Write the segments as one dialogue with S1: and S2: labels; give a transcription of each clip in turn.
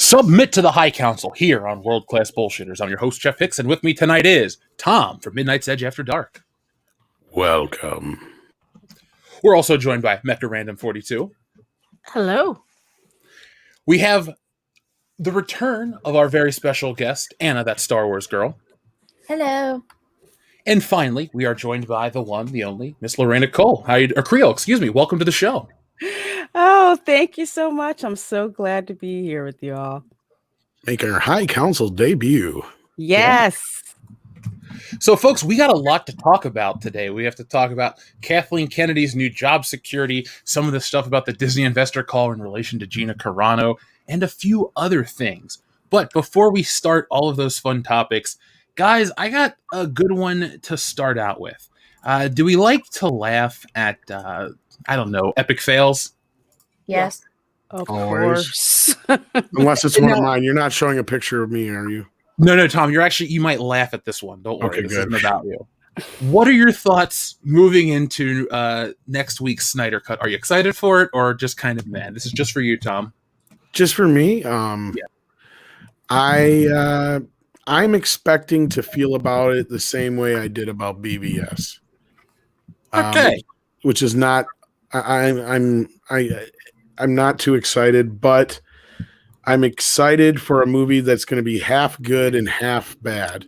S1: Submit to the High Council here on World Class Bullshitters. I'm your host, Jeff Hicks, and with me tonight is Tom from Midnight's Edge After Dark.
S2: Welcome.
S1: We're also joined by Mecha Random 42.
S3: Hello.
S1: We have the return of our very special guest, Anna, that Star Wars girl.
S3: Hello.
S1: And finally, we are joined by the one, the only, Miss Lorena Cole. Creel, excuse me. Welcome to the show.
S3: Oh, thank you so much. I'm so glad to be here with you all.
S2: Making our High Council debut.
S3: Yes.
S1: So, folks, we got a lot to talk about today. We have to talk about Kathleen Kennedy's new job security, some of the stuff about the Disney investor call in relation to Gina Carano, and a few other things. But before we start all of those fun topics, guys, I got a good one to start out with. Do we like to laugh at, epic fails?
S3: Yes. Of
S2: Always.
S3: course.
S2: Unless it's one of mine. You're not showing a picture of me, are you?
S1: No, Tom, you might laugh at this one. Don't worry.
S2: Okay,
S1: this
S2: good.
S1: isn't about you. What are your thoughts moving into next week's Snyder Cut? Are you excited for it or just kind of mad? This is just for you, Tom.
S2: Just for me?
S1: Yeah.
S2: I'm expecting to feel about it the same way I did about BVS.
S1: Okay.
S2: Which is not I'm not too excited, but I'm excited for a movie that's going to be half good and half bad.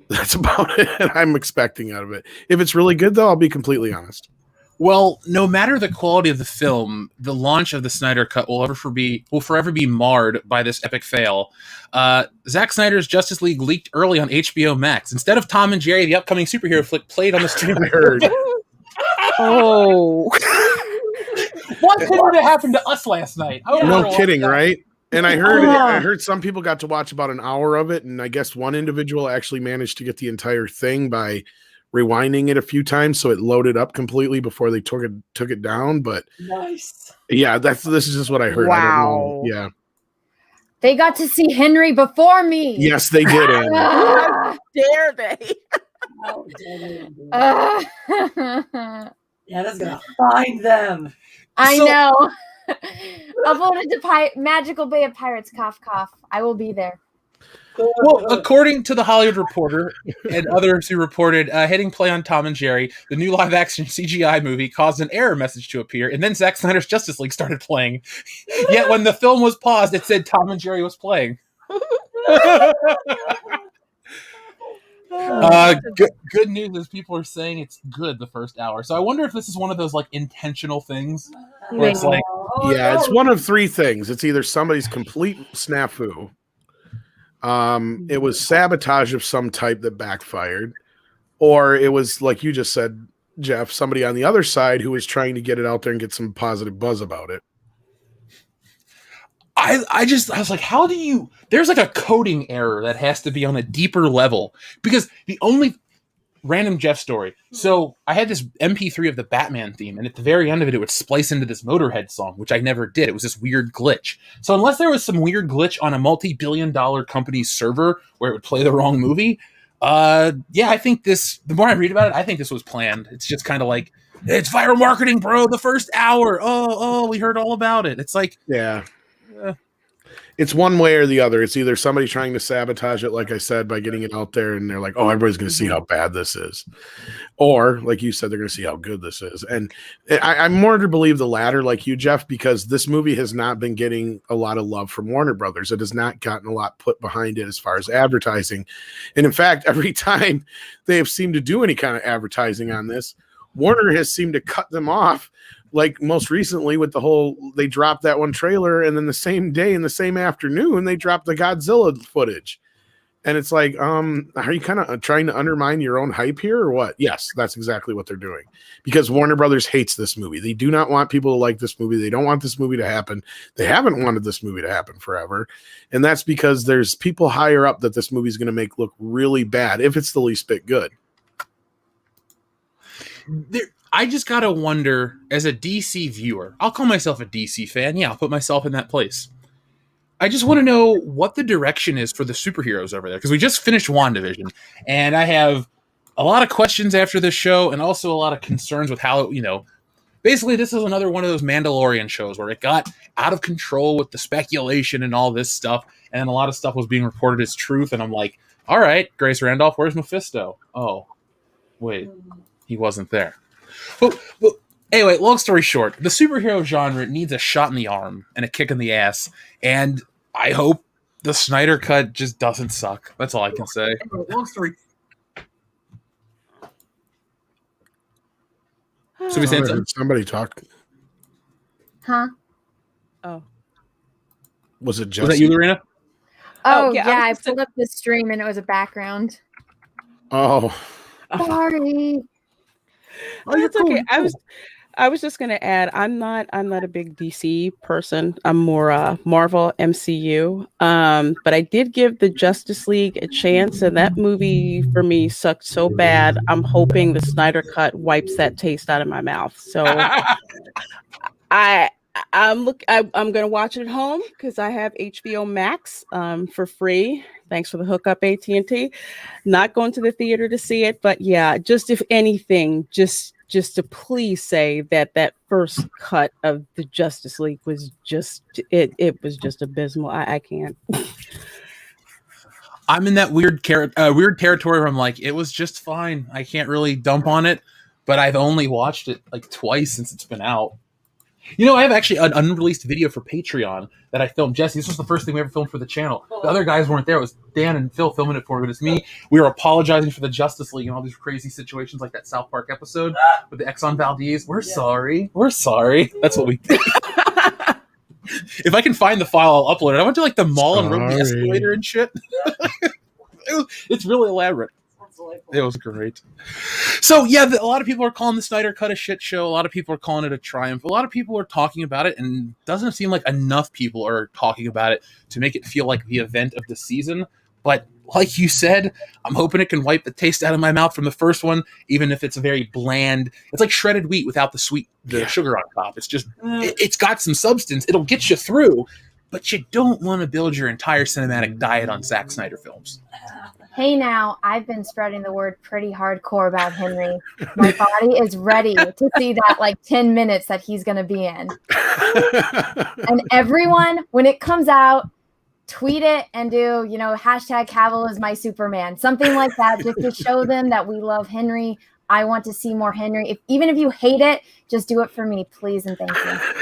S2: That's about it I'm expecting out of it. If it's really good, though, I'll be completely honest.
S1: Well, no matter the quality of the film, the launch of the Snyder Cut will forever be marred by this epic fail. Zack Snyder's Justice League leaked early on HBO Max. Instead of Tom and Jerry, the upcoming superhero flick played on the stream.
S2: I heard.
S3: Oh.
S1: What could have happened to us last night?
S2: No kidding, right? And I heard some people got to watch about an hour of it, and I guess one individual actually managed to get the entire thing by rewinding it a few times so it loaded up completely before they took it down. But
S4: nice.
S2: Yeah, this is just what I heard.
S3: Wow.
S2: I don't know. Yeah.
S4: They got to see Henry before me.
S2: Yes, they did.
S3: How dare they?
S4: How dare they? Yeah, that's gonna find them. I know. Uploaded to Magical Bay of Pirates. Cough, cough. I will be there.
S1: Well, according to the Hollywood Reporter and others who reported hitting play on Tom and Jerry, the new live-action CGI movie caused an error message to appear, and then Zack Snyder's Justice League started playing. Yet when the film was paused, it said Tom and Jerry was playing. Good news is people are saying it's good the first hour. So I wonder if this is one of those like intentional things where it's like,
S2: it's one of three things. It's either somebody's complete snafu, it was sabotage of some type that backfired, or it was like you just said, Jeff, somebody on the other side who was trying to get it out there and get some positive buzz about it.
S1: I was like, how do you, there's like a coding error that has to be on a deeper level, because the only random Jeff story. So I had this MP3 of the Batman theme, and at the very end of it, it would splice into this Motorhead song, which I never did. It was this weird glitch. So unless there was some weird glitch on a multi-billion-dollar company's server where it would play the wrong movie, I think the more I read about it, I think this was planned. It's just kind of like, it's viral marketing, bro. The first hour. Oh, we heard all about it. It's like,
S2: yeah. It's one way or the other. It's either somebody trying to sabotage it, like I said, by getting it out there, and they're like, oh, everybody's going to see how bad this is. Or, like you said, they're going to see how good this is. And I'm more to believe the latter, like you, Jeff, because this movie has not been getting a lot of love from Warner Brothers. It has not gotten a lot put behind it as far as advertising. And in fact, every time they have seemed to do any kind of advertising on this, Warner has seemed to cut them off. Like most recently with they dropped that one trailer, and then the same day in the same afternoon, they dropped the Godzilla footage. And it's like, are you kind of trying to undermine your own hype here or what? Yes, that's exactly what they're doing, because Warner Brothers hates this movie. They do not want people to like this movie. They don't want this movie to happen. They haven't wanted this movie to happen forever. And that's because there's people higher up that this movie is going to make look really bad if it's the least bit good.
S1: I just gotta wonder, as a DC viewer, I'll call myself a DC fan. Yeah, I'll put myself in that place. I just want to know what the direction is for the superheroes over there, because we just finished WandaVision, and I have a lot of questions after this show, and also a lot of concerns with how, Basically, this is another one of those Mandalorian shows where it got out of control with the speculation and all this stuff, and a lot of stuff was being reported as truth. And I'm like, all right, Grace Randolph, where's Mephisto? Oh, wait, he wasn't there. But anyway, long story short, the superhero genre needs a shot in the arm and a kick in the ass, and I hope the Snyder cut just doesn't suck. That's all I can say. Long story. So we said
S2: somebody talk.
S4: Huh?
S3: Oh.
S2: Was it Jesse?
S1: Was that you, Lorena?
S4: Oh, yeah. I pulled up the stream and it was a background.
S2: Oh.
S4: Sorry.
S3: Oh, that's okay. I was just gonna add, I'm not a big DC person. I'm more Marvel MCU. But I did give the Justice League a chance, and that movie for me sucked so bad. I'm hoping the Snyder cut wipes that taste out of my mouth. So I'm gonna watch it at home because I have HBO Max for free. Thanks for the hookup, AT&T. Not going to the theater to see it, but yeah, just if anything, just to please say that first cut of the Justice League was just it was just abysmal. I can't.
S1: I'm in that weird territory where I'm like, it was just fine. I can't really dump on it, but I've only watched it like twice since it's been out. You know, I have actually an unreleased video for Patreon that I filmed. Jesse, this was the first thing we ever filmed for the channel. The other guys weren't there. It was Dan and Phil filming it for me, but it's me. We were apologizing for the Justice League and all these crazy situations like that South Park episode with the Exxon Valdez. We're sorry. We're sorry. That's what we did. If I can find the file, I'll upload it. I went to like the mall and rode the escalator and shit. It's really elaborate. It was great. So yeah, a lot of people are calling the Snyder Cut a shit show. A lot of people are calling it a triumph. A lot of people are talking about it, and it doesn't seem like enough people are talking about it to make it feel like the event of the season. But like you said, I'm hoping it can wipe the taste out of my mouth from the first one, even if it's a very bland. It's like shredded wheat without the sugar on top. It's just it's got some substance. It'll get you through, but you don't want to build your entire cinematic diet on Zack Snyder films.
S4: Hey, now, I've been spreading the word pretty hardcore about Henry. My body is ready to see that like 10 minutes that he's going to be in. And everyone, when it comes out, tweet it and do, hashtag Cavill is my Superman. Something like that, just to show them that we love Henry. I want to see more Henry. Even if you hate it, just do it for me, please and thank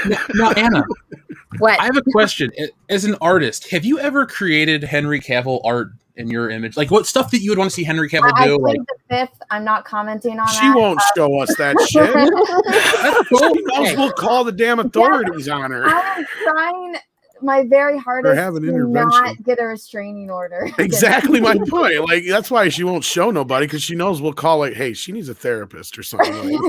S4: you.
S1: Now, Anna,
S4: what?
S1: I have a question. As an artist, have you ever created Henry Cavill art in your image? Like what stuff that you would want to see Henry Cavill do?
S4: I played the fifth. I'm not commenting on that.
S2: She won't show us that shit. She knows we'll call the damn authorities on her.
S4: I'm trying my very hardest to not get a restraining order.
S2: Exactly my point. Like that's why she won't show nobody, because she knows we'll call like, hey, she needs a therapist or something.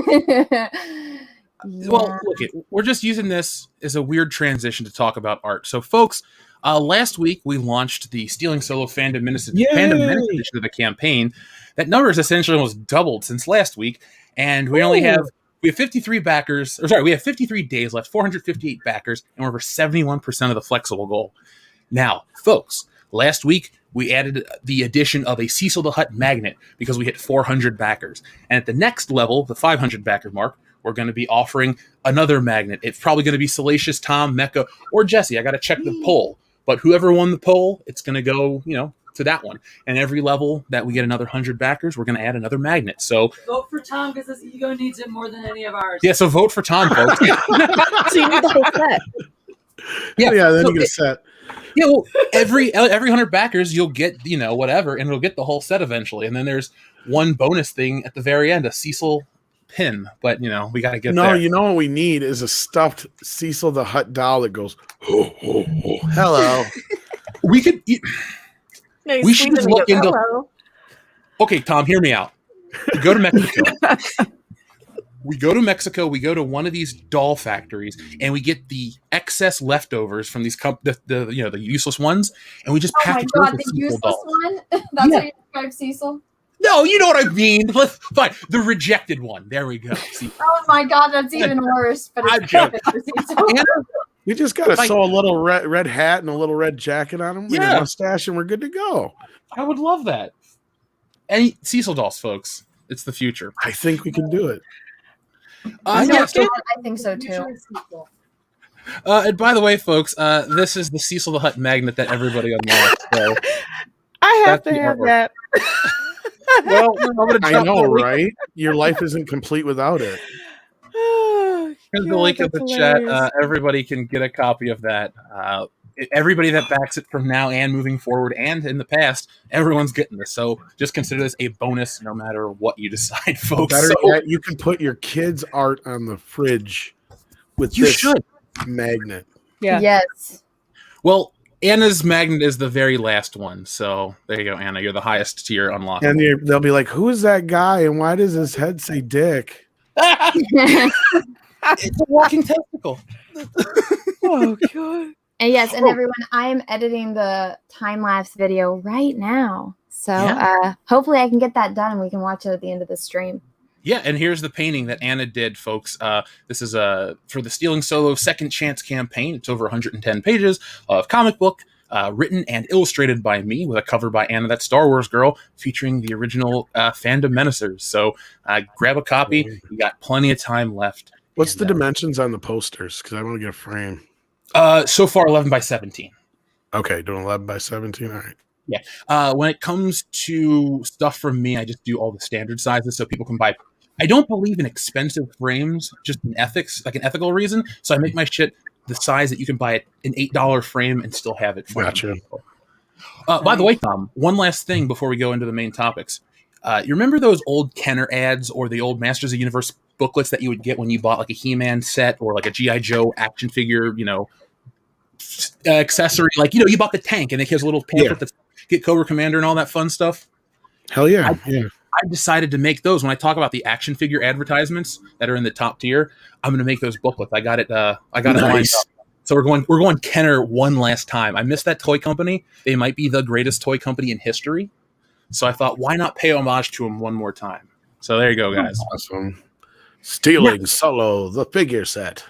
S1: Well, look, we're just using this as a weird transition to talk about art. So, folks, last week we launched the Stealing Solo Fandom Menace edition of the campaign. That number is essentially almost doubled since last week, and we have 53 backers. Or sorry, we have 53 days left, 458 backers, and we're over 71% of the flexible goal. Now, folks, last week we added the addition of a Cecil the Hutt magnet because we hit 400 backers, and at the next level, the 500 backer mark, we're going to be offering another magnet. It's probably going to be Salacious, Tom, Mecca, or Jesse. I got to check the poll. But whoever won the poll, it's going to go, to that one. And every level that we get another 100 backers, we're going to add another magnet. So
S5: vote for Tom because his ego needs it more than any of ours.
S1: Yeah, so vote for Tom, folks.
S3: So you need the whole set.
S2: Yeah, then you get a set.
S1: Yeah, well, every 100 backers, you'll get, whatever, and it'll get the whole set eventually. And then there's one bonus thing at the very end, a Cecil pin, but we got to get there.
S2: No, what we need is a stuffed Cecil the Hutt doll that goes, oh, oh, oh. Hello.
S1: We could. We should just look into. Hello. Okay, Tom, hear me out. We go to Mexico. We go to one of these doll factories, and we get the excess leftovers from these the useless ones, and we just package
S4: those with the useless dolls. One. That's how you describe Cecil.
S1: No, you know what I mean. Fine, the rejected one. There we go. See?
S4: Oh my God, that's even worse. But it's perfect for Cecil.
S2: We just got to sew a little red hat and a little red jacket on him, and a mustache, and we're good to go.
S1: I would love that. Any Cecil dolls, folks. It's the future.
S2: I think we can do it.
S3: I
S1: Yeah,
S3: like
S1: so,
S3: it.
S4: I think so too.
S1: and by the way, folks, this is the Cecil the Hut magnet that everybody unlocked. So
S3: I have
S1: that's
S3: to
S1: the
S3: have
S1: artwork.
S3: that.
S1: Well, I'm gonna
S2: I
S1: drop
S2: know,
S1: the link.
S2: right? Your life isn't complete without it.
S3: Oh,
S1: Here's the
S3: God,
S1: link in
S3: that's
S1: the chat.
S3: hilarious.
S1: Everybody can get a copy of that. Everybody that backs it from now and moving forward and in the past, everyone's getting this. So just consider this a bonus no matter what you decide, folks.
S2: Better
S1: So
S2: yet, you can put your kids' art on the fridge with
S1: you
S2: this
S1: should.
S2: magnet.
S3: Yeah.
S4: Yes.
S1: Well, Anna's magnet is the very last one. So there you go, Anna. You're the highest tier unlockable.
S2: And they'll be like, "Who is that guy? And why does his head say dick?"
S1: It's a walking testicle.
S3: Oh, God.
S4: And yes, and everyone, I am editing the time-lapse video right now. So hopefully I can get that done and we can watch it at the end of the stream.
S1: Yeah, and here's the painting that Anna did, folks. This is for the Stealing Solo Second Chance campaign. It's over 110 pages of comic book, written and illustrated by me, with a cover by Anna, that Star Wars girl, featuring the original fandom menacers. So grab a copy. You got plenty of time left.
S2: What's the dimensions on the posters? Because I want to get a frame.
S1: So far, 11 by 17.
S2: Okay, doing 11 by 17. All right.
S1: When it comes to stuff from me, I just do all the standard sizes so people can buy. I don't believe in expensive frames, just in ethics, like an ethical reason. So I make my shit the size that you can buy an $8 frame and still have it.
S2: Gotcha.
S1: By the way, Tom, one last thing before we go into the main topics. You remember those old Kenner ads or the old Masters of the Universe booklets that you would get when you bought like a He-Man set or like a G.I. Joe action figure, accessory? Like, you bought the tank and it has a little pamphlet that's get Cobra Commander and all that fun stuff.
S2: Hell yeah.
S1: I decided to make those. When I talk about the action figure advertisements that are in the top tier, I'm going to make those booklets. I got it lined up. So we're going Kenner one last time. I miss that toy company. They might be the greatest toy company in history. So I thought, why not pay homage to them one more time? So there you go, guys.
S2: Awesome. Stealing Solo, the figure set.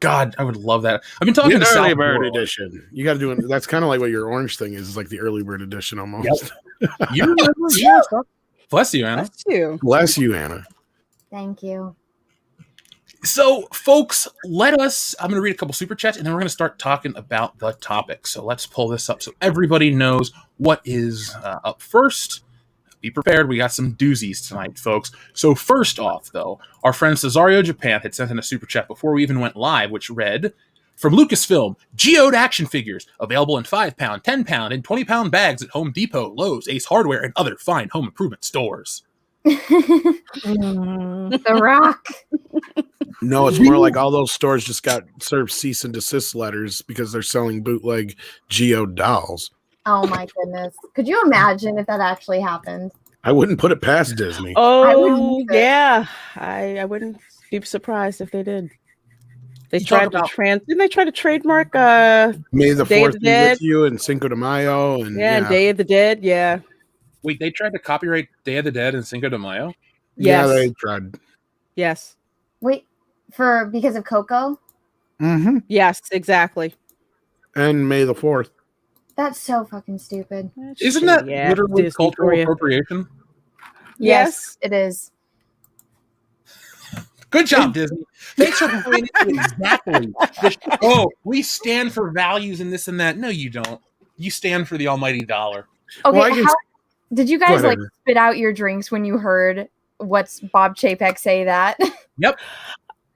S1: God, I would love that. I've been talking
S2: The
S1: to
S2: early
S1: South
S2: bird
S1: World.
S2: edition. You got to do it. That's kind of like what your orange thing is like the early bird edition almost.
S1: Yep. You remember? Yeah. Bless you, Anna.
S3: Bless you.
S2: Bless you, Anna.
S4: Thank you.
S1: So, folks, I'm going to read a couple super chats, and then we're going to start talking about the topic. So let's pull this up so everybody knows what is up first. Be prepared. We got some doozies tonight, folks. So first off, though, our friend Cesario Japan had sent in a super chat before we even went live, which read, from Lucasfilm, Geode action figures, available in 5-pound, 10-pound, and 20-pound bags at Home Depot, Lowe's, Ace Hardware, and other fine home improvement stores.
S4: The Rock.
S2: No, it's more like all those stores just got served cease and desist letters because they're selling bootleg Geode dolls.
S4: Oh my goodness. Could you imagine if that actually happened?
S2: I wouldn't put it past Disney.
S3: Oh, yeah. I wouldn't be surprised if they did. They tried to didn't they try to trademark
S2: May the
S3: Day of
S2: 4th
S3: the
S2: be
S3: Dead?
S2: with you and Cinco de Mayo and
S3: and Day of the Dead, yeah.
S1: Wait, they tried to copyright Day of the Dead and Cinco de Mayo?
S2: Yeah,
S3: Yes.
S2: they tried.
S3: Yes.
S4: Wait, because of Coco?
S2: Mm-hmm.
S3: Yes, exactly.
S2: And May the 4th.
S4: That's so fucking stupid.
S1: Isn't that
S3: Yeah,
S1: literally
S3: Disney
S1: cultural
S3: for you.
S1: appropriation?
S3: Yes.
S4: It is.
S1: Good job, Disney. Thanks for pointing to exactly. We stand for values and this and that. No, you don't. You stand for the almighty dollar.
S4: Okay,
S2: Well, I guess-
S4: did you guys
S2: Whatever.
S4: spit out your drinks when you heard what's Bob Chapek say that?
S1: Yep.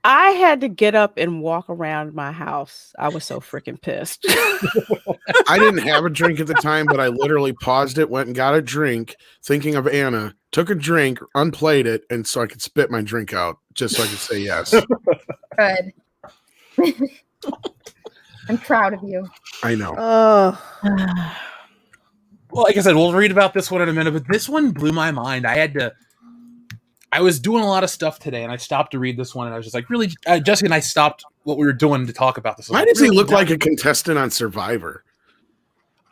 S3: I had to get up and walk around my house. I was so freaking pissed.
S2: I didn't have a drink at the time, but I literally paused it, went and got a drink, thinking of Anna, took a drink, unplayed it, and so I could spit my drink out, just so I could say yes.
S4: Good. I'm proud of you.
S2: I know.
S3: Oh.
S1: Well, like I said, we'll read about this one in a minute, but this one blew my mind. I was doing a lot of stuff today, and I stopped to read this one, and I was just like, really, Jessica and I stopped what we were doing to talk about this.
S2: Why does he look like a contestant on Survivor?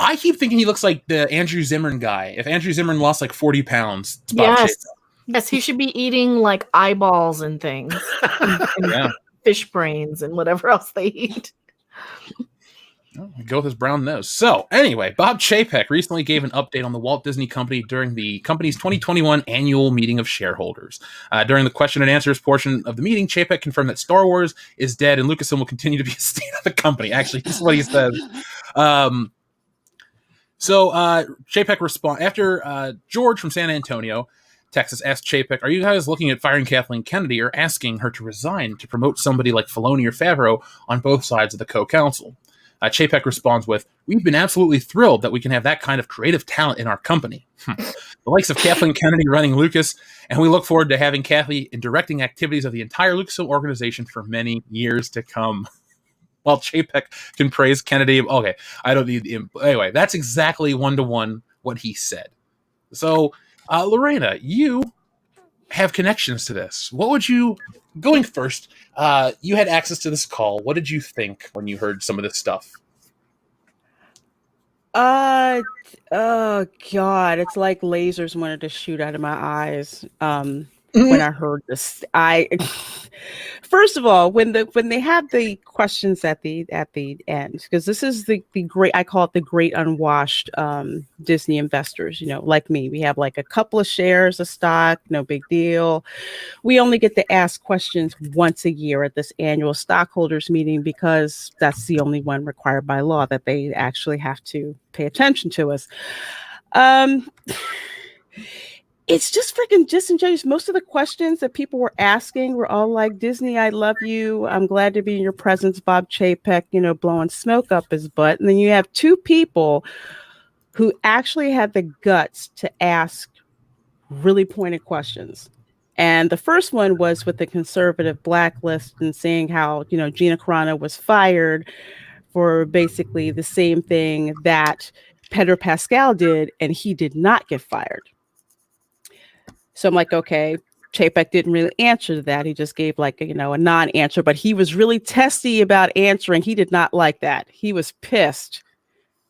S1: I keep thinking he looks like the Andrew Zimmern guy. If Andrew Zimmern lost like 40 pounds, it's Bob Chapek.
S6: Yes, he should be eating like eyeballs and things, and
S1: Yeah.
S6: fish brains and whatever else they eat.
S1: Oh, go with his brown nose. So, anyway, Bob Chapek recently gave an update on the Walt Disney Company during the company's 2021 annual meeting of shareholders. During the question and answers portion of the meeting, Chapek confirmed that Star Wars is dead and Lucasfilm will continue to be a state of the company. Actually, this is what he says. Chapek respond after George from San Antonio, Texas, asked Chapek, "Are you guys looking at firing Kathleen Kennedy or asking her to resign to promote somebody like Filoni or Favreau on both sides of the co-council?" Chapek responds with, "We've been absolutely thrilled that we can have that kind of creative talent in our company. The likes of Kathleen Kennedy running Lucas, and we look forward to having Kathy in directing activities of the entire Lucasfilm organization for many years to come." While Chapek can praise Kennedy, okay, I don't need the anyway. That's exactly 1-to-1 what he said. So, Lorena, you have connections to this. What would you, going first, you had access to this call. What did you think when you heard some of this stuff?
S3: Oh God, it's like lasers wanted to shoot out of my eyes. When I heard this, first of all, when they had the questions at the end, because this is the great, I call it the great unwashed Disney investors, like me. We have like a couple of shares of stock, no big deal. We only get to ask questions once a year at this annual stockholders meeting because that's the only one required by law that they actually have to pay attention to us. It's just freaking disingenuous. Most of the questions that people were asking were all like, "Disney, I love you. I'm glad to be in your presence." Bob Chapek, blowing smoke up his butt. And then you have two people who actually had the guts to ask really pointed questions. And the first one was with the conservative blacklist and saying how, Gina Carano was fired for basically the same thing that Pedro Pascal did, and he did not get fired. So I'm like, okay, Chapek didn't really answer that. He just gave like, a non-answer, but he was really testy about answering. He did not like that. He was pissed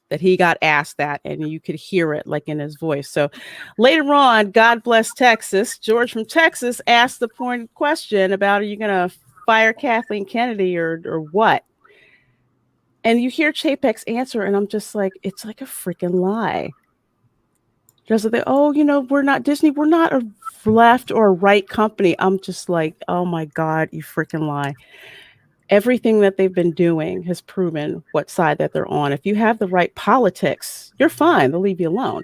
S3: that he got asked that, and you could hear it like in his voice. So later on, God bless Texas, George from Texas asked the pointed question about, are you going to fire Kathleen Kennedy or what? And you hear Chapek's answer, and I'm just like, it's like a freaking lie. Just like, we're not Disney. We're not a left or a right company. I'm just like, oh my God, you freaking lie. Everything that they've been doing has proven what side that they're on. If you have the right politics, you're fine. They'll leave you alone.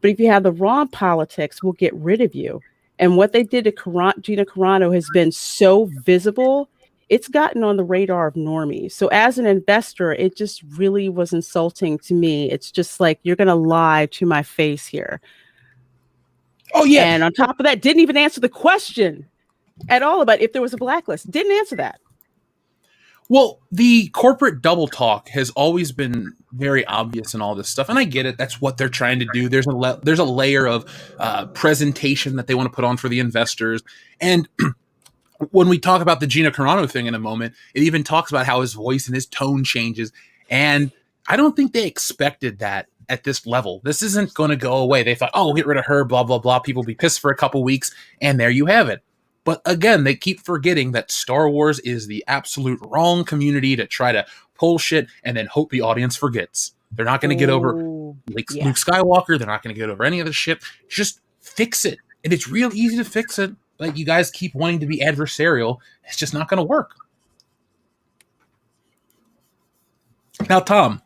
S3: But if you have the wrong politics, we'll get rid of you. And what they did to Gina Carano has been so visible. It's gotten on the radar of normies. So as an investor, it just really was insulting to me. It's just like, you're going to lie to my face here.
S1: Oh, yeah.
S3: And on top of that, didn't even answer the question at all about if there was a blacklist. Didn't answer that.
S1: Well, the corporate double talk has always been very obvious in all this stuff, and I get it. That's what they're trying to do. There's a layer of presentation that they want to put on for the investors. And when we talk about the Gina Carano thing in a moment, it even talks about how his voice and his tone changes. And I don't think they expected that at this level. This isn't going to go away. They thought, oh, we'll get rid of her, blah, blah, blah. People will be pissed for a couple weeks, and there you have it. But again, they keep forgetting that Star Wars is the absolute wrong community to try to pull shit and then hope the audience forgets. They're not going to get over Luke Skywalker. They're not going to get over any of this shit. Just fix it. And it's real easy to fix it. Like, you guys keep wanting to be adversarial. It's just not going to work. Now, Tom.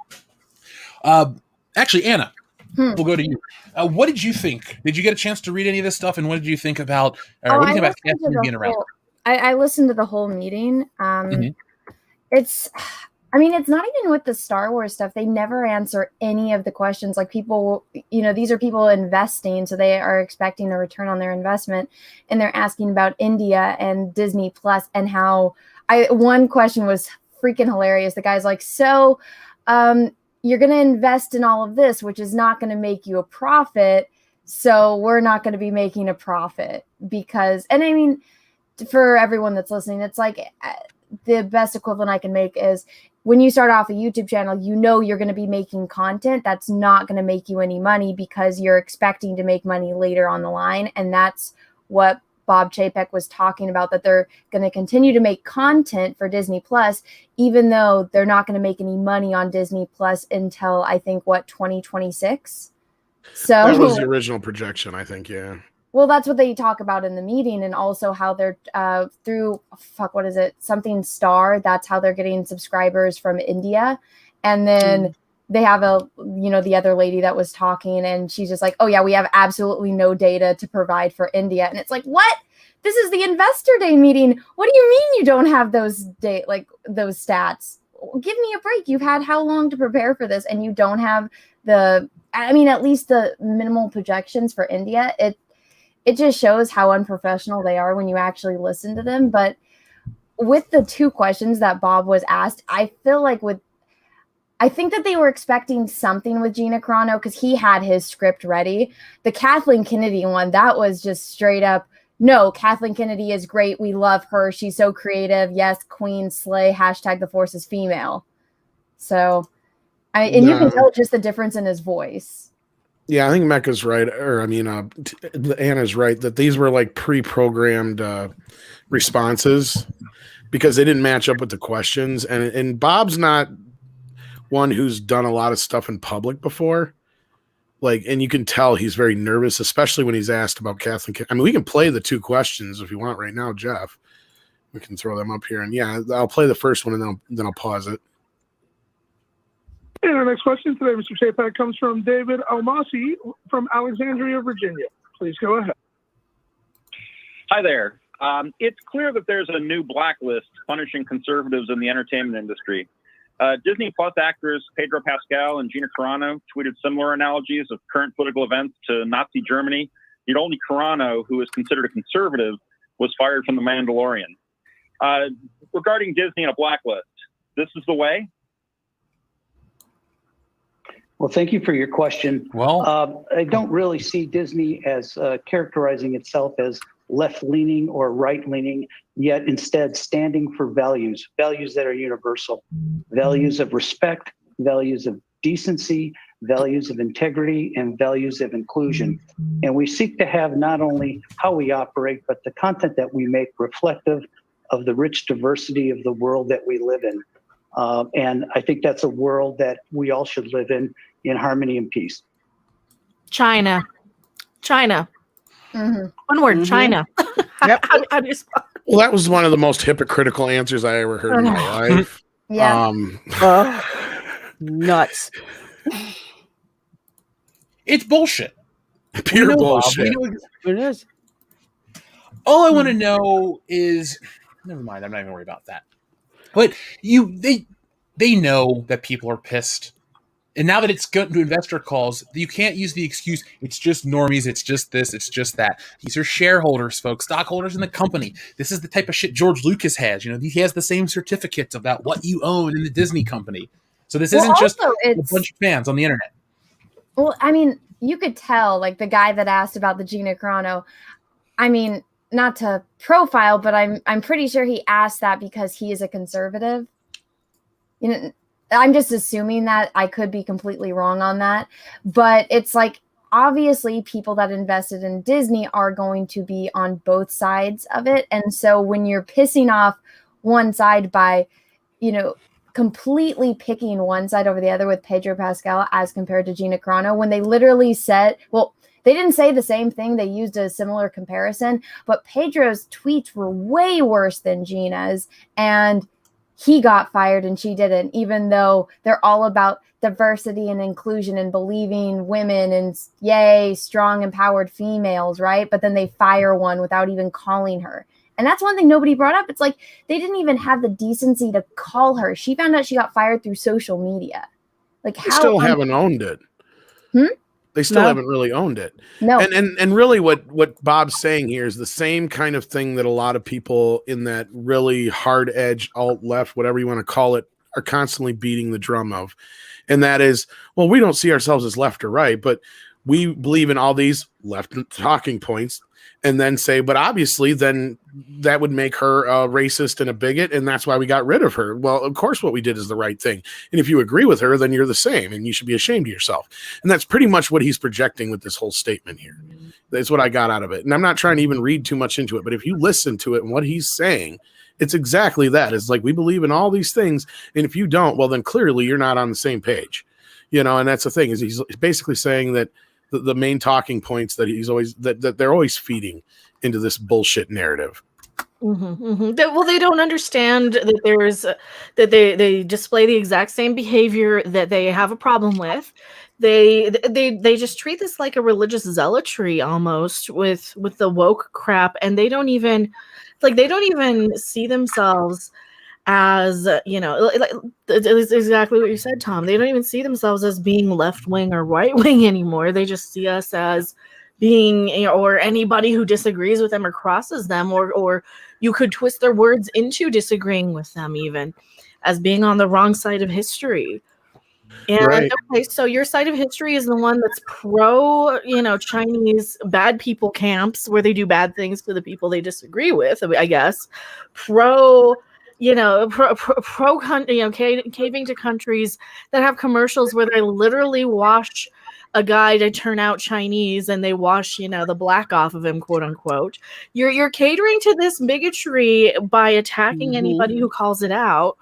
S1: Actually, Anna. We'll go to you. What did you think? Did you get a chance to read any of this stuff? And what did you think about? What do you think about Kathleen being around?
S4: I listened to the whole meeting. It's not even with the Star Wars stuff. They never answer any of the questions. Like, people, these are people investing, so they are expecting a return on their investment, and they're asking about India and Disney Plus and how. One question was freaking hilarious. The guy's like, so. You're going to invest in all of this, which is not going to make you a profit. So we're not going to be making a profit because, and I mean, for everyone that's listening, it's like the best equivalent I can make is when you start off a YouTube channel, you're going to be making content that's not going to make you any money because you're expecting to make money later on the line. And that's what Bob Chapek was talking about, that they're going to continue to make content for Disney Plus, even though they're not going to make any money on Disney Plus until, I think, 2026. So
S2: That was the original projection, I think. Yeah.
S4: well, that's what they talk about in the meeting, and also how they're through something Star. That's how they're getting subscribers from India, and then they have the other lady that was talking, and she's just like, oh yeah, we have absolutely no data to provide for India, and it's like, what? This is the Investor Day meeting. What do you mean you don't have those those stats? Give me a break. You've had how long to prepare for this, and you don't have at least the minimal projections for India. It just shows how unprofessional they are when you actually listen to them. But with the 2 questions that Bob was asked, I feel like I think that they were expecting something with Gina Carano, because he had his script ready. The Kathleen Kennedy one, that was just straight up, no, Kathleen Kennedy is great. We love her. She's so creative. Yes, queen, slay, hashtag the force is female. So, you can tell just the difference in his voice.
S2: Yeah, I think Mecca's right, or Anna's right, that these were like pre-programmed responses because they didn't match up with the questions. And Bob's not one who's done a lot of stuff in public before. And you can tell he's very nervous, especially when he's asked about Kathleen. I mean, we can play the 2 questions if you want right now, Jeff. We can throw them up here. And yeah, I'll play the first one and then I'll pause it.
S7: And our next question today, Mr. Chapek, comes from David Almasi from Alexandria, Virginia. Please go ahead.
S8: Hi there. It's clear that there's a new blacklist punishing conservatives in the entertainment industry. Disney Plus actors Pedro Pascal and Gina Carano tweeted similar analogies of current political events to Nazi Germany. Yet only Carano, who is considered a conservative, was fired from The Mandalorian. Regarding Disney and a blacklist, this is the way?
S9: Well, thank you for your question.
S1: Well,
S9: I don't really see Disney as characterizing itself as left-leaning or right-leaning, yet instead standing for values that are universal, values of respect, values of decency, values of integrity, and values of inclusion. And we seek to have not only how we operate, but the content that we make reflective of the rich diversity of the world that we live in. And I think that's a world that we all should live in harmony and peace.
S6: China.
S4: Mm-hmm.
S6: One word, China.
S1: Yep.
S6: How do you spell?
S2: Well, that was one of the most hypocritical answers I ever heard in my life.
S4: Yeah.
S3: Nuts.
S1: it's bullshit.
S2: Pure
S1: Bob,
S2: bullshit.
S3: It is.
S1: All I want to know is, never mind. I'm not even worried about that. But they know that people are pissed, and now that it's gotten to investor calls, you can't use the excuse it's just normies, it's just this, it's just that. These are shareholders, folks, stockholders in the company. This is the type of shit George Lucas has. He has the same certificates about what you own in the Disney company. So this isn't just a bunch of fans on the internet.
S4: Well, I mean, you could tell, the guy that asked about the Gina Carano, I mean, not to profile, but I'm pretty sure he asked that because he is a conservative. I'm just assuming that. I could be completely wrong on that, but it's obviously people that invested in Disney are going to be on both sides of it. And so when you're pissing off one side by, completely picking one side over the other with Pedro Pascal as compared to Gina Carano, when they literally said, well, they didn't say the same thing. They used a similar comparison, but Pedro's tweets were way worse than Gina's, and he got fired and she didn't, even though they're all about diversity and inclusion and believing women and yay, strong, empowered females, right? But then they fire one without even calling her. And that's one thing nobody brought up. It's they didn't even have the decency to call her. She found out she got fired through social media.
S2: They still haven't owned it. They still haven't really owned it.
S4: No.
S2: And really what Bob's saying here is the same kind of thing that a lot of people in that really hard edge alt left, whatever you want to call it, are constantly beating the drum of. And that is, well, we don't see ourselves as left or right, but we believe in all these left talking points, and then say, but obviously then that would make her a racist and a bigot, and that's why we got rid of her. Well, of course what we did is the right thing. And if you agree with her, then you're the same, and you should be ashamed of yourself. And that's pretty much what he's projecting with this whole statement here. That's what I got out of it. And I'm not trying to even read too much into it, but if you listen to it and what he's saying, it's exactly that. It's like, we believe in all these things, and if you don't, well, then clearly you're not on the same page, and that's the thing, is he's basically saying that the main talking points that he's always, that they're always feeding into this bullshit narrative.
S6: They don't understand that there's that they display the exact same behavior that they have a problem with. They just treat this like a religious zealotry almost with the woke crap, and they don't even see themselves as, it's exactly what you said, Tom. They don't even see themselves as being left wing or right wing anymore. They just see us as being, or anybody who disagrees with them or crosses them, or you could twist their words into disagreeing with them, even as being on the wrong side of history. And
S2: Right.
S6: Okay, so your side of history is the one that's pro, Chinese bad people camps where they do bad things to the people they disagree with, I guess. Pro, caving to countries that have commercials where they literally wash a guy to turn out Chinese, and they wash, the black off of him, quote unquote. You're catering to this bigotry by attacking anybody who calls it out.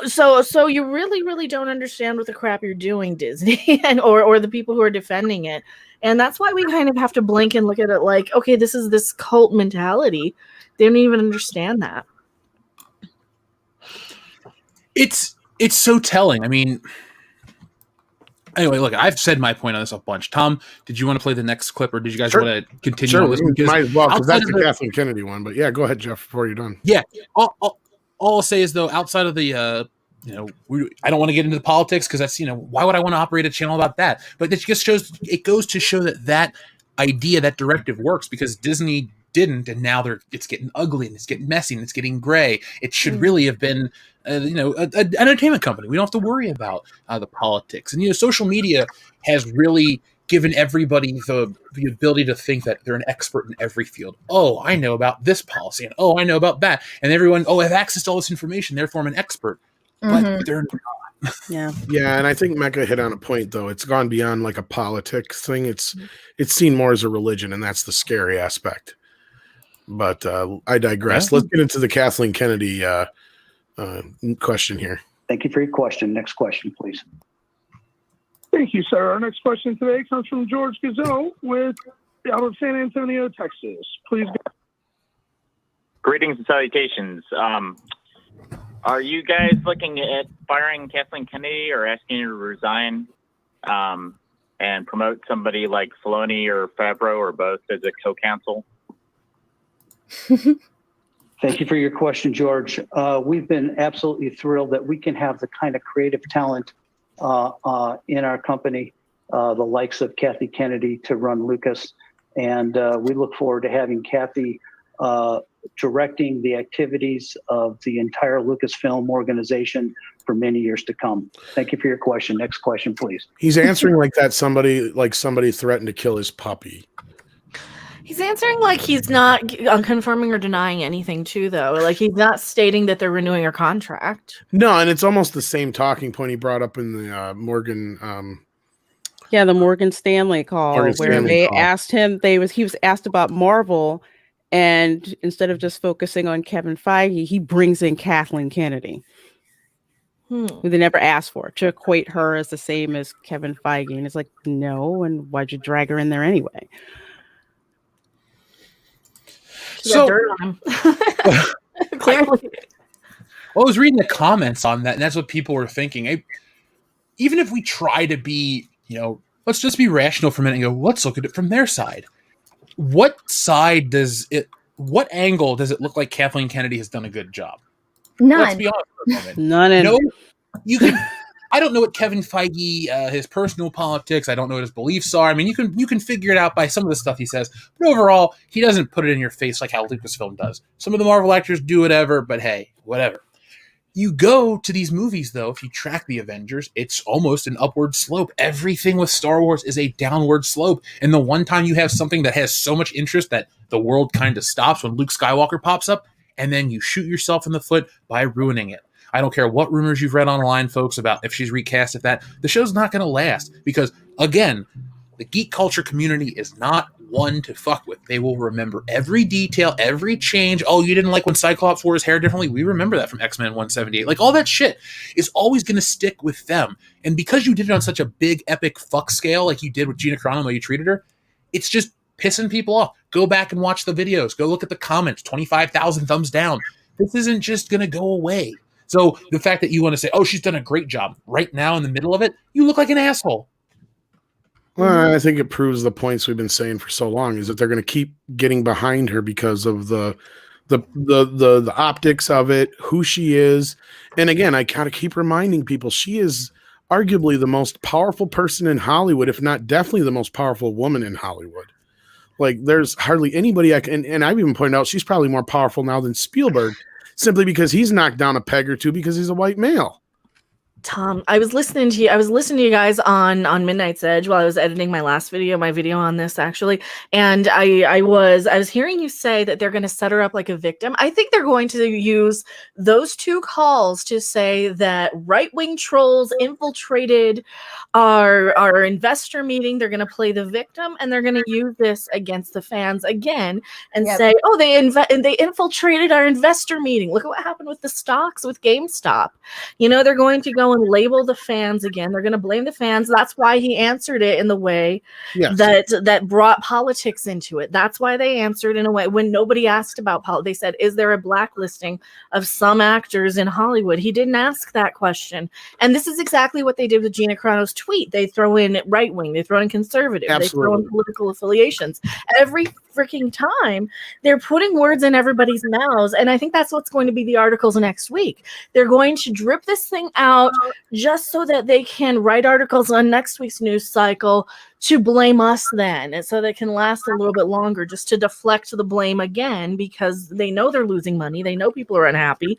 S6: So you really, really don't understand what the crap you're doing, Disney, and or the people who are defending it. And that's why we kind of have to blink and look at it like, okay, this is this cult mentality. They don't even understand that.
S1: It's so telling. I mean, anyway, look, I've said my point on this a bunch. Tom, did you want to play the next clip, or did you guys want to continue
S2: Sure,
S1: on this?
S2: might as well, because that's the
S1: outside of
S2: Kathleen Kennedy one. But yeah, go ahead, Jeff, before you're done.
S1: Yeah, all I'll say is, though, outside of the, I don't want to get into the politics, because that's, why would I want to operate a channel about that? But it just goes to show that idea, that directive works, because Disney didn't, and now it's getting ugly, and it's getting messy, and it's getting gray. It should really have been, an entertainment company. We don't have to worry about the politics. And, social media has really given everybody the ability to think that they're an expert in every field. Oh, I know about this policy, and I know about that. And everyone, I have access to all this information, therefore I'm an expert. But they're not.
S3: Yeah.
S2: Yeah, and I think Mecca hit on a point, though. It's gone beyond like a politics thing. It's seen more as a religion, and that's the scary aspect. But I digress. Let's get into the Kathleen Kennedy question here.
S9: Thank you for your question. Next question, please.
S7: Thank you, sir. Our next question today comes from George Gazelle out of San Antonio, Texas. Please go.
S10: Greetings and salutations. Are you guys looking at firing Kathleen Kennedy or asking her to resign and promote somebody like Filoni or Favreau or both as a co-counsel?
S9: Thank you for your question, George. We've been absolutely thrilled that we can have the kind of creative talent in our company, the likes of Kathy Kennedy to run Lucas. And we look forward to having Kathy directing the activities of the entire Lucasfilm organization for many years to come. Thank you for your question. Next question, please.
S2: He's answering like that somebody threatened to kill his puppy.
S6: He's answering like he's not confirming or denying anything, too, though. Like, he's not stating that they're renewing her contract.
S2: No, and it's almost the same talking point he brought up in the Morgan.
S3: The Morgan Stanley call, asked him. He was asked about Marvel, and instead of just focusing on Kevin Feige, he brings in Kathleen Kennedy, who they never asked for, to equate her as the same as Kevin Feige. And it's like, no, and why'd you drag her in there anyway?
S6: So dirt on him. Clearly.
S1: Well, I was reading the comments on that, and that's what people were thinking. Even if we try to be, let's just be rational for a minute and go, let's look at it from their side. What angle does it look like Kathleen Kennedy has done a good job?
S4: None.
S1: Let's be honest for a moment.
S3: None.
S1: I don't know what Kevin Feige, his personal politics. I don't know what his beliefs are. I mean, you can figure it out by some of the stuff he says, but overall, he doesn't put it in your face like how Lucasfilm does. Some of the Marvel actors do whatever, but hey, whatever. You go to these movies, though, if you track the Avengers, it's almost an upward slope. Everything with Star Wars is a downward slope. And the one time you have something that has so much interest that the world kind of stops when Luke Skywalker pops up, and then you shoot yourself in the foot by ruining it. I don't care what rumors you've read online, folks, about if she's recast, the show's not going to last. Because, again, The geek culture community is not one to fuck with. They will remember every detail, every change. Oh, you didn't like when Cyclops wore his hair differently? We remember that from X-Men 178. Like, all that shit is always going to stick with them. And because you did it on such a big, epic fuck scale, like you did with Gina Carano, how you treated her, it's just pissing people off. Go back and watch the videos. Go look at the comments. 25,000 thumbs down. This isn't just going to go away. So the fact that you want to say, oh, she's done a great job right now in the middle of it, you look like an asshole.
S2: Well, I think it proves the points we've been saying for so long is that they're going to keep getting behind her because of the optics of it, who she is. And again, I kind of keep reminding people she is arguably the most powerful person in Hollywood, if not definitely the most powerful woman in Hollywood. Like, there's hardly anybody and I've even pointed out she's probably more powerful now than Spielberg, simply because he's knocked down a peg or two because he's a white male.
S6: Tom, I was listening to you guys on Midnight's Edge while I was editing my video on this actually, and I was hearing you say that they're going to set her up like a victim. I think they're going to use those two calls to say that right-wing trolls infiltrated our investor meeting. They're going to play the victim, and they're going to use this against the fans again and say, "Oh, they infiltrated our investor meeting. Look at what happened with the stocks with GameStop." You know, they're going to go and label the fans again. They're going to blame the fans. That's why he answered it in the way that brought politics into it. That's why they answered in a way when nobody asked about politics. They said, is there a blacklisting of some actors in Hollywood? He didn't ask that question. And this is exactly what they did with Gina Carano's tweet. They throw in right wing, they throw in conservative, they throw in political affiliations. Every freaking time they're putting words in everybody's mouths. And I think that's what's going to be the articles next week. They're going to drip this thing out just so that they can write articles on next week's news cycle to blame us then. And so they can last a little bit longer just to deflect the blame again, because they know they're losing money. They know people are unhappy,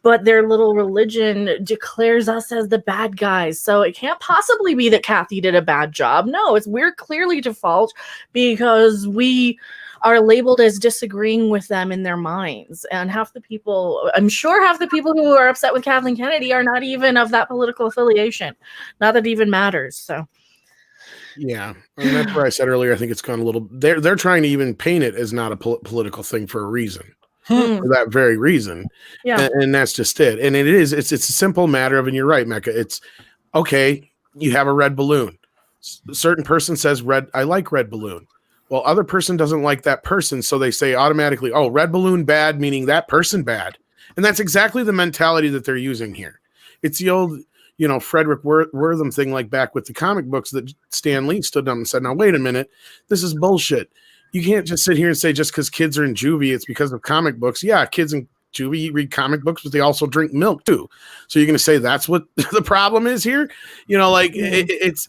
S6: but their little religion declares us as the bad guys. So it can't possibly be that Kathy did a bad job. No, we're clearly to fault because we are labeled as disagreeing with them in their minds. And I'm sure half the people who are upset with Kathleen Kennedy are not even of that political affiliation. Not that it even matters. So
S2: yeah, and that's where I said earlier, I think it's gone a little, they're trying to even paint it as not a political thing for a reason. For that very reason. Yeah. And that's just it. And it's a simple matter of, and you're right, Mecca. It's okay. You have a red balloon. A certain person says I like red balloon. Well, other person doesn't like that person. So they say automatically, oh, red balloon bad, meaning that person bad. And that's exactly the mentality that they're using here. It's the old, Frederick Wortham thing, like back with the comic books that Stan Lee stood up and said, now, wait a minute, this is bullshit. You can't just sit here and say just because kids are in juvie, it's because of comic books. Yeah, kids in juvie read comic books, but they also drink milk too. So you're going to say that's what the problem is here? It's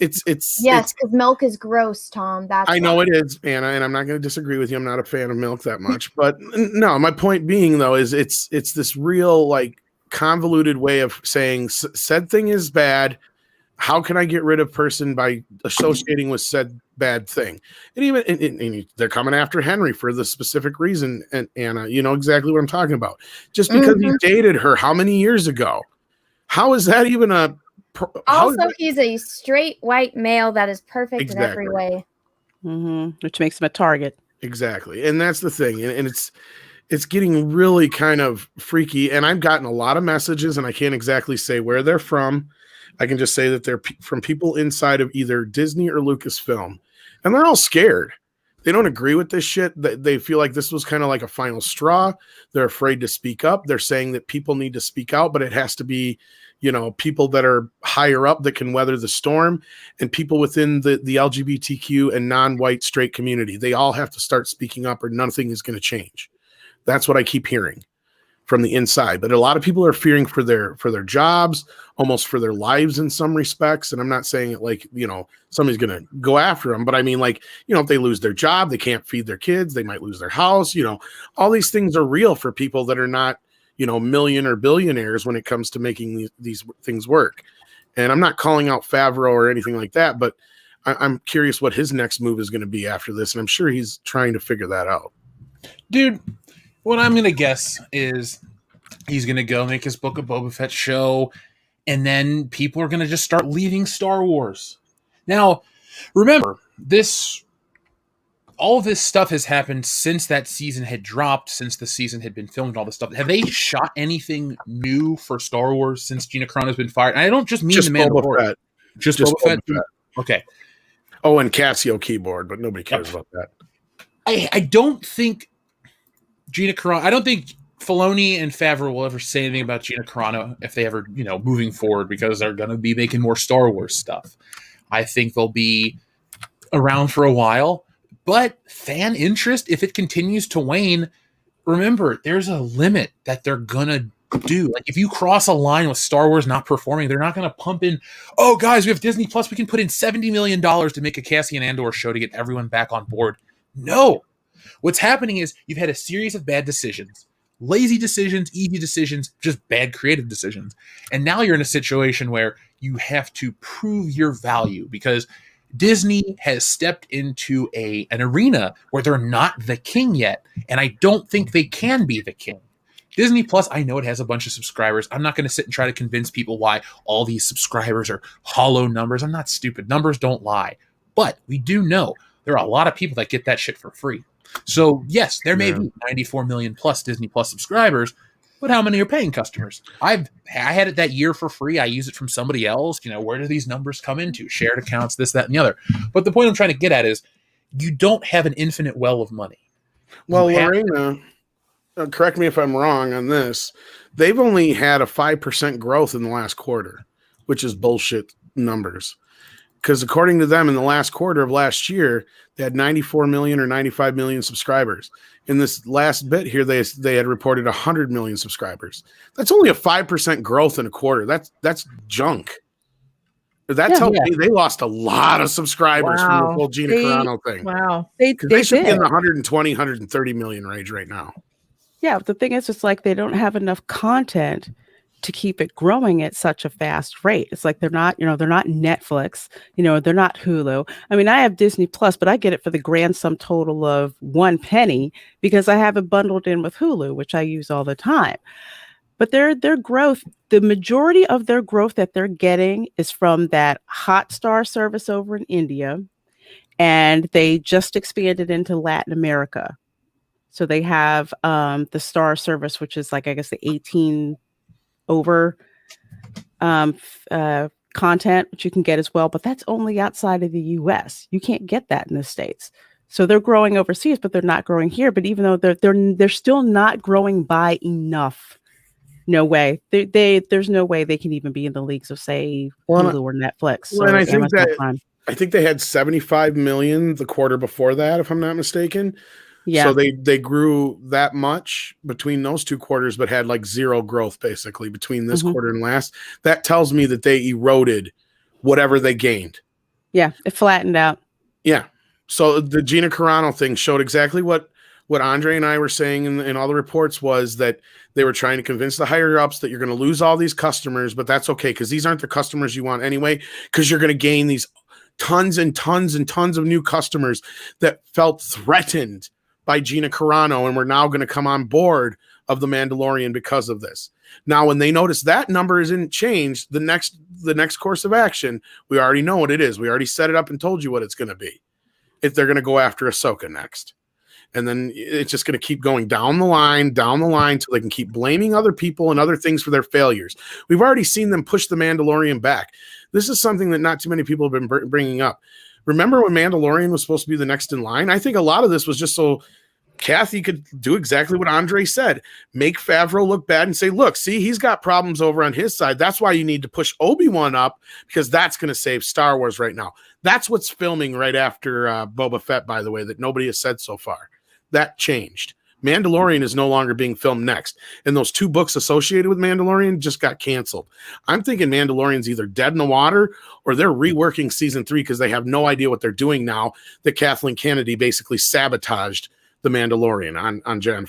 S4: yes, because milk is gross, Tom.
S2: I know it is, Anna, and I'm not going to disagree with you. I'm not a fan of milk that much, but no, my point being though is it's this real like convoluted way of saying said thing is bad. How can I get rid of person by associating with said bad thing? And even and they're coming after Henry for the specific reason. And Anna, you know exactly what I'm talking about. Just because he dated her how many years ago? How is that even a?
S4: He's a straight white male that is perfect in every way,
S3: which makes him a target.
S2: Exactly, and that's the thing, and it's getting really kind of freaky. And I've gotten a lot of messages, and I can't exactly say where they're from. I can just say that they're from people inside of either Disney or Lucasfilm, and they're all scared. They don't agree with this shit. They feel like this was kind of like a final straw. They're afraid to speak up. They're saying that people need to speak out, but it has to be, people that are higher up that can weather the storm, and people within the LGBTQ and non-white straight community. They all have to start speaking up or nothing is going to change. That's what I keep hearing from the inside. But a lot of people are fearing for their jobs, almost for their lives in some respects. And I'm not saying it like, somebody's going to go after them, but I mean, like, if they lose their job, they can't feed their kids, they might lose their house, all these things are real for people that are not, million or billionaires when it comes to making these things work. And I'm not calling out Favreau or anything like that, but I'm curious what his next move is going to be after this. And I'm sure he's trying to figure that out.
S1: Dude, what I'm going to guess is he's going to go make his Book of Boba Fett show, and then people are going to just start leaving Star Wars. Now, Remember, all this stuff has happened since that season had dropped, since the season had been filmed and all this stuff. Have they shot anything new for Star Wars since Gina Carano's been fired? And I don't just mean the Mandalorian. Just Boba Fett. Okay.
S2: Oh, and Casio keyboard, but nobody cares about that.
S1: I don't think Gina Carano, I don't think Filoni and Favreau will ever say anything about Gina Carano if they ever, moving forward, because they're going to be making more Star Wars stuff. I think they'll be around for a while, but fan interest, if it continues to wane, remember, there's a limit that they're going to do. Like, if you cross a line with Star Wars not performing, they're not going to pump in, oh, guys, we have Disney Plus, we can put in $70 million to make a Cassian Andor show to get everyone back on board. No. What's happening is you've had a series of bad decisions, lazy decisions, easy decisions, just bad creative decisions. And now you're in a situation where you have to prove your value because Disney has stepped into an arena where they're not the king yet. And I don't think they can be the king. Disney Plus, I know it has a bunch of subscribers. I'm not going to sit and try to convince people why all these subscribers are hollow numbers. I'm not stupid. Numbers don't lie. But we do know there are a lot of people that get that shit for free. So, yes, there may be 94 million plus Disney Plus subscribers, but how many are paying customers? I had it that year for free. I use it from somebody else. Where do these numbers come into? Shared accounts, this, that, and the other. But the point I'm trying to get at is you don't have an infinite well of money.
S2: Well, Lorena, correct me if I'm wrong on this. They've only had a 5% growth in the last quarter, which is bullshit numbers. Because according to them, in the last quarter of last year, they had 94 million or 95 million subscribers. In this last bit here, they had reported 100 million subscribers. That's only a 5% growth in a quarter. That's junk. That tells me they lost a lot of subscribers from the whole Gina Carano thing.
S3: Wow.
S2: They should be in the 120, 130 million range right now.
S3: Yeah, but the thing is, it's like they don't have enough content to keep it growing at such a fast rate. It's like they're not Netflix, they're not Hulu. I mean, I have Disney Plus, but I get it for the grand sum total of $0.01 because I have it bundled in with Hulu, which I use all the time. But their growth, the majority of their growth that they're getting is from that Hotstar service over in India, and they just expanded into Latin America. So they have the Star service, which is like, I guess, the 18 over content, which you can get as well, but that's only outside of the US. You can't get that in the States. So they're growing overseas, but they're not growing here. But even though they're still not growing by enough, no way. There's no way they can even be in the leagues of, say, Hulu or Netflix.
S2: Well, and I think they had 75 million the quarter before that, if I'm not mistaken. Yeah. So they grew that much between those two quarters, but had like zero growth basically between this quarter and last. That tells me that they eroded whatever they gained.
S3: Yeah, it flattened out.
S2: Yeah. So the Gina Carano thing showed exactly what Andre and I were saying in all the reports, was that they were trying to convince the higher ups that you're going to lose all these customers, but that's okay because these aren't the customers you want anyway, because you're going to gain these tons and tons and tons of new customers that felt threatened by Gina Carano, and we're now going to come on board of The Mandalorian because of this. Now, when they notice that number isn't changed, the next course of action, we already know what it is. We already set it up and told you what it's going to be. If they're going to go after Ahsoka next. And then it's just going to keep going down the line, so they can keep blaming other people and other things for their failures. We've already seen them push The Mandalorian back. This is something that not too many people have been bringing up. Remember when Mandalorian was supposed to be the next in line? I think a lot of this was just so Kathy could do exactly what Andre said. Make Favreau look bad and say, look, see, he's got problems over on his side. That's why you need to push Obi-Wan up, because that's going to save Star Wars right now. That's what's filming right after Boba Fett, by the way, that nobody has said so far. That changed. Mandalorian is no longer being filmed next. And those 2 books associated with Mandalorian just got canceled. I'm thinking Mandalorian's either dead in the water or they're reworking season 3 because they have no idea what they're doing now that Kathleen Kennedy basically sabotaged The Mandalorian on Jon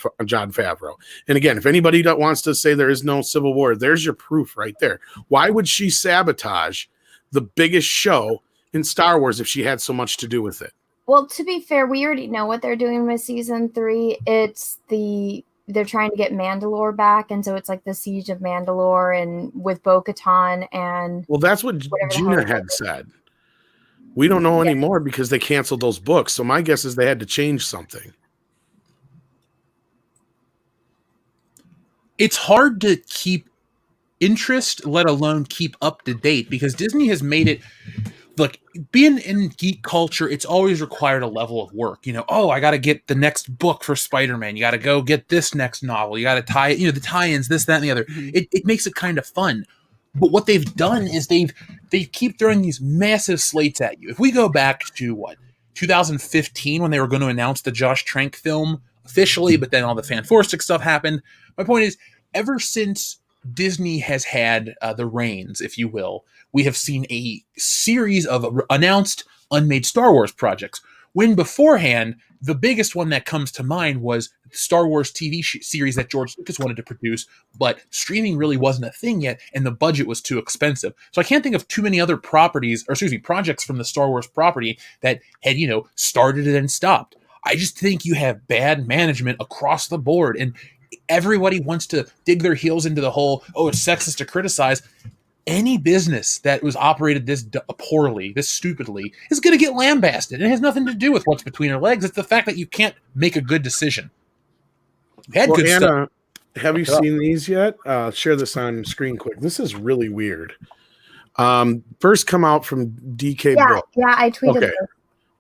S2: Favreau. And again, if anybody that wants to say there is no Civil War, there's your proof right there. Why would she sabotage the biggest show in Star Wars if she had so much to do with it?
S4: Well, to be fair, we already know what they're doing with season 3. They're trying to get Mandalore back, and so it's like the Siege of Mandalore and with Bo-Katan and...
S2: Well, that's what Gina had said. We don't know anymore because they canceled those books. So my guess is they had to change something.
S1: It's hard to keep interest, let alone keep up to date, because Disney has made it. Look, being in geek culture, it's always required a level of work. You know, oh, I got to get the next book for Spider-Man. You got to go get this next novel. You got to tie it, you know, the tie-ins, this, that, and the other. It makes it kind of fun. But what they've done is they keep throwing these massive slates at you. If we go back to 2015, when they were going to announce the Josh Trank film officially, but then all the Fanforstic stuff happened. My point is, ever since Disney has had the reins, if you will, we have seen a series of announced unmade Star Wars projects. When beforehand, the biggest one that comes to mind was the Star Wars TV series that George Lucas wanted to produce, but streaming really wasn't a thing yet, and the budget was too expensive. So I can't think of too many other projects from the Star Wars property that had, started and then stopped. I just think you have bad management across the board, and everybody wants to dig their heels into the whole, it's sexist to criticize. Any business that was operated this poorly, this stupidly, is going to get lambasted. It has nothing to do with what's between their legs. It's the fact that you can't make a good decision. You had good
S2: Anna,
S1: stuff.
S2: have you seen these yet? Share this on screen quick. This is really weird. First come out from DK Book.
S4: Yeah, I tweeted
S2: Okay.
S4: this.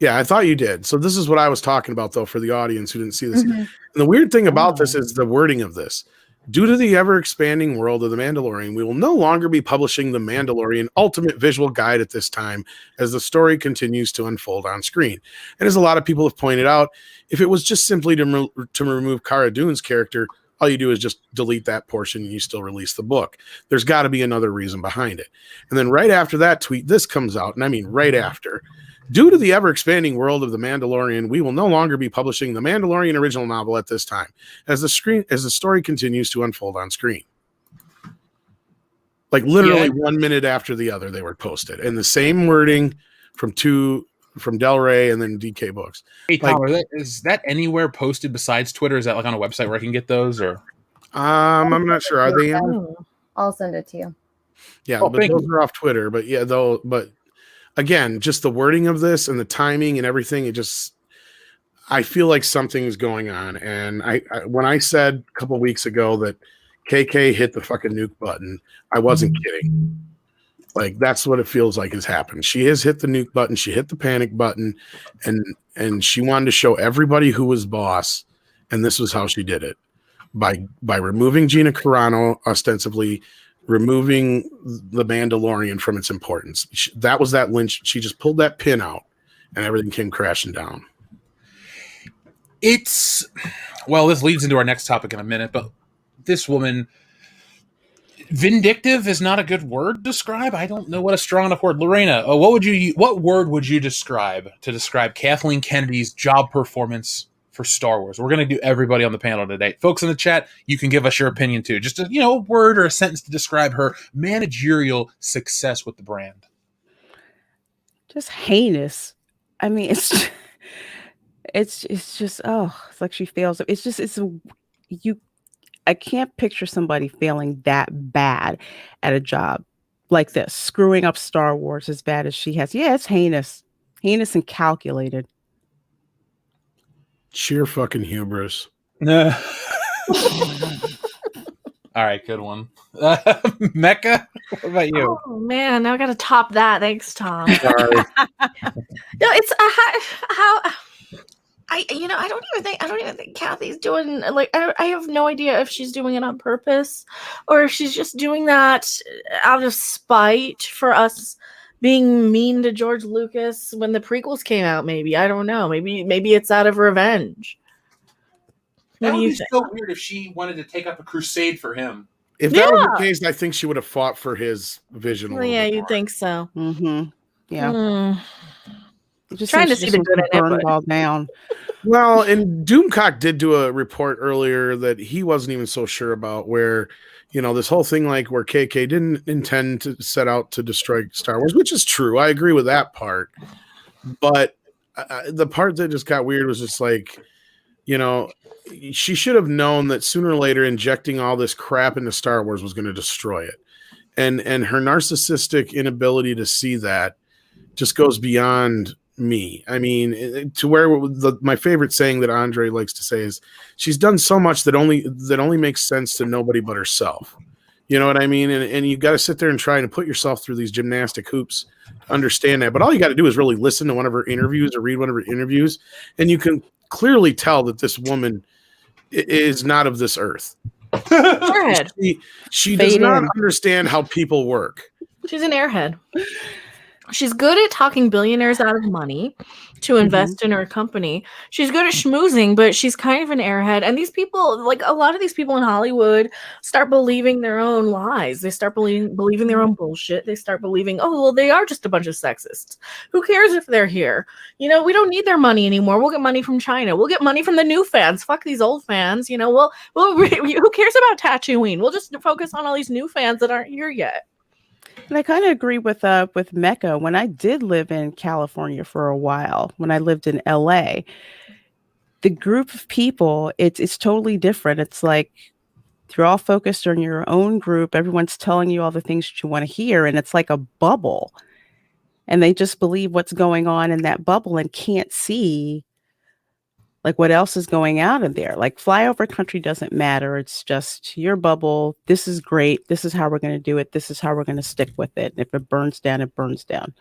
S2: Yeah, I thought you did. So this is what I was talking about, though, for the audience who didn't see this. And the weird thing about this is the wording of this. Due to the ever-expanding world of The Mandalorian, we will no longer be publishing The Mandalorian Ultimate Visual Guide at this time as the story continues to unfold on screen. And as a lot of people have pointed out, if it was just simply to remove Cara Dune's character, all you do is just delete that portion and you still release the book. There's got to be another reason behind it. And then right after that tweet, this comes out, and I mean right after. Due to the ever-expanding world of The Mandalorian, we will no longer be publishing the Mandalorian original novel at this time, as the story continues to unfold on screen. Like literally 1 minute after the other, they were posted, and the same wording from Del Rey and then DK Books.
S1: Hey Tom, is that anywhere posted besides Twitter? Is that like on a website where I can get those? Or
S2: I'm not sure. Are they?
S4: I'll send it to you.
S2: Yeah, but those are off Twitter. But yeah, but. Again, just the wording of this and the timing and everything, I feel like something is going on. And I when I said a couple of weeks ago that KK hit the fucking nuke button, I wasn't kidding. Like, that's what it feels like has happened. She has hit the nuke button. She hit the panic button, and she wanted to show everybody who was boss. And this was how she did it, by removing Gina Carano, ostensibly removing the Mandalorian from its importance. That was that lynch. She just pulled that pin out and everything came crashing down.
S1: This leads into our next topic in a minute, but this woman, vindictive is not a good word to describe. I don't know what a strong enough word. Lorena, what word would you describe to describe Kathleen Kennedy's job performance for Star Wars? We're going to do everybody on the panel today. Folks in the chat, you can give us your opinion too. Just a word or a sentence to describe her managerial success with the brand.
S3: Just heinous. I mean, it's just it's like she fails. I can't picture somebody failing that bad at a job like this, screwing up Star Wars as bad as she has. Yeah, it's heinous and calculated.
S2: Sheer fucking hubris.
S1: All right, good one. Mecca, what about you?
S6: Oh man, now I got to top that. Thanks, Tom.
S2: Sorry.
S6: No, it's how I don't even think Kathy's doing, like, I have no idea if she's doing it on purpose or if she's just doing that out of spite for us being mean to George Lucas when the prequels came out. Maybe, I don't know. Maybe it's out of revenge.
S1: That would be so weird if she wanted to take up a crusade for him.
S2: If that was the case, I think she would have fought for his vision.
S6: Well, yeah, you'd think so.
S3: Mm-hmm. Yeah.
S6: Just trying to see the good in it,
S3: burn it all down.
S2: Well, and Doomcock did do a report earlier that he wasn't even so sure about, where, this whole thing, like, where KK didn't intend to set out to destroy Star Wars, which is true. I agree with that part. But the part that just got weird was just like, she should have known that sooner or later injecting all this crap into Star Wars was going to destroy it. And her narcissistic inability to see that just goes beyond me. I mean, to where my favorite saying that Andre likes to say is, she's done so much that only makes sense to nobody but herself. You know what I mean? And you got to sit there and try and put yourself through these gymnastic hoops to understand that. But all you got to do is really listen to one of her interviews or read one of her interviews, and you can clearly tell that this woman is not of this earth. She does not understand how people work.
S6: She's an airhead. She's good at talking billionaires out of money to invest in her company. She's good at schmoozing, but she's kind of an airhead. And these people, like a lot of these people in Hollywood, start believing their own lies. They start believing their own bullshit. They start believing, oh, well, they are just a bunch of sexists. Who cares if they're here? You know, we don't need their money anymore. We'll get money from China. We'll get money from the new fans. Fuck these old fans. You know, who cares about Tatooine? We'll just focus on all these new fans that aren't here yet.
S3: And I kind of agree with Mecca. When I did live in California for a while, when I lived in LA, the group of people, it's totally different. It's like you're all focused on your own group. Everyone's telling you all the things that you want to hear, and it's like a bubble. And they just believe what's going on in that bubble and can't see like what else is going out in there. Like flyover country doesn't matter. It's just your bubble. This is great. This is how we're going to do it. This is how we're going to stick with it. And if it burns down, it burns down.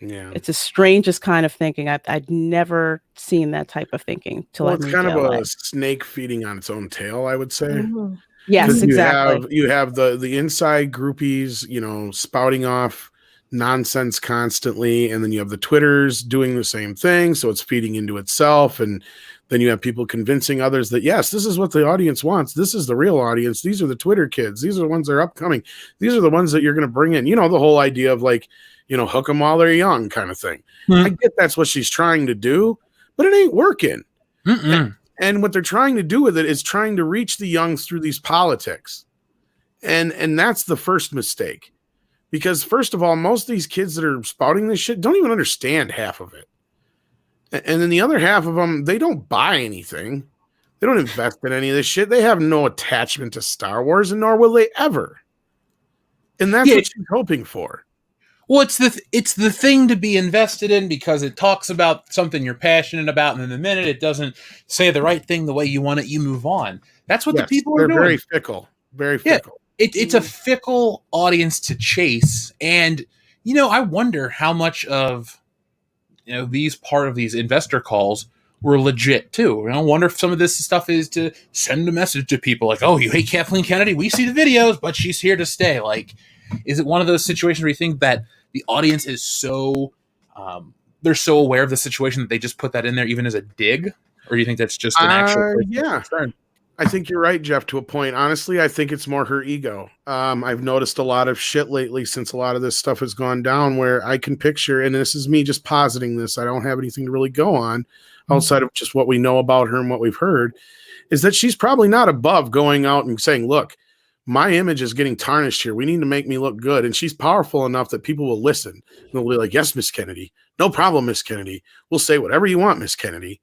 S2: Yeah.
S3: It's the strangest kind of thinking. I'd never seen that type of thinking till I moved
S2: it's kind
S3: to
S2: of
S3: LA.
S2: a snake feeding on its own tail, I would say.
S3: Mm-hmm. Yes, exactly.
S2: You have the inside groupies, you know, spouting off nonsense constantly, and then you have the Twitters doing the same thing, so it's feeding into itself, and then you have people convincing others that yes, this is what the audience wants, this is the real audience, these are the Twitter kids, these are the ones that are upcoming, these are the ones that you're going to bring in, you know, the whole idea of like, you know, hook them while they're young kind of thing. I get that's what she's trying to do, but it ain't working. And what they're trying to do with it is trying to reach the youngs through these politics, and that's the first mistake. Because first of all, most of these kids that are spouting this shit don't even understand half of it. And then the other half of them, they don't buy anything. They don't invest in any of this shit. They have no attachment to Star Wars, and nor will they ever. And that's what she's hoping for.
S1: Well, it's the thing to be invested in because it talks about something you're passionate about, and in the minute it doesn't say the right thing the way you want it, you move on. That's what the people are doing.
S2: They're very fickle. Very fickle.
S1: It's a fickle audience to chase, and you know, I wonder how much of these part of these investor calls were legit too. I wonder if some of this stuff is to send a message to people like, "Oh, you hate Kathleen Kennedy? We see the videos, but she's here to stay." Like, is it one of those situations where you think that the audience is so they're so aware of the situation that they just put that in there even as a dig, or do you think that's just an actual concern?
S2: I think you're right, Jeff, to a point. Honestly, I think it's more her ego. I've noticed a lot of shit lately since a lot of this stuff has gone down where I can picture, and this is me just positing this, I don't have anything to really go on outside of just what we know about her and what we've heard, is that she's probably not above going out and saying, look, my image is getting tarnished here. We need to make me look good. And she's powerful enough that people will listen. They'll be like, yes, Miss Kennedy. No problem, Miss Kennedy. We'll say whatever you want, Miss Kennedy.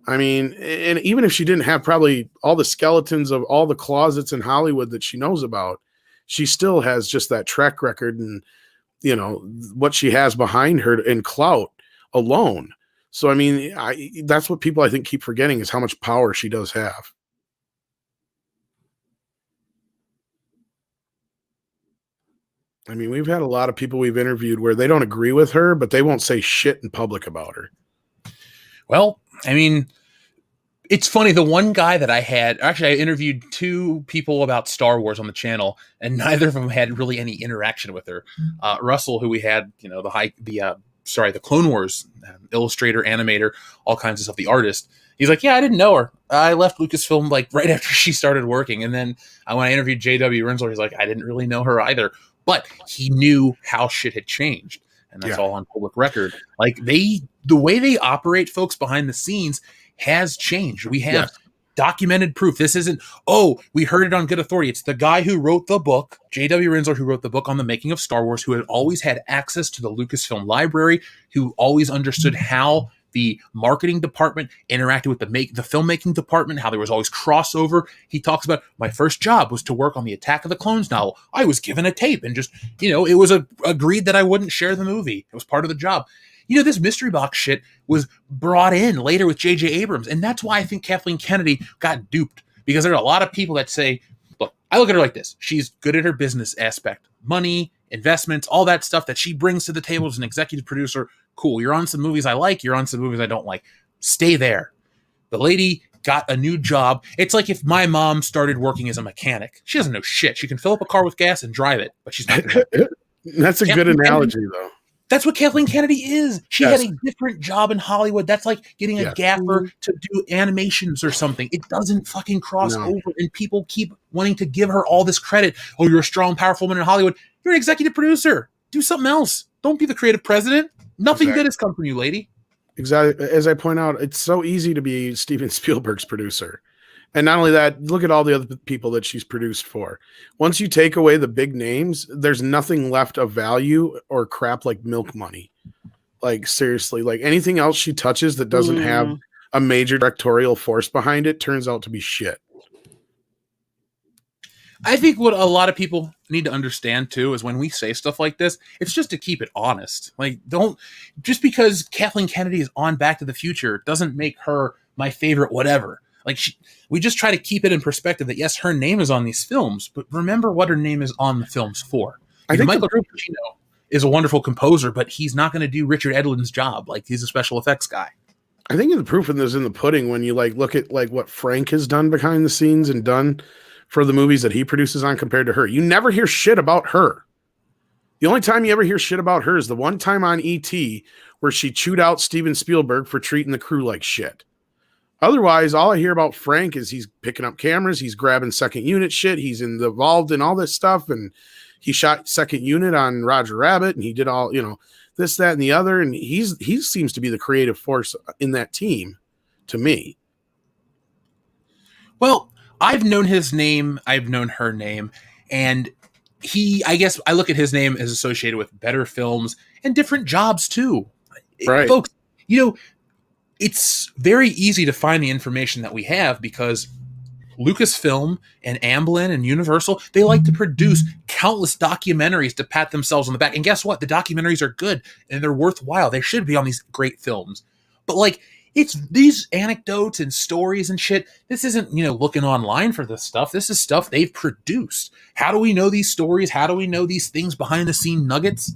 S2: I mean, and even if she didn't have probably all the skeletons of all the closets in Hollywood that she knows about, she still has just that track record and, you know, what she has behind her in clout alone. So, I mean, that's what people I think keep forgetting is how much power she does have. I mean, we've had a lot of people we've interviewed where they don't agree with her, but they won't say shit in public about her.
S1: Well, I mean, it's funny. The one guy that I interviewed two people about Star Wars on the channel, and neither of them had really any interaction with her. Russell, who we had, you know, the Clone Wars illustrator, animator, all kinds of stuff, the artist. He's like, yeah, I didn't know her. I left Lucasfilm like right after she started working. And then when I interviewed J.W. Rinsler, he's like, I didn't really know her either. But he knew how shit had changed. And that's all on public record. Like the way they operate, folks, behind the scenes has changed. We have documented proof. This isn't, we heard it on good authority. It's the guy who wrote the book, J.W. Rinsler, who wrote the book on the making of Star Wars, who had always had access to the Lucasfilm library, who always understood how the marketing department interacted with the filmmaking department, how there was always crossover. He talks about, my first job was to work on the Attack of the Clones novel. I was given a tape and just, it was agreed that I wouldn't share the movie. It was part of the job. This mystery box shit was brought in later with J.J. Abrams. And that's why I think Kathleen Kennedy got duped, because there are a lot of people that say, look, I look at her like this. She's good at her business aspect, money, investments, all that stuff that she brings to the table as an executive producer. Cool. You're on some movies I like. You're on some movies I don't like. Stay there. The lady got a new job. It's like if my mom started working as a mechanic. She doesn't know shit. She can fill up a car with gas and drive it, but she's not.
S2: That's a good analogy, though.
S1: That's what Kathleen Kennedy is. She had a different job in Hollywood. That's like getting a gaffer to do animations or something. It doesn't fucking cross over, and people keep wanting to give her all this credit. Oh, you're a strong, powerful woman in Hollywood. You're an executive producer. Do something else. Don't be the creative president. Nothing good has come from you, lady.
S2: Exactly. As I point out, it's so easy to be Steven Spielberg's producer. And not only that, look at all the other people that she's produced for. Once you take away the big names, there's nothing left of value or crap like Milk Money. Like, seriously, like anything else she touches that doesn't have a major directorial force behind it turns out to be shit.
S1: I think what a lot of people need to understand too is when we say stuff like this, it's just to keep it honest. Like, just because Kathleen Kennedy is on Back to the Future doesn't make her my favorite whatever. Like, we just try to keep it in perspective that yes, her name is on these films, but remember what her name is on the films for. I think Michael Giacchino is a wonderful composer, but he's not going to do Richard Edlund's job. Like, he's a special effects guy.
S2: I think the proof is in the pudding when you look at what Frank has done behind the scenes and done for the movies that he produces on compared to her. You never hear shit about her. The only time you ever hear shit about her is the one time on E.T. where she chewed out Steven Spielberg for treating the crew like shit. Otherwise, all I hear about Frank is he's picking up cameras, he's grabbing second unit shit, he's involved in all this stuff, and he shot second unit on Roger Rabbit, and he did all, this, that, and the other, and he seems to be the creative force in that team, to me.
S1: Well, I've known his name, I've known her name, and I guess I look at his name as associated with better films and different jobs too.
S2: Right.
S1: Folks, it's very easy to find the information that we have because Lucasfilm and Amblin and Universal, they like to produce countless documentaries to pat themselves on the back. And guess what? The documentaries are good and they're worthwhile. They should be on these great films. But it's these anecdotes and stories and shit. This isn't, looking online for this stuff. This is stuff they've produced. How do we know these stories? How do we know these things behind the scene nuggets?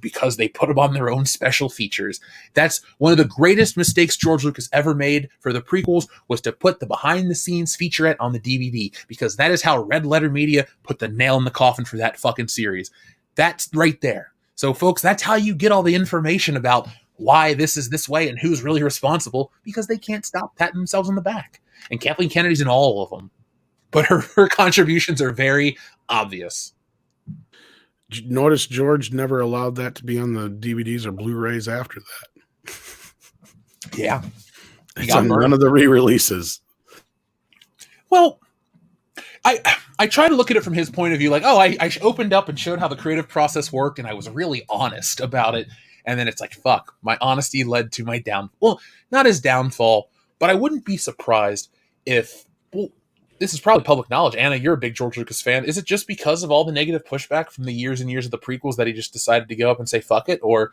S1: Because they put them on their own special features. That's one of the greatest mistakes George Lucas ever made for the prequels, was to put the behind the scenes featurette on the DVD, because that is how Red Letter Media put the nail in the coffin for that fucking series. That's right there. So folks, that's how you get all the information about why this is this way and who's really responsible, because they can't stop patting themselves on the back. And Kathleen Kennedy's in all of them, but her contributions are very obvious.
S2: Notice George never allowed that to be on the DVDs or Blu-rays after that.
S1: Yeah.
S2: It's on none of the re-releases.
S1: Well, I try to look at it from his point of view, I opened up and showed how the creative process worked, and I was really honest about it. And then it's like, fuck, my honesty led to my well, not his downfall, but I wouldn't be surprised if, this is probably public knowledge. Anna, you're a big George Lucas fan. Is it just because of all the negative pushback from the years and years of the prequels that he just decided to go up and say, fuck it? Or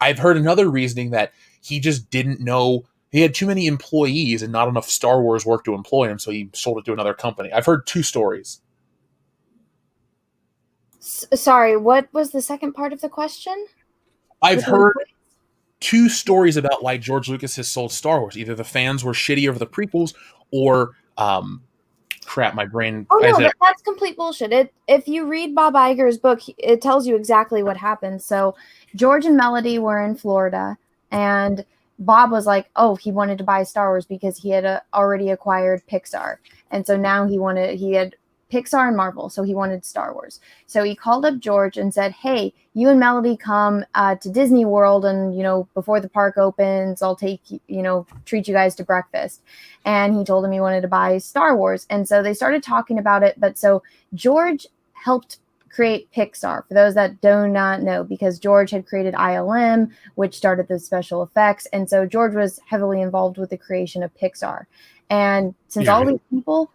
S1: I've heard another reasoning that he just didn't know, he had too many employees and not enough Star Wars work to employ him, so he sold it to another company. I've heard two stories.
S4: Sorry, what was the second part of the question?
S1: I've heard two stories about why George Lucas has sold Star Wars. Either the fans were shitty over the prequels, or crap, my brain.
S4: Oh no, that's complete bullshit. If you read Bob Iger's book, it tells you exactly what happened. So George and Melody were in Florida, and Bob was like, oh, he wanted to buy Star Wars because he had already acquired Pixar, and so now he had Pixar and Marvel, so he wanted Star Wars. So he called up George and said, hey, you and Melody come to Disney World, and before the park opens, I'll treat you guys to breakfast. And he told him he wanted to buy Star Wars, and so they started talking about it. But so George helped create Pixar. For those that do not know, because George had created ILM, which started the special effects. And so George was heavily involved with the creation of Pixar. And since all these people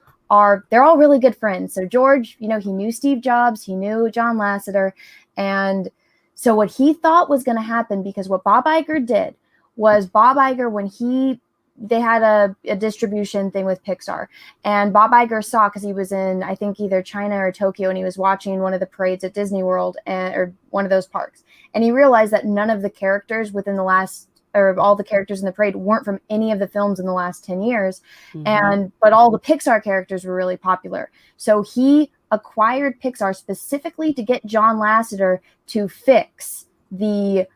S4: they're all really good friends. So George, he knew Steve Jobs, he knew John Lasseter. And so what he thought was going to happen, because what Bob Iger did was when they had a distribution thing with Pixar, and Bob Iger saw, because he was in, I think, either China or Tokyo, and he was watching one of the parades at Disney World or one of those parks. And he realized that none of the characters all the characters in the parade weren't from any of the films in the last 10 years. But all the Pixar characters were really popular. So he acquired Pixar specifically to get John Lasseter to fix the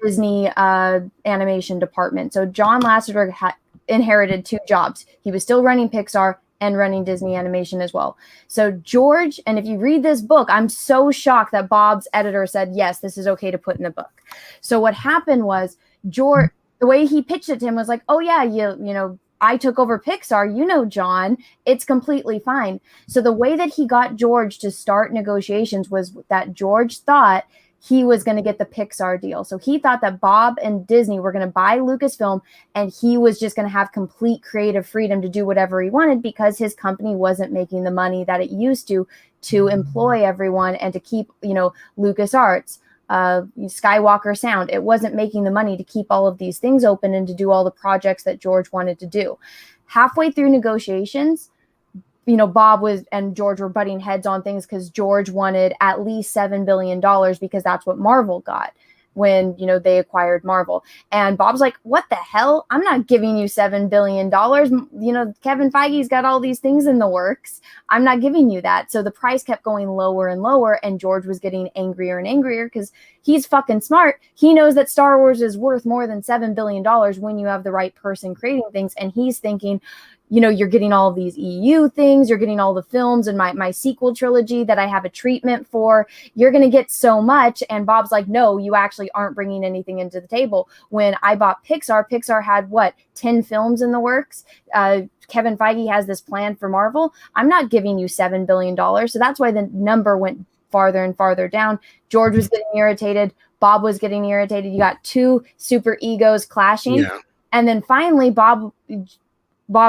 S4: Disney animation department. So John Lasseter inherited 2 jobs. He was still running Pixar and running Disney animation as well. So George, and if you read this book, I'm so shocked that Bob's editor said, yes, this is okay to put in the book. So what happened was George, the way he pitched it to him was like, oh yeah, I took over Pixar, John, it's completely fine. So the way that he got George to start negotiations was that George thought he was going to get the Pixar deal. So he thought that Bob and Disney were going to buy Lucasfilm, and he was just going to have complete creative freedom to do whatever he wanted, because his company wasn't making the money that it used to employ everyone and to keep, LucasArts, Skywalker Sound. It wasn't making the money to keep all of these things open and to do all the projects that George wanted to do. Halfway through negotiations, Bob and George were butting heads on things, because George wanted at least $7 billion, because that's what Marvel got when, they acquired Marvel. And Bob's like, what the hell? I'm not giving you $7 billion. Kevin Feige's got all these things in the works. I'm not giving you that. So the price kept going lower and lower, and George was getting angrier and angrier, because he's fucking smart. He knows that Star Wars is worth more than $7 billion when you have the right person creating things. And he's thinking, you're getting all of these EU things, you're getting all the films and my sequel trilogy that I have a treatment for. You're going to get so much. And Bob's like, no, you actually aren't bringing anything into the table. When I bought Pixar had 10 films in the works. Kevin Feige has this plan for Marvel. I'm not giving you $7 billion. So that's why the number went farther and farther down. George was getting irritated. Bob was getting irritated. You got 2 super egos clashing. Yeah. And then finally, Bob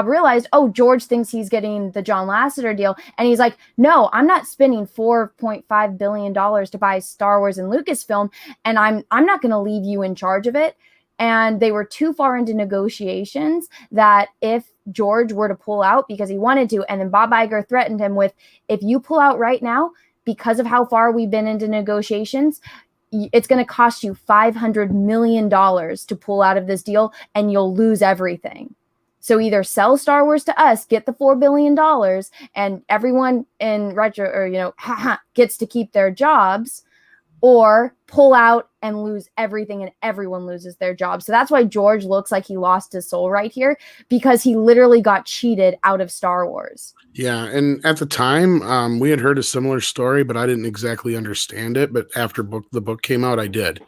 S4: realized, George thinks he's getting the John Lasseter deal. And he's like, no, I'm not spending $4.5 billion to buy Star Wars and Lucasfilm. And I'm not going to leave you in charge of it. And they were too far into negotiations that if George were to pull out, because he wanted to, and then Bob Iger threatened him with, if you pull out right now, because of how far we've been into negotiations, it's going to cost you $500 million to pull out of this deal, and you'll lose everything. So either sell Star Wars to us, get the $4 billion, and everyone in gets to keep their jobs, or pull out and lose everything and everyone loses their job. So that's why George looks like he lost his soul right here, because he literally got cheated out of Star Wars.
S2: Yeah, and at the time, we had heard a similar story, but I didn't exactly understand it. But after the book came out, I did.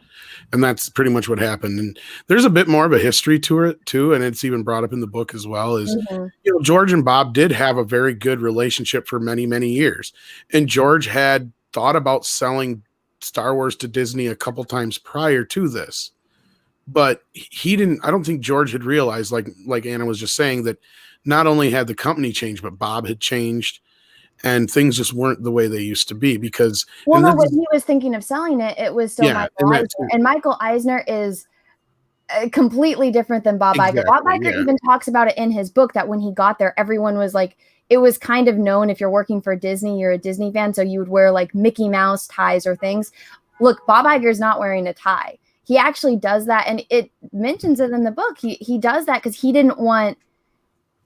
S2: And that's pretty much what happened. And there's a bit more of a history to it, too, and it's even brought up in the book as well, is George and Bob did have a very good relationship for many, many years. And George had thought about selling Star Wars to Disney a couple times prior to this. But I don't think George had realized, like Anna was just saying, that not only had the company changed, but Bob had changed, and things just weren't the way they used to be. Because
S4: when he was thinking of selling it, it was still Michael Eisner. And Michael Eisner is completely different than Bob Iger. Bob Iger even talks about it in his book, that when he got there, everyone was like, it was kind of known, if you're working for Disney, you're a Disney fan, so you would wear like Mickey Mouse ties or things. Look, Bob Iger's not wearing a tie. He actually does that, and it mentions it in the book. He does that because he didn't want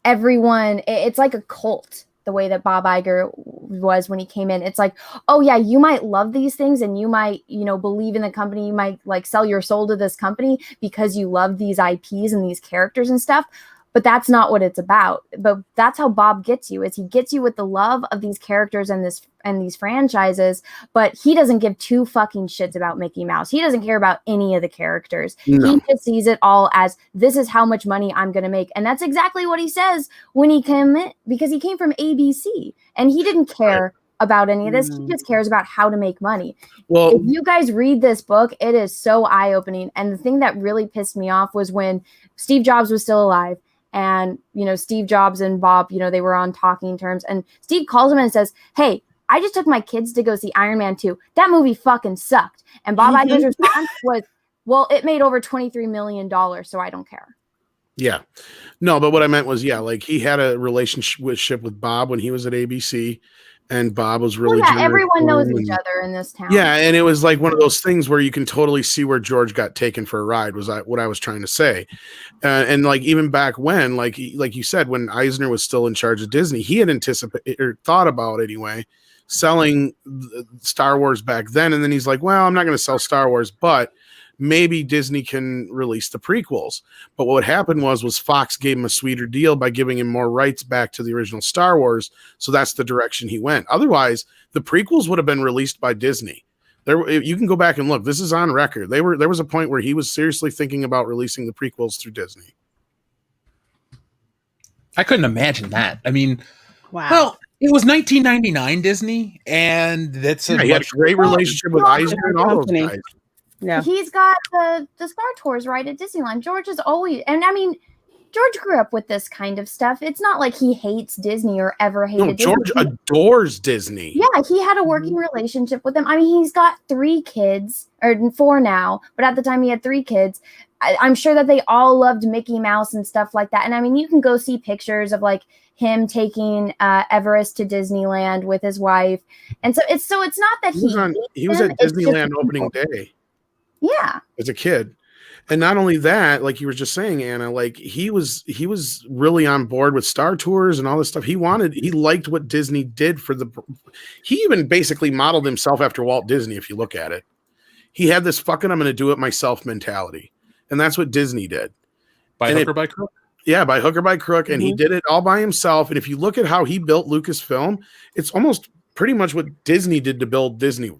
S4: everyone. It's like a cult, the way that Bob Iger was when he came in. It's like, oh yeah, you might love these things, and you might, believe in the company. You might like sell your soul to this company because you love these IPs and these characters and stuff. But that's not what it's about. But that's how Bob gets you, is he gets you with the love of these characters and these franchises, but he doesn't give 2 fucking shits about Mickey Mouse. He doesn't care about any of the characters. No. He just sees it all as, this is how much money I'm going to make. And that's exactly what he says when he came in, because he came from ABC and he didn't care about any of this. He just cares about how to make money.
S2: Well,
S4: if you guys read this book, it is so eye-opening. And the thing that really pissed me off was when Steve Jobs was still alive, and, you know, Steve Jobs and Bob, you know, they were on talking terms, and Steve calls him and says, hey, I just took my kids to go see Iron Man 2. That movie fucking sucked. And Bob Iger's response was, well, it made over $23 million, so I don't care.
S2: Yeah. No, but what I meant was, like he had a relationship with Bob when he was at ABC, and Bob was really
S4: everyone knows each other in this town.
S2: Yeah, and it was like one of those things where you can totally see where George got taken for a ride, was what I was trying to say. And like even back when, like you said, when Eisner was still in charge of Disney, he had anticipated or thought about anyway selling Star Wars back then, and then he's like, well, I'm not going to sell Star Wars, but maybe Disney can release the prequels. But what happened was Fox gave him a sweeter deal by giving him more rights back to the original Star Wars. So that's the direction he went. Otherwise, the prequels would have been released by Disney. You can go back and look. This is on record. There was a point where he was seriously thinking about releasing the prequels through Disney.
S1: I couldn't imagine that. I mean,
S3: wow.
S1: Well, it was 1999 Disney, and that's
S2: he had a great relationship with Eisner and all those guys.
S3: Yeah.
S4: He's got the Star Tours right at Disneyland. George is always, and I mean, George grew up with this kind of stuff. It's not like he hates Disney or ever hated Disney.
S2: George adores Disney.
S4: Yeah, he had a working relationship with them. I mean, he's got 3 kids, or 4 now, but at the time he had 3 kids. I'm sure that they all loved Mickey Mouse and stuff like that. And I mean, you can go see pictures of like him taking Everest to Disneyland with his wife. And so it's not that
S2: he was at Disneyland opening day.
S4: Yeah.
S2: As a kid. And not only that, like you were just saying, Anna, like he was really on board with Star Tours and all this stuff. He liked what Disney did he even basically modeled himself after Walt Disney, if you look at it. He had this fucking I'm going to do it myself mentality. And that's what Disney did.
S1: By hook or by crook?
S2: Yeah, by hook or by crook. And he did it all by himself. And if you look at how he built Lucasfilm, it's almost pretty much what Disney did to build Disney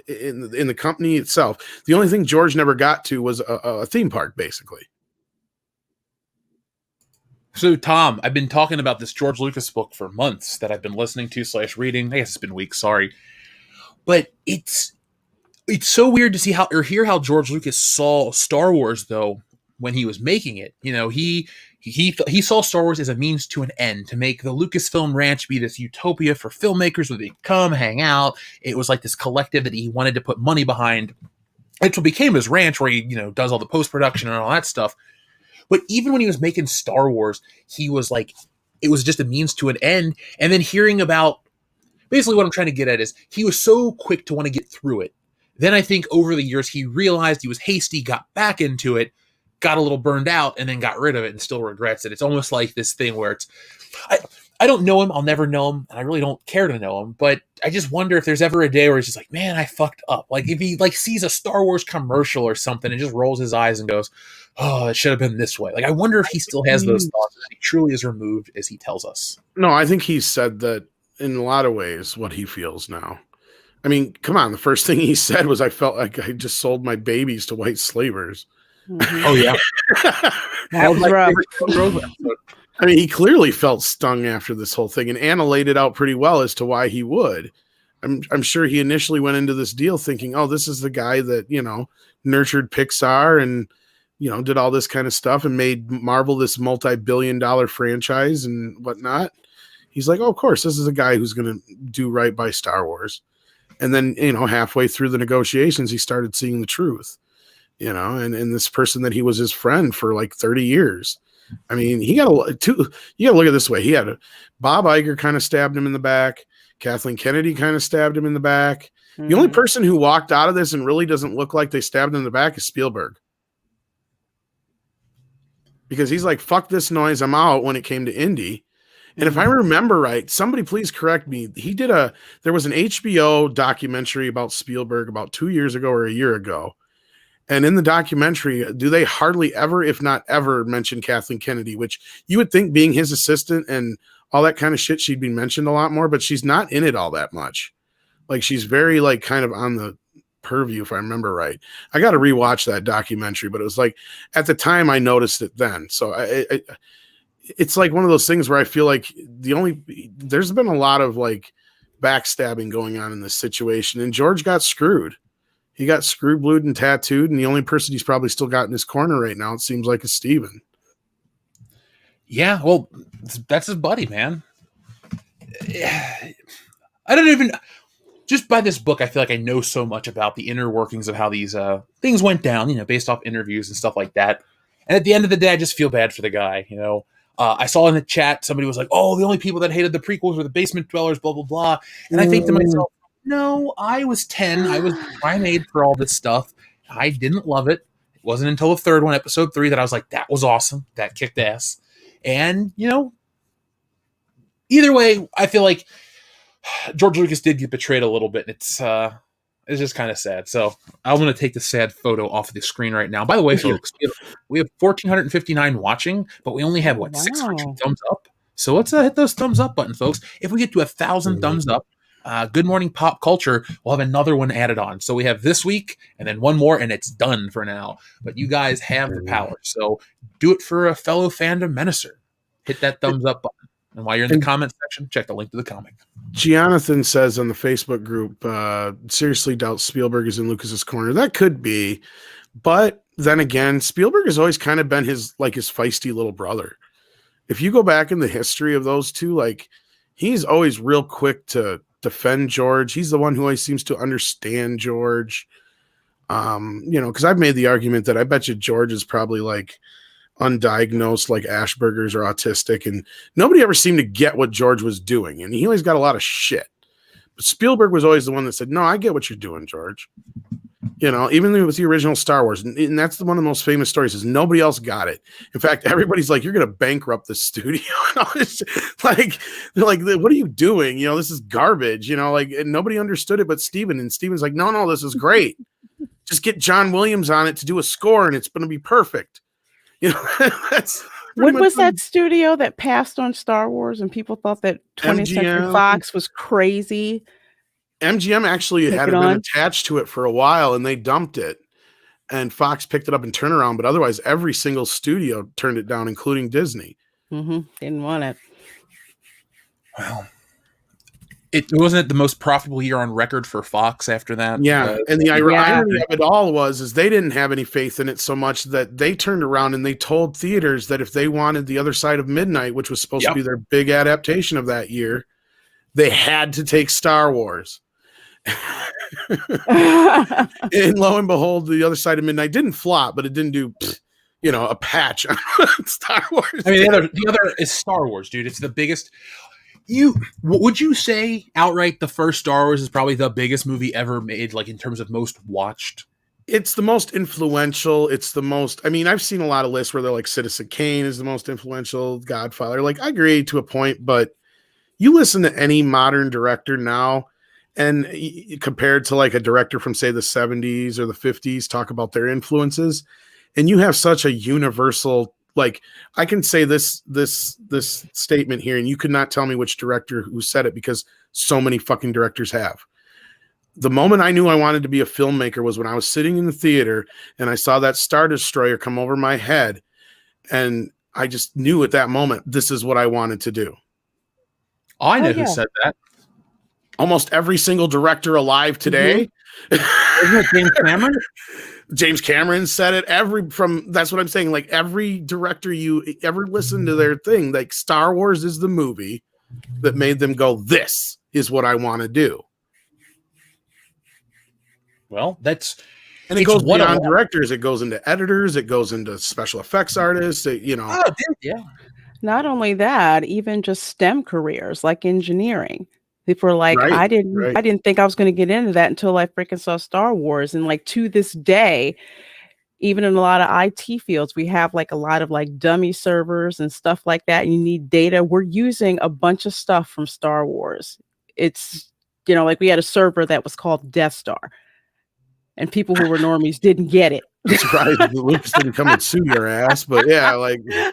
S2: in the company itself. The only thing George never got to was a theme park, basically.
S1: So, Tom, I've been talking about this George Lucas book for months that I've been listening to / reading. I guess it's been weeks, sorry. But it's so weird to hear how George Lucas saw Star Wars, though, when he was making it. You know, he saw Star Wars as a means to an end, to make the Lucasfilm Ranch be this utopia for filmmakers where they come, hang out. It was like this collective that he wanted to put money behind. It's what became his ranch, where he, does all the post-production and all that stuff. But even when he was making Star Wars, he was like, it was just a means to an end. And then hearing about, basically what I'm trying to get at is, he was so quick to want to get through it. Then I think over the years, he realized he was hasty, got back into it, got a little burned out, and then got rid of it and still regrets it. It's almost like this thing where I don't know him. I'll never know him. And I really don't care to know him. But I just wonder if there's ever a day where he's just like, man, I fucked up. Like if he sees a Star Wars commercial or something and just rolls his eyes and goes, oh, it should have been this way. Like, I wonder if he still has those thoughts, and he truly is removed as he tells us.
S2: No, I think he said that in a lot of ways what he feels now. I mean, come on. The first thing he said was, I felt like I just sold my babies to white slavers.
S3: Mm-hmm.
S1: Oh, yeah.
S3: That was rough.
S2: I mean, he clearly felt stung after this whole thing, and Anna laid it out pretty well as to why he would. I'm sure he initially went into this deal thinking, oh, this is the guy that, nurtured Pixar and, did all this kind of stuff and made Marvel this multi-billion-dollar franchise and whatnot. He's like, oh, of course, this is a guy who's going to do right by Star Wars. And then, halfway through the negotiations, he started seeing the truth, and this person that he was his friend for like 30 years. I mean, you got to look at it this way. He had Bob Iger kind of stabbed him in the back. Kathleen Kennedy kind of stabbed him in the back. Mm-hmm. The only person who walked out of this and really doesn't look like they stabbed him in the back is Spielberg. Because he's like, fuck this noise, I'm out when it came to Indy. And if I remember right, somebody please correct me. There was an HBO documentary about Spielberg about 2 years ago or a year ago. And in the documentary, do they hardly ever, if not ever, mention Kathleen Kennedy, which you would think being his assistant and all that kind of shit, she'd be mentioned a lot more, but she's not in it all that much. Like she's very like kind of on the purview, if I remember right. I got to rewatch that documentary, but it was like at the time I noticed it then. So it's like one of those things where I feel like there's been a lot of like backstabbing going on in this situation, and George got screwed. He got screwed, blued, and tattooed, and the only person he's probably still got in his corner right now, it seems like, is Steven.
S1: Yeah, well, that's his buddy, man. I don't even... Just by this book, I feel like I know so much about the inner workings of how these things went down, based off interviews and stuff like that. And at the end of the day, I just feel bad for the guy, I saw in the chat, somebody was like, oh, the only people that hated the prequels were the basement dwellers, blah, blah, blah. And I think to myself, no, I was 10. I was prime age for all this stuff. I didn't love it. It wasn't until the third one, episode 3, that I was like, that was awesome. That kicked ass. And, either way, I feel like George Lucas did get betrayed a little bit. And it's just kind of sad. So I'm going to take the sad photo off of the screen right now. By the way, folks, we have 1,459 watching, but we only have, 600 thumbs up. So let's hit those thumbs up button, folks. If we get to 1,000 thumbs up, Good Morning Pop Culture, we'll have another one added on. So we have this week and then one more, and it's done for now. But you guys have the power. So do it for a fellow fandom menacer. Hit that thumbs up button. And while you're in the comment section, check the link to the comic.
S2: Jonathan says on the Facebook group, seriously doubt Spielberg is in Lucas's corner. That could be. But then again, Spielberg has always kind of been his feisty little brother. If you go back in the history of those two, he's always real quick to defend George. He's the one who always seems to understand George. Because I've made the argument that I bet you George is probably undiagnosed, like Asperger's or autistic, and nobody ever seemed to get what George was doing, and he always got a lot of shit. But Spielberg was always the one that said, no, I get what you're doing, George. Even with the original Star Wars, and that's one of the most famous stories, is nobody else got it. In fact, everybody's like, you're going to bankrupt the studio. They're like, what are you doing? This is garbage, and nobody understood it but Steven. And Steven's like, no, this is great. Just get John Williams on it to do a score, and it's going to be perfect. That's
S3: what was that studio that passed on Star Wars and people thought that 20th Century Fox was crazy?
S2: MGM actually had been attached to it for a while, and they dumped it, and Fox picked it up and turned around. But otherwise, every single studio turned it down, including Disney.
S3: Didn't want it.
S1: Well, it wasn't the most profitable year on record for Fox after that.
S2: Yeah, and the irony of it all is they didn't have any faith in it so much that they turned around and they told theaters that if they wanted The Other Side of Midnight, which was supposed to be their big adaptation of that year, they had to take Star Wars. And lo and behold, The Other Side of Midnight didn't flop, but it didn't do, a patch on Star Wars.
S1: I mean, the other is Star Wars, dude. It's the biggest. Would you say outright the first Star Wars is probably the biggest movie ever made, in terms of most watched?
S2: It's the most influential. It's the most. I mean, I've seen a lot of lists where they're like Citizen Kane is the most influential, Godfather. I agree to a point, but you listen to any modern director now, and compared to a director from say the 70s or the 50s, talk about their influences, and you have such a universal. I can say this statement here, and you could not tell me which director who said it because so many fucking directors have. The moment I knew I wanted to be a filmmaker was when I was sitting in the theater and I saw that Star Destroyer come over my head, and I just knew at that moment, this is what I wanted to do.
S1: I know who said that.
S2: Almost every single director alive today.
S1: Isn't it James Cameron?
S2: James Cameron said it. That's what I'm saying. Every director you ever listen to their thing, Star Wars is the movie that made them go, this is what I want to do.
S1: Well,
S2: and it goes beyond directors. It goes into editors. It goes into special effects artists.
S3: Not only that, even just STEM careers like engineering. People are like, I didn't think I was going to get into that until I freaking saw Star Wars. And to this day, even in a lot of IT fields, we have a lot of dummy servers and stuff like that. And you need data. We're using a bunch of stuff from Star Wars. It's, we had a server that was called Death Star, and people who were normies didn't get it.
S2: Surprised Lucas didn't come and sue your ass, but yeah,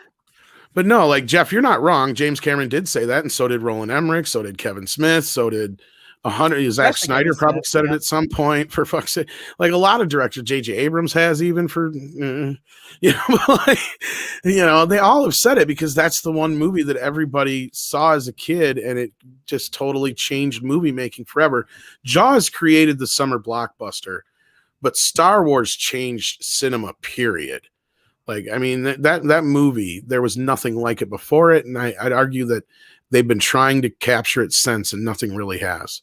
S2: But no, Jeff, you're not wrong. James Cameron did say that, and so did Roland Emmerich, so did Kevin Smith, so did Zack
S3: That's a
S2: Snyder
S3: good
S2: probably
S3: set,
S2: said it
S3: yeah.
S2: at some point, for fuck's sake. Like a lot of directors, J.J. Abrams has, even for, like, they all have said it because that's the one movie that everybody saw as a kid and it just totally changed movie making forever. Jaws created the summer blockbuster, but Star Wars changed cinema, period. Like, I mean, that movie, there was nothing like it before it. And I'd argue that they've been trying to capture it since and nothing really has.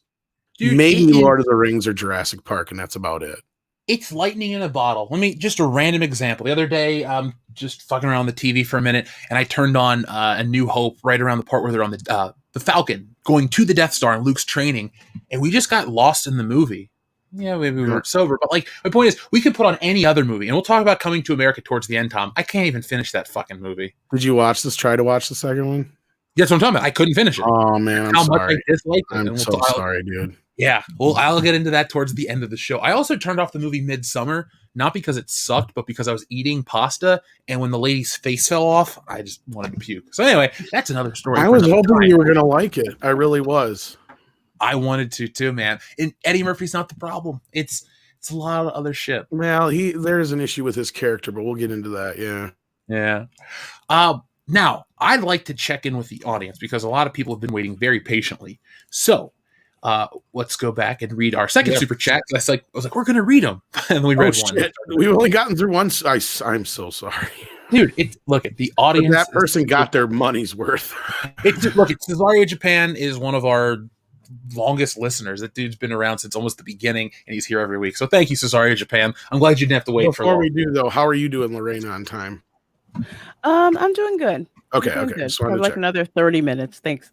S1: Dude,
S2: Maybe Lord of the Rings or Jurassic Park, and that's about it.
S1: It's lightning in a bottle. Just a random example. The other day, just fucking around the TV for a minute, and I turned on A New Hope right around the part where they're on the Falcon going to the Death Star and Luke's training, and we just got lost in the movie. Yeah, maybe we weren't sober, but like my point is, we could put on any other movie, and we'll talk about Coming to America towards the end, Tom. I can't even finish that fucking movie.
S2: Did you watch this? Try to watch the second one?
S1: That's what I'm talking about. I couldn't finish it.
S2: Oh man, I'm sorry.
S1: Much I disliked it.
S2: I'm so sorry, dude.
S1: Yeah, well, I'll get into that towards the end of the show. I also turned off the movie Midsummer, not because it sucked, but because I was eating pasta, and when the lady's face fell off, I just wanted to puke. So anyway, that's another story.
S2: I was hoping you were going to like it. I really was.
S1: I wanted to too, man. And Eddie Murphy's not the problem. It's a lot of other shit.
S2: Well, there is an issue with his character, but we'll get into that.
S1: Yeah. Now, I'd like to check in with the audience because a lot of people have been waiting very patiently. So, let's go back and read our second super chat. I was like, we're going to read them. And we read one.
S2: We've only gotten through one. I'm so sorry.
S1: Dude, look at the audience.
S2: But that person got their money's worth.
S1: Cesario Japan is one of our longest listeners. That dude's been around since almost the beginning, and he's here every week. So thank you, Cesario Japan. I'm glad you didn't have to wait for long.
S2: Before we do, though, how are you doing, Lorraine, on time?
S3: I'm doing good.
S2: Okay.
S3: Good. I have like another 30 minutes. Thanks.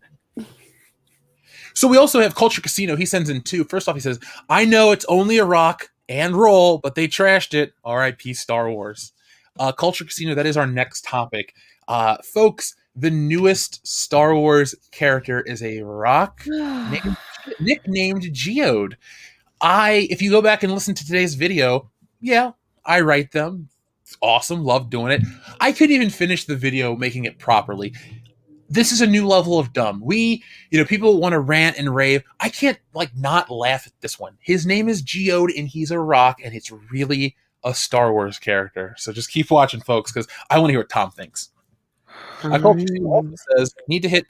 S1: So we also have Culture Casino. He sends in 2. First off, he says, I know it's only a rock and roll, but they trashed it. R.I.P. Star Wars. Culture Casino, that is our next topic. Folks, the newest Star Wars character is a rock nicknamed Geode. If you go back and listen to today's video, I write them. It's awesome. Love doing it. I couldn't even finish the video making it properly. This is a new level of dumb. People want to rant and rave. I can't not laugh at this one. His name is Geode and he's a rock and it's really a Star Wars character. So just keep watching, folks, because I want to hear what Tom thinks. Also says need to hit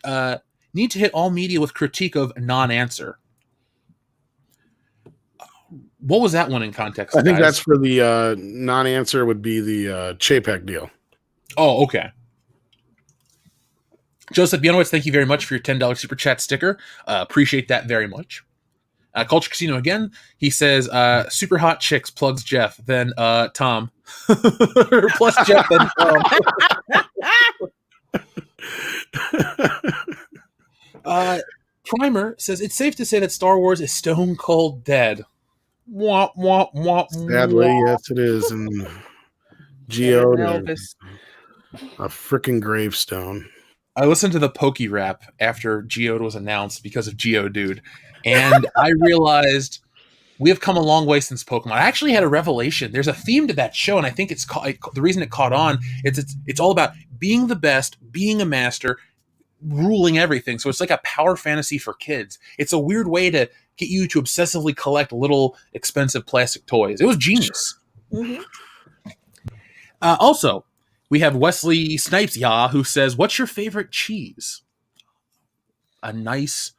S1: all media with critique of non-answer. What was that one in context?
S2: I think that's for the non-answer would be the Chapek deal.
S1: Oh, okay. Joseph Bienowitz, thank you very much for your $10 super chat sticker. Appreciate that very much. Culture Casino again. He says, super hot chicks plugs Jeff, then Tom. Plus Jeff, then Tom. Primer says, it's safe to say that Star Wars is stone cold dead. Womp, womp, womp,
S2: sadly, yes, it is. And Geode, a freaking gravestone.
S1: I listened to the Pokey Rap after Geode was announced because of Geodude, and I realized we have come a long way since Pokemon. I actually had a revelation. There's a theme to that show, and I think the reason it caught on is it's all about being the best, being a master, ruling everything. So it's like a power fantasy for kids. It's a weird way to get you to obsessively collect little expensive plastic toys. It was genius. Mm-hmm. Also, we have Wesley Snipes, who says, what's your favorite cheese? A nice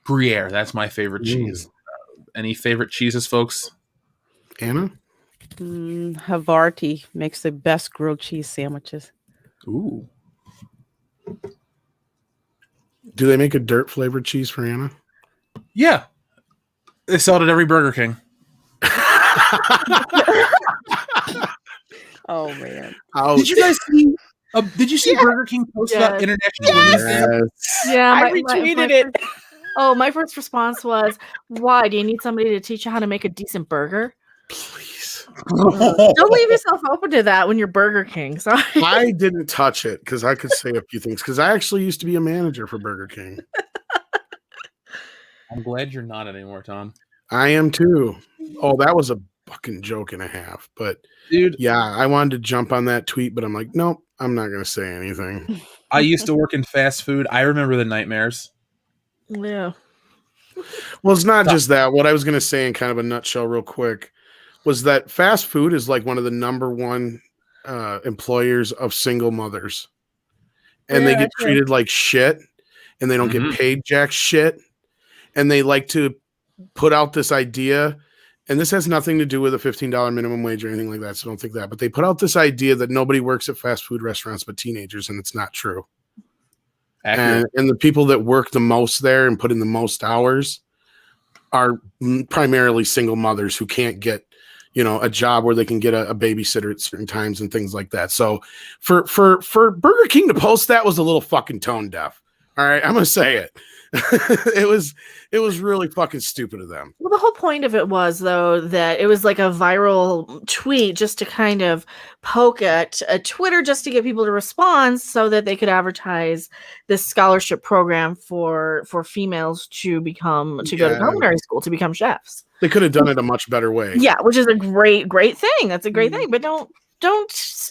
S1: Gruyere. That's my favorite cheese. Any favorite cheeses, folks?
S2: Anna?
S3: Havarti makes the best grilled cheese sandwiches.
S1: Ooh.
S2: Do they make a dirt flavored cheese for Anna?
S1: Yeah. They sell it at every Burger King.
S3: Oh man!
S2: Ouch.
S1: Did you guys see? Did you see Burger King post about International Women's Day?
S6: Yeah,
S3: I retweeted it.
S6: My first response was, "Why do you need somebody to teach you how to make a decent burger?
S2: Please,
S6: don't leave yourself open to that when you're Burger King." Sorry,
S2: I didn't touch it because I could say a few things because I actually used to be a manager for Burger King.
S1: I'm glad you're not anymore, Tom.
S2: I am too. Oh, that was a fucking joke and a half, but.
S1: Dude,
S2: yeah, I wanted to jump on that tweet, but I'm like, nope, I'm not going to say anything.
S1: I used to work in fast food. I remember the nightmares.
S6: Yeah.
S2: Well, it's not just that. What I was going to say in kind of a nutshell, real quick, was that fast food is like one of the number one employers of single mothers, and they get treated like shit, and they don't get paid jack shit, and they like to put out this idea, and this has nothing to do with a $15 minimum wage or anything like that, so don't think that, but they put out this idea that nobody works at fast food restaurants but teenagers, and it's not true. And the people that work the most there and put in the most hours are primarily single mothers who can't get, a job where they can get a babysitter at certain times and things like that. So for Burger King to post that was a little fucking tone deaf. All right, I'm gonna say it. it was really fucking stupid of them.
S6: Well, the whole point of it was, though, that it was like a viral tweet just to kind of poke at Twitter, just to get people to respond so that they could advertise this scholarship program for females to go to culinary school, to become chefs.
S2: They could have done it a much better way.
S6: Yeah, which is a great thing. That's a great thing. But don't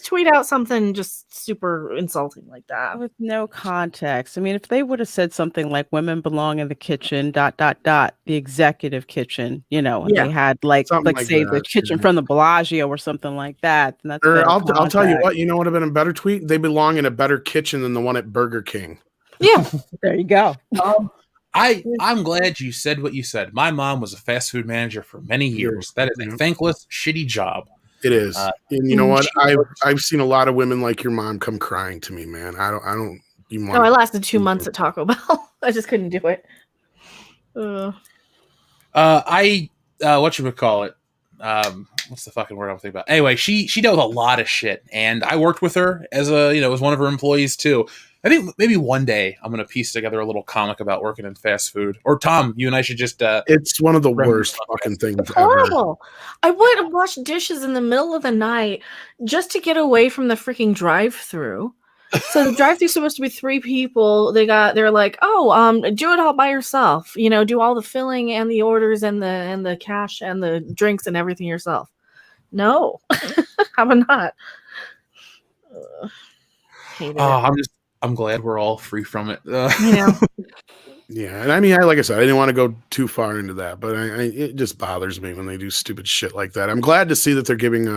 S6: tweet out something just super insulting like that
S3: with no context. I mean, if they would have said something like "women belong in the kitchen," ... the executive kitchen, and they had like say the kitchen from the Bellagio or something like that. And that's
S2: I'll tell you what, what would have been a better tweet? They belong in a better kitchen than the one at Burger King.
S6: Yeah,
S3: there you go.
S1: I'm glad you said what you said. My mom was a fast food manager for many years. That is a thankless, shitty job.
S2: It is. And you know what? I've seen a lot of women like your mom come crying to me, man. I don't even want
S6: I lasted 2 months at Taco Bell. I just couldn't do it.
S1: Whatchamacallit? What's the fucking word I'm thinking about? Anyway, she dealt with a lot of shit, and I worked with her as as one of her employees too. I think maybe one day I'm going to piece together a little comic about working in fast food. Or Tom, you and I should just...
S2: it's one of the worst fucking things ever.
S6: Horrible. I would wash dishes in the middle of the night just to get away from the freaking drive-thru. So the drive-thru is supposed to be 3 people. They're like, do it all by yourself. Do all the filling and the orders and the cash and the drinks and everything yourself. No, how about not?
S1: I'm glad we're all free from it.
S2: Yeah, and I mean, like I said, I didn't want to go too far into that, but it just bothers me when they do stupid shit like that. I'm glad to see that they're giving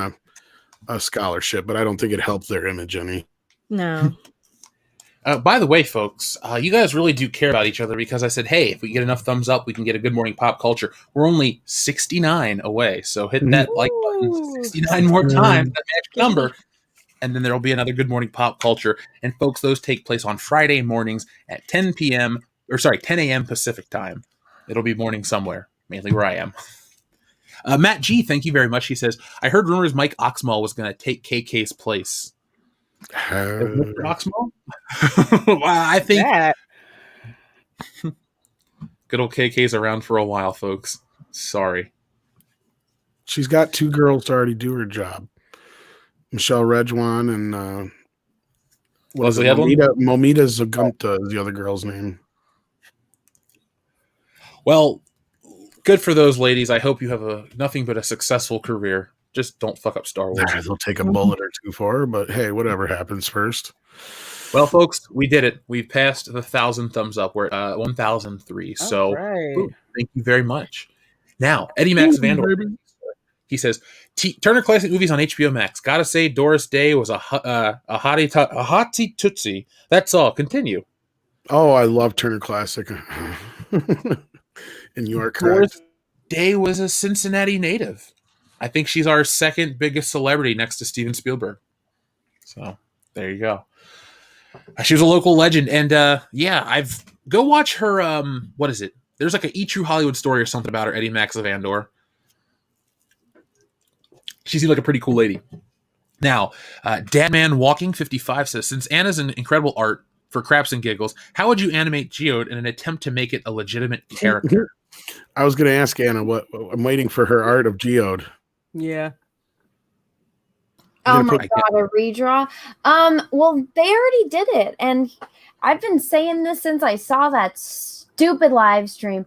S2: a scholarship, but I don't think it helped their image any.
S6: No.
S1: By the way, folks, you guys really do care about each other, because I said, hey, if we get enough thumbs up, we can get a Good Morning Pop Culture. We're only 69 away, so hit that like button 69 more times, that magic number. And then there'll be another Good Morning Pop Culture. And folks, those take place on Friday mornings at 10 a.m. Pacific time. It'll be morning somewhere, mainly where I am. Matt G, thank you very much. He says, I heard rumors Mike Oxmal was going to take KK's place. Oxmal? I think good old KK's around for a while, folks. Sorry.
S2: She's got 2 girls to already do her job. Michelle Redjuan and
S1: Leslie
S2: Momita Zagumta is the other girl's name.
S1: Well, good for those ladies. I hope you have nothing but a successful career. Just don't fuck up Star Wars.
S2: They'll take a bullet or 2 for her, but hey, whatever happens first.
S1: Well, folks, we did it. We passed the 1,000 thumbs up. We're at 1,003. So thank you very much. Now, Eddie Max Vandor. He says, Turner Classic Movies on HBO Max. Gotta say, Doris Day was a hottie tootsie. That's all. Continue.
S2: Oh, I love Turner Classic. And you are correct.
S1: Doris Day was a Cincinnati native. I think she's our second biggest celebrity next to Steven Spielberg. So, there you go. She was a local legend. And, I've... Go watch her, what is it? There's like an E! True Hollywood Story or something about her, Eddie Max Vandor. She seemed like a pretty cool lady. Now, Dadman Walking 55 says, since Anna's an incredible art for craps and giggles, how would you animate Geode in an attempt to make it a legitimate character?
S2: I was going to ask Anna I'm waiting for her art of Geode.
S3: Yeah.
S4: Oh my God, a redraw. Well, they already did it. And I've been saying this since I saw that stupid live stream.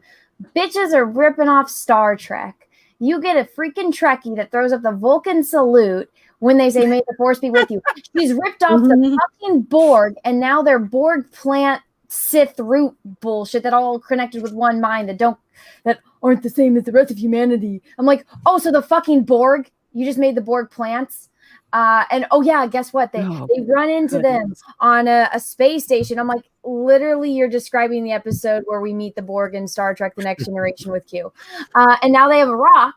S4: Bitches are ripping off Star Trek. You get a freaking Trekkie that throws up the Vulcan salute when they say, may the force be with you. She's ripped off the fucking Borg, and now their Borg plant Sith root bullshit that all connected with one mind that aren't the same as the rest of humanity. I'm like, oh, so the fucking Borg, you just made the Borg plants. And oh yeah, guess what? They run into them on a space station. I'm like, literally, you're describing the episode where we meet the Borg in Star Trek: The Next Generation with Q. And now they have a rock,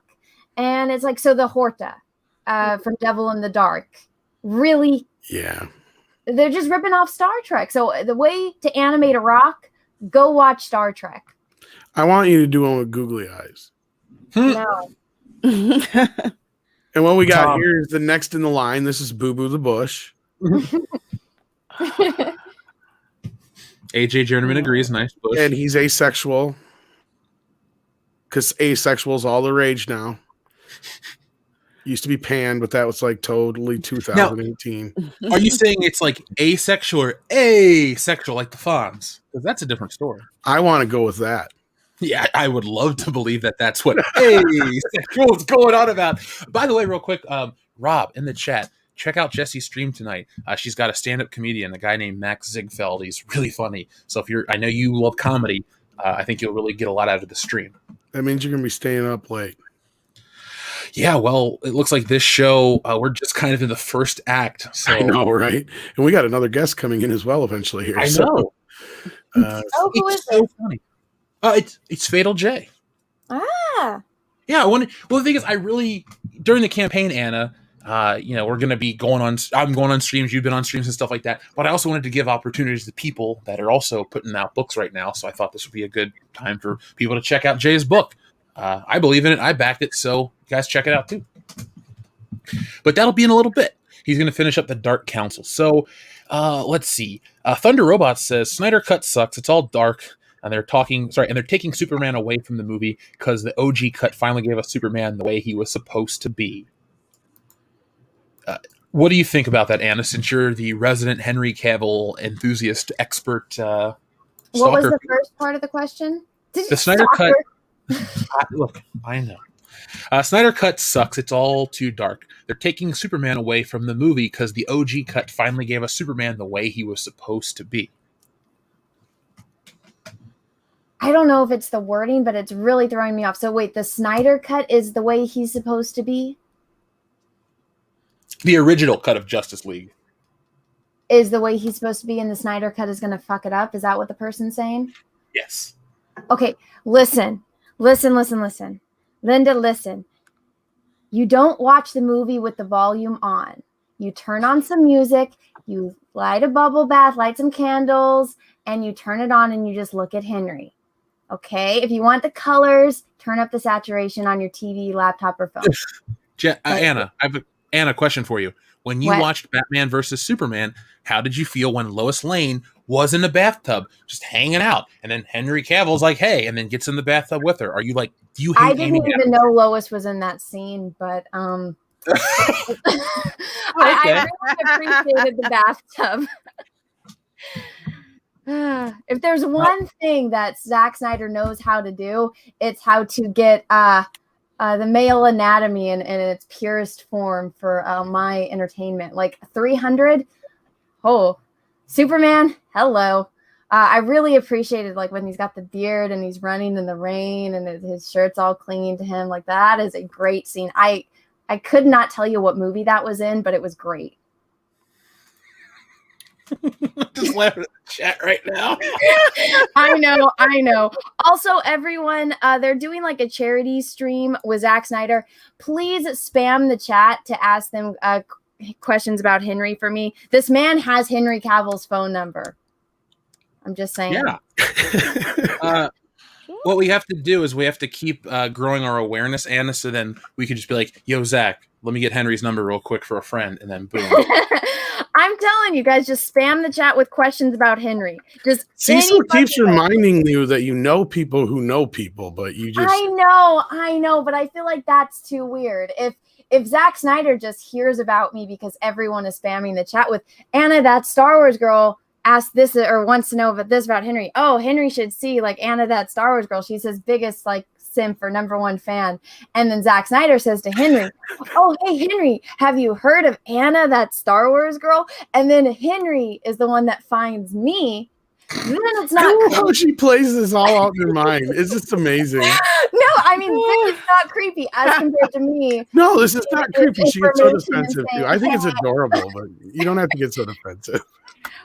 S4: and it's like, so the Horta from Devil in the Dark. Really?
S2: Yeah.
S4: They're just ripping off Star Trek. So the way to animate a rock, go watch Star Trek.
S2: I want you to do one with googly eyes.
S4: No.
S2: And what we got here is the next in the line. This is Boo Boo the Bush.
S1: AJ Journeyman agrees. Nice Bush.
S2: And he's asexual. Because asexual is all the rage now. Used to be pan, but that was like totally 2018.
S1: Now, are you saying it's like asexual or asexual, like the Fonz? Because that's a different story.
S2: I want to go with that.
S1: Yeah, I would love to believe that that's what asexual is going on about. By the way, real quick, Rob, in the chat, check out Jessie's stream tonight. She's got a stand-up comedian, a guy named Max Ziegfeld. He's really funny. So I know you love comedy. I think you'll really get a lot out of the stream.
S2: That means you're going to be staying up late.
S1: Yeah, well, it looks like this show, we're just kind of in the first act. So.
S2: I know, right? And we got another guest coming in as well eventually here.
S1: I know.
S4: Who is
S1: so
S4: it?
S1: funny. It's Fatal J.
S4: Ah.
S1: Yeah, well, the thing is, I really, during the campaign, Anna, we're going to be I'm going on streams, you've been on streams and stuff like that, but I also wanted to give opportunities to people that are also putting out books right now, so I thought this would be a good time for people to check out Jay's book. I believe in it. I backed it. So you guys check it out too. But that'll be in a little bit. He's going to finish up the Dark Council. So let's see. Thunder Robots says Snyder cut sucks. It's all dark. And they're taking Superman away from the movie because the OG cut finally gave us Superman the way he was supposed to be. What do you think about that, Anna? Since you're the resident Henry Cavill enthusiast, expert.
S4: What was the first part of the question?
S1: The Snyder cut. Look, I know. Snyder cut sucks. It's all too dark. They're taking Superman away from the movie because the OG cut finally gave us Superman the way he was supposed to be.
S4: I don't know if it's the wording, but it's really throwing me off. So wait, the Snyder cut is the way he's supposed to be?
S1: The original cut of Justice League
S4: is the way he's supposed to be, and the Snyder cut is going to fuck it up? Is that what the person's saying?
S1: Yes.
S4: Okay, listen. Linda, listen. You don't watch the movie with the volume on. You turn on some music, you light a bubble bath, light some candles, and you turn it on and you just look at Henry. Okay? If you want the colors, turn up the saturation on your TV, laptop, or phone.
S1: Anna, I have a question for you. When you watched Batman versus Superman, how did you feel when Lois Lane was in the bathtub just hanging out, and then Henry Cavill's like, hey, and then gets in the bathtub with her? Are you like, do you hate
S4: I didn't even know Lois was in that scene, but I really appreciated the bathtub. If there's one thing that Zack Snyder knows how to do, it's how to get the male anatomy in its purest form for my entertainment. Like 300, Superman, hello. I really appreciated like when he's got the beard and he's running in the rain and his shirt's all clinging to him. Like that is a great scene. I could not tell you what movie that was in, but it was great.
S1: Just laughing at the chat right now.
S4: I know. Also, everyone, they're doing like a charity stream with Zack Snyder. Please spam the chat to ask them questions about Henry for me. This man has Henry Cavill's phone number. I'm just saying.
S1: Yeah. What we have to do is we have to keep growing our awareness, Anna, so then we could just be like, yo, Zach, let me get Henry's number real quick for a friend, and then boom.
S4: I'm telling you guys, just spam the chat with questions about Henry. Just
S2: Cecil keeps reminding you that you know people who know people, but you just...
S4: I know, but I feel like that's too weird. If Zack Snyder just hears about me because everyone is spamming the chat with, Anna, that Star Wars girl asked this or wants to know about this about Henry. Oh, Henry should see like Anna, that Star Wars girl. She's his biggest like simp or #1 fan. And then Zack Snyder says to Henry, oh, hey, Henry, have you heard of Anna, that Star Wars girl? And then Henry is the one that finds me then it's
S2: I
S4: not
S2: love how she plays this all out in her mind. It's just amazing.
S4: No, I mean, this is not creepy as compared to me.
S2: No, this is not creepy. She gets so
S4: Information and
S2: defensive too.
S4: saying,
S2: I think it's
S4: "Hey."
S2: adorable, but you don't have to get so defensive.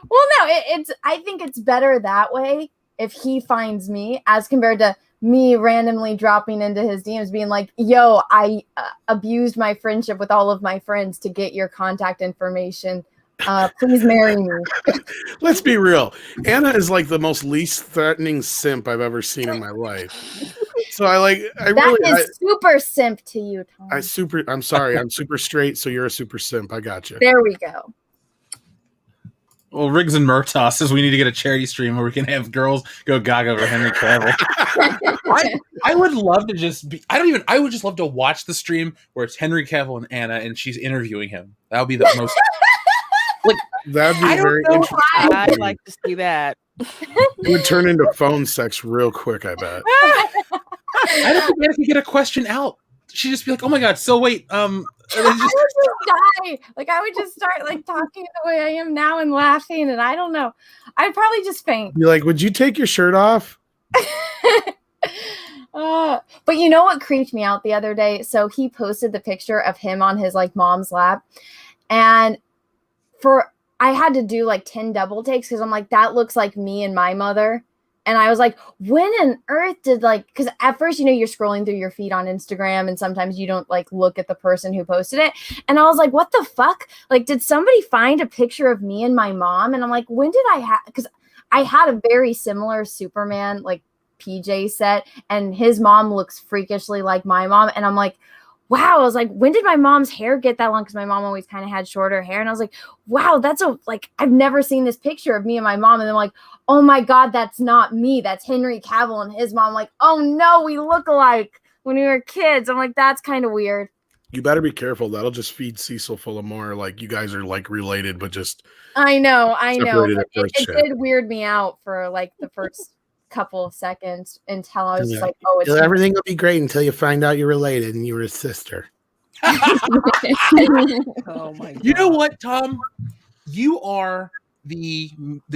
S4: Well, no, it's. I think it's better that way if he finds me as compared to me randomly dropping into his DMs, being like, "Yo, I abused my friendship with all of my friends to get your contact information. Please marry me."
S2: Let's be real. Anna is like the most least threatening simp I've ever seen in my life. So
S4: That is super simp to you, Tom.
S2: I'm sorry. I'm super straight, so you're a super simp. I got you.
S4: There we go.
S1: Well, Riggs and Murtaugh says we need to get a charity stream where we can have girls go gaga over Henry Cavill. I would love to just be. I would just love to watch the stream where it's Henry Cavill and Anna, and she's interviewing him. That would be the most.
S2: That'd be very interesting.
S3: I'd like to see that.
S2: It would turn into phone sex real quick, I bet.
S1: I don't think Anna can get a question out. She'd just be like, "Oh my god, so wait,
S4: I would just die. I would just start talking the way I am now and laughing, and I don't know. I'd probably just faint.
S2: You're like, would you take your shirt off?
S4: But you know what creeped me out the other day? So he posted the picture of him on his mom's lap, and I had to do 10 double takes because I'm like, that looks like me and my mother. And I was like, when on earth did because at first, you're scrolling through your feed on Instagram and sometimes you don't look at the person who posted it. And I was like, what the fuck? Did somebody find a picture of me and my mom? And I'm like, when did I have, because I had a very similar Superman, PJ set, and his mom looks freakishly like my mom. And I'm like, wow, I was like, when did my mom's hair get that long? Because my mom always kind of had shorter hair. And I was like, wow, that's I've never seen this picture of me and my mom. And then I'm like, oh my God, that's not me. That's Henry Cavill and his mom. I'm like, oh no, we look alike when we were kids. I'm like, that's kind of weird.
S2: You better be careful. That'll just feed Cecil full of more. You guys are related, but just.
S4: I know. It
S2: It
S4: did weird me out for the first couple of seconds until I was just like, oh, it's
S2: everything will be great until you find out you're related and you were a sister.
S3: Oh my God.
S1: You know what, Tom? You are the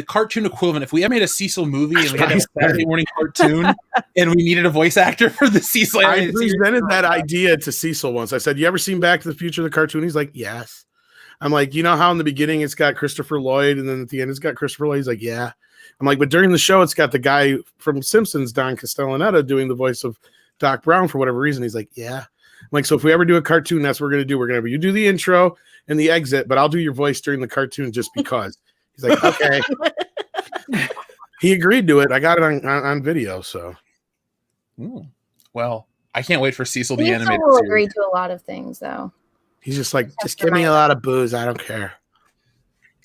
S1: cartoon equivalent. If we ever made a Cecil movie and we had a Saturday morning cartoon and we needed a voice actor for the Cecil,
S2: I presented that idea to Cecil once. I said, "You ever seen Back to the Future, the cartoon?" He's like, "Yes." I'm like, "You know how in the beginning it's got Christopher Lloyd and then at the end it's got Christopher Lloyd?" He's like, "Yeah." I'm like, "But during the show, it's got the guy from Simpsons, Don Castellaneta, doing the voice of Doc Brown for whatever reason." He's like, "Yeah." I'm like, "So if we ever do a cartoon, that's what we're going to do. We're going to have you do the intro and the exit, but I'll do your voice during the cartoon just because." He's like, "Okay." He agreed to it. I got it on video, so.
S1: Ooh. Well, I can't wait for Cecil the
S4: Cecil
S1: animated
S4: will
S1: series.
S4: agree to a lot of things, though.
S2: He's just like, "Just give me a lot of booze. I don't care."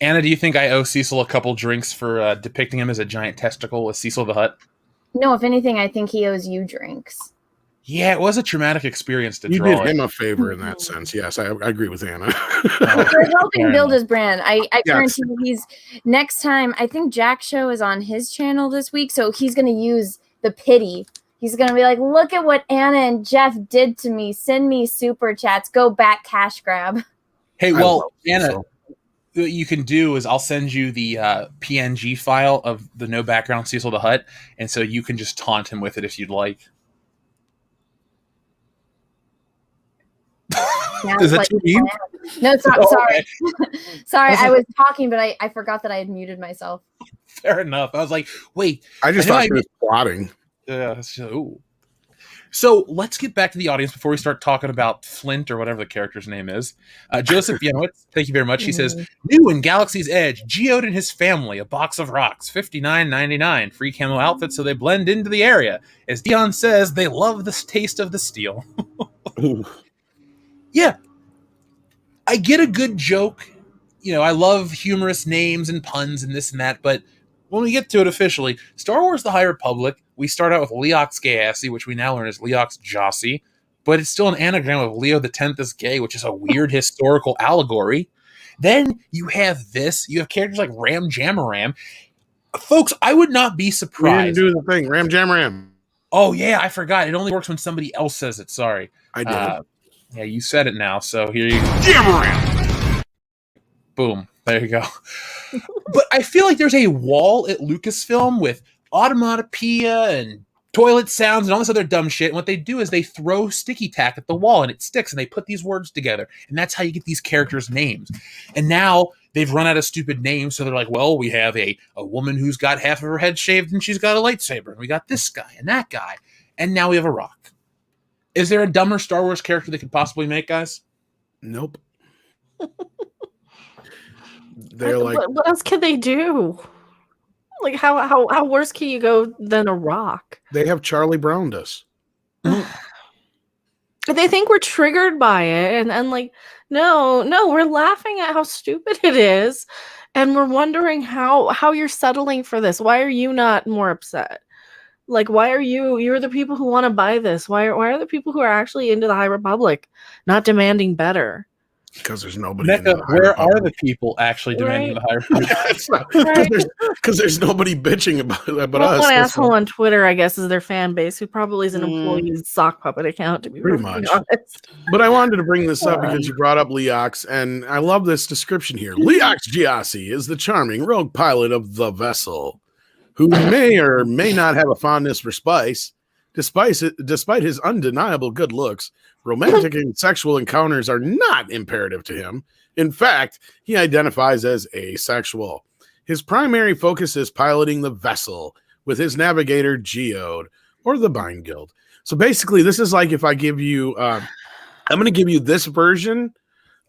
S1: Anna, do you think I owe Cecil a couple drinks for depicting him as a giant testicle with Cecil the Hutt?
S4: No, if anything, I think he owes you drinks.
S1: Yeah, it was a traumatic experience to
S2: You
S1: draw.
S2: did him a favor in that sense. Yes, I agree with Anna.
S4: You're helping build his brand. I
S2: Yes.
S4: guarantee he's next time. I think Jack's show is on his channel this week, so he's going to use the pity. He's going to be like, "Look at what Anna and Jeff did to me. Send me super chats. Go back, cash grab."
S1: Hey, well,
S2: I love
S1: Anna,
S2: Cecil.
S1: what you can do is I'll send you the PNG file of the no background Cecil the Hutt, and so you can just taunt him with it if you'd like. Is that too mean?
S4: No, it's not.
S1: Oh,
S4: Sorry.
S1: okay.
S4: Sorry, I was talking, but I forgot that I had muted myself.
S1: Fair enough. I was like, wait.
S2: I just
S1: know
S2: thought he was plotting.
S1: Ooh. So let's get back to the audience before we start talking about Flint or whatever the character's name is. Joseph Yanowitz, thank you very much. He says, "New in Galaxy's Edge, Geode and his family, a box of rocks, $59.99. Free camo outfits so they blend into the area. As Dion says, they love the taste of the steel." Yeah. I get a good joke. I love humorous names and puns and this and that, but when we get to it officially, Star Wars The High Republic, we start out with Leox Gayassy, which we now learn is Leox Jossi, but it's still an anagram of Leo the 10th is gay, which is a weird historical allegory. Then you have this. You have characters like Ram Jamaram. Folks, I would not be
S2: We
S1: surprised.
S2: didn't do the thing. Ram Jam Ram.
S1: Oh, yeah, I forgot. It only works when somebody else says it. Sorry.
S2: I did.
S1: Yeah, you said it now, so here you go. Boom. There you go. But I feel like there's a wall at Lucasfilm with automatopoeia and toilet sounds and all this other dumb shit. And what they do is they throw sticky tack at the wall and it sticks and they put these words together. And that's how you get these characters' names. And now they've run out of stupid names. So they're like, well, we have a woman who's got half of her head shaved and she's got a lightsaber. And we got this guy and that guy. And now we have a rock. Is there a dumber Star Wars character they could possibly make, guys?
S2: Nope. They're like,
S6: what else can they do? Like how worse can you go than a rock?
S2: they have Charlie Browned us.
S6: They think we're triggered by it, and like, no, we're laughing at how stupid it is, and we're wondering how you're settling for this. Why are you not more upset? Like, why are you're the people who want to buy this? Why are the people who are actually into the High Republic not demanding better?
S2: Because there's nobody.
S1: Mecca, where are the people actually demanding the High Republic?
S2: Because there's nobody bitching about it but us.
S6: One asshole on Twitter, I guess, is their fan base, who probably is an employee's sock puppet account, to be
S2: Pretty
S6: perfectly
S2: much.
S6: honest.
S2: But I wanted to bring this up because you brought up Leox, and I love this description here. Leox Giassi is the charming rogue pilot of the vessel, who may or may not have a fondness for spice. Despite his undeniable good looks, romantic and sexual encounters are not imperative to him. In fact, he identifies as asexual. His primary focus is piloting the vessel with his navigator Geode, or the Bind Guild. So basically, this is like if I give you, I'm going to give you this version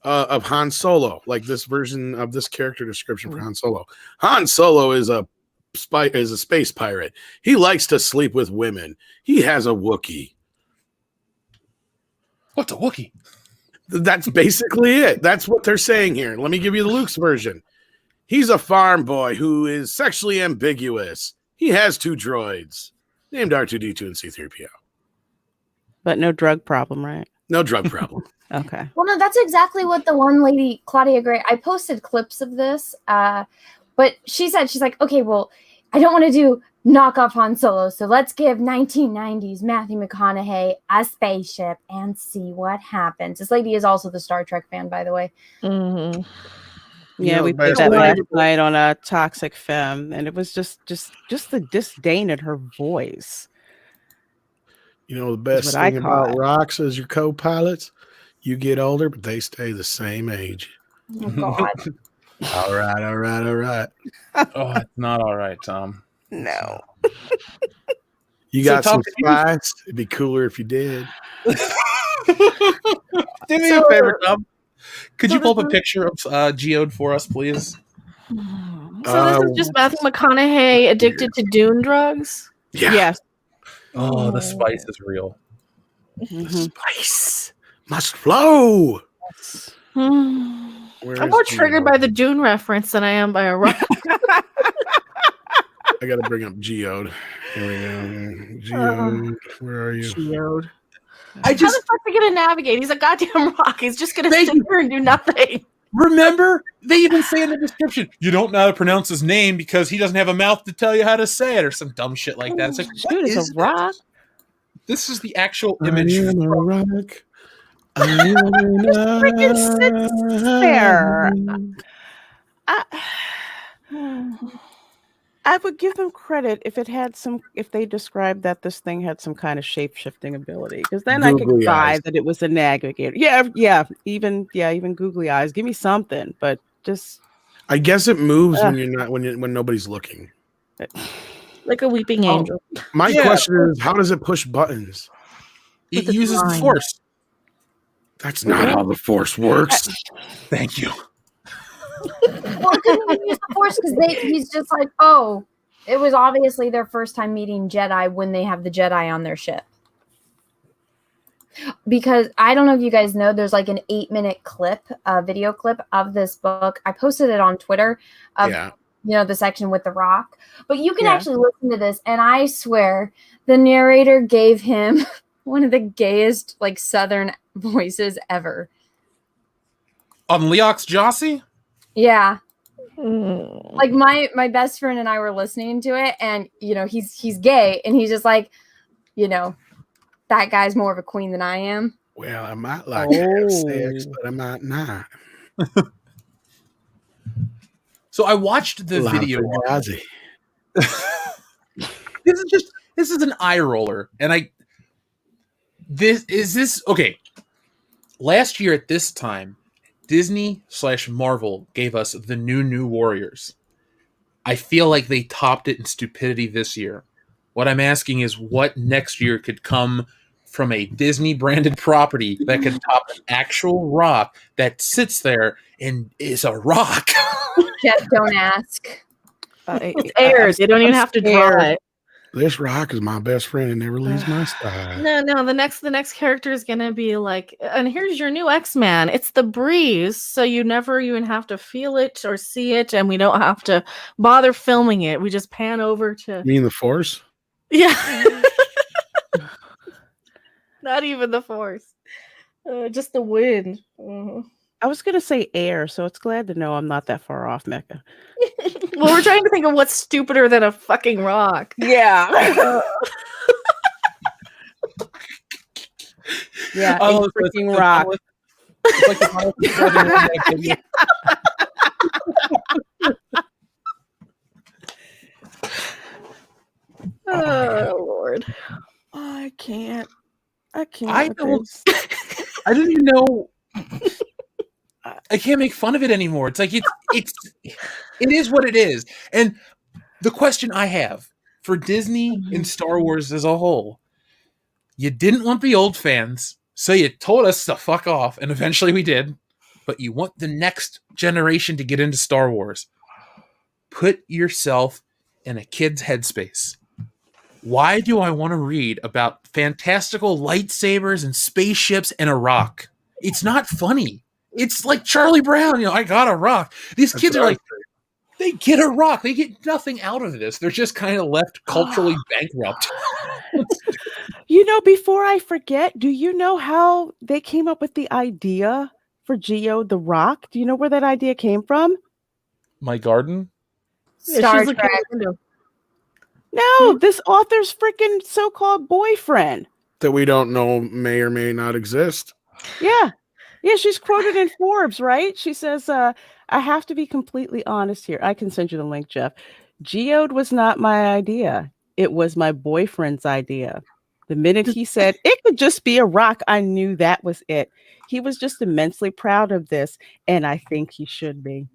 S2: of Han Solo, like this version of this character description for Han Solo. Han Solo is a space pirate. He likes to sleep with women. He has a Wookiee.
S1: What's a Wookiee?
S2: That's basically it. That's what they're saying here. Let me give you the Luke's version. He's a farm boy who is sexually ambiguous. He has 2 droids named R2-D2 and C-3PO.
S3: But no drug problem, right?
S2: No drug problem.
S3: Okay.
S4: Well, no, that's exactly what the one lady, Claudia Gray, I posted clips of this, but she said, she's like, okay, well, I don't want to do knockoff Han Solo, so let's give 1990s Matthew McConaughey a spaceship and see what happens. This lady is also the Star Trek fan, by the way.
S3: Mm-hmm. Yeah, we played that last night on a Toxic Femme, and it was just the disdain in her voice.
S2: You know, the best thing about rocks as your co-pilots, you get older, but they stay the same age.
S4: Oh, God.
S2: All right.
S1: Oh, it's not all right, Tom.
S3: No.
S2: You got some spice. It'd be cooler if you did.
S1: Do me a favor, Tom. Could you pull up a picture of Geode for us, please?
S6: So this is just Matthew McConaughey addicted to Dune drugs?
S2: Yeah.
S3: Yes.
S1: Oh, the spice is real.
S2: The spice must flow.
S6: I'm more triggered by the Dune reference than I am by a rock.
S2: I got to bring up Geode. Here we go. Geode, where are you?
S6: Geode.
S1: How
S6: the fuck are gonna navigate? He's a goddamn rock. He's just gonna sit here and do nothing.
S1: Remember, they even say in the description, you don't know how to pronounce his name because he doesn't have a mouth to tell you how to say it, or some dumb shit like that. It's like,
S3: Dude, it's a rock.
S1: This is the actual image.
S2: I am a rock.
S3: Freaking sits there. I would give them credit if they described that this thing had some kind of shape-shifting ability, because then I could buy that it was a navigator. Yeah, even googly eyes. Give me something, but just.
S2: I guess it moves when you're not when nobody's looking.
S6: Like a weeping angel.
S2: My question is, how does it push buttons?
S1: It uses the Force.
S2: That's not how the Force works.
S1: Thank you.
S4: Well, couldn't use the Force because he's just like, oh, it was obviously their first time meeting Jedi when they have the Jedi on their ship. Because I don't know if you guys know, there's like an 8-minute clip, video clip of this book. I posted it on Twitter of the section with the rock. But you can actually listen to this, and I swear the narrator gave him one of the gayest like Southern voices ever.
S1: On Leox Jossie?
S4: Yeah. Like my best friend and I were listening to it, and he's gay, and he's just like, that guy's more of a queen than I am.
S2: Well, I might like to have sex, but I might not.
S1: So I watched the video. This is an eye roller, and this okay. Last year at this time, Disney/Marvel gave us the new Warriors. I feel like they topped it in stupidity this year. What I'm asking is, what next year could come from a Disney branded property that could top an actual rock that sits there and is a rock?
S4: Jeff, don't ask.
S6: It's airs. You don't even have to draw it.
S2: This rock is my best friend and never leaves my side.
S6: No. The next character is gonna be like, and here's your new X-Man. It's the breeze, so you never even have to feel it or see it, and we don't have to bother filming it. We just pan over to.
S2: You mean the Force?
S6: Yeah. Not even the Force. Just the wind.
S3: I was going to say air, so it's glad to know I'm not that far off, Mecca.
S6: Well, we're trying to think of what's stupider than a fucking rock.
S3: Yeah. Yeah, a freaking rock.
S1: It's like the
S6: Oh, Lord.
S3: I can't.
S1: I didn't even know. I can't make fun of it anymore. It's like it is what it is. And the question I have for Disney and Star Wars as a whole, you didn't want the old fans, so you told us to fuck off, and eventually we did. But you want the next generation to get into Star Wars. Put yourself in a kid's headspace. Why do I want to read about fantastical lightsabers and spaceships and a rock? It's not funny. It's like Charlie Brown, I got a rock. These kids are like, they get a rock. They get nothing out of this. They're just kind of left culturally bankrupt.
S3: Before I forget, do you know how they came up with the idea for Geode the Rock? Do you know where that idea came from?
S1: My garden?
S4: Star Trek.
S3: No, this author's freaking so-called boyfriend.
S2: That we don't know may or may not exist.
S3: Yeah. Yeah, she's quoted in Forbes, right? She says, I have to be completely honest here. I can send you the link, Jeff. Geode was not my idea. It was my boyfriend's idea. The minute he said it could just be a rock, I knew that was it. He was just immensely proud of this, and I think he should be.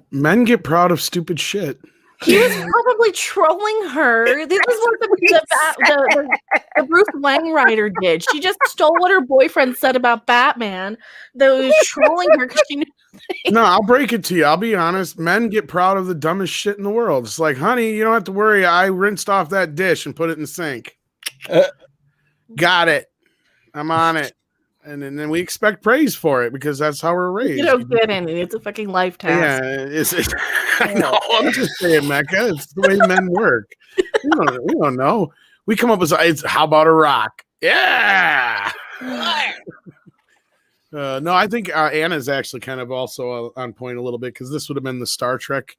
S2: Men get proud of stupid shit.
S6: He was probably trolling her. This is what the Bruce Wayne writer did. She just stole what her boyfriend said about Batman. That was trolling her because she knew.
S2: No, I'll break it to you. I'll be honest. Men get proud of the dumbest shit in the world. It's like, honey, you don't have to worry. I rinsed off that dish and put it in the sink. Got it. I'm on it. And then we expect praise for it because that's how we're raised.
S6: You don't get any. It's a fucking life task.
S2: Yeah, I know. I'm just saying, Mecca. It's the way men work. We don't know. We come up with how about a rock? Yeah. No, I think Anna's actually kind of also on point a little bit because this would have been the Star Trek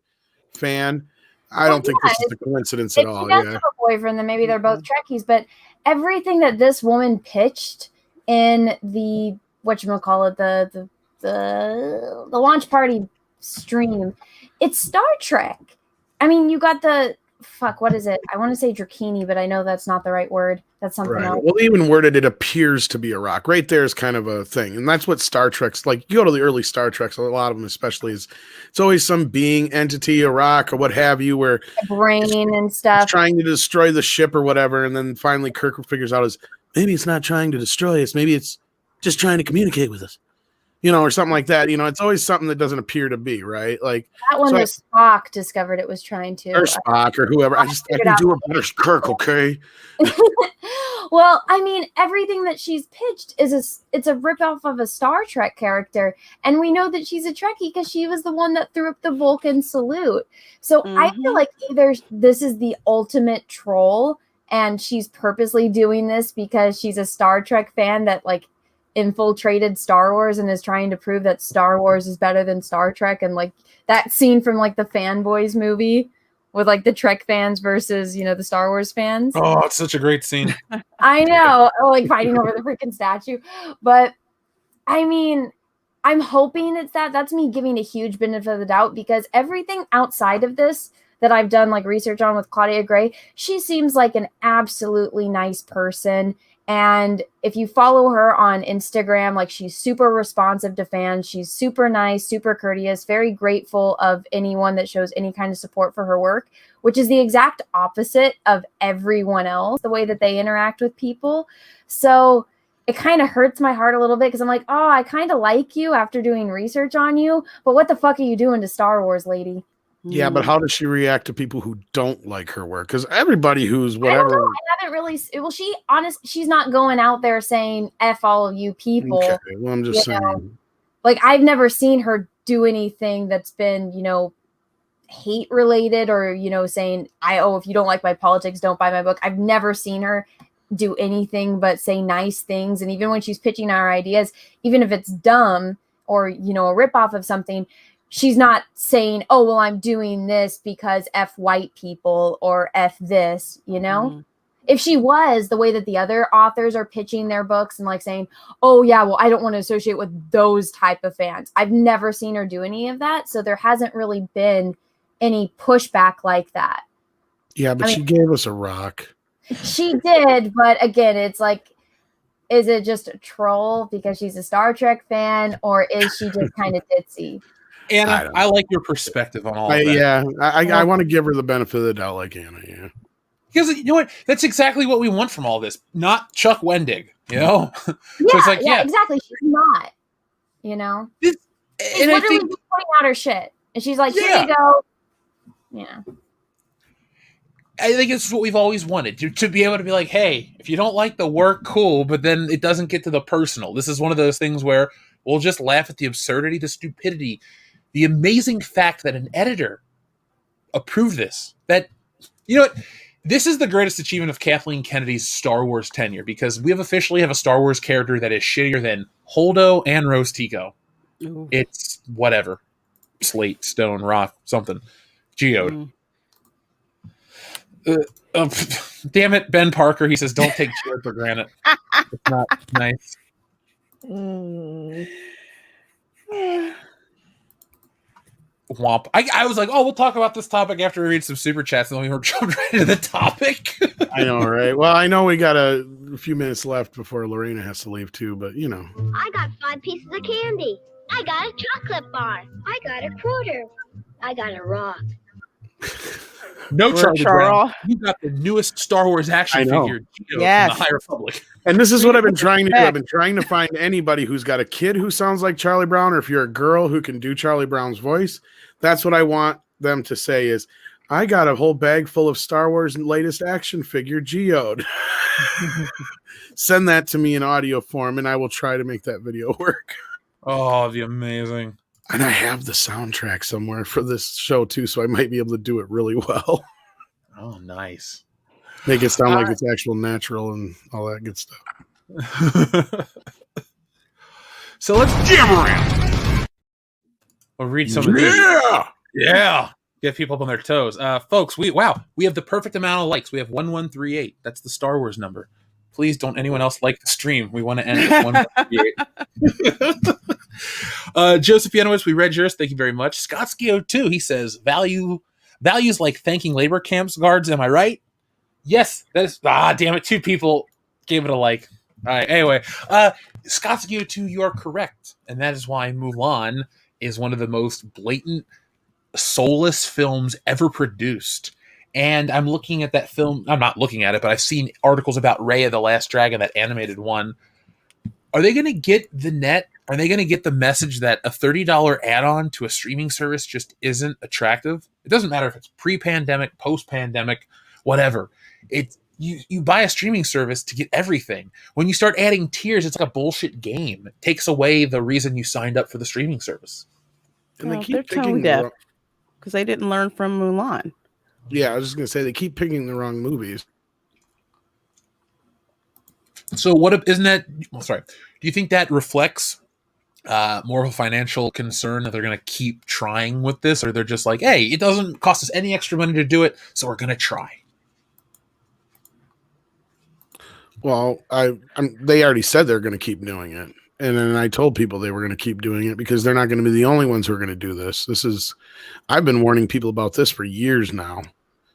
S2: fan. I don't think this is a coincidence at all.
S4: If she does have a boyfriend, then maybe they're both Trekkies. But everything that this woman pitched in the whatchamacallit, the launch party stream, it's Star Trek. I mean, you got what is it? I want to say Drakini, but I know that's not the right word. That's something else.
S2: Well, they even worded it appears to be a rock. Right there is kind of a thing. And that's what Star Trek's like. You go to the early Star Treks, a lot of them especially, it's always some being, entity, a rock, or what have you, where
S4: a brain and stuff.
S2: Trying to destroy the ship or whatever. And then finally Kirk figures out maybe it's not trying to destroy us. Maybe it's just trying to communicate with us. Or something like that. It's always something that doesn't appear to be, right? Like
S4: that one, Spock discovered it was trying to.
S2: Or Spock or whoever. I can do a better Kirk, okay?
S4: Well, I mean, everything that she's pitched is it's a ripoff of a Star Trek character. And we know that she's a Trekkie because she was the one that threw up the Vulcan salute. So I feel like either this is the ultimate troll and she's purposely doing this because she's a Star Trek fan that infiltrated Star Wars and is trying to prove that Star Wars is better than Star Trek, and that scene from the Fanboys movie with the Trek fans versus the Star Wars fans.
S1: Oh, it's such a great scene.
S4: I know, fighting over the freaking statue. But I mean, I'm hoping it's that. That's me giving a huge benefit of the doubt, because everything outside of this that I've done like research on with Claudia Gray, she seems like an absolutely nice person. And if you follow her on Instagram, like, she's super responsive to fans. She's super nice, super courteous, very grateful of anyone that shows any kind of support for her work, which is the exact opposite of everyone else, the way that they interact with people. So it kind of hurts my heart a little bit, because I'm like, oh, I kind of like you after doing research on you, but what the fuck are you doing to Star Wars, lady?
S2: Yeah, but how does she react to people who don't like her work? Because everybody who's whatever.
S4: I don't know. I haven't really. Well, she's not going out there saying "F all of you people."
S2: Okay, well, I'm just saying.
S4: Know? Like, I've never seen her do anything that's been, hate related, or, saying, if you don't like my politics, don't buy my book. I've never seen her do anything but say nice things. And even when she's pitching our ideas, even if it's dumb or, a ripoff of something, she's not saying, oh, well, I'm doing this because F white people or F this, If she was, the way that the other authors are pitching their books and like saying, oh yeah, well, I don't want to associate with those type of fans. I've never seen her do any of that. So there hasn't really been any pushback like that.
S2: Yeah, but she gave us a rock.
S4: She did. But again, it's like, is it just a troll because she's a Star Trek fan, or is she just kind of ditzy?
S1: Anna, I like your perspective on all of that.
S2: Yeah, I want to give her the benefit of the doubt, like Anna. Yeah,
S1: because you know what? That's exactly what we want from all this. Not Chuck Wendig,
S4: Yeah,
S1: so it's like,
S4: exactly. She's not. She's literally just pointing out her shit, and she's like, "Here you go." Yeah.
S1: I think it's what we've always wanted, to be able to be like, hey, if you don't like the work, cool, but then it doesn't get to the personal. This is one of those things where we'll just laugh at the absurdity, the stupidity, the amazing fact that an editor approved this. That, this is the greatest achievement of Kathleen Kennedy's Star Wars tenure, because we have officially have a Star Wars character that is shittier than Holdo and Rose Tico.
S3: Ooh.
S1: It's whatever. Slate, stone, rock, something. Geode. Damn it, Ben Parker. He says, don't take Geode for granted. It's not nice. Womp. I was like, oh, we'll talk about this topic after we read some super chats, and then we were jumped right into the topic.
S2: I know, right? Well, I know we got a few minutes left before Lorena has to leave too, but
S11: I got 5 pieces of candy. I got a chocolate bar. I got a quarter. I got a rock.
S1: No, Charlie Brown. You got the newest Star Wars action figure from the High Republic.
S2: And this is what I've been trying to do. I've been trying to find anybody who's got a kid who sounds like Charlie Brown, or if you're a girl who can do Charlie Brown's voice. That's what I want them to say is, I got a whole bag full of Star Wars latest action figure Geode. Send that to me in audio form, and I will try to make that video work.
S1: Oh, it'd be amazing.
S2: And I have the soundtrack somewhere for this show too, so I might be able to do it really well.
S1: Oh, nice.
S2: Make it sound like it's actual natural and all that good stuff.
S1: So let's jam around. We'll read some of these. Yeah. Get people up on their toes. Folks, we have the perfect amount of likes. We have 1138. That's the Star Wars number. Please don't anyone else like the stream. We want to end with 1138. Joseph Yanowitz, we read yours. Thank you very much. Scott's Geode too. He says values like thanking labor camps guards. Am I right? Yes. That's damn it. 2 people gave it a like. All right. Anyway, Scott's Geode too. You are correct, and that is why Mulan is one of the most blatant, soulless films ever produced. And I'm looking at that film. I'm not looking at it, but I've seen articles about Raya the Last Dragon, that animated one. Are they going to get the net? Are they going to get the message that a $30 add-on to a streaming service just isn't attractive? It doesn't matter if it's pre-pandemic, post-pandemic, whatever. You buy a streaming service to get everything. When you start adding tiers, it's like a bullshit game. It takes away the reason you signed up for the streaming service.
S2: And they keep
S3: they're
S2: picking
S3: tone deaf because they didn't learn from Mulan.
S2: Yeah, I was just going to say, they keep picking the wrong movies.
S1: So isn't that, sorry, do you think that reflects more of a financial concern that they're going to keep trying with this, or they're just like, hey, it doesn't cost us any extra money to do it, so we're going to try?
S2: Well, they already said they're going to keep doing it. And then I told people they were going to keep doing it because they're not going to be the only ones who are going to do this. I've been warning people about this for years now.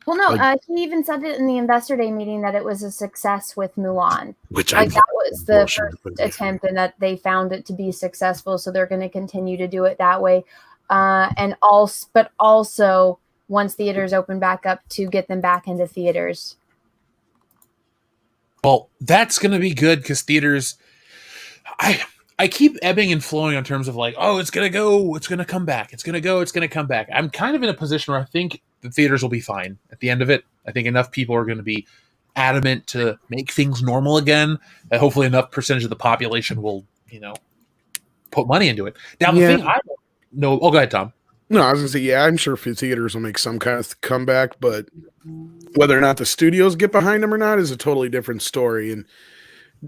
S4: Well, no, he even said it in the Investor Day meeting that it was a success with Mulan.
S2: Which
S4: that was the first attempt, and that they found it to be successful. So they're going to continue to do it that way, but also once theaters open back up, to get them back into theaters.
S1: Well, that's going to be good because theaters, I keep ebbing and flowing in terms of like, oh, it's going to go, it's going to come back, it's going to go, it's going to come back. I'm kind of in a position where I think the theaters will be fine at the end of it. I think enough people are going to be adamant to make things normal again, and hopefully enough percentage of the population will, put money into it. Now, the thing I don't know, go ahead, Tom.
S2: No, I was going to say, yeah, I'm sure theaters will make some kind of comeback, but whether or not the studios get behind them or not is a totally different story. And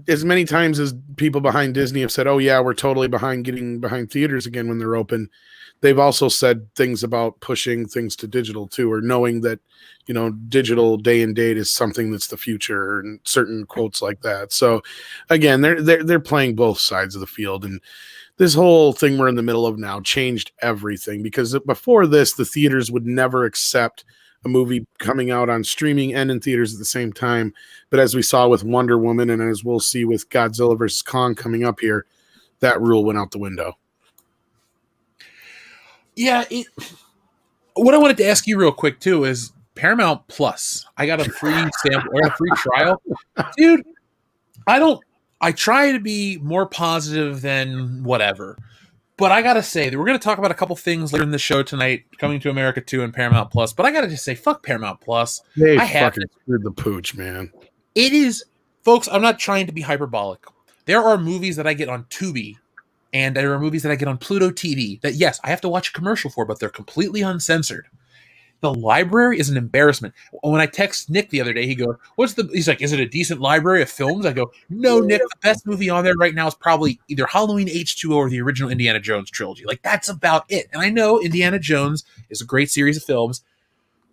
S2: as many times as people behind Disney have said, oh, yeah, we're totally behind getting behind theaters again when they're open, they've also said things about pushing things to digital too, or knowing that, digital day and date is something that's the future, and certain quotes like that. So again, they're playing both sides of the field, and this whole thing we're in the middle of now changed everything, because before this, the theaters would never accept a movie coming out on streaming and in theaters at the same time. But as we saw with Wonder Woman, and as we'll see with Godzilla vs. Kong coming up here, that rule went out the window.
S1: Yeah, what I wanted to ask you real quick too is Paramount Plus. I got a free sample or a free trial, dude. I try to be more positive than whatever, but I gotta say that we're gonna talk about a couple things later in the show tonight, Coming to America 2 and Paramount Plus. But I gotta just say, fuck Paramount Plus.
S2: They
S1: I have
S2: fucking screwed the pooch, man.
S1: It is, folks. I'm not trying to be hyperbolic. There are movies that I get on Tubi, and there are movies that I get on Pluto TV that, yes, I have to watch a commercial for, but they're completely uncensored. The library is an embarrassment. When I text Nick the other day, he goes, he's like, is it a decent library of films? I go, no, Nick, the best movie on there right now is probably either Halloween H2O or the original Indiana Jones trilogy. Like, that's about it. And I know Indiana Jones is a great series of films,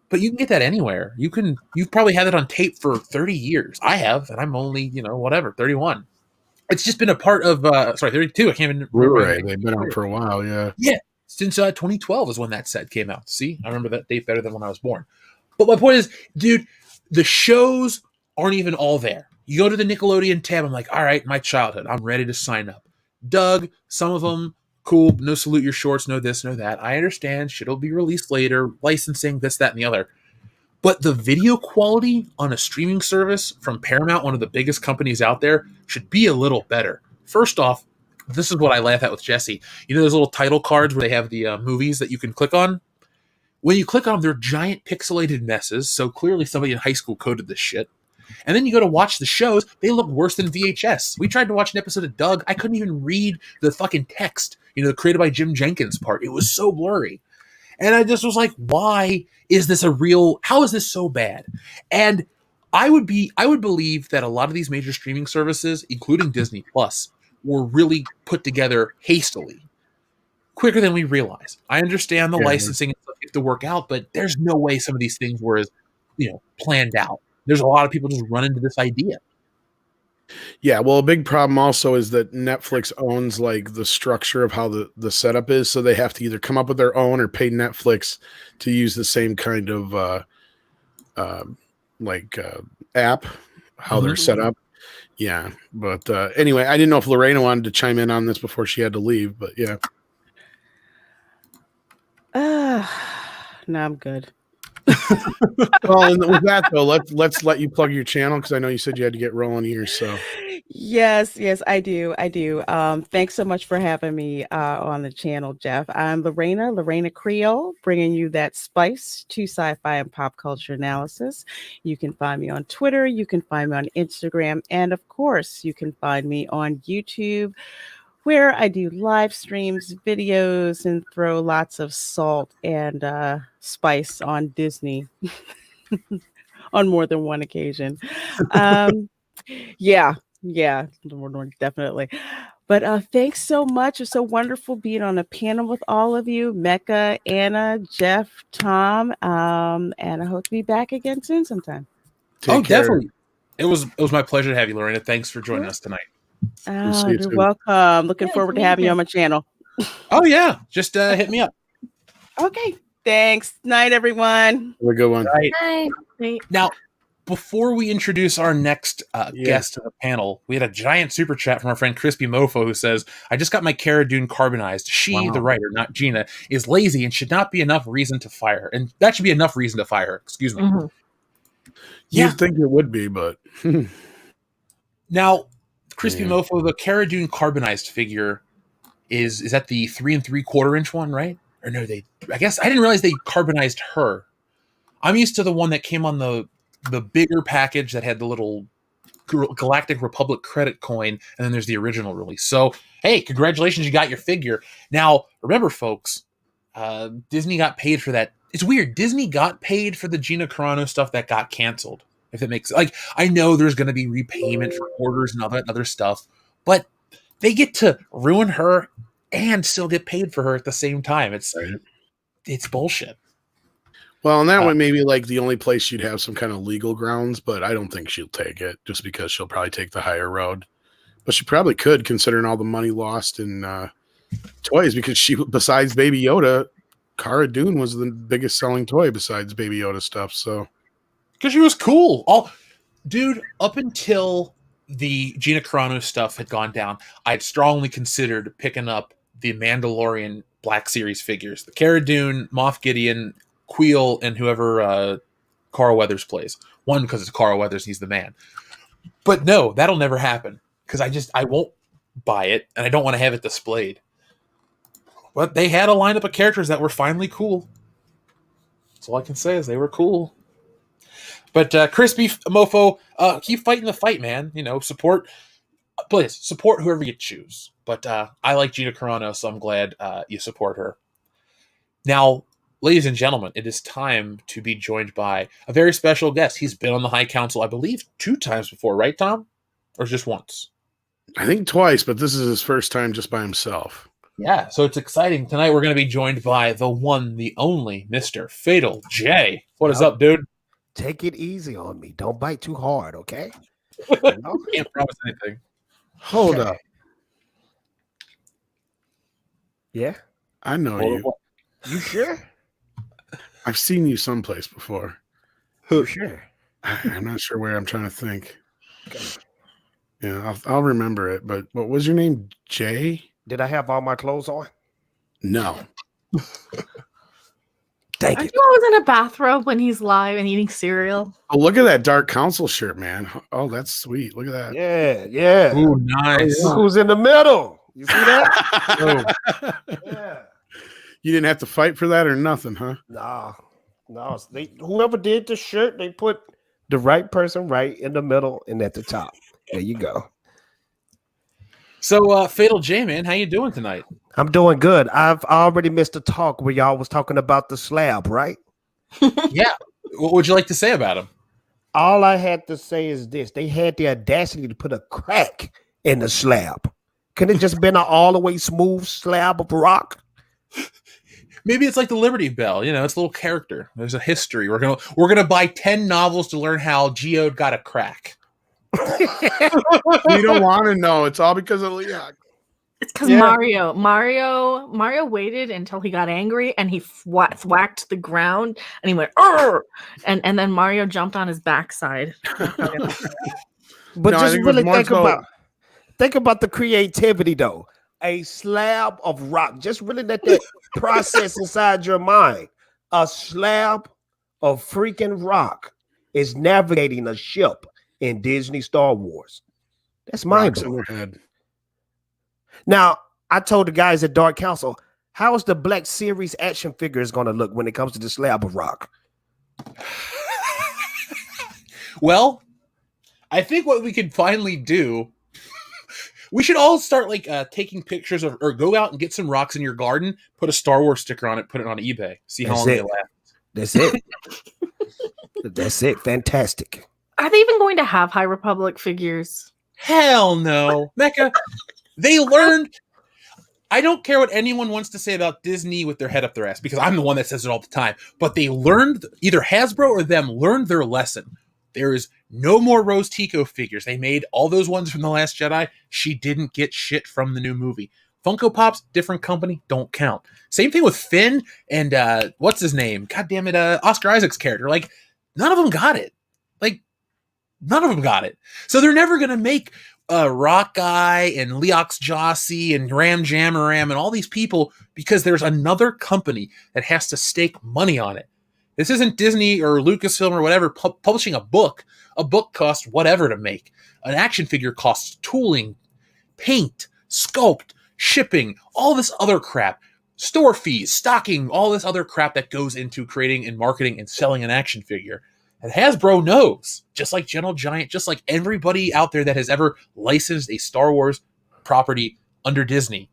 S1: but you can get that anywhere. You've probably had it on tape for 30 years. I have, and I'm only, 31. It's just been a part of 32. I can't even remember.
S2: Blu-ray. They've been out for a while, yeah.
S1: Yeah, since 2012 is when that set came out. See, I remember that date better than when I was born. But my point is, dude, the shows aren't even all there. You go to the Nickelodeon tab, I'm like, all right, my childhood, I'm ready to sign up. Doug, some of them, cool, no Salute Your Shorts, no this, no that. I understand, shit'll be released later, licensing, this, that, and the other. But the video quality on a streaming service from Paramount, one of the biggest companies out there, should be a little better. First off, this is what I laugh at with Jesse. You know those little title cards where they have the movies that you can click on? When you click on them, they're giant pixelated messes, so clearly somebody in high school coded this shit. And then you go to watch the shows, they look worse than VHS. We tried to watch an episode of Doug, I couldn't even read the fucking text, the created by Jim Jenkins part. It was so blurry. And I just was like, why is this how is this so bad? And I would believe that a lot of these major streaming services, including Disney Plus, were really put together hastily, quicker than we realize. I understand the licensing and stuff have to work out, but there's no way some of these things were as, planned out. There's a lot of people just run into this idea.
S2: Yeah, well, a big problem also is that Netflix owns like the structure of how the setup is, so they have to either come up with their own or pay Netflix to use the same kind of app, how they're set up. Yeah, but anyway, I didn't know if Lorena wanted to chime in on this before she had to leave, but yeah.
S3: No, I'm good.
S2: Well, and with that though, let's let you plug your channel, because I know you said you had to get rolling here. So
S3: Yes, I do. Thanks so much for having me on the channel, Jeff. I'm Lorena Creole, bringing you that spice to sci-fi and pop culture analysis. You can find me on Twitter, you can find me on Instagram, and of course, you can find me on YouTube, where I do live streams, videos, and throw lots of salt and spice on Disney on more than one occasion. Yeah, definitely. But thanks so much. It's so wonderful being on a panel with all of you, Mecca, Anna, Jeff, Tom, and I hope to be back again soon sometime.
S1: Take care. Definitely. It was my pleasure to have you, Lorena. Thanks for joining us tonight.
S2: We'll see
S3: Oh,
S2: you
S3: you're
S2: soon.
S3: welcome. Looking
S5: Yeah,
S3: forward to
S5: it's
S3: having you on
S5: amazing.
S3: my channel.
S1: Oh yeah, just hit me up.
S3: Okay. Thanks. Night, everyone.
S2: Have a good one.
S1: Right
S4: Hi.
S1: now, before we introduce our next guest to the panel, we had a giant super chat from our friend Crispy Mofo who says, "I just got my Cara Dune carbonized. She, the writer, not Gina, is lazy and should not be enough reason to fire her. And that should be enough reason to fire her. Excuse me."
S6: Mm-hmm.
S1: Yeah.
S2: You'd think it would be, but
S1: Now, Crispy
S2: Yeah.
S1: Mofo, the Cara Dune carbonized figure is that the 3 3/4 inch one, right? Or no, I guess I didn't realize they carbonized her. I'm used to the one that came on the bigger package that had the little Galactic Republic credit coin, and then there's the original release. So, hey, congratulations, you got your figure. Now, remember, folks, Disney got paid for that. It's weird. Disney got paid for the Gina Carano stuff that got canceled. If it makes I know there's going to be repayment for orders and all that other stuff, but they get to ruin her and still get paid for her at the same time. It's bullshit.
S2: Well, and that way maybe like the only place she'd have some kind of legal grounds, but I don't think she'll take it just because she'll probably take the higher road. But she probably could, considering all the money lost in toys, because she, besides Baby Yoda, Cara Dune was the biggest selling toy besides Baby Yoda stuff. So
S1: because she was cool. Dude, up until the Gina Carano stuff had gone down, I'd strongly considered picking up the Mandalorian Black Series figures, the Cara Dune, Moff Gideon, Queel, and whoever Carl Weathers plays. One, because it's Carl Weathers, he's the man. But no, that'll never happen because I won't buy it, and I don't want to have it displayed. But they had a lineup of characters that were finally cool. That's all I can say is they were cool. But Crispy Mofo, keep fighting the fight, man. Support whoever you choose. But I like Gina Carano, so I'm glad you support her. Now, ladies and gentlemen, it is time to be joined by a very special guest. He's been on the High Council, I believe, 2 times before, right, Tom? Or just once?
S2: I think twice, but this is his first time just by himself.
S1: Yeah, so it's exciting. Tonight we're going to be joined by the one, the only Mr. Fatal J. What is up, dude?
S12: Take it easy on me. Don't bite too hard, okay?
S1: Can't promise anything.
S2: Hold up.
S12: Yeah?
S2: I know you.
S12: You sure?
S2: I've seen you someplace before.
S12: You sure?
S2: I'm not sure where. I'm trying to think. Yeah, I'll remember it. But what was your name? Jay?
S12: Did I have all my clothes on?
S2: No.
S12: Thank
S6: Aren't you always in a bathrobe when he's live and eating cereal?
S2: Oh, look at that Dark Council shirt, man. Oh, that's sweet. Look at that.
S12: Yeah.
S1: Ooh, nice.
S12: Look who's in the middle. You see that? Yeah.
S2: You didn't have to fight for that or nothing, huh?
S12: No. Whoever did the shirt, they put the right person right in the middle and at the top. There you go.
S1: So, Fatal J, man, how you doing tonight?
S12: I'm doing good. I've already missed a talk where y'all was talking about the slab, right?
S1: Yeah. What would you like to say about him?
S12: All I had to say is this. They had the audacity to put a crack in the slab. Couldn't it just been an all the way smooth slab of rock?
S1: Maybe it's like the Liberty Bell. It's a little character. There's a history. We're gonna buy 10 novels to learn how Geode got a crack.
S2: You don't want to know. It's all because of Leon.
S6: It's because Mario waited until he got angry and he whacked the ground and he went, "Arr!" and then Mario jumped on his backside.
S12: But
S2: No,
S12: just really think about the creativity though. A slab of rock. Just really let that process inside your mind. A slab of freaking rock is navigating a ship in Disney Star Wars. That's mind blowing. Now, I told the guys at Dark Council, how is the Black Series action figures going to look when it comes to the slab of rock?
S1: Well, I think what we could finally do, we should all start taking pictures of, or go out and get some rocks in your garden, put a Star Wars sticker on it, put it on eBay, see how long they last.
S12: That's it. That's it. Fantastic.
S6: Are they even going to have High Republic figures?
S1: Hell no. Mecca, they learned. I don't care what anyone wants to say about Disney with their head up their ass, because I'm the one that says it all the time. But they learned, either Hasbro or them learned their lesson. There is no more Rose Tico figures. They made all those ones from The Last Jedi. She didn't get shit from the new movie. Funko Pops, different company, don't count. Same thing with Finn and what's his name? God damn it, Oscar Isaac's character. Like, none of them got it. Like, none of them got it. So they're never gonna make Rock Guy and Leox Jossie and Ram Jamaram and all these people because there's another company that has to stake money on it. This isn't Disney or Lucasfilm or whatever publishing a book. A book costs whatever to make. An action figure costs tooling, paint, sculpt, shipping, all this other crap, store fees, stocking, all this other crap that goes into creating and marketing and selling an action figure. And Hasbro knows, just like Gentle Giant, just like everybody out there that has ever licensed a Star Wars property under Disney,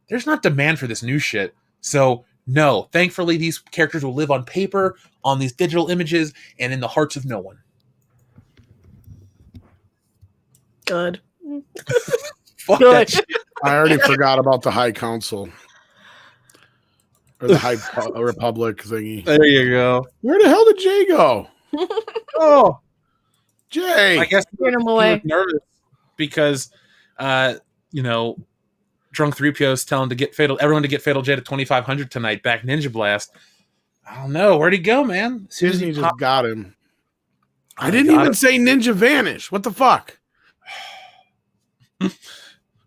S1: there's not demand for this new shit. So no, thankfully these characters will live on paper, on these digital images, and in the hearts of no one.
S6: Good.
S1: Fuck
S6: Good.
S1: that shit.
S2: I already forgot about the High Council. Or the High Republic thingy.
S1: There you go.
S2: Where the hell did Jay go? Oh, Jay.
S1: I guess
S6: Turn him
S1: he
S6: away.
S1: was nervous because, Drunk 3PO is telling everyone to get Fatal J to 2,500 tonight. Back Ninja Blast. I don't know. Where'd he go, man? As soon as
S2: Disney
S1: he
S2: just
S1: popped-
S2: got him. I didn't even say Ninja Vanish. What the fuck?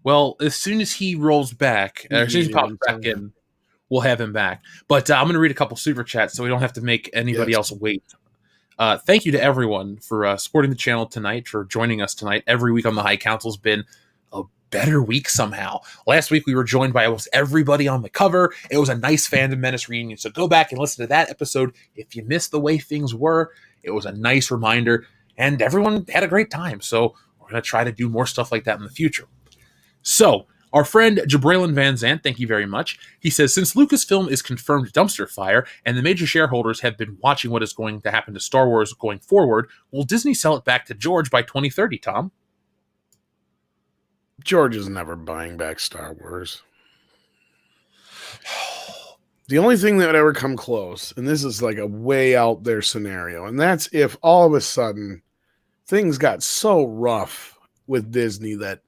S1: Well, as soon as he rolls back, as soon as he pops back in, we'll have him back. But I'm going to read a couple super chats so we don't have to make anybody else wait. Thank you to everyone for supporting the channel tonight, for joining us tonight. Every week on the High Council has been a better week somehow. Last week we were joined by almost everybody on the cover. It was a nice Fandom Menace reunion, so go back and listen to that episode if you missed the way things were. It was a nice reminder, and everyone had a great time. So we're going to try to do more stuff like that in the future. So, our friend Jabraylin Van Zant, thank you very much. He says, since Lucasfilm is confirmed dumpster fire and the major shareholders have been watching what is going to happen to Star Wars going forward, will Disney sell it back to George by 2030, Tom?
S2: George is never buying back Star Wars. The only thing that would ever come close, and this is like a way out there scenario, and that's if all of a sudden things got so rough with Disney that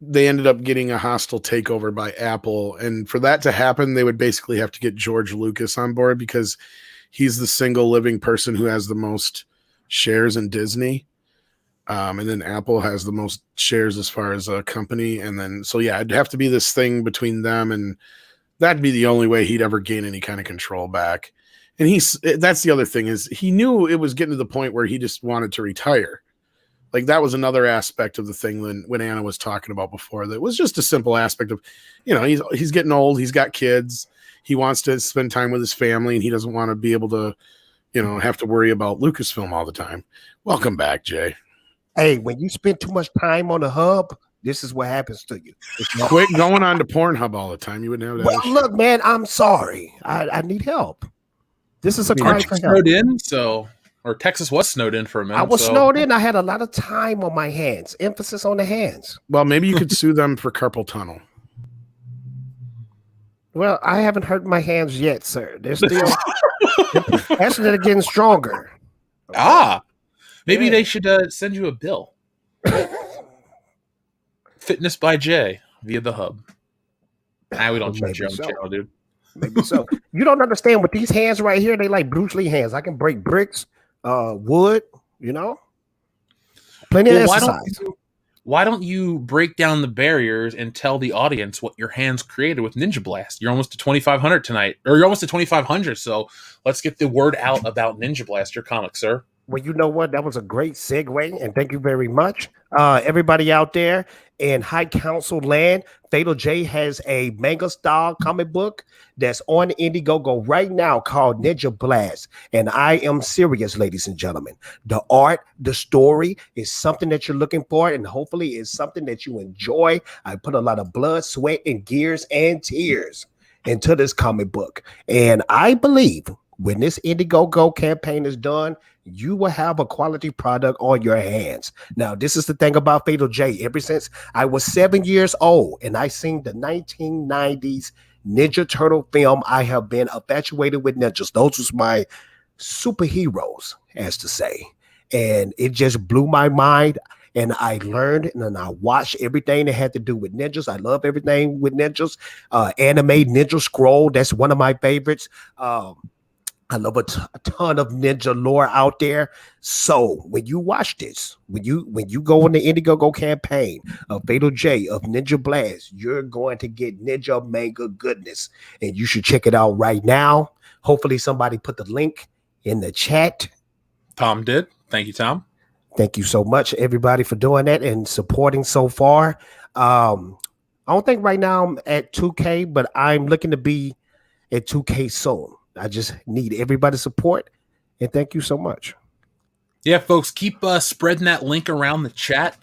S2: they ended up getting a hostile takeover by Apple. And for that to happen, they would basically have to get George Lucas on board because he's the single living person who has the most shares in Disney. And then Apple has the most shares as far as a company. And then, so yeah, it'd have to be this thing between them, and that'd be the only way he'd ever gain any kind of control back. And that's the other thing, is he knew it was getting to the point where he just wanted to retire. Like, that was another aspect of the thing when Anna was talking about before, that was just a simple aspect of, he's getting old, he's got kids, he wants to spend time with his family, and he doesn't want to be able to, have to worry about Lucasfilm all the time. Welcome back, Jay.
S12: Hey, when you spend too much time on the hub, this is what happens to you.
S2: Quit going on to Pornhub all the time. You wouldn't have that.
S12: Well, look, man, I'm sorry. I need help. This is a cry for help.
S1: Snowed in, or Texas was snowed in for a minute.
S12: I was snowed in. I had a lot of time on my hands. Emphasis on the hands.
S2: Well, maybe you could sue them for carpal tunnel.
S12: Well, I haven't hurt my hands yet, sir. They're still actually they're getting stronger.
S1: Maybe they should send you a bill. Fitness by Jay via the hub. We don't charge your own channel, dude.
S12: Maybe so. You don't understand, with these hands right here, they like Bruce Lee hands. I can break bricks, wood, plenty of exercise.
S1: Why don't you break down the barriers and tell the audience what your hands created with Ninja Blast? You're almost to 2,500 tonight, or you're almost to 2,500. So let's get the word out about Ninja Blast, your comic, sir.
S12: Well, you know what? That was a great segue, and thank you very much. Everybody out there in High Council land, Fatal J has a manga style comic book that's on Indiegogo right now called Ninja Blast. And I am serious, ladies and gentlemen. The art, the story is something that you're looking for, and hopefully it's something that you enjoy. I put a lot of blood, sweat, and gears and tears into this comic book. And I believe when this Indiegogo campaign is done, you will have a quality product on your hands. Now, this is the thing about Fatal J. Ever since I was 7 years old and I seen the 1990s Ninja Turtle film, I have been infatuated with ninjas. Those was my superheroes, as to say. and it just blew my mind. And I learned and then I watched everything that had to do with ninjas. I love everything with ninjas. Anime Ninja Scroll, that's one of my favorites. I love a ton of ninja lore out there. So when you watch this, when you go on the Indiegogo campaign of Fatal J of Ninja Blast, you're going to get ninja manga goodness, and you should check it out right now. Hopefully somebody put the link in the chat.
S1: Tom did. Thank you, Tom.
S12: Thank you so much, everybody, for doing that and supporting so far. I don't think right now I'm at 2K, but I'm looking to be at 2K soon. I just need everybody's support, and thank you so much.
S1: Yeah, folks, keep spreading that link around the chat.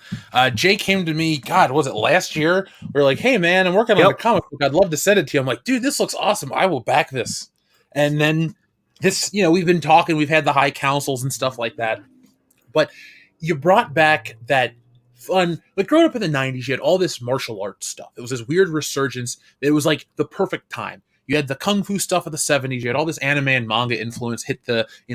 S1: Jay came to me, God, was it last year? We are like, hey, man, I'm working on a comic book. I'd love to send it to you. I'm like, dude, this looks awesome. I will back this. And then this, we've been talking. We've had the high councils and stuff like that. But you brought back that fun, like growing up in the 90s, you had all this martial arts stuff. It was this weird resurgence. It was like the perfect time. You had the kung fu stuff of the 70s. You had all this anime and manga influence in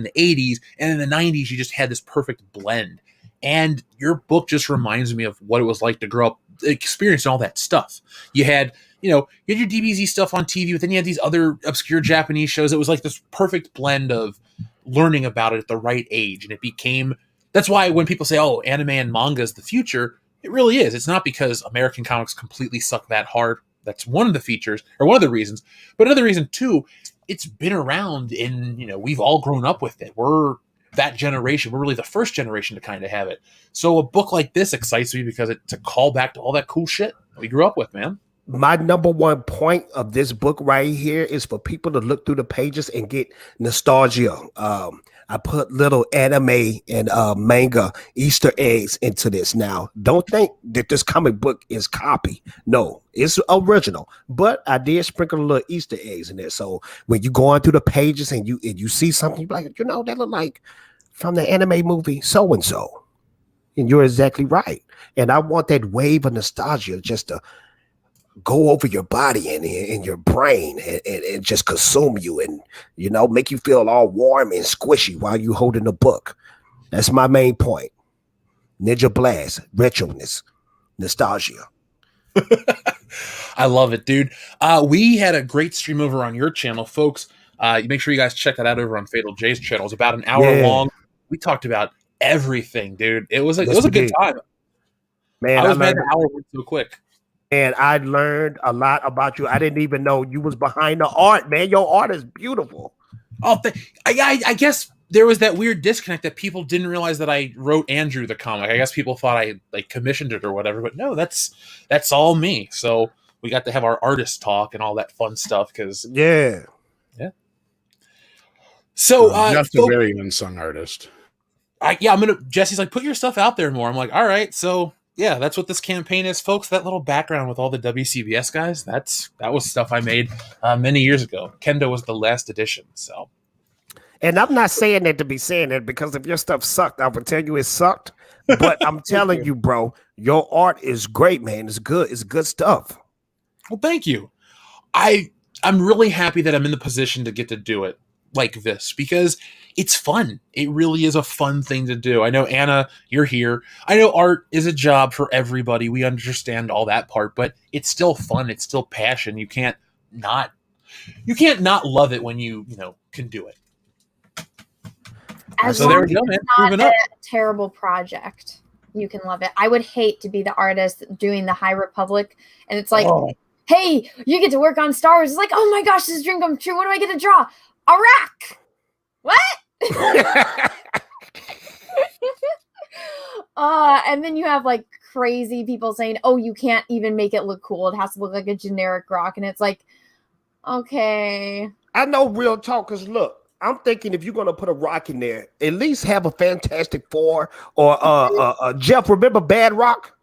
S1: the 80s. And in the 90s, you just had this perfect blend. And your book just reminds me of what it was like to grow up, experiencing all that stuff. You had, you had your DBZ stuff on TV, but then you had these other obscure Japanese shows. It was like this perfect blend of learning about it at the right age. And it became... That's why when people say, oh, anime and manga is the future, it really is. It's not because American comics completely suck that hard. That's one of the features, or one of the reasons. But another reason, too, it's been around and, we've all grown up with it. We're that generation. We're really the first generation to kind of have it. So a book like this excites me because it's a call back to all that cool shit we grew up with, man.
S12: My number one point of this book right here is for people to look through the pages and get nostalgia. I put little anime and manga Easter eggs into this. Now, don't think that this comic book is copy. No, it's original. But I did sprinkle a little Easter eggs in there. So when you go on through the pages and you see something, you're like, that look like from the anime movie so-and-so. And you're exactly right. And I want that wave of nostalgia just to go over your body and your brain and just consume you and, make you feel all warm and squishy while you holding the book. That's my main point. Ninja Blast, retroless, nostalgia.
S1: I love it, dude. We had a great stream over on your channel, folks. Make sure you guys check that out over on Fatal J's channel. It's about an hour long. We talked about everything, dude. It was a good time.
S12: Man,
S1: I was mad the hour went so quick.
S12: And I learned a lot about you. I didn't even know you was behind the art, man. Your art is beautiful.
S1: Oh, I guess there was that weird disconnect that people didn't realize that I wrote Andrew the comic. I guess people thought I commissioned it or whatever, but no, that's all me. So we got to have our artist talk and all that fun stuff because
S12: yeah.
S1: So
S2: just a very unsung artist.
S1: Jesse's like, put your stuff out there more. I'm like, all right, so. Yeah, that's what this campaign is, folks. That little background with all the WCBS guys, that was stuff I made many years ago. Kendo was the last edition, so.
S12: And I'm not saying that to be saying that because if your stuff sucked, I would tell you it sucked. But I'm telling you, bro, your art is great, man. It's good. It's good stuff.
S1: Well, thank you. I'm really happy that I'm in the position to get to do it like this because it's fun. It really is a fun thing to do. I know, Anna, you're here. I know art is a job for everybody. We understand all that part, but it's still fun. It's still passion. You can't not love it when you can do it.
S4: As long as it's not a terrible project, you can love it. I would hate to be the artist doing the High Republic, and it's like, hey, you get to work on Star Wars. It's like, oh my gosh, this is a dream come true. What do I get to draw? Iraq. What? And then you have crazy people saying, oh, you can't even make it look cool. It has to look like a generic rock. And it's like, okay.
S12: I know, real talk, because look, I'm thinking if you're going to put a rock in there, at least have a Fantastic Four or Jeff, remember Bad Rock?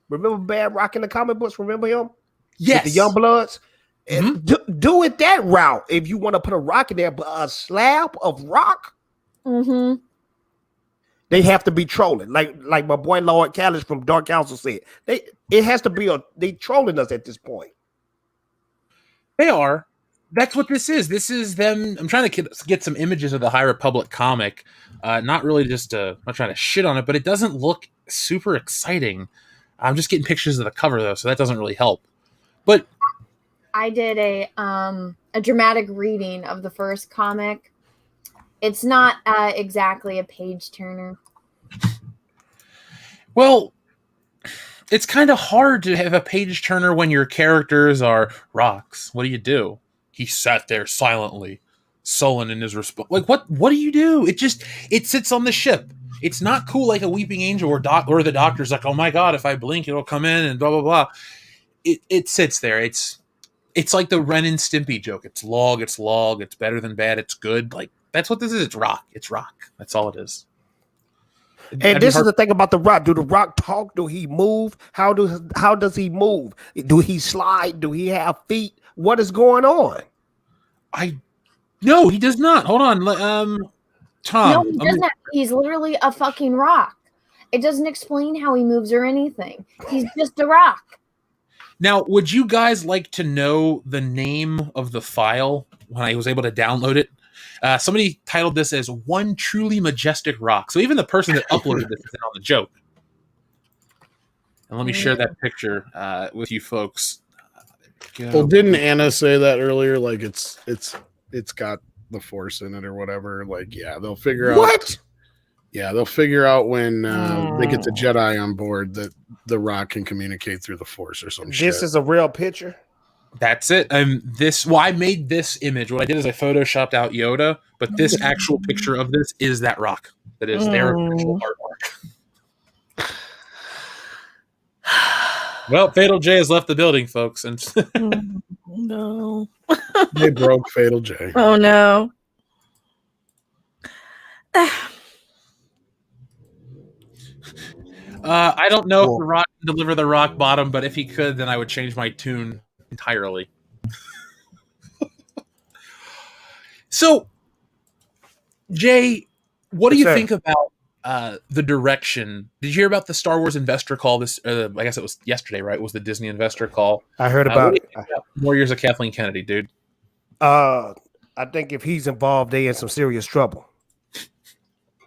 S12: Remember Bad Rock in the comic books? Remember him?
S1: Yes.
S12: With the Youngbloods? And do it that route if you want to put a rock in there, but a slab of rock, they have to be trolling. Like my boy Lord Callis from Dark Council said, it has to be they trolling us at this point.
S1: They are, That's what this is. This is them. I'm trying to get some images of the High Republic comic. Not really just I'm not trying to shit on it, but it doesn't look super exciting. I'm just getting pictures of the cover though, so that doesn't really help. But
S4: I did a dramatic reading of the first comic. It's not exactly a page turner.
S1: Well, it's kind of hard to have a page turner when your characters are rocks. What do? He sat there silently, sullen in his response. Like, what do you do? It sits on the ship. It's not cool like a weeping angel or the doctor's like, oh my god, if I blink, it'll come in and blah blah blah. It sits there. It's like the Ren and Stimpy joke. It's log. It's better than bad. It's good. Like, that's what this is. It's rock. That's all it is.
S12: And this is the thing about the Rock. Do the Rock talk? Do he move? How does he move? Do he slide? Do he have feet? What is going on?
S1: No, he does not. Hold on, Tom.
S4: No, he doesn't. He's literally a fucking rock. It doesn't explain how he moves or anything. He's just a rock.
S1: Now, would you guys like to know the name of the file when I was able to download it? Somebody titled this as One Truly Majestic Rock. So even the person that uploaded this is in on the joke. And let me share that picture with you folks.
S2: Well, didn't Anna say that earlier? Like it's got the Force in it or whatever. Like, yeah, they'll figure out what. Yeah, they'll figure out when they get the Jedi on board that the Rock can communicate through the Force or some shit.
S12: This is a real picture.
S1: That's it. I made this image. What I did is I photoshopped out Yoda, but this actual picture of this is that rock. That is their actual artwork. Well, Fatal J has left the building, folks, and
S6: No.
S2: They broke Fatal J.
S6: Oh no.
S1: I don't know if the Rock can deliver the rock bottom, but if he could, then I would change my tune entirely. So, Jay, what do you think about the direction? Did you hear about the Star Wars investor call? This, I guess it was yesterday, right? It was the Disney investor call?
S12: I heard about it.
S1: More years of Kathleen Kennedy, dude.
S12: I think if he's involved, they're in some serious trouble.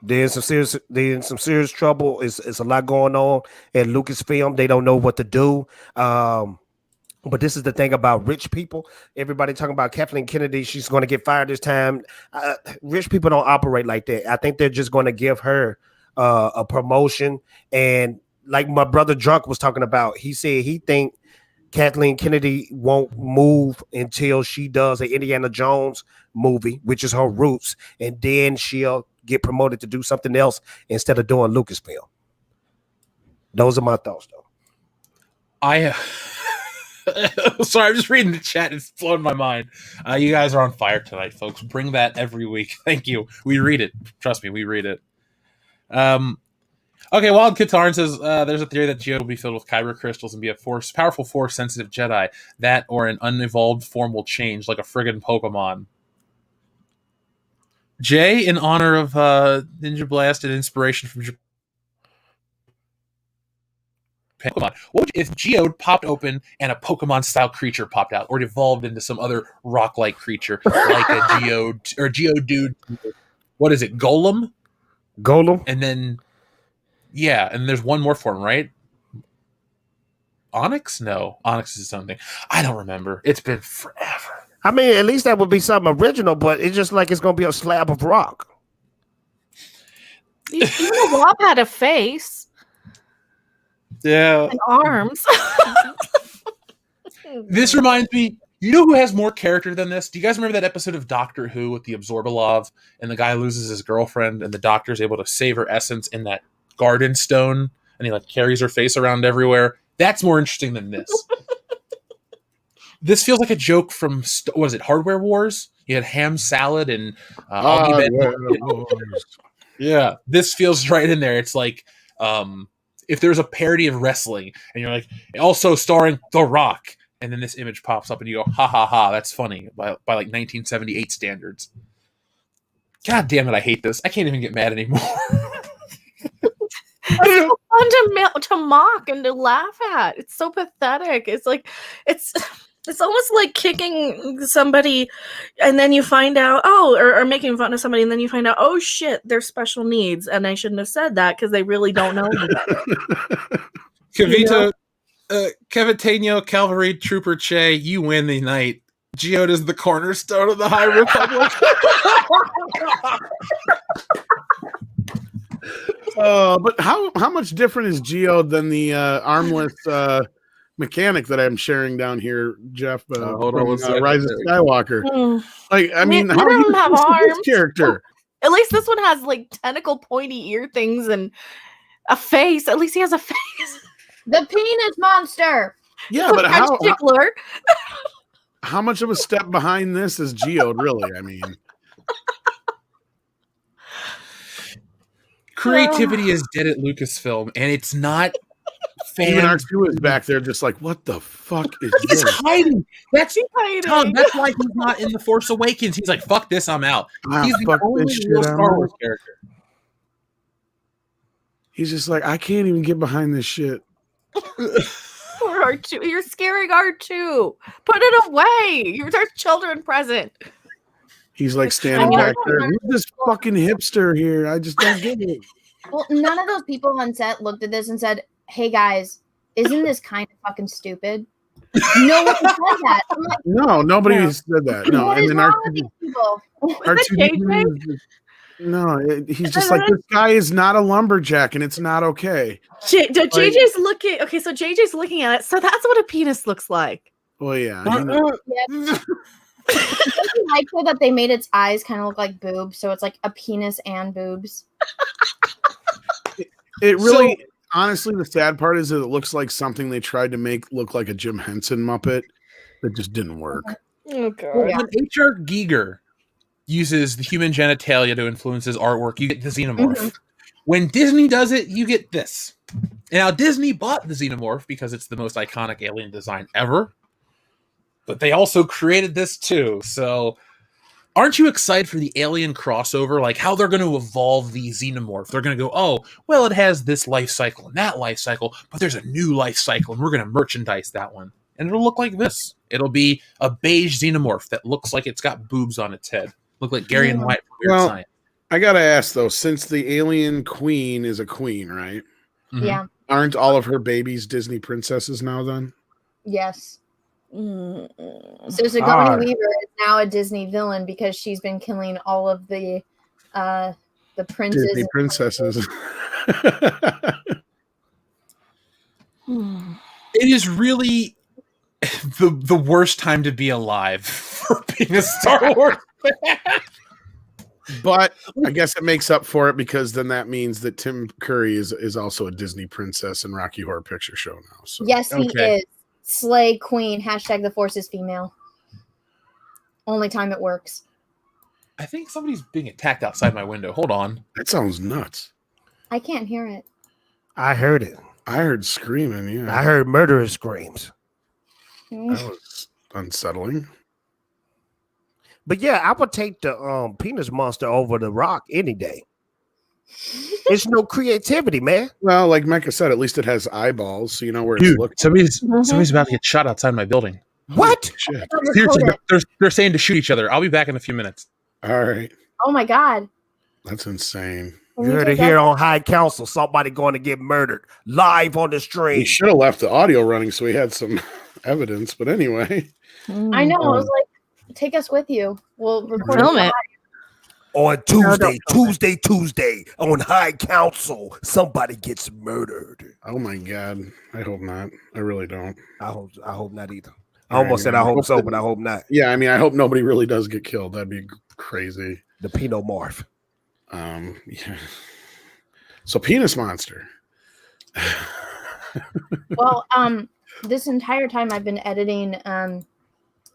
S12: They're in some serious trouble. It's a lot going on at Lucasfilm. They don't know what to do. But this is the thing about rich people. Everybody talking about Kathleen Kennedy. She's going to get fired this time. Rich people don't operate like that. I think they're just going to give her a promotion. And like my brother Drunk was talking about, he said he think Kathleen Kennedy won't move until she does an Indiana Jones movie, which is her roots. And then she'll get promoted to do something else instead of doing Lucasfilm. Those are my thoughts, though.
S1: Sorry, I'm just reading the chat. It's blowing my mind. You guys are on fire tonight, folks. Bring that every week. Thank you. We read it. Trust me, we read it. Okay, Wild Katarn says there's a theory that Geode will be filled with kyber crystals and be a powerful force-sensitive Jedi. That or an unevolved form will change, like a friggin' Pokemon. Jay, in honor of Ninja Blast and inspiration from Pokemon, what would if Geode popped open and a Pokemon-style creature popped out, or evolved into some other rock-like creature, like a Geode or Geodude? What is it, Golem?
S12: Golem,
S1: and then and there's one more form, right? Onyx? No, Onyx is something I don't remember. It's been forever.
S12: I mean, at least that would be something original, but it's just like it's going to be a slab of rock.
S6: Even the Wop had a face.
S1: Yeah.
S6: And arms.
S1: This reminds me, you know who has more character than this? Do you guys remember that episode of Doctor Who with the Absorbalov, and the guy loses his girlfriend, and the doctor's able to save her essence in that garden stone, and he like carries her face around everywhere? That's more interesting than this. This feels like a joke from, what is it, Hardware Wars? You had ham salad and yeah, this feels right in there. It's like if there's a parody of wrestling, and you're like, also starring The Rock, and then this image pops up, and you go, ha ha ha, that's funny, by like 1978 standards. God damn it, I hate this. I can't even get mad anymore.
S6: It's so fun to mock and to laugh at. It's so pathetic. It's like, it's It's almost like kicking somebody and then you find out, or making fun of somebody and then you find out, oh shit, they're special needs. And I shouldn't have said that because they really don't know me better.
S1: Kavita, Cavitano, Cavalry Trooper Che, you win the night. Geode is the cornerstone of the High Republic.
S2: But how much different is Geode than the armless mechanic that I'm sharing down here, Jeff?
S1: Hold on one second.
S2: Rise of Skywalker. Like, I mean,
S6: They
S2: how
S6: don't
S2: you
S6: have
S2: this
S6: arms.
S2: character?
S6: At least this one has like tentacle pointy ear things and a face. At least he has a face.
S4: The penis monster.
S2: Yeah, but
S6: How
S2: how much of a step behind this is Geode, really? I mean,
S1: creativity is dead at Lucasfilm, and it's not.
S2: Even R2 is back there, just like, what the fuck is
S1: He's
S2: this?
S1: hiding. That's
S6: hiding.
S1: Tom. That's why he's not in the Force Awakens. He's like, fuck this, I'm out. He's the
S2: fuck
S1: only
S2: this
S1: real
S2: shit, I'm
S1: Star Wars
S2: out.
S1: character.
S2: He's just like, I can't even get behind this shit.
S6: Poor R2. You're scaring R2. Put it away. You're our children present.
S2: He's like standing back there. Who's this fucking hipster here? I just don't get it.
S4: Well, none of those people on set looked at this and said, hey guys, isn't this kind of fucking stupid? No one said that. I'm like,
S2: No, nobody said that. No,
S4: what
S2: and
S4: is
S2: then
S4: wrong with these people?
S2: R2 he's just like, this guy is not a lumberjack and it's not okay.
S6: JJ's looking. Okay, so JJ's looking at it. So that's what a penis looks like.
S2: Well, yeah.
S4: I like that they made its eyes kind of look like boobs, so it's like a penis and boobs.
S2: It really, honestly, the sad part is that it looks like something they tried to make look like a Jim Henson Muppet that just didn't work.
S6: Oh, God.
S1: When H.R. Giger uses the human genitalia to influence his artwork, you get the xenomorph.
S6: Mm-hmm.
S1: When Disney does it, you get this. And now Disney bought the xenomorph because it's the most iconic alien design ever. But they also created this too. So aren't you excited for the alien crossover? Like how they're going to evolve the xenomorph. They're going to go, oh, well, it has this life cycle and that life cycle, but there's a new life cycle and we're going to merchandise that one. And it'll look like this. It'll be a beige xenomorph that looks like it's got boobs on its head. Look like Gary and White from Weird Science.
S2: I got to ask though, since the alien queen is a queen, right?
S1: Mm-hmm.
S4: Yeah.
S2: Aren't all of her babies Disney princesses now then?
S4: Yes. So Sigourney Weaver is now a Disney villain because she's been killing all of the princes.
S2: Disney princesses.
S1: It is really the worst time to be alive for being a Star Wars fan.
S2: But I guess it makes up for it because then that means that Tim Curry is also a Disney princess in Rocky Horror Picture Show now. So
S4: Yes, he is. Slay Queen. # the force is female. Only time it works.
S1: I think somebody's being attacked outside my window. Hold on.
S2: That sounds nuts.
S4: I can't hear it.
S12: I heard it.
S2: I heard screaming, yeah.
S12: I heard murderous screams.
S2: That was unsettling.
S12: But yeah, I would take the penis monster over the Rock any day. There's no creativity, man.
S2: Well, like Mecca said, at least it has eyeballs, so you know where
S1: Dude,
S2: it's looking.
S1: somebody's about to get shot outside my building.
S12: What?
S2: Shit.
S1: Seriously, they're saying to shoot each other. I'll be back in a few minutes.
S2: All right.
S4: Oh my God.
S2: That's insane.
S12: You heard it here on High Council. Somebody going to get murdered live on the
S2: He
S12: stream.
S2: should have left the audio running so he had some evidence, but anyway.
S4: I know. I was like, take us with you. We'll record
S6: Film it.
S12: On Tuesday on High Council, somebody gets murdered.
S2: Oh my God. I hope not. I really don't.
S12: I hope not either. I almost said I hope so, but I hope not.
S2: Yeah, I mean, I hope nobody really does get killed. That'd be crazy.
S12: The Pinomorph.
S2: Yeah. So penis monster.
S4: Well, this entire time I've been editing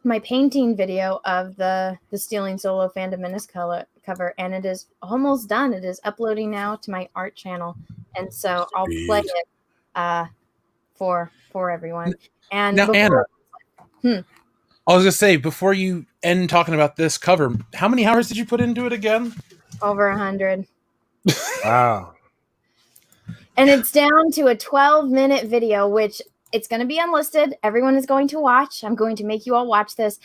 S4: my painting video of the Stealing Solo Fandom Menace cover, and it is almost done. It is uploading now to my art channel, and so I'll play it for everyone. And
S1: now, Anna, I was gonna say before you end talking about this cover, how many hours did you put into it again?
S4: Over 100.
S12: Wow.
S4: And it's down to a 12-minute video, which It's going to be unlisted. Everyone is going to watch. I'm going to make you all watch this.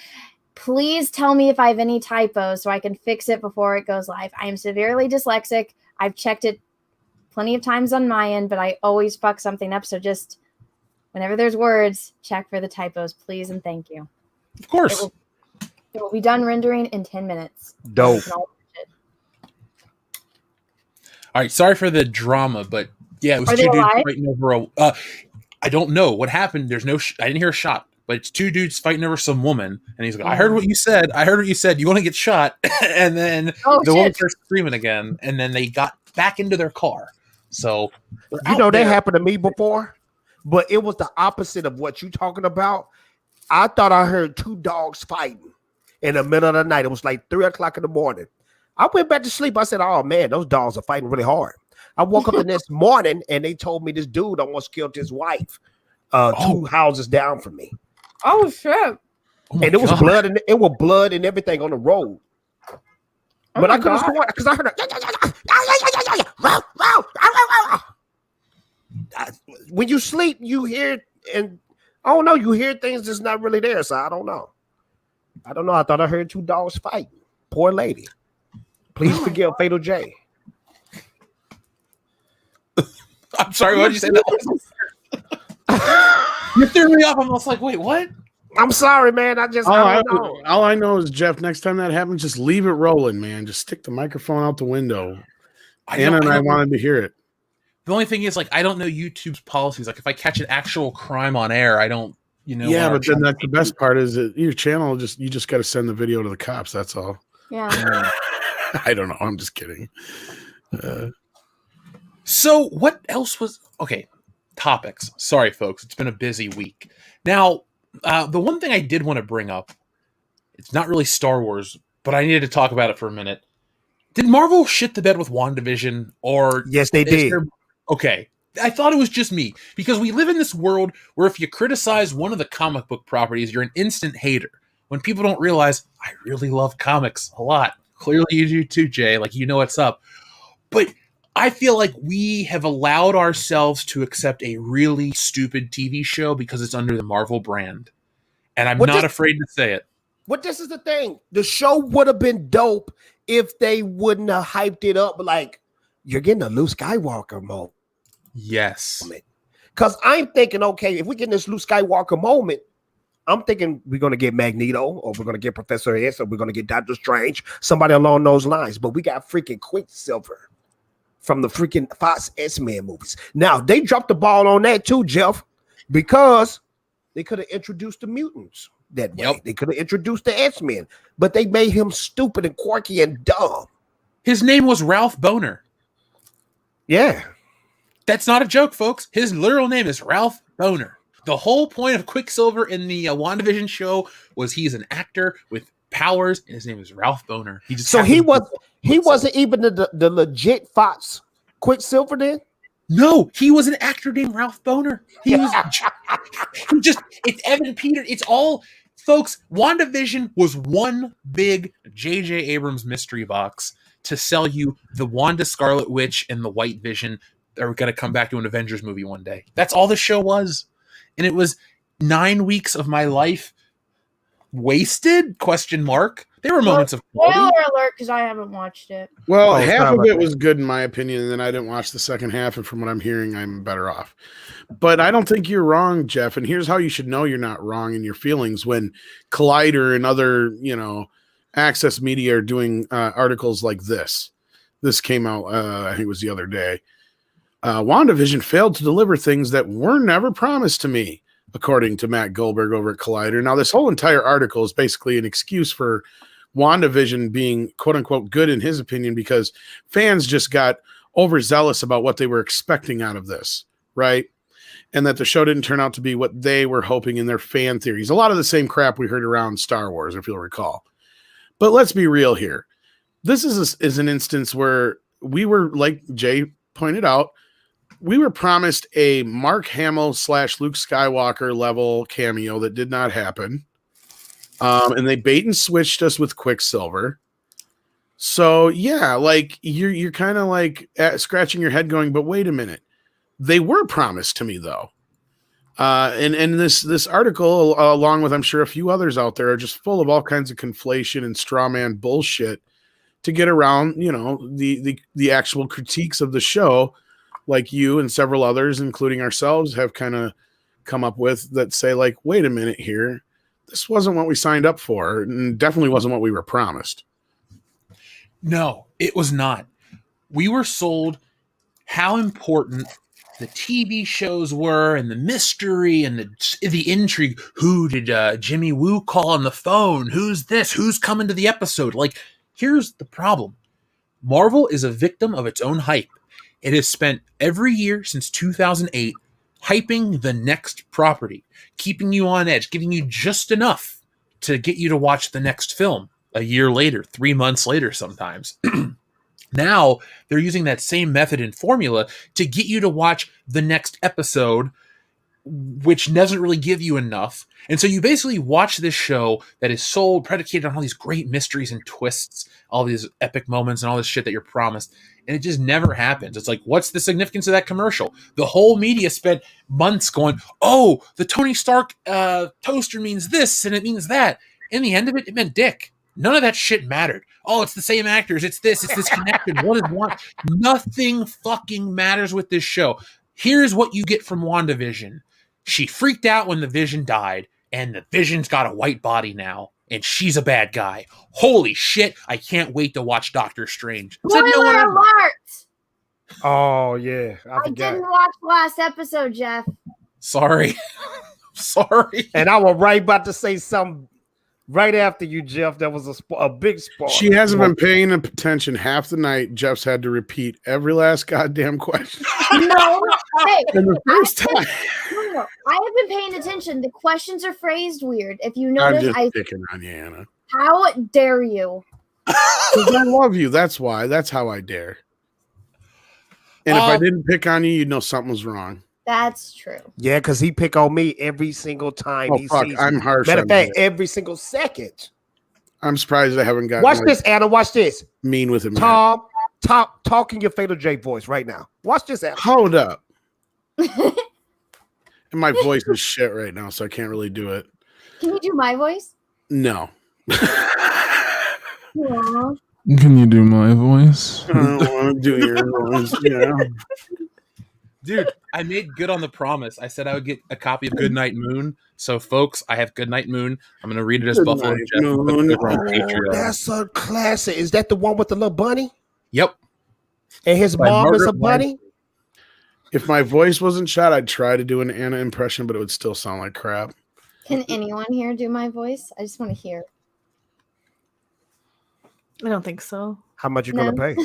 S4: Please tell me if I have any typos so I can fix it before it goes live. I am severely dyslexic. I've checked it plenty of times on my end, but I always fuck something up. So just whenever there's words, check for the typos, please and thank you.
S1: Of course.
S4: It will be done rendering in 10 minutes.
S12: Dope.
S1: All right, sorry for the drama, but yeah, it was
S4: Are
S1: two
S4: they
S1: dudes
S4: alive?
S1: fighting over I don't know what happened. There's no. I didn't hear a shot, but it's two dudes fighting over some woman, and he's like, "I heard what you said. I heard what you said. You want to get shot?" And then the woman starts screaming again, and then they got back into their car. So
S12: you know that happened to me before, but it was the opposite of what you talking about. I thought I heard two dogs fighting in the middle of the night. It was like 3 o'clock in the morning. I went back to sleep. I said, "Oh man, those dogs are fighting really hard." I woke up the next morning and they told me this dude almost killed his wife 2 houses down from me.
S3: Oh shit!
S12: And it was blood and it was blood and everything on the road. But I could have sworn because I heard when you sleep, you hear and I don't know, you hear things that's not really there. So I don't know. I thought I heard 2 dogs fighting. Poor lady. Please forgive Fatal J.
S1: I'm sorry, what did you say? You threw me off. I was like, wait, what?
S12: I'm sorry, man. I don't know.
S2: All I know is, Jeff, next time that happens, just leave it rolling, man. Just stick the microphone out the window. Anna and I wanted to hear it.
S1: The only thing is, like, I don't know YouTube's policies. Like, if I catch an actual crime on air, I don't,
S2: Yeah, but then that's the best part is that your channel you just got to send the video to the cops. That's all.
S4: Yeah.
S2: I don't know. I'm just kidding.
S1: So what else was okay? Topics. Sorry, folks. It's been a busy week. Now, the one thing I did want to bring up, it's not really Star Wars, but I needed to talk about it for a minute. Did Marvel shit the bed with WandaVision, or
S12: yes, they did.
S1: Okay, I thought it was just me because we live in this world where if you criticize one of the comic book properties, you're an instant hater. When people don't realize I really love comics a lot. Clearly, you do too, Jay. Like what's up, but I feel like we have allowed ourselves to accept a really stupid TV show because it's under the Marvel brand. And I'm not afraid to say it.
S12: But this is the thing. The show would have been dope if they wouldn't have hyped it up like, you're getting a Luke Skywalker moment.
S1: Yes.
S12: Because I'm thinking, okay, if we get this Luke Skywalker moment, I'm thinking we're going to get Magneto or we're going to get Professor X or we're going to get Doctor Strange, somebody along those lines. But we got freaking Quicksilver from the freaking Fox X-Men movies. Now, they dropped the ball on that too, Jeff, because they could have introduced the mutants that way. They could have introduced the X-Men, but they made him stupid and quirky and dumb.
S1: His name was Ralph Boner.
S12: Yeah.
S1: That's not a joke, folks. His literal name is Ralph Boner. The whole point of Quicksilver in the WandaVision show was he's an actor with powers, and his name is Ralph Boner. He wasn't even the legit Fox Quicksilver then? No, he was an actor named Ralph Boner. He was it's Evan Peters. It's all, folks, WandaVision was one big J.J. Abrams mystery box to sell you the Wanda Scarlet Witch and the White Vision that were going to come back to an Avengers movie one day. That's all the show was. And it was 9 weeks of my life wasted? ? There were moments of quality.
S4: Spoiler alert, because I haven't watched it.
S2: Well, half of it was good in my opinion, and then I didn't watch the second half, and from what I'm hearing, I'm better off. But I don't think you're wrong, Jeff, and here's how you should know you're not wrong in your feelings when Collider and other, access media are doing articles like this. This came out, I think it was the other day. WandaVision failed to deliver things that were never promised to me, according to Matt Goldberg over at Collider. Now, this whole entire article is basically an excuse for WandaVision being quote unquote good in his opinion, because fans just got overzealous about what they were expecting out of this, right? And that the show didn't turn out to be what they were hoping in their fan theories. A lot of the same crap we heard around Star Wars, if you'll recall. But let's be real here. This is an instance where we were, like Jay pointed out, we were promised a Mark Hamill / Luke Skywalker level cameo that did not happen. And they bait and switched us with Quicksilver. So yeah, like you're kind of like scratching your head going, but wait a minute. They were promised to me though. And this article, along with I'm sure a few others out there, are just full of all kinds of conflation and straw man bullshit to get around, the actual critiques of the show, like you and several others, including ourselves, have kind of come up with that say, like, wait a minute here, this wasn't what we signed up for, and definitely wasn't what we were promised.
S1: No, it was not. We were sold how important the TV shows were, and the mystery, and the intrigue. Who did Jimmy Woo call on the phone? Who's this? Who's coming to the episode? Like, here's the problem. Marvel is a victim of its own hype. It has spent every year since 2008 hyping the next property, keeping you on edge, giving you just enough to get you to watch the next film a year later, 3 months later sometimes. Now they're using that same method and formula to get you to watch the next episode, which doesn't really give you enough. And so you basically watch this show that is sold, predicated on all these great mysteries and twists, all these epic moments and all this shit that you're promised. And it just never happens. It's like, what's the significance of that commercial? The whole media spent months going, oh, the Tony Stark toaster means this and it means that. In the end of it, it meant dick. None of that shit mattered. Oh, it's the same actors. It's this connected. What is one? Nothing fucking matters with this show. Here's what you get from WandaVision. She freaked out when the Vision died, and the Vision's got a white body now, and she's a bad guy. Holy shit, I can't wait to watch Doctor Strange.
S4: Spoiler alert!
S12: Oh, yeah.
S4: I didn't watch the last episode, Jeff.
S1: Sorry. Sorry.
S12: And I was right about to say something right after you, Jeff. That was a big spoiler.
S2: She hasn't been paying attention half the night. Jeff's had to repeat every last goddamn question.
S4: No, hey,
S2: And the first time.
S4: no, I have been paying attention. The questions are phrased weird. If you
S2: I'm
S4: notice,
S2: just picking on you, Anna.
S4: how dare you?
S2: 'Cause I love you. That's why. That's how I dare. And if I didn't pick on you, you'd know something was wrong.
S4: That's true.
S12: Yeah, because he pick on me every single time
S2: Oh,
S12: he
S2: fuck,
S12: sees
S2: I'm
S12: me.
S2: harsh
S12: Matter
S2: on
S12: of fact,
S2: that.
S12: every single second.
S2: I'm surprised I haven't gotten
S12: Watch this, Anna. Watch this.
S2: mean with him.
S12: Tom, talk in your Fatal J voice right now. Watch this, Anna.
S2: Hold up. And my voice is shit right now, so I can't really do it.
S4: Can you do my voice?
S2: No.
S4: Aw.
S13: Can you do my voice?
S2: I don't want to do your voice. Yeah.
S1: Dude, I made good on the promise. I said I would get a copy of Goodnight Moon. So, folks, I have Goodnight Moon. I'm going to read it as Buffalo
S2: Goodnight
S1: Jeff.
S2: Moon.
S12: That's a classic. Is that the one with the little bunny?
S1: Yep.
S12: And his
S2: By
S12: mom is a
S2: Margaret
S12: bunny?
S2: If my voice wasn't shot, I'd try to do an Anna impression, but it would still sound like crap.
S4: Can anyone here do my voice? I just want to hear.
S6: I don't think so.
S12: How much you gonna pay?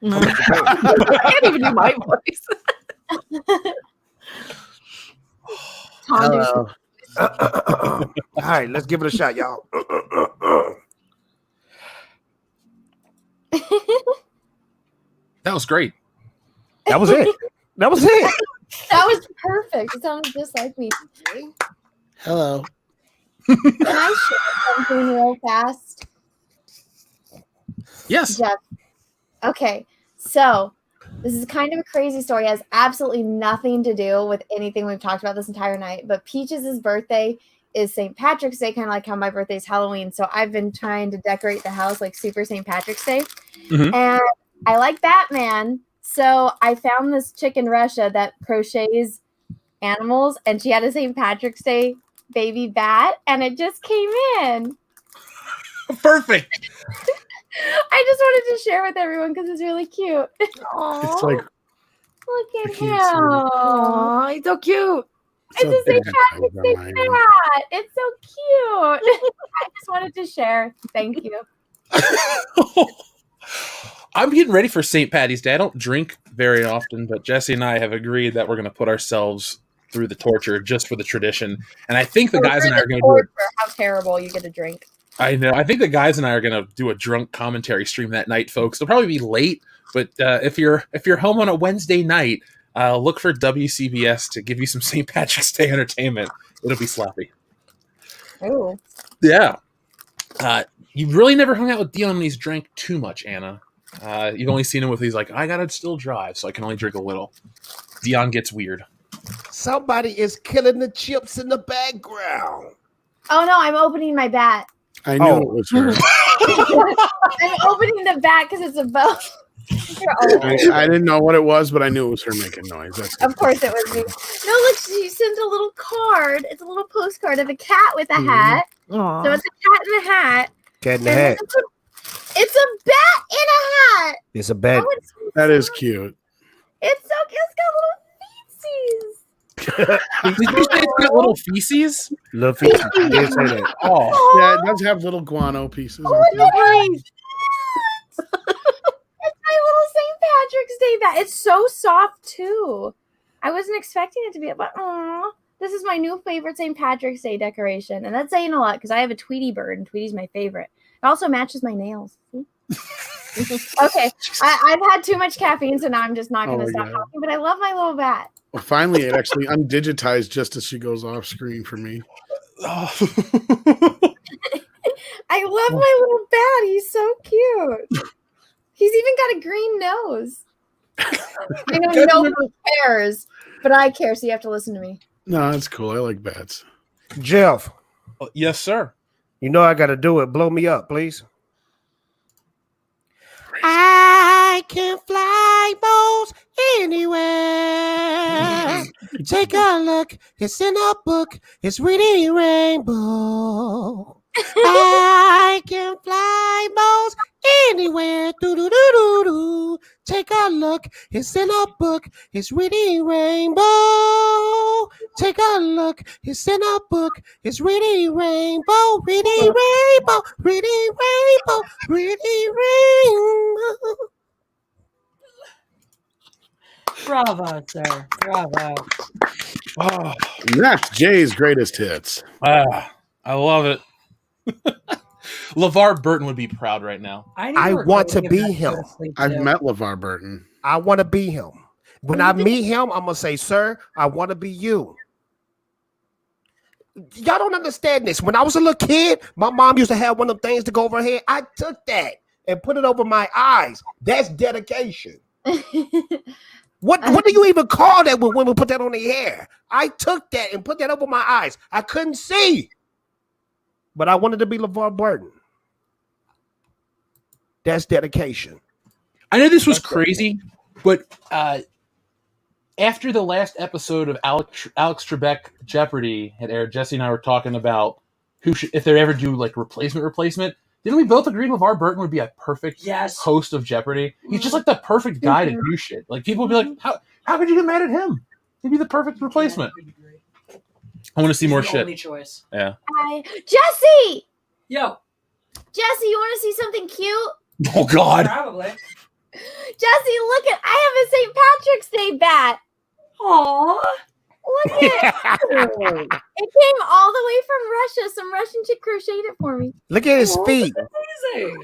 S6: No. I can't even do my voice.
S12: All right, let's give it a shot, y'all.
S1: That was great.
S12: That was it. That was it.
S4: That was perfect. It sounded just like me.
S2: Hello.
S4: Can I share something real fast?
S1: Yes.
S4: Jeff. Okay, so this is kind of a crazy story. It has absolutely nothing to do with anything we've talked about this entire night. But Peaches' birthday is St. Patrick's Day, kind of like how my birthday is Halloween. So I've been trying to decorate the house like super St. Patrick's Day.
S1: Mhm.
S4: And I like Batman. So I found this chick in Russia that crochets animals, and she had a St. Patrick's Day baby bat, and it just came in.
S1: Perfect.
S4: I just wanted to share with everyone because it's really cute.
S2: It's like
S4: Look at
S2: I
S4: him.
S2: can't see it.
S6: Aw, he's so cute.
S4: It's a St. Patrick's Day
S2: Mine.
S4: cat. It's so cute. I just wanted to share. Thank you.
S1: I'm getting ready for St. Patty's Day. I don't drink very often, but Jesse and I have agreed that we're going to put ourselves through the torture just for the tradition. And I think the guys and I are going to do it.
S4: How terrible you get a drink.
S1: I know. I think the guys and I are going to do a drunk commentary stream that night, folks. It'll probably be late, but if you're home on a Wednesday night, look for WCBS to give you some St. Patrick's Day entertainment. It'll be sloppy.
S4: Ooh.
S1: Yeah. You really never hung out with Dion when he's drank too much, Anna. You've only seen him with he's like, I gotta still drive, so I can only drink a little. Dion gets weird.
S12: Somebody is killing the chips in the background.
S4: Oh no, I'm opening my bat.
S2: I knew it was her.
S4: I'm opening the bat because it's a bow.
S2: I didn't know what it was, but I knew it was her making noise. That's
S4: Of course it was me. No, look, she sent a little card. It's a little postcard of a cat with a hat.
S6: Aww.
S4: So it's a cat in a hat.
S12: Cat in the
S4: And
S12: hat.
S4: it's a bat in a hat.
S12: It's a bat.
S4: Oh, it's
S2: that is cute.
S4: it's got little feetsies.
S1: Did you say it's got little feces?
S12: Little feces. I did say that.
S1: Oh,
S2: Yeah, it does have little guano pieces.
S4: Oh, look at it. It's my little St. Patrick's Day bat. It's so soft too. I wasn't expecting it to be, but this is my new favorite St. Patrick's Day decoration, and that's saying a lot because I have a Tweety bird, and Tweety's my favorite. It also matches my nails. Okay, I've had too much caffeine, so now I'm just not going to stop talking. But I love my little bat.
S2: Well, finally, it actually undigitized just as she goes off screen for me.
S4: I love my little bat. He's so cute. He's even got a green nose. I know nobody cares, but I care, so you have to listen to me.
S2: No, that's cool. I like bats.
S12: Jeff.
S1: Yes, sir.
S12: You know I got to do it. Blow me up, please. I can fly most anywhere. Take a look. It's in a book. It's reading rainbow. I can fly most anywhere. Do-do-do-do-do. Take a look. It's in a book. It's reading rainbow. Take a look. It's in a book. It's reading rainbow. Reading rainbow. Reading rainbow. Reading rainbow.
S5: Bravo, sir. Bravo.
S1: Oh,
S2: And that's Jay's greatest hits.
S1: I love it. LeVar Burton would be proud right now.
S12: I want to be him.
S2: I've met LeVar Burton.
S12: I want to be him. When I meet him, I'm going to say, sir, I want to be you. Y'all don't understand this. When I was a little kid, my mom used to have one of them things to go over her head. I took that and put it over my eyes. That's dedication. What do you even call that when women put that on their hair? I took that and put that over my eyes. I couldn't see. But I wanted to be LeVar Burton. That's dedication.
S1: I know this was crazy, but after the last episode of Alex Trebek Jeopardy had aired, Jesse and I were talking about if they ever do like replacement. Didn't we both agree LeVar Burton would be a perfect host of Jeopardy? He's just like the perfect guy to do shit. Like people would be like, how could you get mad at him? He'd be the perfect replacement. I want to see more shit.
S5: Only choice.
S1: Yeah.
S4: Hi, Jesse.
S5: Yo.
S4: Jesse, you want to see something cute?
S1: Oh God.
S5: Probably.
S4: Jesse, look at I have a St. Patrick's Day bat.
S5: Aww.
S4: Look at it. It came all the way from Russia. Some Russian chick crocheted it for me.
S12: Look at his feet.
S5: Amazing.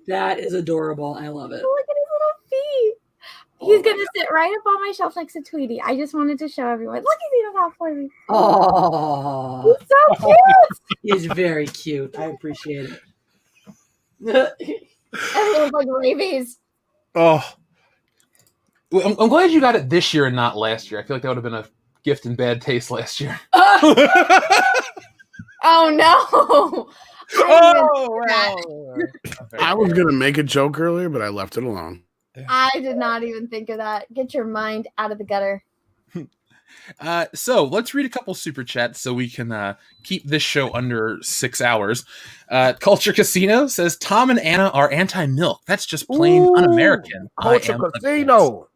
S5: That is adorable. I love it.
S4: Look at his little feet. He's gonna sit right up on my shelf next to Tweety. I just wanted to show everyone. Look, he's even that for me.
S5: Oh,
S4: he's so cute.
S5: He's very cute. I appreciate it.
S4: Everyone's like rabies.
S1: Oh. Well, I'm glad you got it this year and not last year. I feel like that would have been a gift in bad taste last year.
S4: Oh no.
S2: I was going to make a joke earlier, but I left it alone.
S4: I did not even think of that. Get your mind out of the gutter.
S1: So let's read a couple super chats so we can keep this show under 6 hours. Culture Casino says Tom and Anna are anti-milk. That's just plain un-American.
S12: Culture Casino.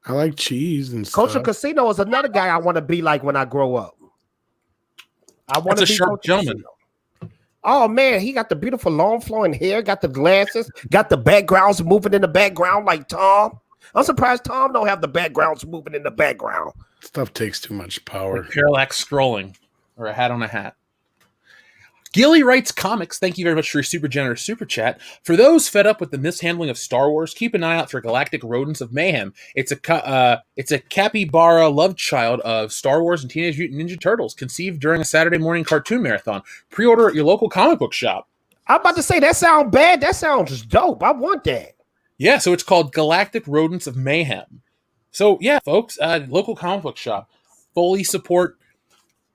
S2: I like cheese and
S12: Culture
S2: stuff.
S12: Casino is another guy I want to be like when I grow up. I want to
S1: That's
S12: be
S1: a sharp
S12: Culture
S1: gentleman.
S12: Casino. Oh man, he got the beautiful long flowing hair, got the glasses, got the backgrounds moving in the background like Tom. I'm surprised Tom don't have the backgrounds moving in the background.
S2: Stuff takes too much power.
S1: Like parallax scrolling or a hat on a hat. Gilly writes comics. Thank you very much for your super generous super chat. For those fed up with the mishandling of Star Wars, keep an eye out for Galactic Rodents of Mayhem. It's a capybara love child of Star Wars and Teenage Mutant Ninja Turtles, conceived during a Saturday morning cartoon marathon. Pre-order at your local comic book shop.
S12: I'm about to say that sounds bad. That sounds dope. I want that.
S1: Yeah, so it's called Galactic Rodents of Mayhem. So yeah, folks, local comic book shop. Fully support.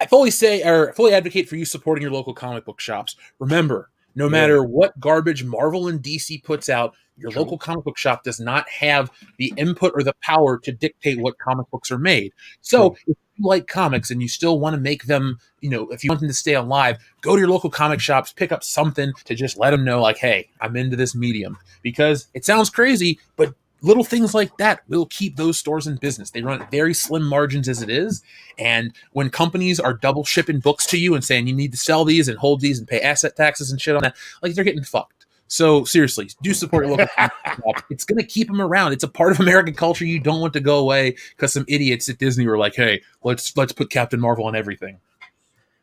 S1: I fully say or fully advocate for you supporting your local comic book shops. Remember, no matter what garbage Marvel and DC puts out, your local comic book shop does not have the input or the power to dictate what comic books are made. So if you like comics and you still want to make them, if you want them to stay alive, go to your local comic shops, pick up something to just let them know, like, hey, I'm into this medium. Because it sounds crazy, but little things like that will keep those stores in business. They run at very slim margins as it is. And when companies are double shipping books to you and saying you need to sell these and hold these and pay asset taxes and shit on that, like, they're getting fucked. So seriously, do support your local comic shop. It's going to keep them around. It's a part of American culture you don't want to go away because some idiots at Disney were like, hey, let's put Captain Marvel on everything.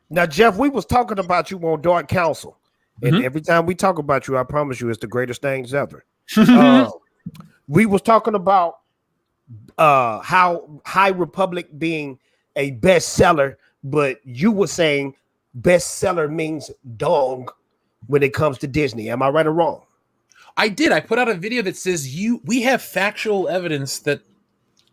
S12: Now, Jeff, we was talking about you on Dark Council. And every time we talk about you, I promise you it's the greatest things ever. We was talking about how High Republic being a bestseller, but you were saying bestseller means dong when it comes to Disney. Am I right or wrong?
S1: I did. I put out a video that says we have factual evidence that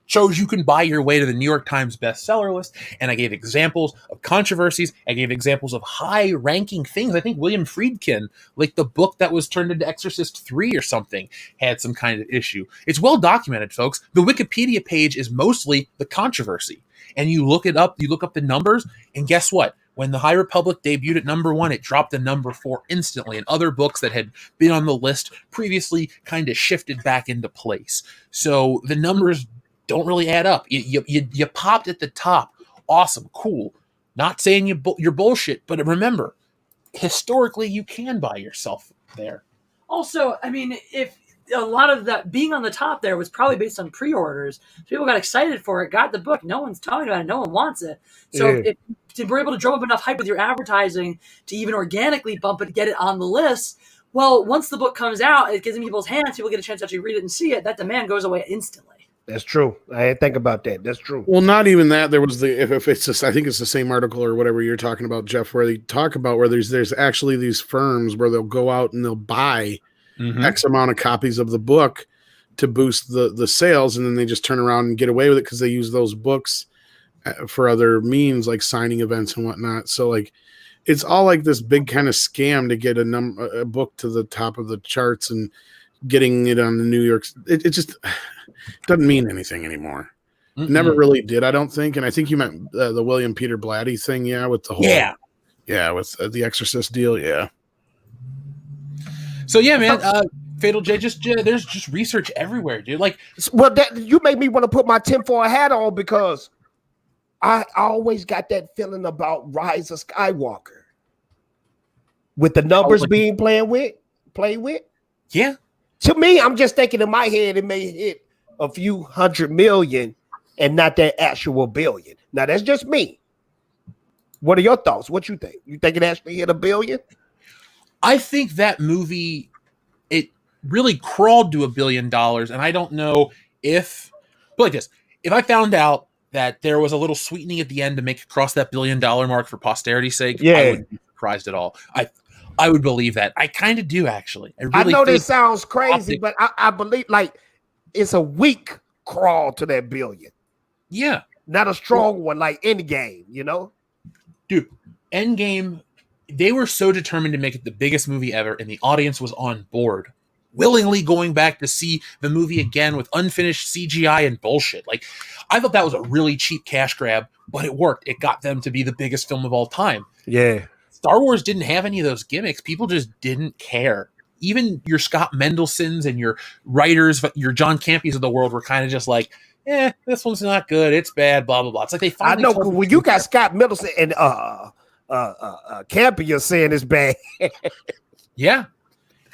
S1: shows you can buy your way to the New York Times bestseller list, and I gave examples of controversies. I gave examples of high-ranking things. I think William Friedkin, like the book that was turned into Exorcist 3 or something, had some kind of issue. It's well documented, folks. The Wikipedia page is mostly the controversy, and you look it up, you look up the numbers, and guess what? When the High Republic debuted at number 1, it dropped to number 4 instantly, and other books that had been on the list previously kind of shifted back into place. So the numbers don't really add up. You popped at the top. Awesome, cool. Not saying you're bullshit, but remember, historically, you can buy yourself there.
S5: Also, I mean, if a lot of that being on the top there was probably based on pre-orders, people got excited for it, got the book. No one's talking about it. No one wants it. So if we're able to drum up enough hype with your advertising to even organically bump it, get it on the list, well, once the book comes out, it gets in people's hands, people get a chance to actually read it and see it, that demand goes away instantly.
S12: That's true. I didn't think about that. That's true.
S2: Well, not even that. There was if it's just, I think it's the same article or whatever you're talking about, Jeff, where they talk about where there's actually these firms where they'll go out and they'll buy X amount of copies of the book to boost the sales, and then they just turn around and get away with it because they use those books for other means like signing events and whatnot. So like, it's all like this big kind of scam to get a book to the top of the charts and getting it on the New York. It just doesn't mean anything anymore. Never really did, I don't think. And I think you meant the William Peter Blatty thing, with the whole with the Exorcist deal,
S1: So man, Fatal J, there's just research everywhere, dude. Like,
S12: well, that you made me want to put my tinfoil hat on because I always got that feeling about Rise of Skywalker with the numbers being played with.
S1: Yeah.
S12: To me, I'm just thinking in my head it may hit a few 100 million and not that actual billion. Now that's just me. What are your thoughts? What you think? You think it actually hit $1 billion?
S1: I think that movie, it really crawled to $1 billion, and I don't know if, but like this, if I found out that there was a little sweetening at the end to make it cross that $1 billion mark for posterity's sake, I wouldn't be surprised at all. I would believe that. I kind of do, actually.
S12: I know this sounds crazy, but I believe like it's a weak crawl to that $1 billion.
S1: Yeah.
S12: Not a strong one like Endgame,
S1: Dude, Endgame, they were so determined to make it the biggest movie ever, and the audience was on board, willingly going back to see the movie again with unfinished CGI and bullshit. Like, I thought that was a really cheap cash grab, but it worked. It got them to be the biggest film of all time.
S12: Yeah.
S1: Star Wars didn't have any of those gimmicks. People just didn't care. Even your Scott Mendelsons and your writers, your John Campies of the world were kind of just like, this one's not good. It's bad, blah, blah, blah. It's like they finally...
S12: I know, when you got Scott Mendelson and Campia saying it's bad.
S1: Yeah.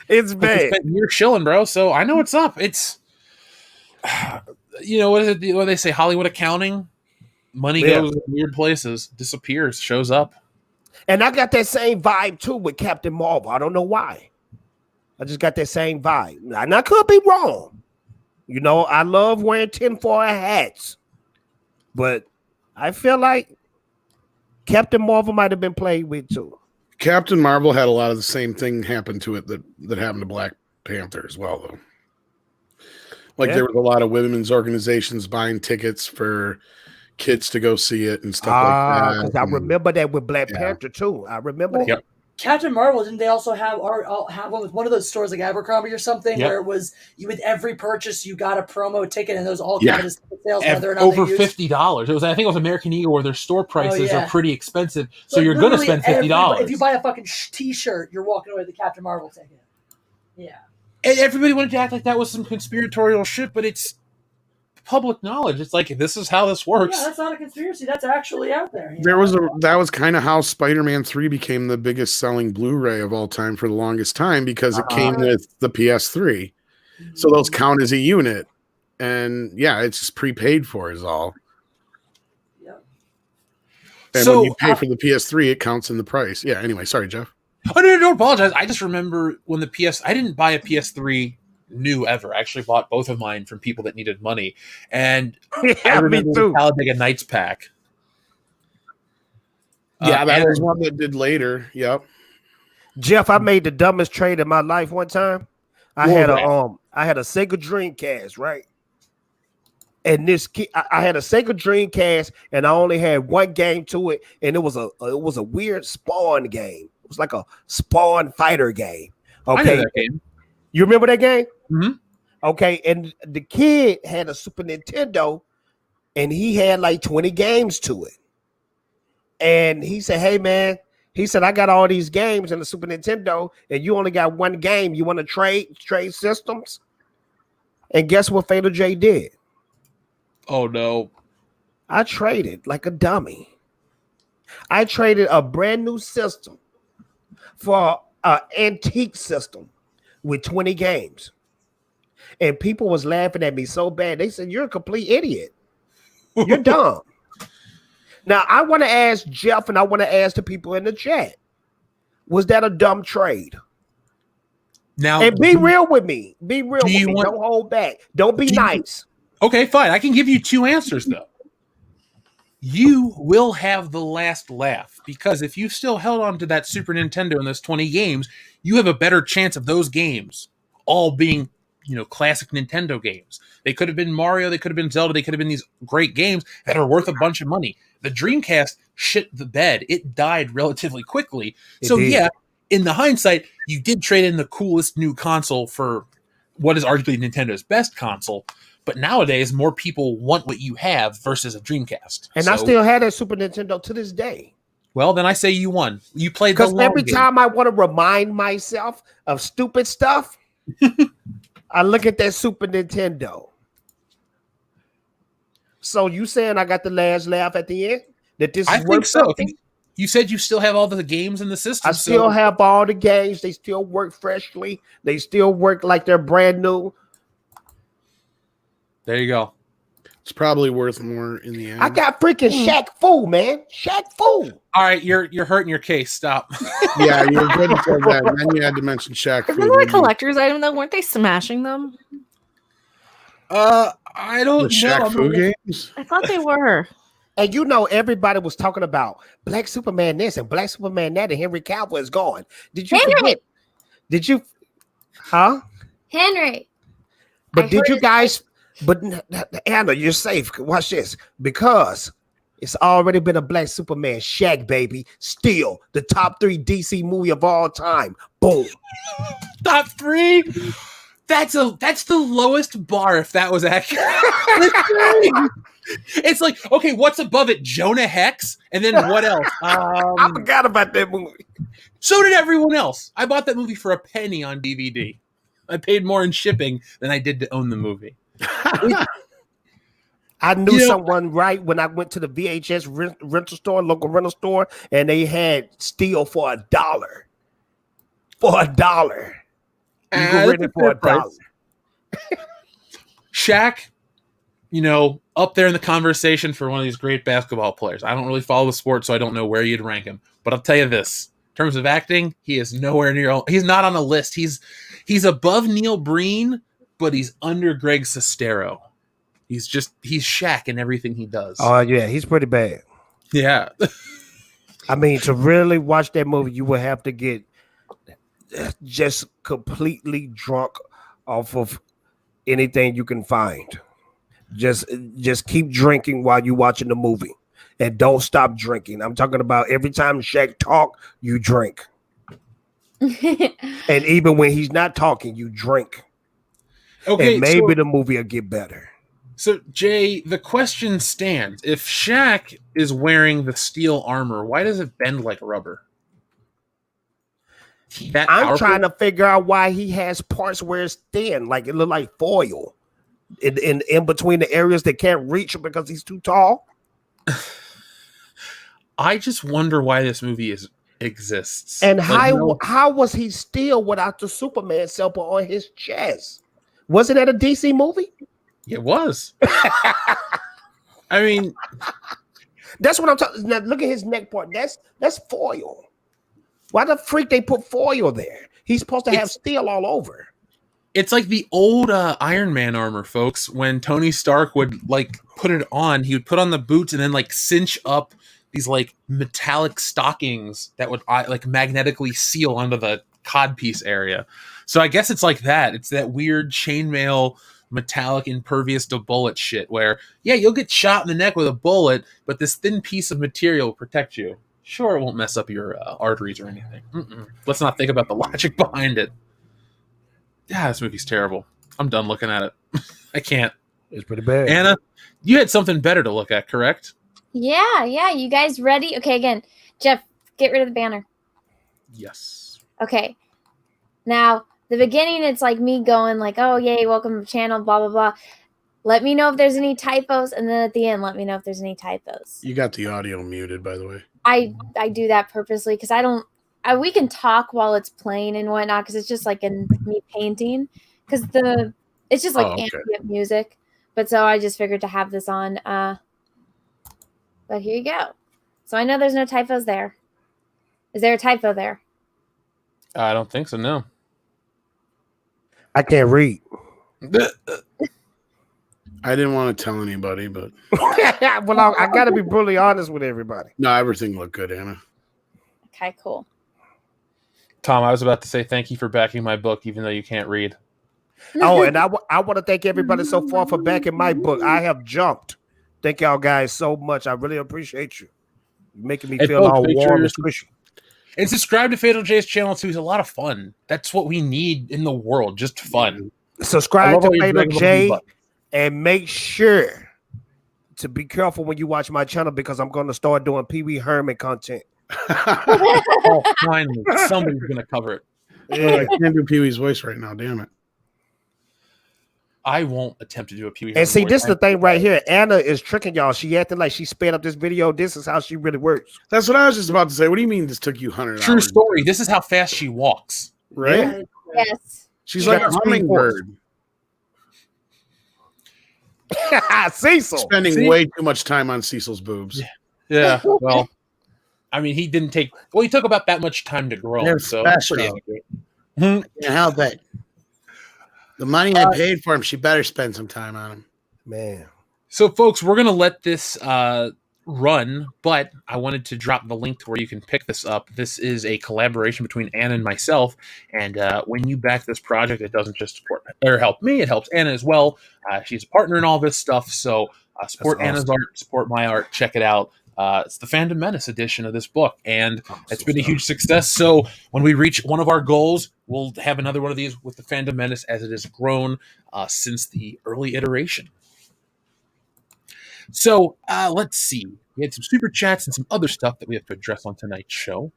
S12: It's bad.
S1: You're chilling, bro. So I know what's up. It's, what is it? What they say? Hollywood accounting. Money goes in weird places, disappears, shows up.
S12: And I got that same vibe too with Captain Marvel. I don't know why. I just got that same vibe. And I could be wrong. I love wearing tinfoil hats. But I feel like Captain Marvel might have been played with too.
S2: Captain Marvel had a lot of the same thing happen to it that happened to Black Panther as well, though. Like
S12: Yeah.
S2: there was a lot of women's organizations buying tickets for kids to go see it and stuff like that.
S12: Because I remember that with Black
S2: Yeah.
S12: Panther too. I remember
S5: Well,
S12: that.
S5: Captain Marvel, didn't they also have one with one of those stores like Abercrombie or something
S1: Yep.
S5: where it was you with every purchase you got a promo ticket and those all
S2: Yeah.
S5: counted as ticket sales
S1: At
S5: whether or not
S1: over
S5: they used.
S1: $50. It was, I think, it was American Eagle, where their store prices
S5: yeah.
S1: are pretty expensive, so
S5: Like,
S1: you're going to
S5: literally
S1: spend $50.
S5: If you buy a fucking T-shirt, you're walking away with the Captain Marvel ticket. Yeah.
S1: And everybody wanted to act like that was some conspiratorial shit, but it's public knowledge. It's like, this is how this works.
S5: Yeah, that's not a conspiracy. That's actually out there.
S2: That was kind of how Spider-Man 3 became the biggest selling Blu-ray of all time for the longest time, because it came with the PS3. So those count as a unit. And yeah, it's just prepaid for is all.
S5: Yep.
S2: And
S1: So,
S2: when you pay for the PS3, it counts in the price. Yeah, anyway, sorry, Jeff.
S1: Oh, no, don't apologize. I just remember when I didn't buy a PS3 new ever. I actually bought both of mine from people that needed money. And I
S12: Yeah, me
S1: remember the
S12: too.
S1: Talladega Nights pack.
S2: Yeah, that
S1: and-
S2: was one that did later. Yep.
S12: Jeff, I made the dumbest trade in my life one time. I had a Sega Dreamcast, right? And I had a Sega Dreamcast, and I only had one game to it, and it was a weird Spawn game. It was like a Spawn fighter game. Okay,
S1: I know that game.
S12: You remember that game?
S1: Mm-hmm.
S12: Okay, and the kid had a Super Nintendo, and he had like 20 games to it. And he said, "Hey man," he said, "I got all these games in the Super Nintendo, and you only got one game. You want to trade systems?" And guess what Fatal J did?
S1: Oh no!
S12: I traded like a dummy. I traded a brand new system for an antique system with 20 games. And people was laughing at me so bad. They said, "You're a complete idiot. You're dumb." Now, I want to ask Jeff, and I want to ask the people in the chat, was that a dumb trade?
S1: Now,
S12: And be real with me. Be real with
S1: you
S12: me.
S1: want-
S12: Don't hold back. Don't be nice.
S1: Okay, fine. I can give you two answers, though. You will have the last laugh, because if you still held on to that Super Nintendo and those 20 games, you have a better chance of those games all being, classic Nintendo games. They could have been Mario, they could have been Zelda, they could have been these great games that are worth a bunch of money. The Dreamcast shit the bed. It died relatively quickly. So
S12: did.
S1: yeah, in the hindsight, you did trade in the coolest new console for what is arguably Nintendo's best console. But nowadays, more people want what you have versus a Dreamcast.
S12: And I still had a Super Nintendo to this day.
S1: Well, then I say you won. You played the
S12: Because
S1: long
S12: every
S1: game.
S12: time I want to remind myself of stupid stuff, I look at that Super Nintendo. So you saying I got the last laugh at the end? That this
S1: I
S12: is
S1: think
S12: worth
S1: so.
S12: something?
S1: You said you still have all the games in the system.
S12: I still have all the games. They still work freshly. They still work like they're brand new.
S1: There you go.
S2: It's probably worth more in the end.
S12: I got freaking Shaq Fu, man. Shaq Fu.
S1: All right, you're hurting your case. Stop.
S2: Yeah, you were good for that. And then you had to mention Shaq.
S6: Isn't that a collector's item though? Weren't they smashing them?
S1: I don't
S2: The Shaq Fu games?
S6: I thought they were.
S12: And everybody was talking about Black Superman this and Black Superman that, and Henry Cavill is gone. Did you forget? Did you? Huh?
S4: Henry.
S12: But did you guys? But Anna, you're safe. Watch this, because it's already been a Black Superman. Shaq, baby, still the top 3 DC movie of all time. Boom.
S1: Top 3. That's the lowest bar if that was accurate. It's like, okay, what's above it? Jonah Hex, and then what else?
S12: I forgot about that movie.
S1: So did everyone else. I bought that movie for a penny on DVD. I paid more in shipping than I did to own the movie.
S12: I knew someone right when I went to the VHS rental store, local rental store, and they had Steel for $1. For $1. You can rent it for $1.
S1: Shaq, up there in the conversation for one of these great basketball players. I don't really follow the sport, so I don't know where you'd rank him. But I'll tell you this. In terms of acting, he is nowhere near. He's not on a list. He's above Neil Breen, but he's under Greg Sestero. He's Shaq in everything he does.
S12: Oh, yeah, he's pretty bad.
S1: Yeah.
S12: I mean, to really watch that movie, you would have to get just completely drunk off of anything you can find. Just keep drinking while you're watching the movie, and don't stop drinking. I'm talking about every time Shaq talk, you drink, and even when he's not talking, you drink.
S1: Okay,
S12: and maybe the movie will get better.
S1: So, Jay, the question stands. If Shaq is wearing the steel armor, why does it bend like rubber?
S12: I'm trying to figure out why he has parts where it's thin, like it look like foil in between the areas that can't reach him because he's too tall.
S1: I just wonder why this movie exists.
S12: And how was he still without the Superman symbol on his chest? Was it at a DC movie?
S1: It was. I mean,
S12: that's what I'm talking. Now look at his neck part. That's foil. Why the freak they put foil there? He's supposed to have steel all over.
S1: It's like the old Iron Man armor, folks. When Tony Stark would like put it on, he would put on the boots and then like cinch up these like metallic stockings that would like magnetically seal onto the codpiece area. So I guess it's like that. It's that weird chainmail metallic impervious to bullet shit where, yeah, you'll get shot in the neck with a bullet, but this thin piece of material will protect you. Sure, it won't mess up your arteries or anything. Let's not think about the logic behind it. Yeah, this movie's terrible. I'm done looking at it. I can't.
S12: It's pretty bad.
S1: Anna, you had something better to look at, correct?
S4: Yeah. You guys ready? Okay, again, Jeff, get rid of the banner.
S1: Yes.
S4: Okay. Now, the beginning, it's like me going like, oh, yay, welcome to the channel, blah, blah, blah. Let me know if there's any typos. And then at the end, let me know if there's any typos.
S2: You got the audio muted, by the way.
S4: I do that purposely because we can talk while it's playing and whatnot because it's just like me painting because it's just like ambient music. But so I just figured to have this on. But here you go. So I know there's no typos there. Is there a typo there?
S1: I don't think so, no.
S12: I can't read.
S2: I didn't want to tell anybody, but
S12: well, I got to be brutally honest with everybody.
S2: No, everything looked good, Anna.
S4: Okay, cool.
S1: Tom, I was about to say thank you for backing my book, even though you can't read.
S12: Oh, and I want to thank everybody so far for backing my book. I have jumped. Thank y'all guys so much. I really appreciate you. You're making me feel all warm and squishy.
S1: And subscribe to Fatal J's channel too. It's a lot of fun. That's what we need in the world. Just fun.
S12: Subscribe to Fatal J and make sure to be careful when you watch my channel because I'm going to start doing Pee Wee Herman content.
S1: Oh, finally. Somebody's going to cover it.
S2: Yeah, I can't do Pee Wee's voice right now. Damn it.
S1: I won't attempt to do a Pee Wee
S12: And see, this is the thing right here. Anna is tricking y'all. She acting like she sped up this video. This is how she really works.
S2: That's what I was just about to say. What do you mean this took you 100
S1: True
S2: hours?
S1: story. This is how fast she walks.
S2: Right?
S4: Yes.
S2: She's like a hummingbird.
S12: Cecil.
S2: Spending way too much time on Cecil's boobs.
S1: Yeah. Well, I mean, he took about that much time to grow.
S2: They're
S1: so
S2: special.
S1: pretty accurate.
S2: Can't help it. The money I paid for him, she better spend some time on him.
S12: Man.
S1: So, folks, we're going to let this run, but I wanted to drop the link to where you can pick this up. This is a collaboration between Anna and myself, and when you back this project, it doesn't just support or help me, it helps Anna as well. She's a partner in all this stuff, so support Anna's art, support my art, check it out. It's the Fandom Menace edition of this book, and it's been a huge success. So when we reach one of our goals, we'll have another one of these with the Fandom Menace as it has grown since the early iteration. So let's see. We had some super chats and some other stuff that we have to address on tonight's show.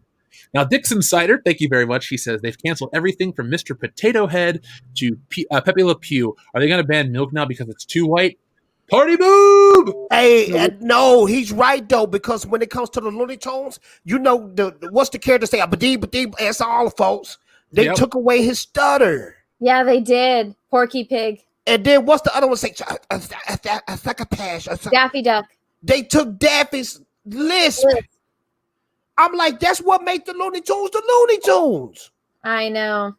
S1: Now, Dixon Cider, thank you very much. He says they've canceled everything from Mr. Potato Head to Pepe Le Pew. Are they going to ban milk now because it's too white? Party boob!
S12: Hey, no, he's right though, because when it comes to the Looney Tunes, you know what's the character say? Abadee, that's all, folks. They took away his stutter.
S4: Yeah, they did. Porky Pig.
S12: And then what's the other one say? Sabotage.
S4: Daffy Duck.
S12: They took Daffy's lisp. I'm like, that's what made the Looney Tunes.
S4: I know.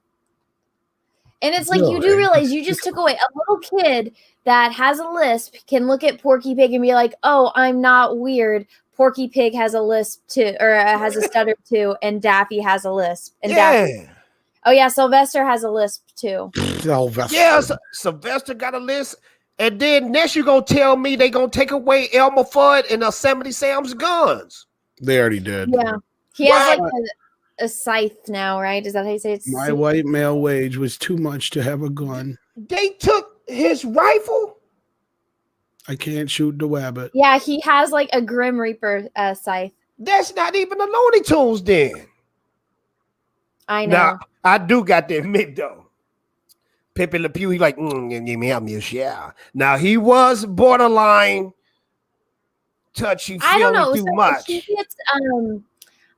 S4: And it's like, you do realize you just took away a little kid that has a lisp can look at Porky Pig and be like, oh, I'm not weird. Porky Pig has a lisp too, or has a stutter too, and Daffy has a lisp. And Daffy, oh yeah, Sylvester has a lisp too.
S2: Sylvester.
S12: Yeah, Sylvester got a list. And then next you gonna tell me they gonna take away Elmer Fudd and Yosemite Sam's guns.
S2: They already did.
S4: Yeah. He has like a scythe now, right? Is that how you say it?
S2: My white male wage was too much to have a gun.
S12: They took his rifle.
S2: I can't shoot the wabbit.
S4: Yeah, he has like a Grim Reaper scythe.
S12: That's not even the Looney Tunes then.
S4: I know.
S12: Now, I do got to admit though. Pepe Le Pew, he like, give me a share. Now he was borderline touchy,
S4: I don't know.
S12: too
S4: So
S12: much.
S4: he gets,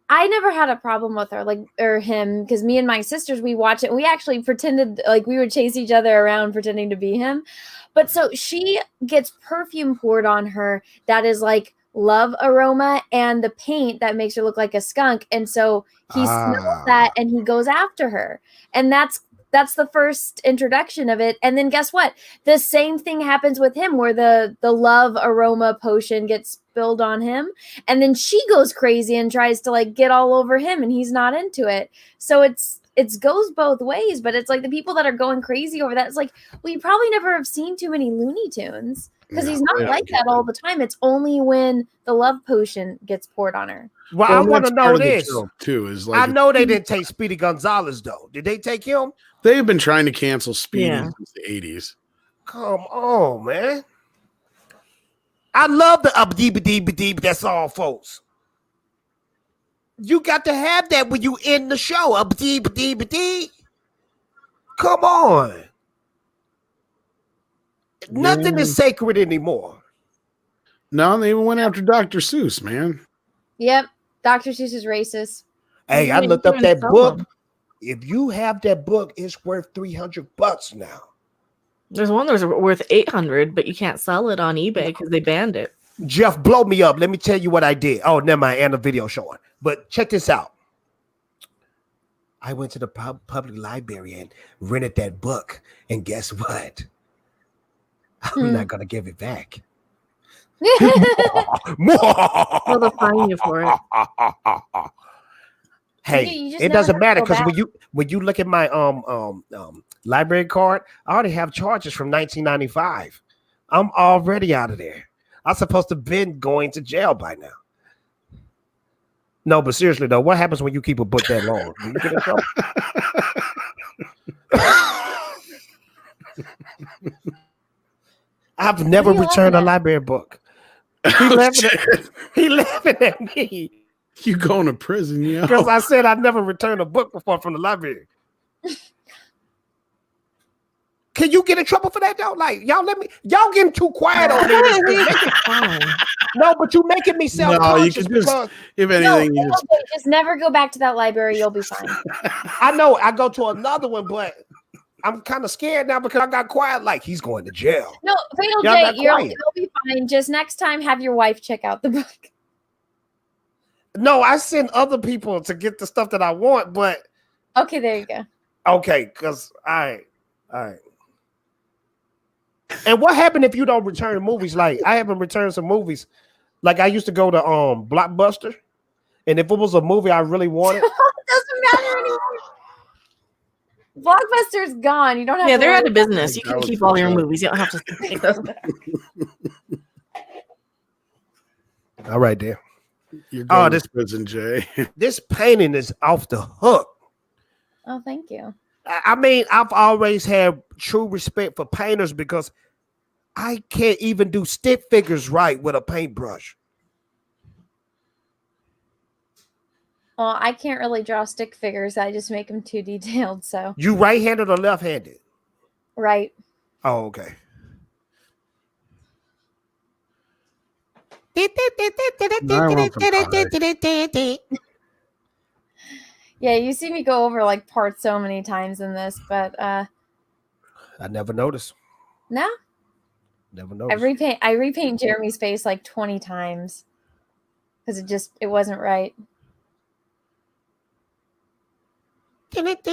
S4: I never had a problem with her, or him, because me and my sisters, we watch it. And we actually pretended like we would chase each other around pretending to be him. But so she gets perfume poured on her that is like love aroma and the paint that makes her look like a skunk. And so he smells that and he goes after her. And that's the first introduction of it. And then guess what? The same thing happens with him where the love aroma potion gets spilled on him. And then she goes crazy and tries to like get all over him and he's not into it. So it goes both ways, but it's like the people that are going crazy over that. It's like, well, you probably never have seen too many Looney Tunes because he's not like that all the time. It's only when the love potion gets poured on her.
S12: Well, I want to know this
S2: too. Is like
S12: I know they didn't take Speedy Gonzalez though. Did they take him?
S2: They've been trying to cancel Speedy since the 80s.
S12: Come on, man. I love the up-dee-ba-dee-ba-dee, but that's all, folks. You got to have that when you end the show. Up-dee-ba-dee-ba-dee. Come on. Nothing is sacred anymore.
S2: No, they even went after Dr. Seuss, man.
S4: Yep. Dr. Seuss is racist.
S12: Hey, I looked up that book. If you have that book, it's worth $300 now.
S6: There's one that's worth $800, but you can't sell it on eBay because they banned it.
S12: Jeff, blow me up. Let me tell you what I did. Oh, never mind. And the video showing. But check this out. I went to the public library and rented that book. And guess what? I'm not going to give it back.
S6: Well, they'll fine you for it.
S12: Hey, it doesn't matter because when you look at my library card, I already have charges from 1995. I'm already out of there. I'm supposed to have been going to jail by now. No, but seriously though, what happens when you keep a book that long? Do you get in trouble? I've never returned a library book. He laughing at me.
S2: You going to prison, yeah?
S12: Because I said I'd never returned a book before from the library. Can you get in trouble for that though? Like y'all getting too quiet on me. No, but you making me self-conscious because
S2: if anything,
S4: just never go back to that library. You'll be fine.
S12: I know I go to another one, but I'm kind of scared now because I got quiet. Like he's going to jail.
S4: No, Fatal J, you'll be fine. Just next time, have your wife check out the book.
S12: No, I send other people to get the stuff that I want, but
S4: okay, there you go.
S12: Okay, because all right. And what happened if you don't return movies? Like I haven't returned some movies. Like I used to go to Blockbuster, and if it was a movie I really wanted,
S4: it doesn't matter anymore. Blockbuster's gone. You don't have.
S6: Yeah, they're out of business. You can keep all your movies. You don't have to take those back.
S12: All right, there.
S2: You're going to prison, Jay.
S12: This painting is off the hook.
S4: Oh, thank you.
S12: I mean, I've always had true respect for painters because I can't even do stick figures right with a paintbrush.
S4: Well, I can't really draw stick figures. I just make them too detailed. So
S12: you right-handed or left-handed?
S4: Right.
S12: Oh, okay.
S4: Yeah, you see me go over like parts so many times in this, but
S12: I never noticed.
S4: No.
S12: Never noticed.
S4: I repaint Jeremy's face like 20 times because it wasn't right. What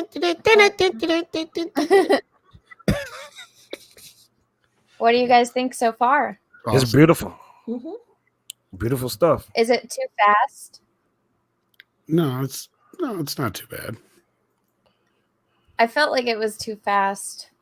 S4: do you guys think so far?
S12: Awesome. It's beautiful.
S4: Mm-hmm.
S12: Beautiful stuff.
S4: Is it too fast?
S2: No, it's not too bad.
S4: I felt like it was too fast,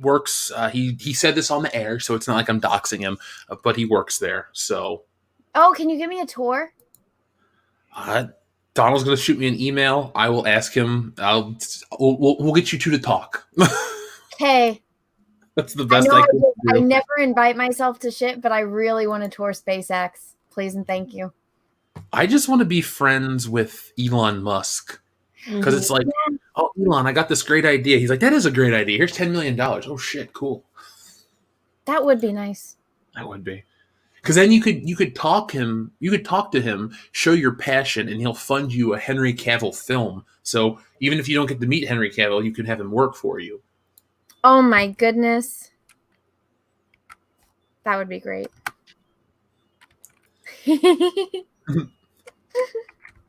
S1: works. He said this on the air, so it's not like I'm doxing him, but he works there. So,
S4: Oh, can you give me a tour?
S1: Donald's going to shoot me an email. I will ask him. We'll get you two to talk.
S4: Hey.
S1: That's the best I can do.
S4: I never invite myself to shit, but I really want to tour SpaceX. Please and thank you.
S1: I just want to be friends with Elon Musk. Because it's like, oh, Elon, I got this great idea. He's like, that is a great idea. Here's $10 million. Oh, shit, cool.
S4: That would be nice.
S1: That would be. Because then you could talk to him, show your passion, and he'll fund you a Henry Cavill film. So even if you don't get to meet Henry Cavill, you can have him work for you.
S4: Oh my goodness. That would be great.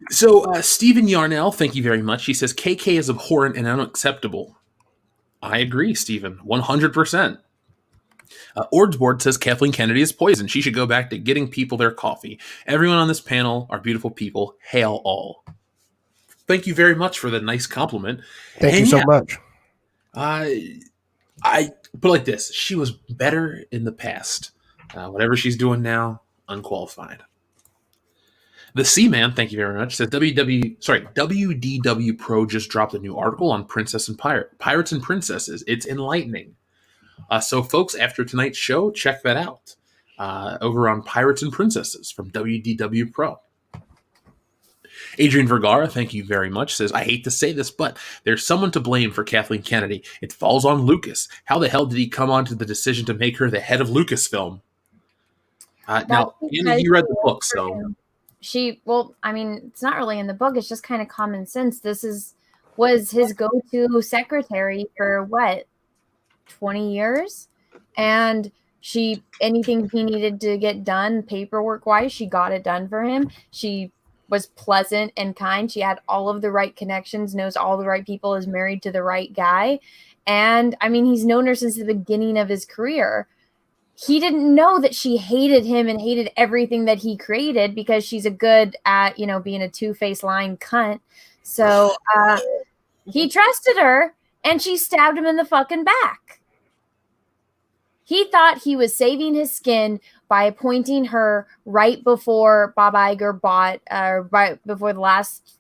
S1: So Stephen Yarnell, thank you very much. He says KK is abhorrent and unacceptable. I agree, Stephen, 100%. Ordsboard says Kathleen Kennedy is poison. She should go back to getting people their coffee. Everyone on this panel are beautiful people. Hail all. Thank you very much for the nice compliment.
S12: Thank you so much.
S1: I put it like this. She was better in the past. Whatever she's doing now, unqualified. The Seaman, thank you very much, says WDW Pro just dropped a new article on Princess and Pirates and Princesses. It's enlightening. So, folks, after tonight's show, check that out over on Pirates and Princesses from WDW Pro. Adrian Vergara, thank you very much, says, I hate to say this, but there's someone to blame for Kathleen Kennedy. It falls on Lucas. How the hell did he come on to the decision to make her the head of Lucasfilm? Now, Anna, you read the book, so...
S4: it's not really in the book. It's just kind of common sense. Was his go-to secretary for what, 20 years? And anything he needed to get done paperwork-wise, she got it done for him. She was pleasant and kind. She had all of the right connections, knows all the right people, is married to the right guy. And, he's known her since the beginning of his career. He didn't know that she hated him and hated everything that he created because she's a good at, being a two-faced lying cunt. So he trusted her and she stabbed him in the fucking back. He thought he was saving his skin by appointing her right before Bob Iger right before the last,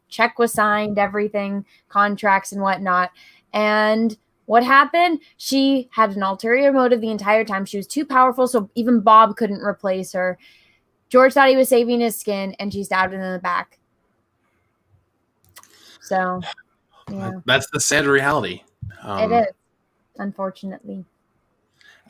S4: check was signed, everything, contracts and whatnot. And what happened? She had an ulterior motive the entire time. She was too powerful, so even Bob couldn't replace her. George thought he was saving his skin, and she stabbed him in the back. So, yeah.
S1: That's the sad reality.
S4: It is, unfortunately.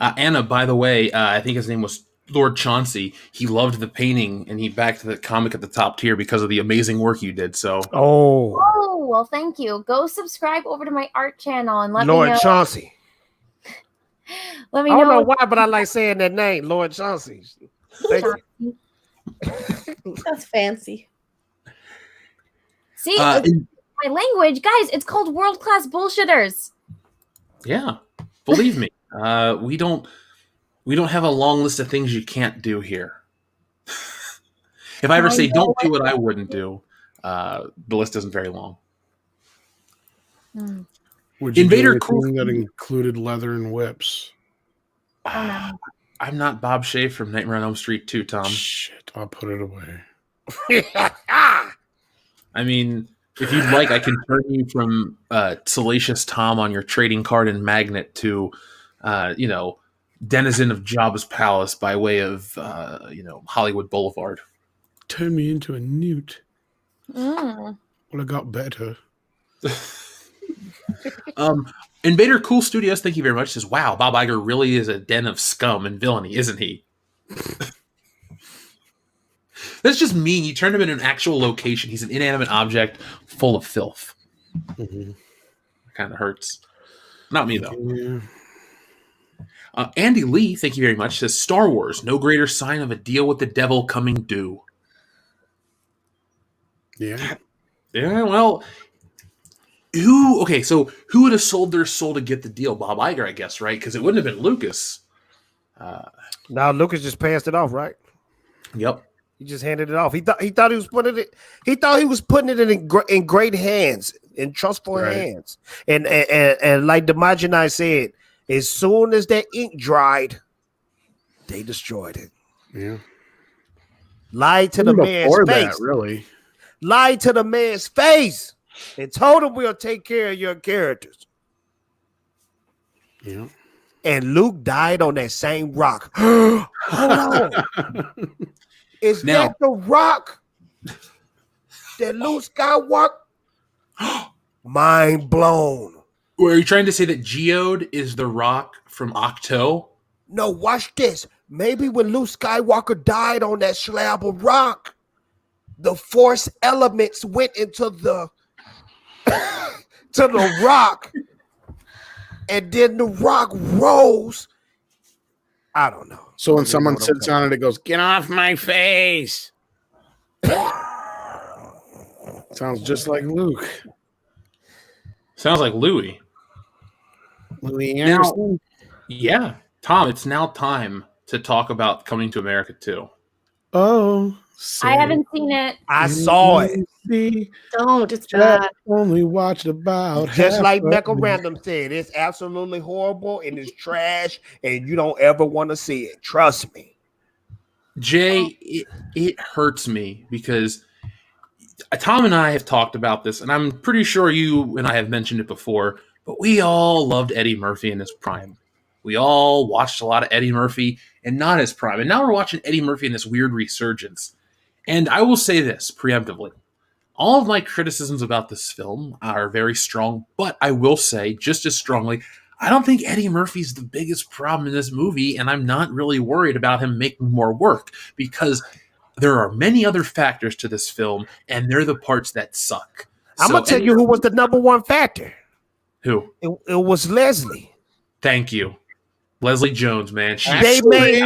S1: Anna, by the way, I think his name was Lord Chauncey. He loved the painting, and he backed the comic at the top tier because of the amazing work you did. So,
S4: oh, well, thank you. Go subscribe over to my art channel and let me know.
S12: Lord Chauncey.
S4: Let me know.
S12: I don't know why, but I like saying that name, Lord Chauncey. Thank you.
S3: That's fancy.
S4: See, my language, guys. It's called world class bullshitters.
S1: Yeah, believe me. We don't have a long list of things you can't do here. If I ever say don't do what I wouldn't do, the list isn't very long.
S2: Would you
S1: Invader
S2: do anything that included leather and whips?
S4: Oh, no.
S1: I'm not Bob Shea from Nightmare on Elm Street 2, Tom.
S2: Shit, I'll put it away.
S1: If you'd like, I can turn you from Salacious Tom on your trading card and magnet to, denizen of Jabba's palace by way of, Hollywood Boulevard.
S2: Turn me into a newt.
S4: Mm.
S2: Well, I got better.
S1: Invader Cool Studios, thank you very much, says, wow, Bob Iger really is a den of scum and villainy, isn't he? That's just mean. You turned him into an actual location. He's an inanimate object full of filth.
S2: Mm-hmm.
S1: Kind of hurts. Not me, though.
S2: Yeah.
S1: Andy Lee, thank you very much, says, Star Wars, no greater sign of a deal with the devil coming due.
S2: Yeah.
S1: Yeah, well, who would have sold their soul to get the deal? Bob Iger, I guess, right? Because it wouldn't have been Lucas.
S12: Now Lucas just passed it off, right?
S1: Yep.
S12: He just handed it off. He thought he was putting it. He thought he was putting it in great hands, in trustful hands. And like the Majinai said, As soon as that ink dried, they destroyed it.
S2: Yeah.
S12: Lied to the
S2: Even
S12: man's
S2: before
S12: face.
S2: that, really.
S12: Lied to the man's face and told him we'll take care of your characters.
S2: Yeah.
S12: And Luke died on that same rock. Hold on. Is
S1: Now-
S12: that the rock that Luke Skywalker? Mind blown.
S1: Were you trying to say that Geode is the rock from Octo?
S12: No, watch this. Maybe when Luke Skywalker died on that slab of rock, the Force elements went into the to the rock, and then the rock rose. I don't know.
S2: So when someone sits on it, it goes, "Get off my face." Sounds just like Luke.
S1: Sounds like Louis.
S2: Louis
S1: Now,
S2: Anderson.
S1: yeah, Tom, it's now time to talk about Coming to America 2.
S2: Oh,
S4: I haven't seen it.
S12: I saw it.
S6: Don't. It's
S2: Jack
S6: bad.
S2: only watched about
S12: Just
S2: half
S12: like
S2: of
S12: Mecha
S2: it.
S12: Random said, it's absolutely horrible and it's trash, and you don't ever want to see it. Trust me.
S1: Jay, it hurts me because Tom and I have talked about this, and I'm pretty sure you and I have mentioned it before, but we all loved Eddie Murphy in his prime. We all watched a lot of Eddie Murphy and not his prime. And now we're watching Eddie Murphy in this weird resurgence. And I will say this preemptively. All of my criticisms about this film are very strong, but I will say just as strongly, I don't think Eddie Murphy's the biggest problem in this movie, and I'm not really worried about him making more work because there are many other factors to this film, and they're the parts that suck.
S12: I'm going to tell you who was the number one factor.
S1: Who?
S12: It was Leslie.
S1: Thank you. Leslie Jones, man.
S12: They made,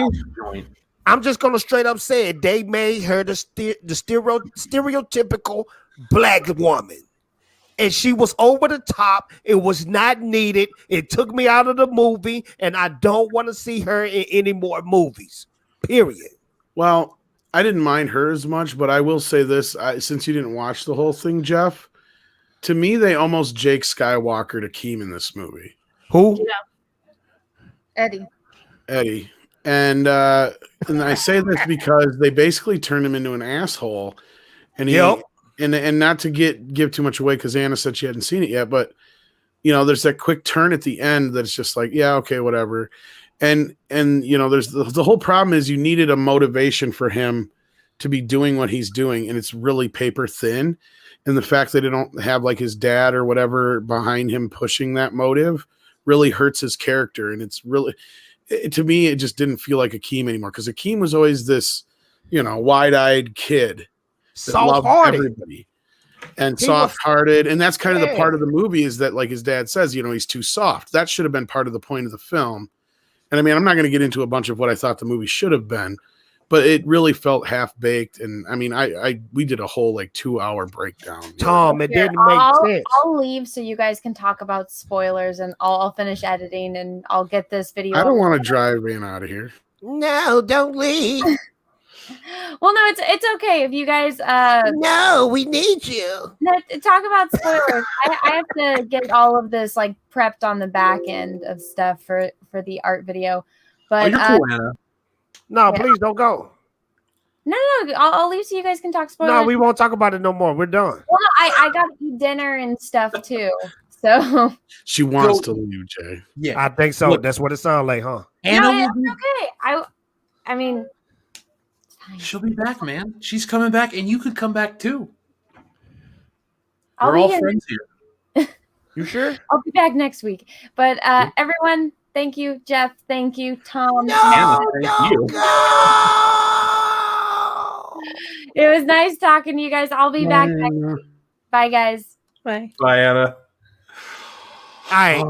S12: I'm just going to straight up say it. They made her the stereotypical black woman. And she was over the top. It was not needed. It took me out of the movie, and I don't want to see her in any more movies. Period.
S2: Well, I didn't mind her as much, but I will say this. Since you didn't watch the whole thing, Jeff, to me, they almost Jake Skywalker to Keem in this movie.
S12: Who?
S4: Yeah.
S2: Eddie. And I say this because they basically turned him into an asshole. And and not to give too much away because Anna said she hadn't seen it yet, but there's that quick turn at the end that's just like, yeah, okay, whatever. And there's the whole problem is you needed a motivation for him to be doing what he's doing, and it's really paper thin. And the fact that they don't have like his dad or whatever behind him pushing that motive really hurts his character. And it's really, to me, it just didn't feel like Akeem anymore, because Akeem was always this, wide-eyed kid,
S12: soft-hearted,
S2: everybody, and soft-hearted. And that's kind of the part of the movie is that, like his dad says, he's too soft. That should have been part of the point of the film. And I mean, I'm not going to get into a bunch of what I thought the movie should have been, but it really felt half-baked. And I mean, we did a whole 2-hour breakdown.
S12: Tom, it didn't make sense.
S4: I'll leave so you guys can talk about spoilers, and I'll finish editing, and I'll get this video.
S2: I don't want to drive in out of here.
S12: No, don't leave.
S4: Well, no, it's okay if you guys.
S12: No, we need you.
S4: Talk about spoilers. I have to get all of this prepped on the back end of stuff for the art video. But
S12: no, please don't go.
S4: No. I'll leave so you guys can talk spoilers.
S12: No, we won't talk about it no more. We're done.
S4: Well, I got to eat dinner and stuff too. So
S2: she wants to leave, Jay.
S1: Yeah,
S12: I think so. That's what it sounds like, huh?
S4: Anna, no, it's okay. I mean,
S1: she'll be back, man. She's coming back, and you could come back too.
S4: We're
S1: all friends here.
S12: You sure?
S4: I'll be back next week. But everyone, thank you, Jeff. Thank you, Tom.
S1: Anna, thank you.
S4: It was nice talking to you guys. I'll be back next week. Bye, guys.
S3: Bye.
S1: Bye, Anna.
S12: All right,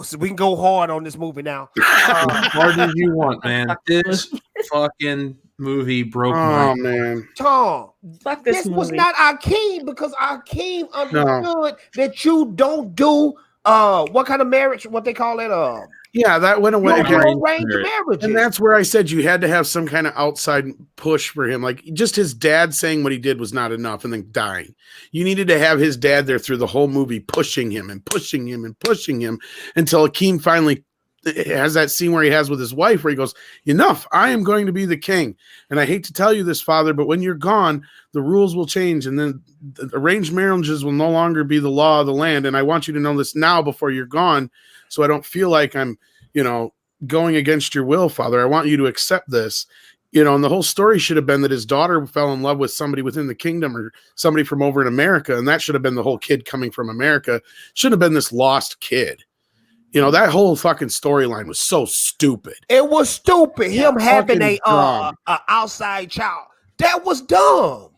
S12: so we can go hard on this movie now.
S1: Hard as you want, man. This fucking movie broke my
S2: man.
S12: Tom,
S3: fuck this
S12: was
S3: movie.
S12: not Akeem, because Akeem understood that you don't do what kind of marriage? What they call it?
S2: Yeah, that went away again.
S12: Marriages.
S2: And that's where I said you had to have some kind of outside push for him. Like, just his dad saying what he did was not enough and then dying. You needed to have his dad there through the whole movie, pushing him and pushing him and pushing him until Akeem finally it has that scene where he has with his wife where he goes, enough, I am going to be the king. And I hate to tell you this, father, but when you're gone, the rules will change. And then the arranged marriages will no longer be the law of the land. And I want you to know this now before you're gone. So I don't feel like I'm, going against your will, father. I want you to accept this. And the whole story should have been that his daughter fell in love with somebody within the kingdom or somebody from over in America. And that should have been the whole kid coming from America. Shouldn't have been this lost kid. That whole fucking storyline was so stupid.
S12: It was stupid. Him having a
S2: dumb.
S12: outside child. That was dumb.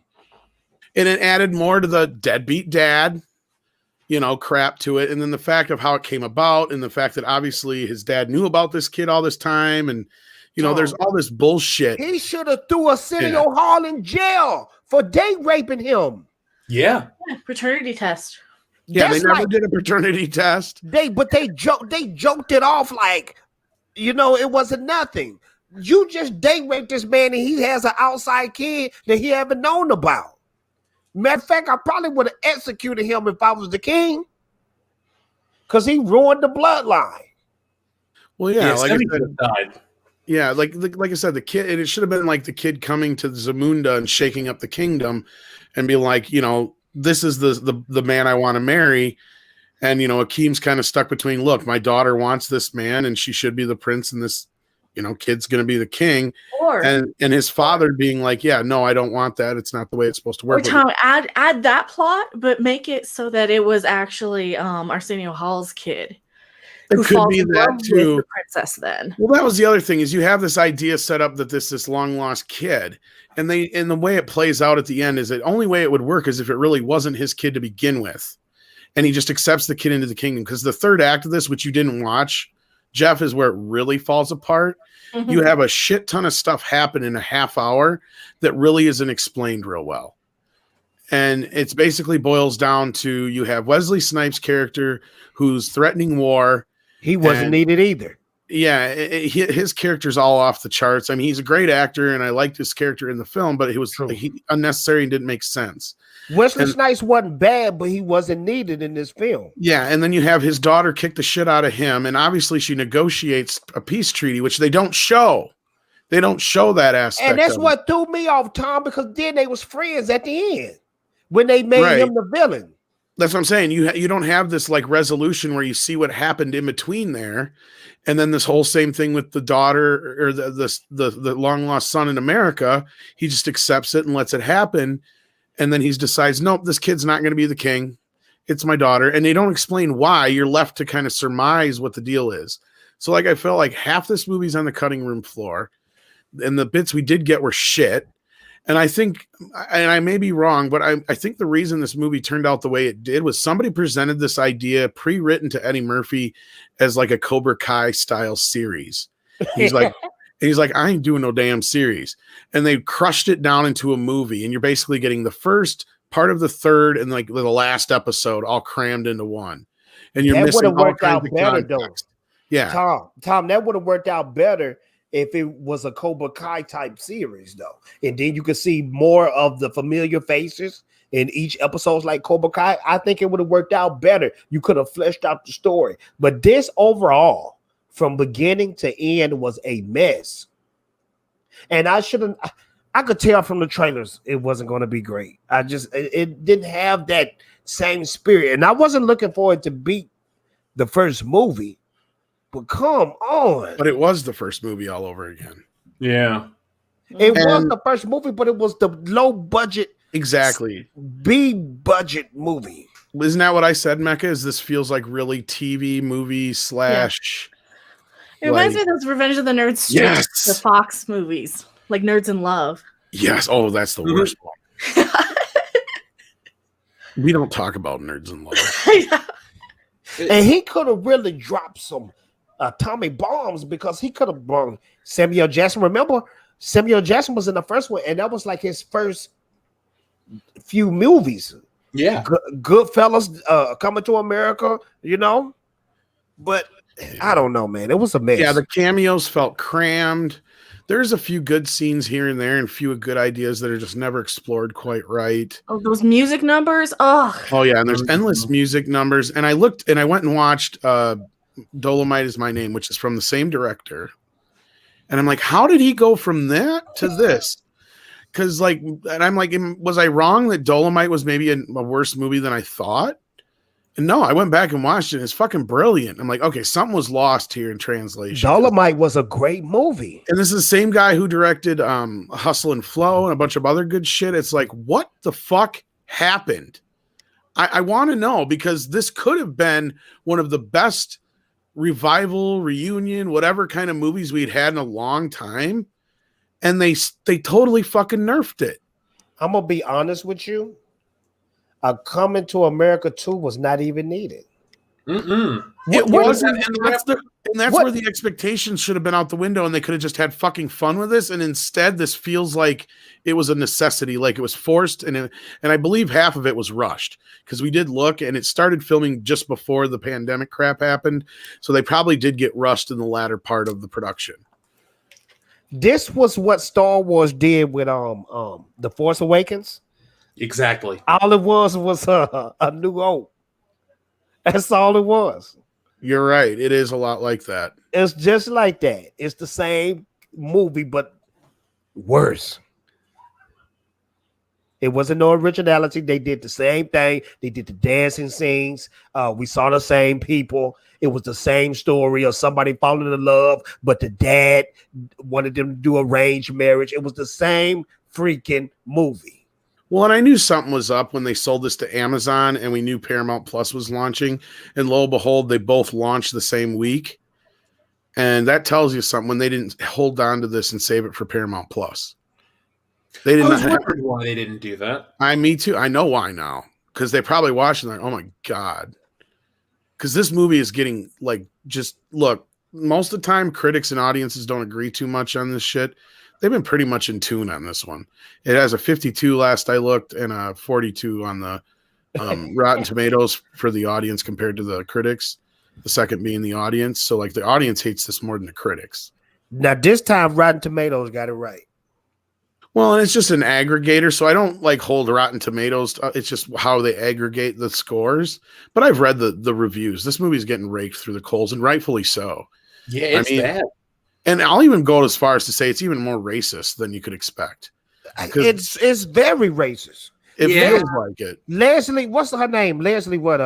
S2: And it added more to the deadbeat dad, crap to it. And then the fact of how it came about and the fact that obviously his dad knew about this kid all this time. And, there's all this bullshit.
S12: He should have threw Arsenio Hall in jail for date raping him.
S1: Yeah.
S6: Paternity test.
S2: Yeah, they never did a paternity test.
S12: They joked it off like, it wasn't nothing. You just date raped this man and he has an outside kid that he haven't known about. Matter of fact, I probably would have executed him if I was the king. Because he ruined the bloodline.
S2: Well, yeah, like I said,
S1: died.
S2: Yeah, like I said, the kid, and it should have been like the kid coming to Zamunda and shaking up the kingdom and be like, this is the man I want to marry. And, Akeem's kind of stuck between, look, my daughter wants this man and she should be the prince and this, kid's going to be the king. And his father being like, yeah, no, I don't want that. It's not the way it's supposed to work.
S6: Or Tom, add that plot, but make it so that it was actually Arsenio Hall's kid.
S2: It could be that too.
S6: The princess then.
S2: Well, that was the other thing is you have this idea set up that this long lost kid. And the way it plays out at the end is the only way it would work is if it really wasn't his kid to begin with. And he just accepts the kid into the kingdom. Because the third act of this, which you didn't watch, Jeff, is where it really falls apart. Mm-hmm. You have a shit ton of stuff happen in a half hour that really isn't explained real well. And it's basically boils down to you have Wesley Snipes' character who's threatening war.
S12: He wasn't needed either.
S2: Yeah, his character's all off the charts. I mean, he's a great actor, and I liked his character in the film, but it was unnecessary and didn't make sense.
S12: Wesley Snipes wasn't bad, but he wasn't needed in this film.
S2: Yeah, and then you have his daughter kick the shit out of him, and obviously she negotiates a peace treaty, which they don't show. They don't show that aspect.
S12: And that's what threw me off, Tom, because then they was friends at the end when they made him the villain.
S2: That's what I'm saying. You don't have this like resolution where you see what happened in between there. And then this whole same thing with the daughter or the long lost son in America, he just accepts it and lets it happen. And then he decides, nope, this kid's not going to be the king. It's my daughter. And they don't explain why. You're left to kind of surmise what the deal is. So like, I felt like half this movie's on the cutting room floor and the bits we did get were shit. And I think, and I may be wrong, but I think the reason this movie turned out the way it did was somebody presented this idea pre-written to Eddie Murphy as like a Cobra Kai style series. He's like, I ain't doing no damn series. And they crushed it down into a movie. And you're basically getting the first part of the third and like the last episode all crammed into one. And you're missing all kinds of context. Yeah.
S12: Tom, that would have worked out better if it was a Cobra Kai type series, though. And then you could see more of the familiar faces in each episode like Cobra Kai. I think it would have worked out better. You could have fleshed out the story. But this overall, from beginning to end, was a mess. And I could tell from the trailers it wasn't going to be great. It didn't have that same spirit. And I wasn't looking for it to beat the first movie. But come on.
S2: But it was the first movie all over again.
S1: Yeah.
S12: It was the first movie, but it was the low budget.
S2: Exactly.
S12: B budget movie.
S2: Isn't that what I said, Mecca? Is this feels like really TV movie slash.
S6: Yeah. It reminds me of those Revenge of the Nerds strips, the Fox movies, like Nerds in Love.
S2: Yes. Oh, that's the worst one. We don't talk about Nerds in Love.
S12: And he could have really dropped some atomic bombs because he could have brought Samuel Jackson. Remember, Samuel Jackson was in the first one, and that was like his first few movies.
S1: Yeah.
S12: Goodfellas, Coming to America, But I don't know, man. It was a mess.
S2: Yeah, the cameos felt crammed. There's a few good scenes here and there and a few good ideas that are just never explored quite right.
S6: Oh, those music numbers. Oh
S2: yeah, and there's endless music numbers. And I went and watched Dolomite Is My Name, which is from the same director. And I'm like, how did he go from that to this? Because like, and I'm like, was I wrong that Dolomite was maybe a worse movie than I thought? And no, I went back and watched it. And it's fucking brilliant. I'm like, okay, something was lost here in translation.
S12: Dolomite was a great movie.
S2: And this is the same guy who directed Hustle and Flow and a bunch of other good shit. It's like, what the fuck happened? I want to know, because this could have been one of the best revival, reunion, whatever kind of movies we'd had in a long time. And they totally fucking nerfed it.
S12: I'm going to be honest with you. A Coming to America 2 was not even needed.
S2: It wasn't, and that's where the expectations should have been out the window, and they could have just had fucking fun with this. And instead, this feels like it was a necessity, like it was forced, and I believe half of it was rushed, because we did look, and it started filming just before the pandemic crap happened, so they probably did get rushed in the latter part of the production.
S12: This was what Star Wars did with The Force Awakens.
S1: Exactly.
S12: All it was a New Hope. That's all it was.
S2: You're right. It is a lot like that.
S12: It's just like that. It's the same movie, but worse. It wasn't no originality. They did the same thing. They did the dancing scenes. We saw the same people. It was the same story of somebody falling in love, but the dad wanted them to do arranged marriage. It was the same freaking movie.
S2: Well, and I knew something was up when they sold this to Amazon, and we knew Paramount Plus was launching. And lo and behold, they both launched the same week. And that tells you something when they didn't hold on to this and save it for Paramount Plus. They didn't.
S1: I was wondering why they didn't do that.
S2: Me too. I know why now. Because they probably watched and they're like, oh my God. Because this movie is getting like, just look, most of the time critics and audiences don't agree too much on this shit. They've been pretty much in tune on this one. It has a 52 last I looked and a 42 on the Rotten Tomatoes for the audience compared to the critics. The second being the audience. So like the audience hates this more than the critics.
S12: Now this time Rotten Tomatoes got it right.
S2: Well, and it's just an aggregator, so I don't like hold Rotten Tomatoes. It's just how they aggregate the scores. But I've read the reviews. This movie's getting raked through the coals, and rightfully so.
S1: Yeah, it's bad.
S2: And I'll even go as far as to say it's even more racist than you could expect.
S12: It's very racist.
S2: It feels like it.
S12: Leslie, what's her name? Leslie what?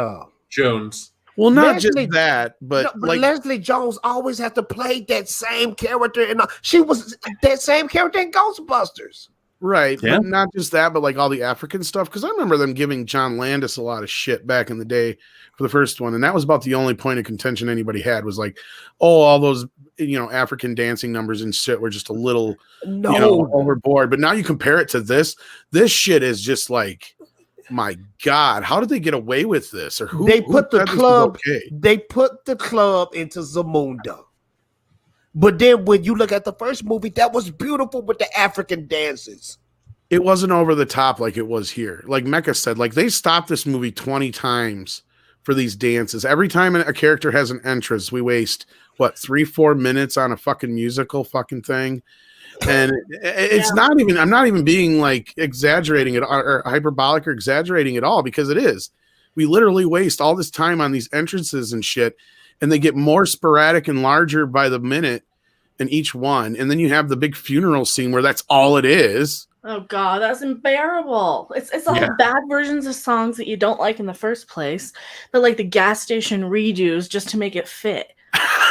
S1: Jones.
S2: Well, not
S12: Leslie,
S2: just that, but like
S12: Leslie Jones always had to play that same character, and she was that same character in Ghostbusters.
S2: Right,
S1: yeah.
S2: But not just that, but like all the African stuff. Because I remember them giving John Landis a lot of shit back in the day for the first one, and that was about the only point of contention anybody had was like, oh, all those African dancing numbers and shit were just a little overboard. But now you compare it to this shit is just like, my God, how did they get away with this? Or who
S12: they put the club?
S2: Okay?
S12: They put the club into Zamunda. But then when you look at the first movie, that was beautiful with the African dances.
S2: It wasn't over the top like it was here. Like Mecca said, like they stopped this movie 20 times for these dances. Every time a character has an entrance, we waste 3-4 minutes on a fucking musical fucking thing. And it's not even, I'm not even being like exaggerating it or hyperbolic or exaggerating at all, because it is. We literally waste all this time on these entrances and shit, and they get more sporadic and larger by the minute in each one. And then you have the big funeral scene where that's all it is.
S6: Oh God, that's unbearable. It's all bad versions of songs that you don't like in the first place, but like the gas station redos just to make it fit.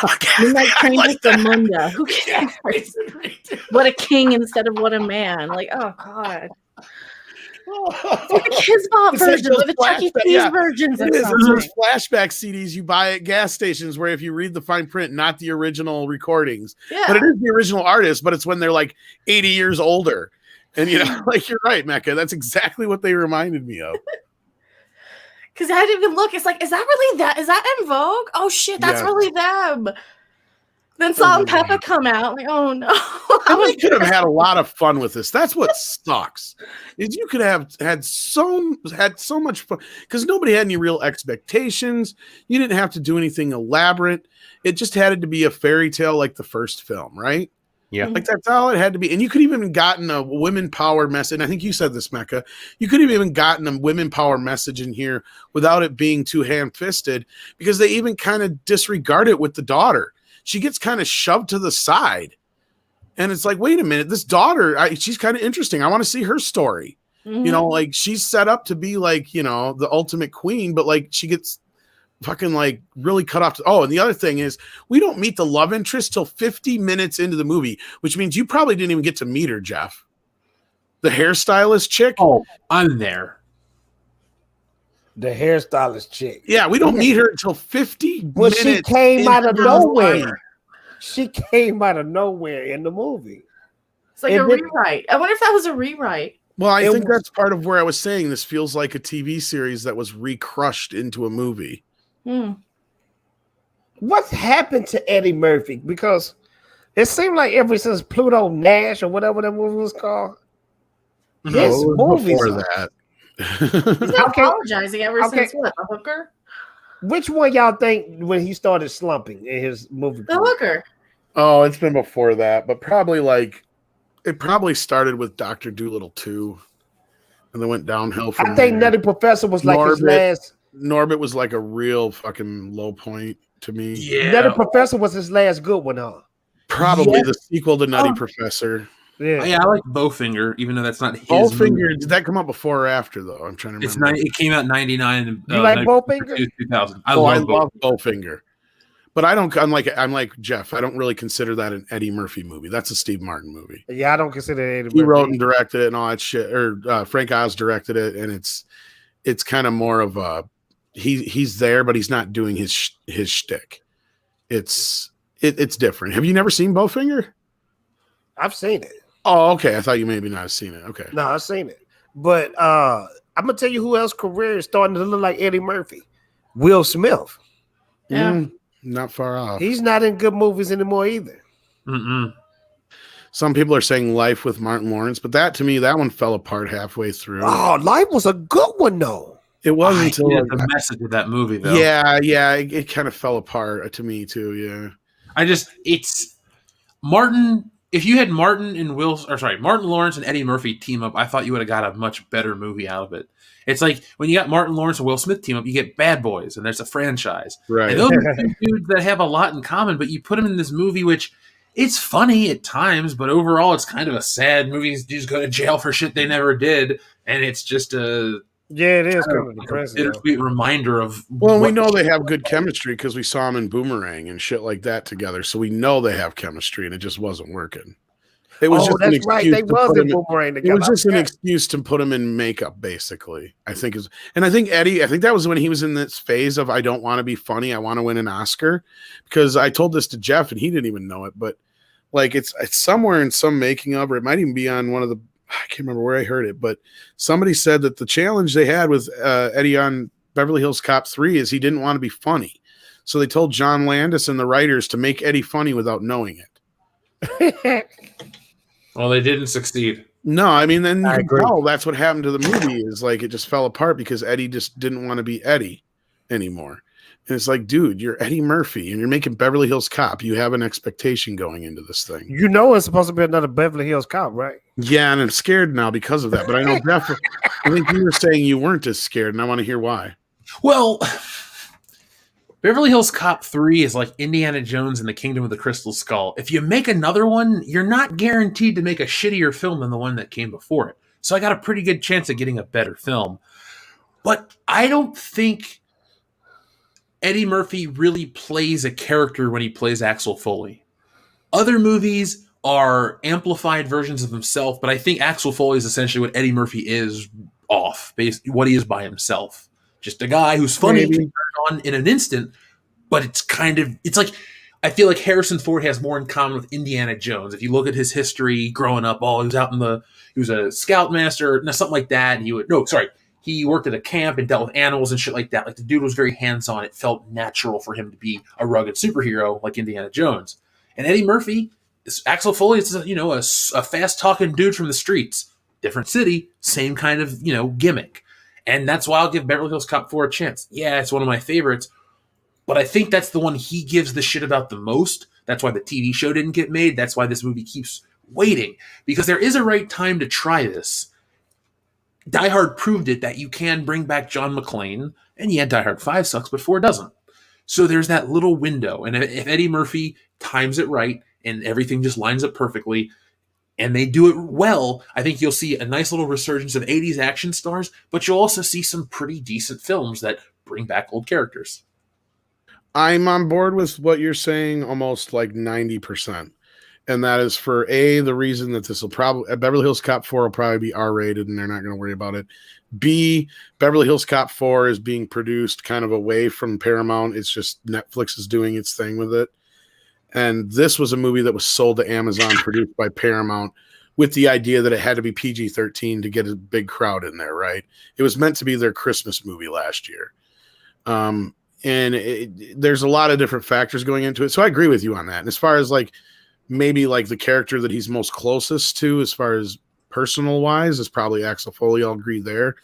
S6: Like Train to Zamunda. Who cares? What a king instead of what a man. Like, oh God. It's like the Kids Bop version, or the Chuck E. Cheese versions.
S2: It is. Those flashback CDs you buy at gas stations where if you read the fine print, not the original recordings.
S6: Yeah.
S2: But it is the original artist, but it's when they're like 80 years older. And like you're right, Mecca. That's exactly what they reminded me of.
S6: Because I didn't even look. It's like, is that really that? Is that En Vogue? Oh shit, that's really them. Then Salt and Pepper come out. Like, oh no.
S2: We could have had a lot of fun with this. That's what sucks. Is you could have had so much fun because nobody had any real expectations. You didn't have to do anything elaborate. It just had to be a fairy tale like the first film, right?
S1: Yeah.
S2: Like that's all it had to be. And you could even gotten a women power message. And I think you said this, Mecca. You could have even gotten a women power message in here without it being too ham-fisted, because they even kind of disregard it with the daughter. She gets kind of shoved to the side. And it's like, wait a minute, this daughter, she's kind of interesting. I want to see her story. You know, like she's set up to be like, you know, the ultimate queen, but like she gets fucking like really cut off. Oh, and the other thing is we don't meet the love interest till 50 minutes into the movie, which means you probably didn't even get to meet her, Jeff. The hairstylist chick.
S1: Oh, I'm there.
S12: The hairstylist chick.
S2: Yeah, we don't meet her until 50
S12: But
S2: minutes.
S12: she came out of
S2: into the
S12: nowhere.
S2: movie.
S12: She came out of nowhere in the movie.
S6: It's like a rewrite. I wonder if that was a rewrite.
S2: Well, I think that's part of where I was saying this feels like a TV series that was recrushed into a movie.
S12: What happened to Eddie Murphy? Because it seemed like ever since Pluto Nash or whatever that movie was called, his movies
S2: before that.
S6: He's not apologizing ever since what? The Hooker?
S12: Which one y'all think when he started slumping in his movie?
S6: The Hooker.
S2: Oh, it's been before that, but probably like it probably started with Dr. Dolittle 2 and then went downhill from
S12: I think
S2: there.
S12: Nutty Professor was like his last.
S2: Norbit was like a real fucking low point to me.
S1: Yeah.
S12: Nutty Professor was his last good one, huh?
S2: Probably the sequel to Nutty Professor.
S12: Yeah.
S1: I like Bowfinger, even though that's not his
S2: Bowfinger,
S1: movie.
S2: did that come out before or after though? I'm trying to
S1: It's
S2: remember.
S1: it came out in 99. And,
S12: You like Bowfinger?
S1: 2000.
S2: I love Bowfinger. But I'm like Jeff. I don't really consider that an Eddie Murphy movie. That's a Steve Martin movie.
S12: Yeah, I don't consider it Eddie
S2: He
S12: Murphy.
S2: wrote and directed it and all that shit. Or Frank Oz directed it, and it's kind of more of a he's there, but he's not doing his shtick. It's different. Have you never seen Bowfinger?
S12: I've seen it.
S2: Oh, okay. I thought you maybe not have seen it. Okay.
S12: No, I've seen it. But I'm gonna tell you who else career is starting to look like Eddie Murphy. Will Smith.
S6: Yeah.
S2: Not far off.
S12: He's not in good movies anymore either.
S2: Some people are saying Life with Martin Lawrence, but that to me, that one fell apart halfway through.
S12: Oh, Life was a good one though.
S2: It wasn't until
S1: the message of that movie, though.
S2: Yeah, it kind of fell apart to me too. Yeah,
S1: it's Martin. If you had Martin Lawrence and Eddie Murphy team up, I thought you would have got a much better movie out of it. It's like when you got Martin Lawrence and Will Smith team up, you get Bad Boys, and there's a franchise.
S2: Right.
S1: And those are two dudes that have a lot in common, but you put them in this movie, which it's funny at times, but overall it's kind of a sad movie. Dudes go to jail for shit they never did, and it's just a
S12: it is kind of depressing.
S1: Bittersweet reminder of.
S2: Well, we know they have good chemistry because we saw them in Boomerang and shit like that together. So we know they have chemistry, and it just wasn't working. It was just an excuse.
S12: They was in Boomerang together.
S2: It was just an excuse to put him in makeup, basically. I think Eddie. I think that was when he was in this phase of I don't want to be funny. I want to win an Oscar. Because I told this to Jeff, and he didn't even know it. But like it's somewhere in some making of, or it might even be on one of the. I can't remember where I heard it, but somebody said that the challenge they had with Eddie on Beverly Hills Cop 3 is he didn't want to be funny. So they told John Landis and the writers to make Eddie funny without knowing it.
S1: Well, they didn't succeed.
S2: No, I mean, then you can tell that's what happened to the movie is like it just fell apart because Eddie just didn't want to be Eddie anymore. And it's like, dude, you're Eddie Murphy and you're making Beverly Hills Cop. You have an expectation going into this thing.
S12: You know it's supposed to be another Beverly Hills Cop, right?
S2: Yeah, and I'm scared now because of that. But I know Jeff, I think you were saying you weren't as scared, and I want to hear why.
S1: Well, Beverly Hills Cop 3 is like Indiana Jones and the Kingdom of the Crystal Skull. If you make another one, you're not guaranteed to make a shittier film than the one that came before it. So I got a pretty good chance of getting a better film. But I don't think Eddie Murphy really plays a character when he plays Axel Foley. Other movies are amplified versions of himself, but I think Axel Foley is essentially what Eddie Murphy is what he is by himself. Just a guy who's funny, can turn on in an instant, but it's like, I feel like Harrison Ford has more in common with Indiana Jones. If you look at his history growing up, he was a scoutmaster, something like that. He worked at a camp and dealt with animals and shit like that. Like the dude was very hands-on. It felt natural for him to be a rugged superhero like Indiana Jones. And Eddie Murphy, Axel Foley is a fast-talking dude from the streets. Different city, same kind of gimmick. And that's why I'll give Beverly Hills Cop 4 a chance. Yeah, it's one of my favorites, but I think that's the one he gives the shit about the most That's why the TV show didn't get made. That's why this movie keeps waiting, because there is a right time to try this. Die Hard proved it, that you can bring back John McClane, and yeah, Die Hard 5 sucks, but 4 doesn't. So there's that little window, and if Eddie Murphy times it right and everything just lines up perfectly, and they do it well, I think you'll see a nice little resurgence of 80s action stars, but you'll also see some pretty decent films that bring back old characters.
S2: I'm on board with what you're saying almost like 90%. And that is for the reason that this will probably, Beverly Hills Cop 4 will probably be R-rated and they're not going to worry about it. B, Beverly Hills Cop 4 is being produced kind of away from Paramount. It's just Netflix is doing its thing with it. And this was a movie that was sold to Amazon, produced by Paramount, with the idea that it had to be PG-13 to get a big crowd in there, right? It was meant to be their Christmas movie last year. There's a lot of different factors going into it. So I agree with you on that. And as far as like, maybe like the character that he's most closest to as far as personal wise is probably Axel Foley. I'll agree there.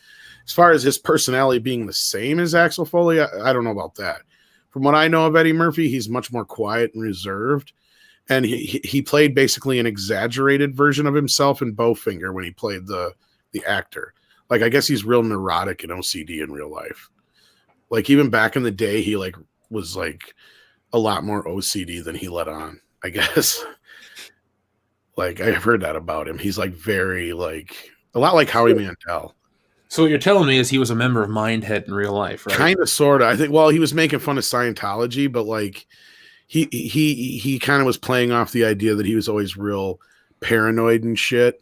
S2: As far as his personality being the same as Axel Foley, I don't know about that. From what I know of Eddie Murphy, he's much more quiet and reserved. And he played basically an exaggerated version of himself in Bowfinger when he played the actor. Like, I guess he's real neurotic and OCD in real life. Like, even back in the day, he like was like a lot more OCD than he let on, I guess. Like, I've heard that about him. He's like very like a lot like Howie Mandel.
S1: So what you're telling me is he was a member of Mindhead in real life, right?
S2: Kind of, sort of. I think. Well, he was making fun of Scientology, but like he kind of was playing off the idea that he was always real paranoid and shit.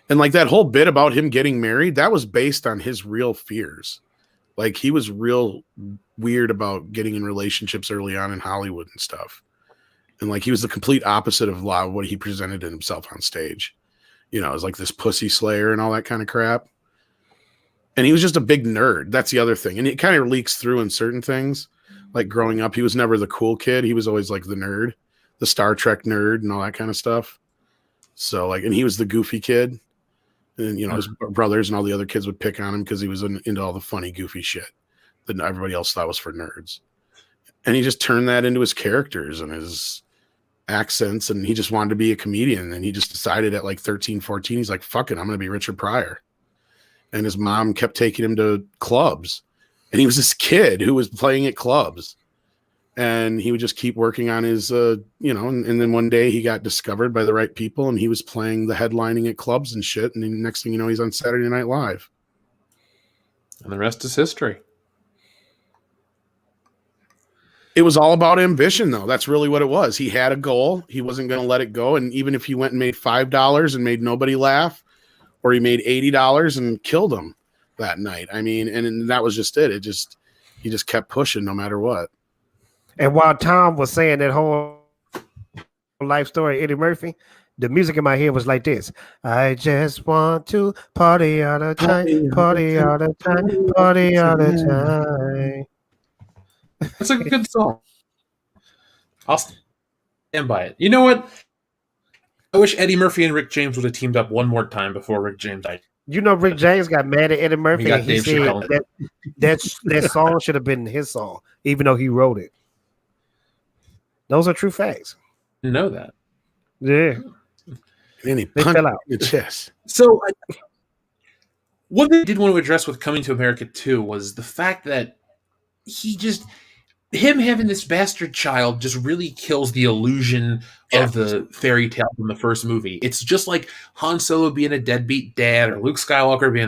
S2: And like that whole bit about him getting married, that was based on his real fears. Like, he was real weird about getting in relationships early on in Hollywood and stuff. And like, he was the complete opposite of what he presented in himself on stage. You know, it was like this pussy slayer and all that kind of crap. And he was just a big nerd. That's the other thing. And it kind of leaks through in certain things. Like growing up, he was never the cool kid. He was always like the nerd, the Star Trek nerd and all that kind of stuff. So like, and he was the goofy kid. And, you know, his brothers and all the other kids would pick on him because he was into all the funny, goofy shit that everybody else thought was for nerds. And he just turned that into his characters and his accents. And he just wanted to be a comedian. And he just decided at like 13, 14, he's like, fuck it, I'm going to be Richard Pryor. And his mom kept taking him to clubs. And he was this kid who was playing at clubs. And he would just keep working on his, you know, and then one day he got discovered by the right people and he was playing the headlining at clubs and shit. And the next thing you know, he's on Saturday Night Live.
S1: And the rest is history.
S2: It was all about ambition, though. That's really what it was. He had a goal. He wasn't going to let it go. And even if he went and made $5 and made nobody laugh, or he made $80 and killed him that night. I mean, and that was just it. He just kept pushing no matter what.
S12: And while Tom was saying that whole life story, Eddie Murphy, the music in my head was like this. I just want to party all the time, party all the time, party all the time.
S1: That's a good song. I'll stand by it. You know what? I wish Eddie Murphy and Rick James would have teamed up one more time before Rick James died.
S12: You know, Rick James got mad at Eddie Murphy and he said that song should have been his song, even though he wrote it. Those are true facts.
S1: You know that.
S12: Yeah.
S2: And he
S12: they fell out.
S2: The chest.
S1: So, what they did want to address with Coming to America 2 was the fact that him having this bastard child just really kills the illusion of the fairy tale from the first movie. It's just like Han Solo being a deadbeat dad, or Luke Skywalker being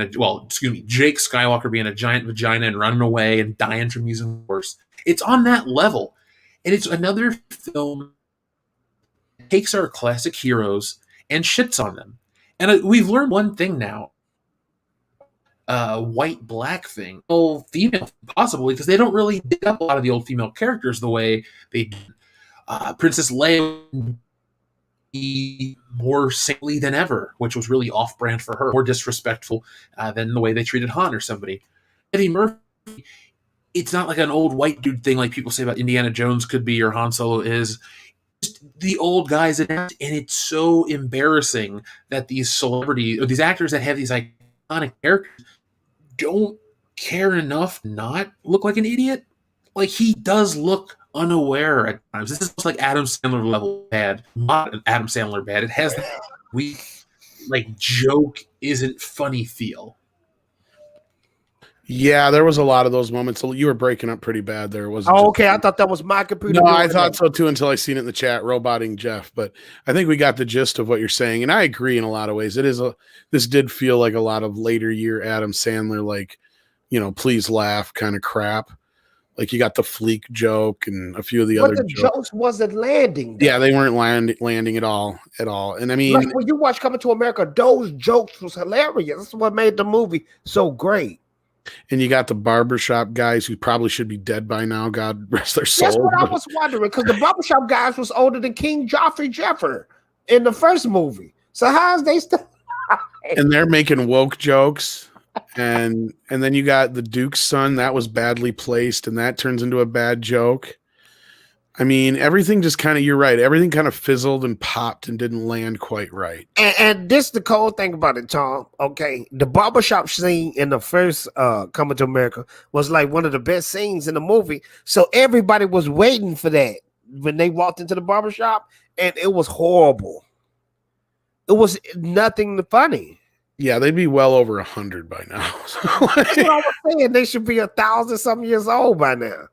S1: Jake Skywalker being a giant vagina and running away and dying from using force. It's on that level. And it's another film that takes our classic heroes and shits on them. And we've learned one thing now. White-black thing. Old female, possibly, because they don't really dig up a lot of the old female characters the way they did. Princess Leia more saintly than ever, which was really off-brand for her. More disrespectful than the way they treated Han or somebody. Eddie Murphy, it's not like an old white dude thing like people say about Indiana Jones could be or Han Solo is. Just the old guys adapt, and it's so embarrassing that these celebrities, or these actors that have these iconic characters, don't care enough not look like an idiot. Like, he does look unaware at times. This is like Adam Sandler level bad, not an Adam Sandler bad. It has that weak, like joke isn't funny feel.
S2: Yeah, there was a lot of those moments. You were breaking up pretty bad there.
S12: Oh, okay. I thought that was my computer.
S2: No, I thought so too until I seen it in the chat, roboting Jeff. But I think we got the gist of what you're saying, and I agree in a lot of ways. This did feel like a lot of later year Adam Sandler, like, please laugh kind of crap. Like you got the fleek joke and a few of the other
S12: jokes wasn't landing.
S2: Yeah, they weren't landing at all. And I mean,
S12: like when you watch Coming to America, those jokes was hilarious. That's what made the movie so great.
S2: And you got the barbershop guys who probably should be dead by now. God rest their soul.
S12: That's what I was wondering, because the barbershop guys was older than King Joffrey Jeffer in the first movie. So how is they still?
S2: And they're making woke jokes. And then you got the Duke's son that was badly placed, and that turns into a bad joke. I mean, everything just kind of, you're right. Everything kind of fizzled and popped and didn't land quite right.
S12: And this the cold thing about it, Tom. Okay, the barbershop scene in the first Coming to America was like one of the best scenes in the movie. So everybody was waiting for that when they walked into the barbershop, and it was horrible. It was nothing funny.
S2: Yeah, they'd be well over 100 by now.
S12: That's what I was saying. They should be 1,000-some years old by now.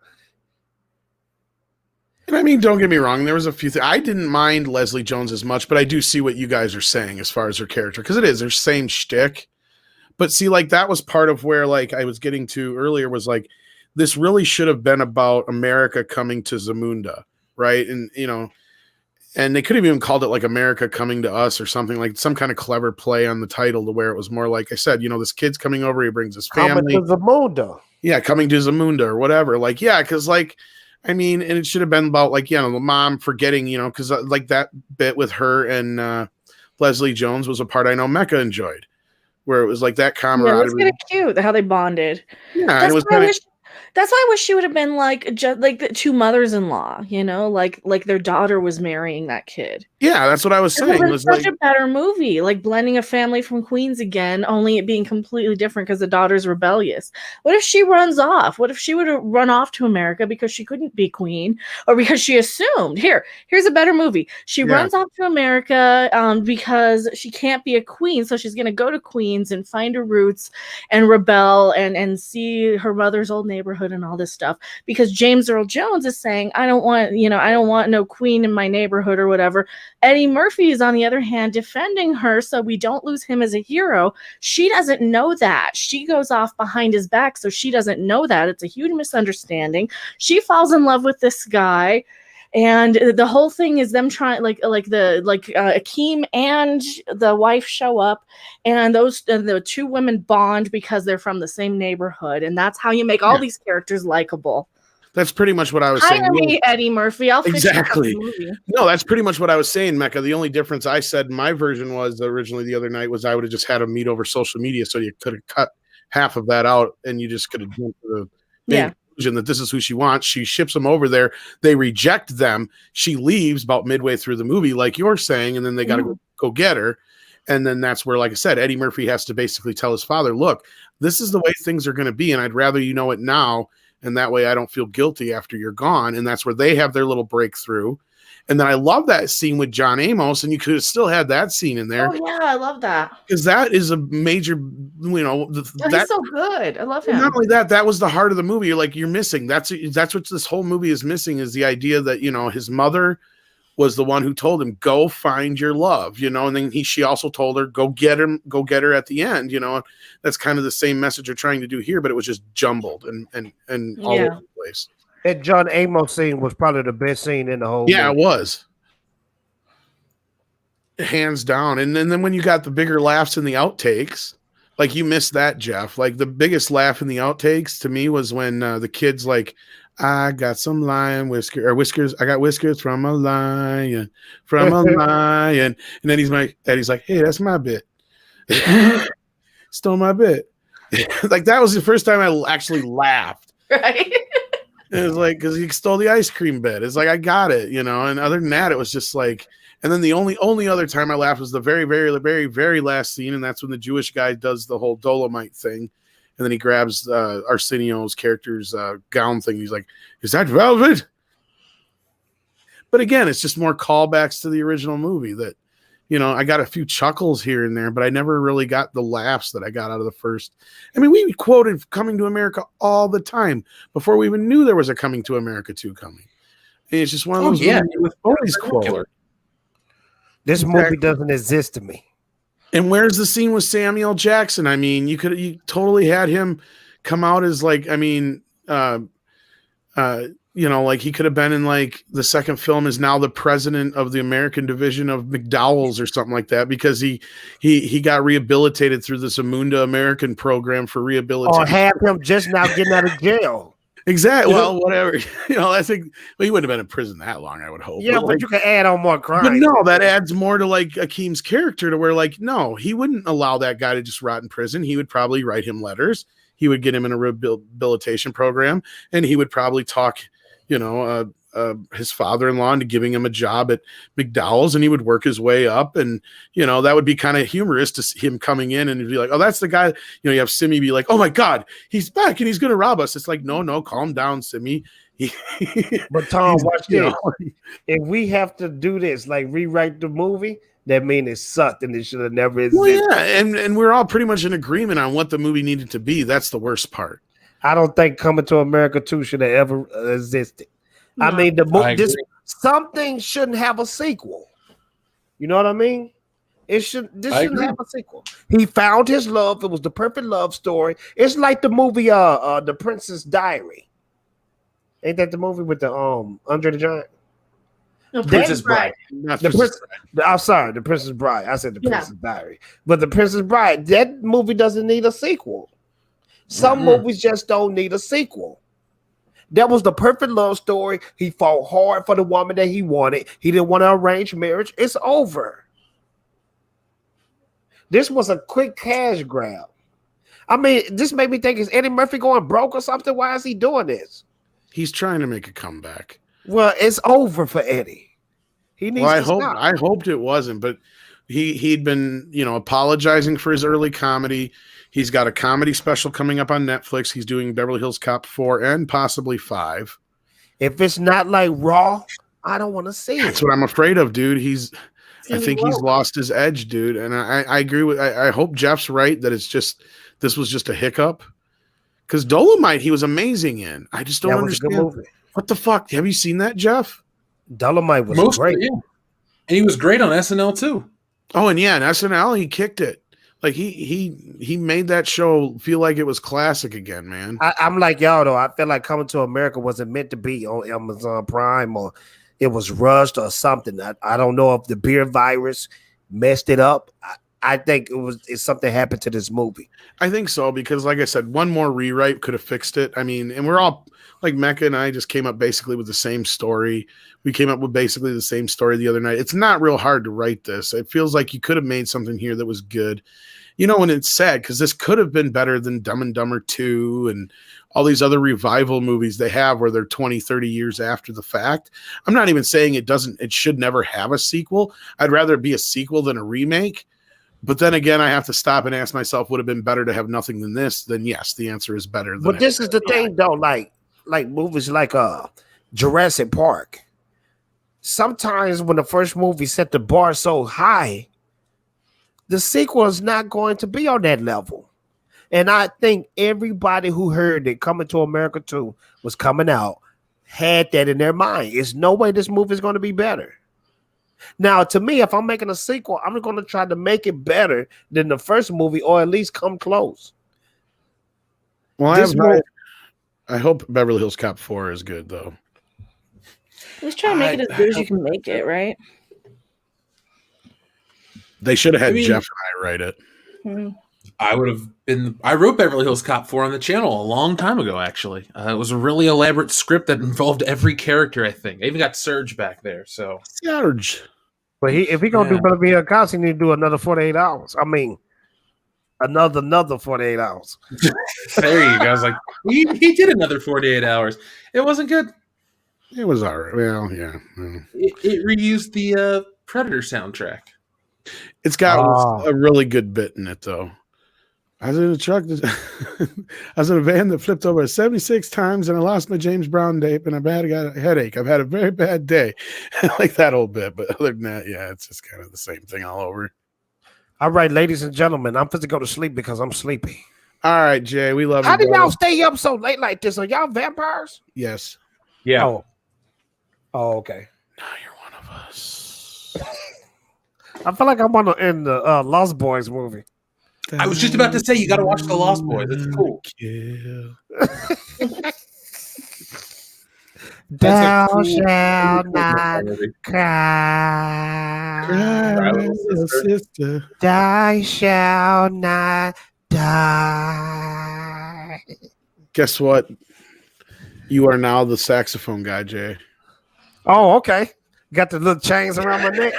S2: And I mean, don't get me wrong. There was a few things. I didn't mind Leslie Jones as much, but I do see what you guys are saying as far as her character, because it is their same shtick. But see, like that was part of where, like I was getting to earlier, was like this really should have been about America coming to Zamunda, right? And and they could have even called it like America Coming to Us or something, like some kind of clever play on the title to where it was more like I said, this kid's coming over, he brings his family.
S12: Coming to Zamunda.
S2: Yeah, Coming to Zamunda or whatever. Like, yeah, because like. I mean, and it should have been about like, the mom forgetting, because like that bit with her and Leslie Jones was a part I know Mecca enjoyed, where it was like that camaraderie.
S6: Yeah, it was kind of cute how they bonded.
S2: Yeah, it was kind of.
S6: That's why I wish she would have been like the two mothers-in-law, like their daughter was marrying that kid.
S2: Yeah, that's what I was saying.
S6: It was such a better movie, like blending a family from Queens again, only it being completely different because the daughter's rebellious. What if she runs off? What if she would have run off to America because she couldn't be queen, or because she assumed? Here's a better movie. She runs off to America because she can't be a queen, so she's going to go to Queens and find her roots and rebel and see her mother's old neighborhood and all this stuff, because James Earl Jones is saying, I don't want no queen in my neighborhood or whatever. Eddie Murphy is, on the other hand, defending her so we don't lose him as a hero. She doesn't know that. She goes off behind his back, so she doesn't know that. It's a huge misunderstanding. She falls in love with this guy, and the whole thing is them trying, Akeem and the wife show up, and the two women bond because they're from the same neighborhood, and that's how you make all these characters likable.
S2: That's pretty much what I was saying.
S6: Hire me, Eddie Murphy. I'll fix
S2: exactly.
S6: the movie.
S2: No, that's pretty much what I was saying, Mecca. The only difference I said in my version was originally the other night was I would have just had them meet over social media, so you could have cut half of that out, and you just could have jumped to the conclusion that this is who she wants. She ships them over there. They reject them. She leaves about midway through the movie, like you're saying, and then they got to go get her. And then that's where, like I said, Eddie Murphy has to basically tell his father, look, this is the way things are going to be, and I'd rather you know it now. And that way I don't feel guilty after you're gone. And that's where they have their little breakthrough. And then I love that scene with John Amos, and you could have still had that scene in there.
S6: Oh, yeah, I love that.
S2: Because that is a major,
S6: he's so good. I love him.
S2: Not only that was the heart of the movie. You're missing. That's what this whole movie is missing, is the idea that, his mother was the one who told him, go find your love, and then she also told her, go get her at the end, that's kind of the same message they're trying to do here, but it was just jumbled and all over the place.
S12: That John Amos scene was probably the best scene in the whole movie.
S2: It was. Hands down. And then when you got the bigger laughs in the outtakes, like you missed that, Jeff. Like the biggest laugh in the outtakes to me was when the kid's like, I got some lion whiskers. I got whiskers from a lion, And then he's like, hey, that's my bit. Stole my bit. Like that was the first time I actually laughed.
S6: Right.
S2: It was like, because he stole the ice cream bit. It's like, I got it, and other than that, it was just like, and then the only other time I laughed was the very, very, very, very last scene. And that's when the Jewish guy does the whole Dolomite thing. And then he grabs Arsenio's character's gown thing. He's like, is that velvet? But again, it's just more callbacks to the original movie that, you know, I got a few chuckles here and there, but I never really got the laughs that I got out of the first. I mean, we quoted Coming to America all the time before we even knew there was a Coming to America 2 coming. And it's just one of those movies with always quote.
S12: This movie doesn't exist to me.
S2: And where's the scene with Samuel Jackson? I mean, you totally had him come out as like, I mean, you know, like he could have been in like the second film is now the president of the American division of McDowell's or something like that, because he got rehabilitated through this Amunda American program for rehabilitation.
S12: Or have him just now getting out of jail.
S2: Exactly. Well, whatever. You know, I think he wouldn't have been in prison that long, I would hope.
S12: Yeah, but you can add on more crimes.
S2: But no, that adds more to like Akeem's character to where like, no, he wouldn't allow that guy to just rot in prison. He would probably write him letters. He would get him in a rehabilitation program, and he would probably talk, you know, his father-in-law into giving him a job at McDowell's, and he would work his way up. And, you know, that would be kind of humorous to see him coming in and be like, oh, that's the guy. You know, you have Simi be like, oh my God, he's back and he's going to rob us. It's like, no, calm down, Simi.
S12: But Tom, watch this. If we have to do this, like rewrite the movie, that means it sucked and it should have never existed.
S2: Well, yeah, and we're all pretty much in agreement on what the movie needed to be. That's the worst part.
S12: I don't think Coming to America 2 should have ever existed. No. I mean, something shouldn't have a sequel. You know what I mean? This shouldn't have a sequel. He found his love. It was the perfect love story. It's like the movie The Princess Diary. Ain't that the movie with the Andre the Giant?
S6: No, Princess Bride.
S12: I'm sorry, The Princess Bride. I said The Princess Diary. But The Princess Bride, that movie doesn't need a sequel. Some movies just don't need a sequel. That was the perfect love story. He fought hard for the woman that he wanted. He didn't want to arrange marriage. It's over. This was a quick cash grab. I mean, this made me think, is Eddie Murphy going broke or something? Why is he doing this?
S2: He's trying to make a comeback.
S12: Well, it's over for Eddie. He needs to stop.
S2: I hoped it wasn't, but he'd been, you know, apologizing for his early comedy. He's got a comedy special coming up on Netflix. He's doing Beverly Hills Cop 4 and possibly 5.
S12: If it's not like Raw, I don't want to see it.
S2: That's what I'm afraid of, dude. I think he's lost his edge, dude. And I agree with. I hope Jeff's right that this was just a hiccup. Because Dolomite, he was amazing in. I just don't understand. What the fuck? Have you seen that, Jeff?
S12: Dolomite was great.
S1: Yeah. And he was great on SNL too.
S2: Oh, and yeah, in SNL he kicked it. Like he made that show feel like it was classic again, man.
S12: I'm like y'all though. I feel like Coming to America wasn't meant to be on Amazon Prime, or it was rushed or something. I don't know if the beer virus messed it up. I think it's something happened to this movie.
S2: I think so, because like I said, one more rewrite could have fixed it. I mean, and we're all like Mecca and I just came up basically with the same story. We came up with basically the same story the other night. It's not real hard to write this. It feels like you could have made something here that was good. You know, and it's sad because this could have been better than Dumb and Dumber 2 and all these other revival movies they have where they're 20, 30 years after the fact. I'm not even saying it should never have a sequel. I'd rather it be a sequel than a remake. But then again, I have to stop and ask myself, would it have been better to have nothing than this? Then yes, the answer is better.
S12: But this is the thing though, like movies like Jurassic Park. Sometimes when the first movie set the bar so high, the sequel is not going to be on that level. And I think everybody who heard that Coming to America 2 was coming out had that in their mind. There's no way this movie is going to be better. Now, to me, if I'm making a sequel, I'm going to try to make it better than the first movie, or at least come close.
S2: Well, I hope Beverly Hills Cop 4 is good, though.
S3: Let's try to make it as good as you can make it, right?
S2: They should have had Jeff and I write it.
S3: Mm-hmm.
S1: I wrote Beverly Hills Cop 4 on the channel a long time ago, actually. It was a really elaborate script that involved every character, I think. I even got Serge back there. So
S2: Serge.
S12: But if he going to do Beverly Hills Cop, he need to do another 48 hours. I mean, another 48 hours.
S1: There you go. I was like, he did another 48 hours. It wasn't good.
S2: It was all right. Well, yeah.
S1: It reused the Predator soundtrack.
S2: It's got a really good bit in it, though. I was in a truck. I was in a van that flipped over 76 times, and I lost my James Brown tape, and got a headache. I've had a very bad day. I like that old bit, but other than that, yeah, it's just kind of the same thing all over.
S12: All right, ladies and gentlemen, I'm supposed to go to sleep because I'm sleepy.
S2: All right, Jay, we love you.
S12: How did y'all stay up so late like this? Are y'all vampires?
S2: Yes.
S1: Yeah.
S12: Oh, okay.
S2: Now you're one of us.
S12: I feel like I'm in the Lost Boys movie.
S1: I was just about to say you got to watch The Lost Boys. It's cool.
S12: Thou
S1: cool
S12: shalt not
S2: Cry,
S12: cry.
S2: little sister.
S12: Thou shalt not die.
S2: Guess what? You are now the saxophone guy, Jay.
S12: Oh, okay. Got the little chains around my neck.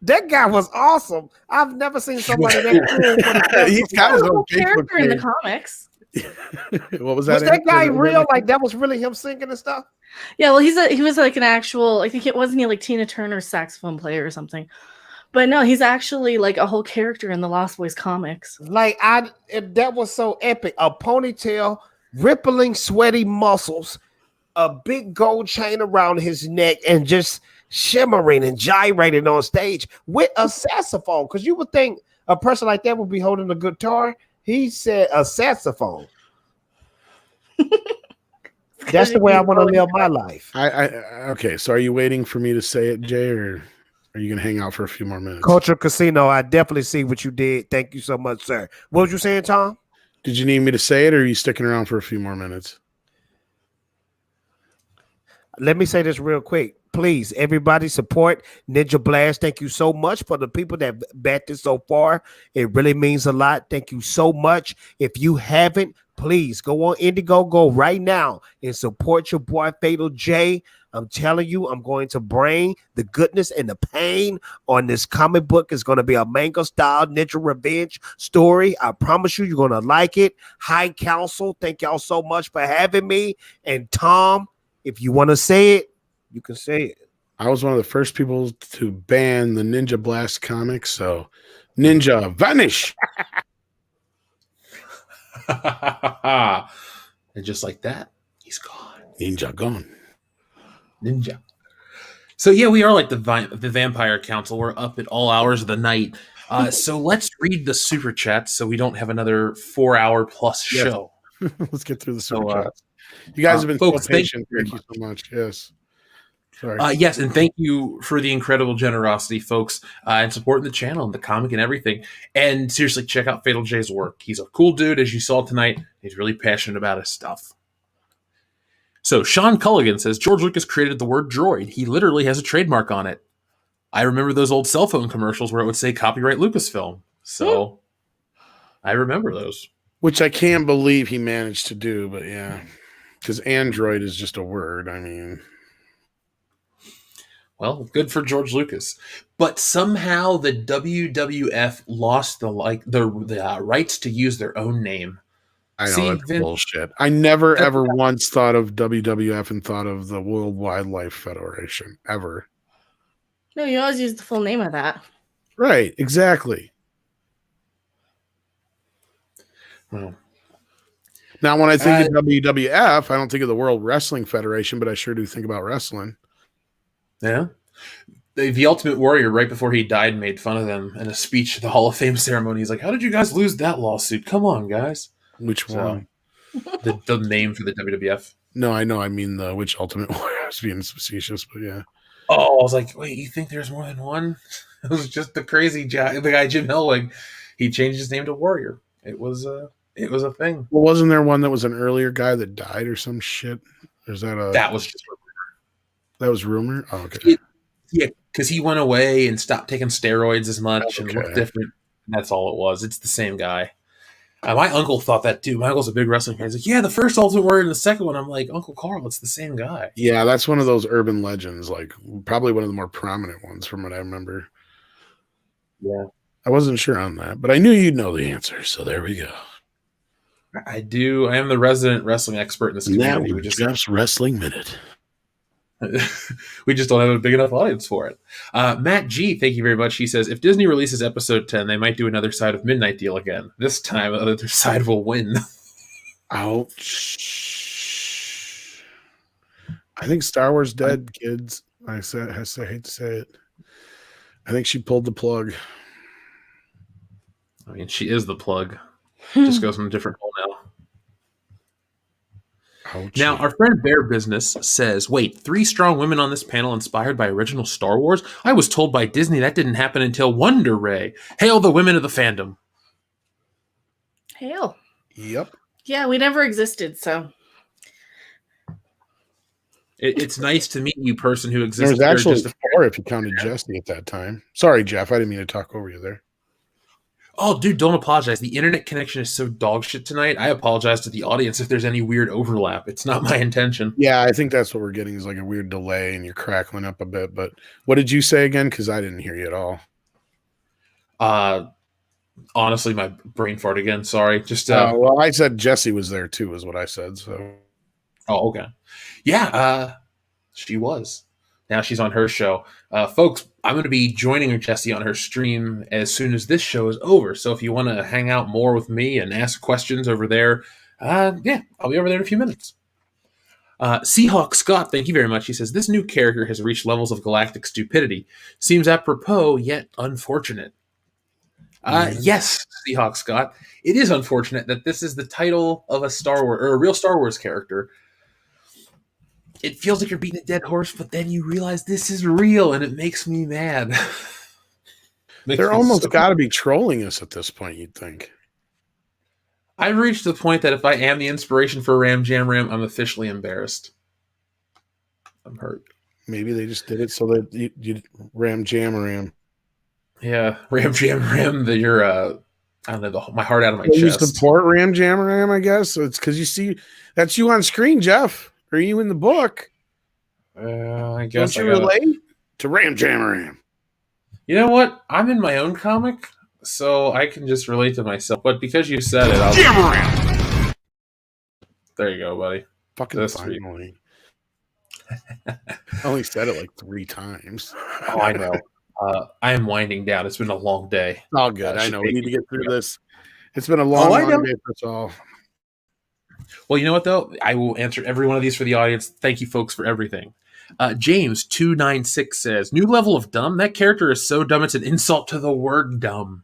S12: That guy was awesome. I've never seen somebody that cool.
S2: He's got his own
S6: character in the comics.
S2: What was that?
S12: Was that guy real? Like that was really him singing and stuff?
S6: Yeah, well, he was like an actual. I think it wasn't he like Tina Turner's saxophone player or something. But no, he's actually like a whole character in the Lost Boys comics.
S12: Like that was so epic. A ponytail, rippling, sweaty muscles, a big gold chain around his neck, and just shimmering and gyrating on stage with a saxophone. Because you would think a person like that would be holding a guitar. He said a saxophone. That's the way I want to live my life.
S2: Okay, so are you waiting for me to say it, Jay, or are you gonna hang out for a few more minutes?
S12: Culture Casino, I definitely see what you did. Thank you so much, sir. What was you saying, Tom?
S2: Did you need me to say it, or are you sticking around for a few more minutes?
S12: Let me say this real quick. Please, everybody support Ninja Blast. Thank you so much for the people that backed it so far. It really means a lot. Thank you so much. If you haven't, please go on Indiegogo right now and support your boy Fatal J. I'm telling you, I'm going to bring the goodness and the pain on this comic book. It's going to be a manga style Ninja Revenge story. I promise you, you're going to like it. High Council, thank y'all so much for having me. And Tom, if you want to say it, you can say it.
S2: I was one of the first people to ban the Ninja Blast comics, so Ninja vanish.
S1: And just like that, he's gone.
S2: Ninja gone.
S1: Ninja. So yeah, we are like the Vampire Council. We're up at all hours of the night. So let's read the super chats so we don't have another 4-hour plus show.
S2: Let's get through the super chats. You guys have been
S1: folks,
S2: so patient. Thank you so much. Yes. Sorry.
S1: Yes, and thank you for the incredible generosity, folks, and supporting the channel and the comic and everything. And seriously, check out Fatal J's work. He's a cool dude, as you saw tonight. He's really passionate about his stuff. So Sean Culligan says, George Lucas created the word droid. He literally has a trademark on it. I remember those old cell phone commercials where it would say copyright Lucasfilm. So I remember those.
S2: Which I can't believe he managed to do, but yeah. Because Android is just a word. I mean...
S1: Well, good for George Lucas, but somehow the WWF lost the rights to use their own name.
S2: I know that's bullshit. I never ever once thought of WWF and thought of the World Wildlife Federation ever.
S6: No, you always use the full name of that.
S2: Right? Exactly.
S1: Well,
S2: now when I think of WWF, I don't think of the World Wrestling Federation, but I sure do think about wrestling.
S1: Yeah. The Ultimate Warrior, right before he died, made fun of them in a speech at the Hall of Fame ceremony. He's like, how did you guys lose that lawsuit? Come on, guys.
S2: Which one?
S1: The name for the WWF.
S2: No, I know. I mean, which Ultimate Warrior? I was being facetious, but yeah.
S1: Oh, I was like, wait, you think there's more than one? It was just the crazy guy, the guy Jim Hellwig. He changed his name to Warrior. It was a thing.
S2: Well, wasn't there one that was an earlier guy that died or some shit? Or is that
S1: that was just
S2: that was rumor? Oh, okay.
S1: Yeah, because he went away and stopped taking steroids as much and looked different. That's all it was. It's the same guy. My uncle thought that too. My uncle's a big wrestling fan. He's like, yeah, the first Ultimate Warrior and the second one. I'm like, Uncle Carl, it's the same guy.
S2: Yeah, that's one of those urban legends, like probably one of the more prominent ones from what I remember.
S1: Yeah.
S2: I wasn't sure on that, but I knew you'd know the answer, so there we go.
S1: I do. I am the resident wrestling expert in this community.
S2: That was Jeff's Wrestling Minute.
S1: We just don't have a big enough audience for it. Matt G, thank you very much. He says, if Disney releases episode 10, they might do another Side of Midnight deal again. This time, the other side will win.
S2: Ouch. I think Star Wars dead, kids. I hate to say it. I think she pulled the plug.
S1: I mean, she is the plug. Just goes in a different hole now.
S2: Ouch.
S1: Now, our friend Bear Business says, wait, 3 strong women on this panel inspired by original Star Wars? I was told by Disney that didn't happen until Wonder Ray. Hail the women of the fandom.
S6: Hail.
S2: Yep.
S6: Yeah, we never existed, so.
S1: It's nice to meet you, person who exists.
S2: There's actually 4 if you counted Jesse at that time. Sorry, Jeff. I didn't mean to talk over you there.
S1: Oh, dude, don't apologize. The internet connection is so dog shit tonight. I apologize to the audience if there's any weird overlap. It's not my intention.
S2: Yeah, I think that's what we're getting is like a weird delay and you're crackling up a bit. But what did you say again? Because I didn't hear you at all.
S1: Honestly, my brain fart again. Sorry. Just
S2: well, I said Jesse was there too, is what I said. So.
S1: Oh, okay. Yeah, she was. Now she's on her show. Folks, I'm going to be joining Jessie on her stream as soon as this show is over. So if you want to hang out more with me and ask questions over there, yeah, I'll be over there in a few minutes. Seahawk Scott, thank you very much. He says, this new character has reached levels of galactic stupidity. Seems apropos, yet unfortunate. Yes, Seahawk Scott. It is unfortunate that this is the title of a Star Wars or a real Star Wars character. It feels like you're beating a dead horse, but then you realize this is real, and it makes me mad.
S2: They're almost got to be trolling us at this point, you'd think.
S1: I've reached the point that if I am the inspiration for Ram Jam Ram, I'm officially embarrassed. I'm hurt.
S2: Maybe they just did it so that you Ram Jam Ram.
S1: Yeah, Ram Jam Ram, you're, I don't know, my heart out of my chest.
S2: You support Ram Jam Ram, I guess. So it's because you see, that's you on screen, Jeff. Are you in the book?
S1: I guess.
S2: Don't you relate to Ram Jam Ram?
S1: You know what? I'm in my own comic, so I can just relate to myself. But because you said it, I'll... Jam Ram! There you go, buddy.
S2: Fucking finally. I only said it like 3 times.
S1: Oh, I know. I am winding down. It's been a long day.
S2: All good. I know. We need to get through this. It's been a long day for us all.
S1: Well, you know what, though? I will answer every one of these for the audience. Thank you, folks, for everything. James296 says, new level of dumb? That character is so dumb, it's an insult to the word dumb.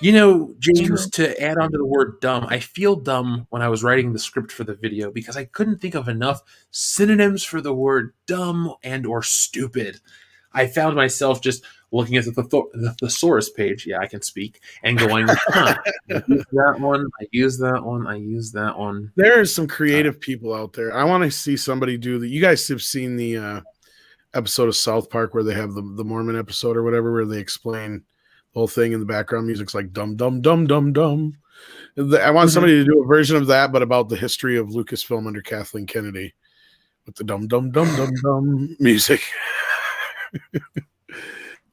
S1: You know, James, to add on to the word dumb, I feel dumb when I was writing the script for the video because I couldn't think of enough synonyms for the word dumb and or stupid. I found myself just looking at the thesaurus page. Yeah, I can speak. And going, I use that one. I use that one. I use that one.
S2: There's some creative people out there. I want to see somebody do that. You guys have seen the episode of South Park where they have the Mormon episode or whatever, where they explain the whole thing in the background music's like dum, dum, dum, dum, dum. I want somebody to do a version of that, but about the history of Lucasfilm under Kathleen Kennedy with the dum, dum, dum, dum, dum music.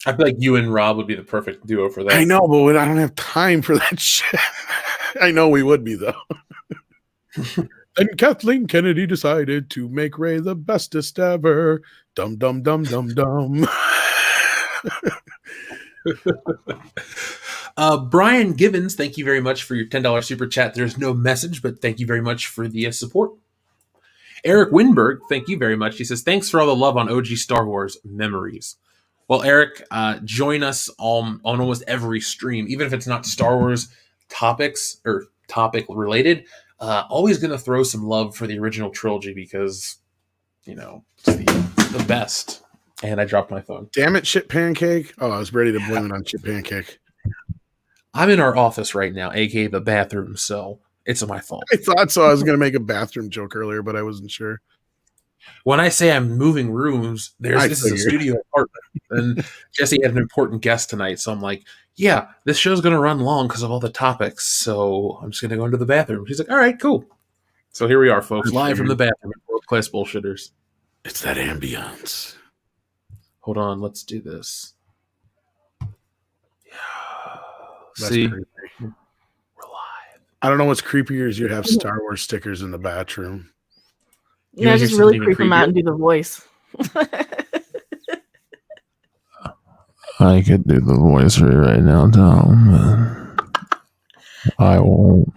S1: I feel like you and Rob would be the perfect duo for that.
S2: I know, but I don't have time for that shit. I know we would be, though. And Kathleen Kennedy decided to make Ray the bestest ever. Dum, dum, dum, dum, dum.
S1: Brian Givens, thank you very much for your $10 super chat. There's no message, but thank you very much for the support. Eric Winberg, thank you very much. He says, thanks for all the love on OG Star Wars memories. Well, Eric, join us on almost every stream, even if it's not Star Wars topics or topic related. Always going to throw some love for the original trilogy because, you know, it's the best. And I dropped my phone.
S2: Damn it, Shit Pancake. Oh, I was ready to blame it on Shit Pancake.
S1: I'm in our office right now, aka the bathroom, so it's my fault.
S2: I thought so. I was going to make a bathroom joke earlier, but I wasn't sure.
S1: When I say I'm moving rooms, this is a studio apartment. And Jesse had an important guest tonight, so I'm like, yeah, this show's going to run long because of all the topics, so I'm just going to go into the bathroom. He's like, all right, cool. So here we are, folks, live from the bathroom at World Class Bullshitters.
S2: It's that ambiance.
S1: Hold on, let's do this.
S2: That's
S1: See?
S2: creepy. We're live. I don't know what's creepier is you have Star Wars stickers in the bathroom.
S1: You
S6: Yeah,
S1: wanna hear
S6: just really
S1: something even
S6: creep him out and
S1: creepier?
S6: do the voice.
S13: I could do the voice for you right now, Tom, but I won't.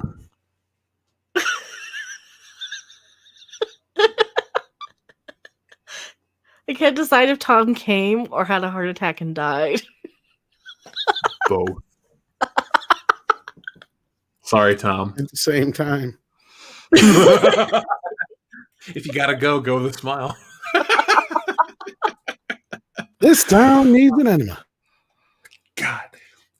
S6: I can't decide if Tom came or had a heart attack and died.
S1: Both. Sorry, Tom.
S2: At the same time.
S1: If you gotta go with a smile.
S2: This town needs an enema.
S1: God.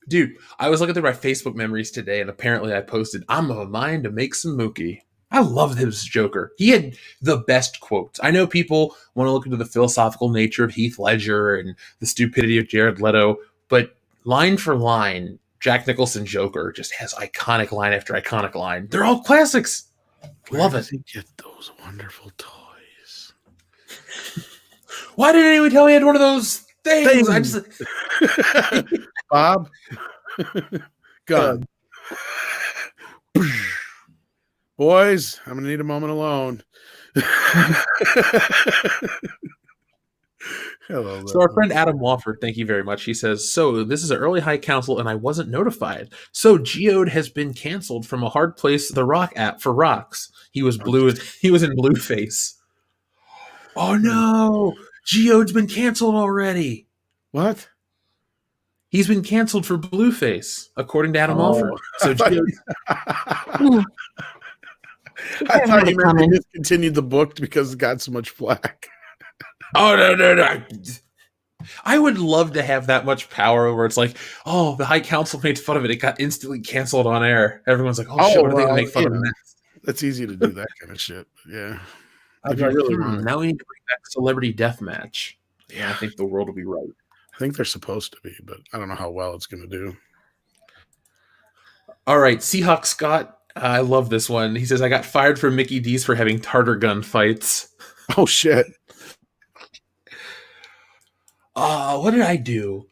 S1: Dude, I was looking through my Facebook memories today, and apparently I posted, I'm of a mind to make some Mookie. I loved his Joker. He had the best quotes. I know people want to look into the philosophical nature of Heath Ledger and the stupidity of Jared Leto, but line for line, Jack Nicholson Joker just has iconic line after iconic line. They're all classics. Love it.
S2: Does he get those wonderful toys?
S1: Why didn't anyone tell me I had one of those things? I just
S2: Bob, gun. Boys, I'm gonna need a moment alone. Hello.
S1: So our friend Adam Wofford, thank you very much. He says, so this is an early high council and I wasn't notified. So Geode has been canceled from a hard place, the Rock app for rocks. He was in Blueface. Oh no! Geode's been canceled already.
S2: What?
S1: He's been canceled for Blueface, according to Adam Wofford. So Geode.
S2: I thought you meant they discontinued the book because it got so much flack.
S1: Oh no. I would love to have that much power where it's like, oh, the High Council made fun of it. It got instantly canceled on air. Everyone's like, oh shit, what are they going to make fun of next?
S2: That's easy to do that kind of shit. Yeah.
S1: If you really want now we need to bring back Celebrity Deathmatch. Yeah, I think the world will be right.
S2: I think they're supposed to be, but I don't know how well it's going to do.
S1: All right, Seahawk Scott. I love this one. He says, I got fired from Mickey D's for having tartar gun fights.
S2: Oh, shit.
S1: What did I do?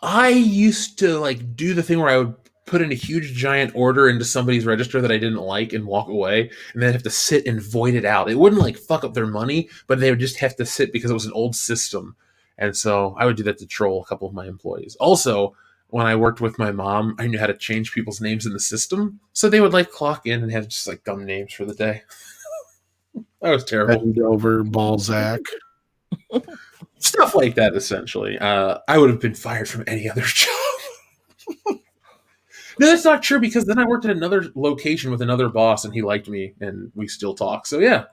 S1: I used to do the thing where I would put in a huge giant order into somebody's register that I didn't like and walk away, and then have to sit and void it out. It wouldn't fuck up their money, but they would just have to sit because it was an old system. And so I would do that to troll a couple of my employees. Also, when I worked with my mom, I knew how to change people's names in the system. So they would clock in and have just dumb names for the day. That was terrible.
S2: Bend over, Balzac.
S1: Stuff like that, essentially. I would have been fired from any other job. No, that's not true, because then I worked at another location with another boss and he liked me and we still talk. So yeah,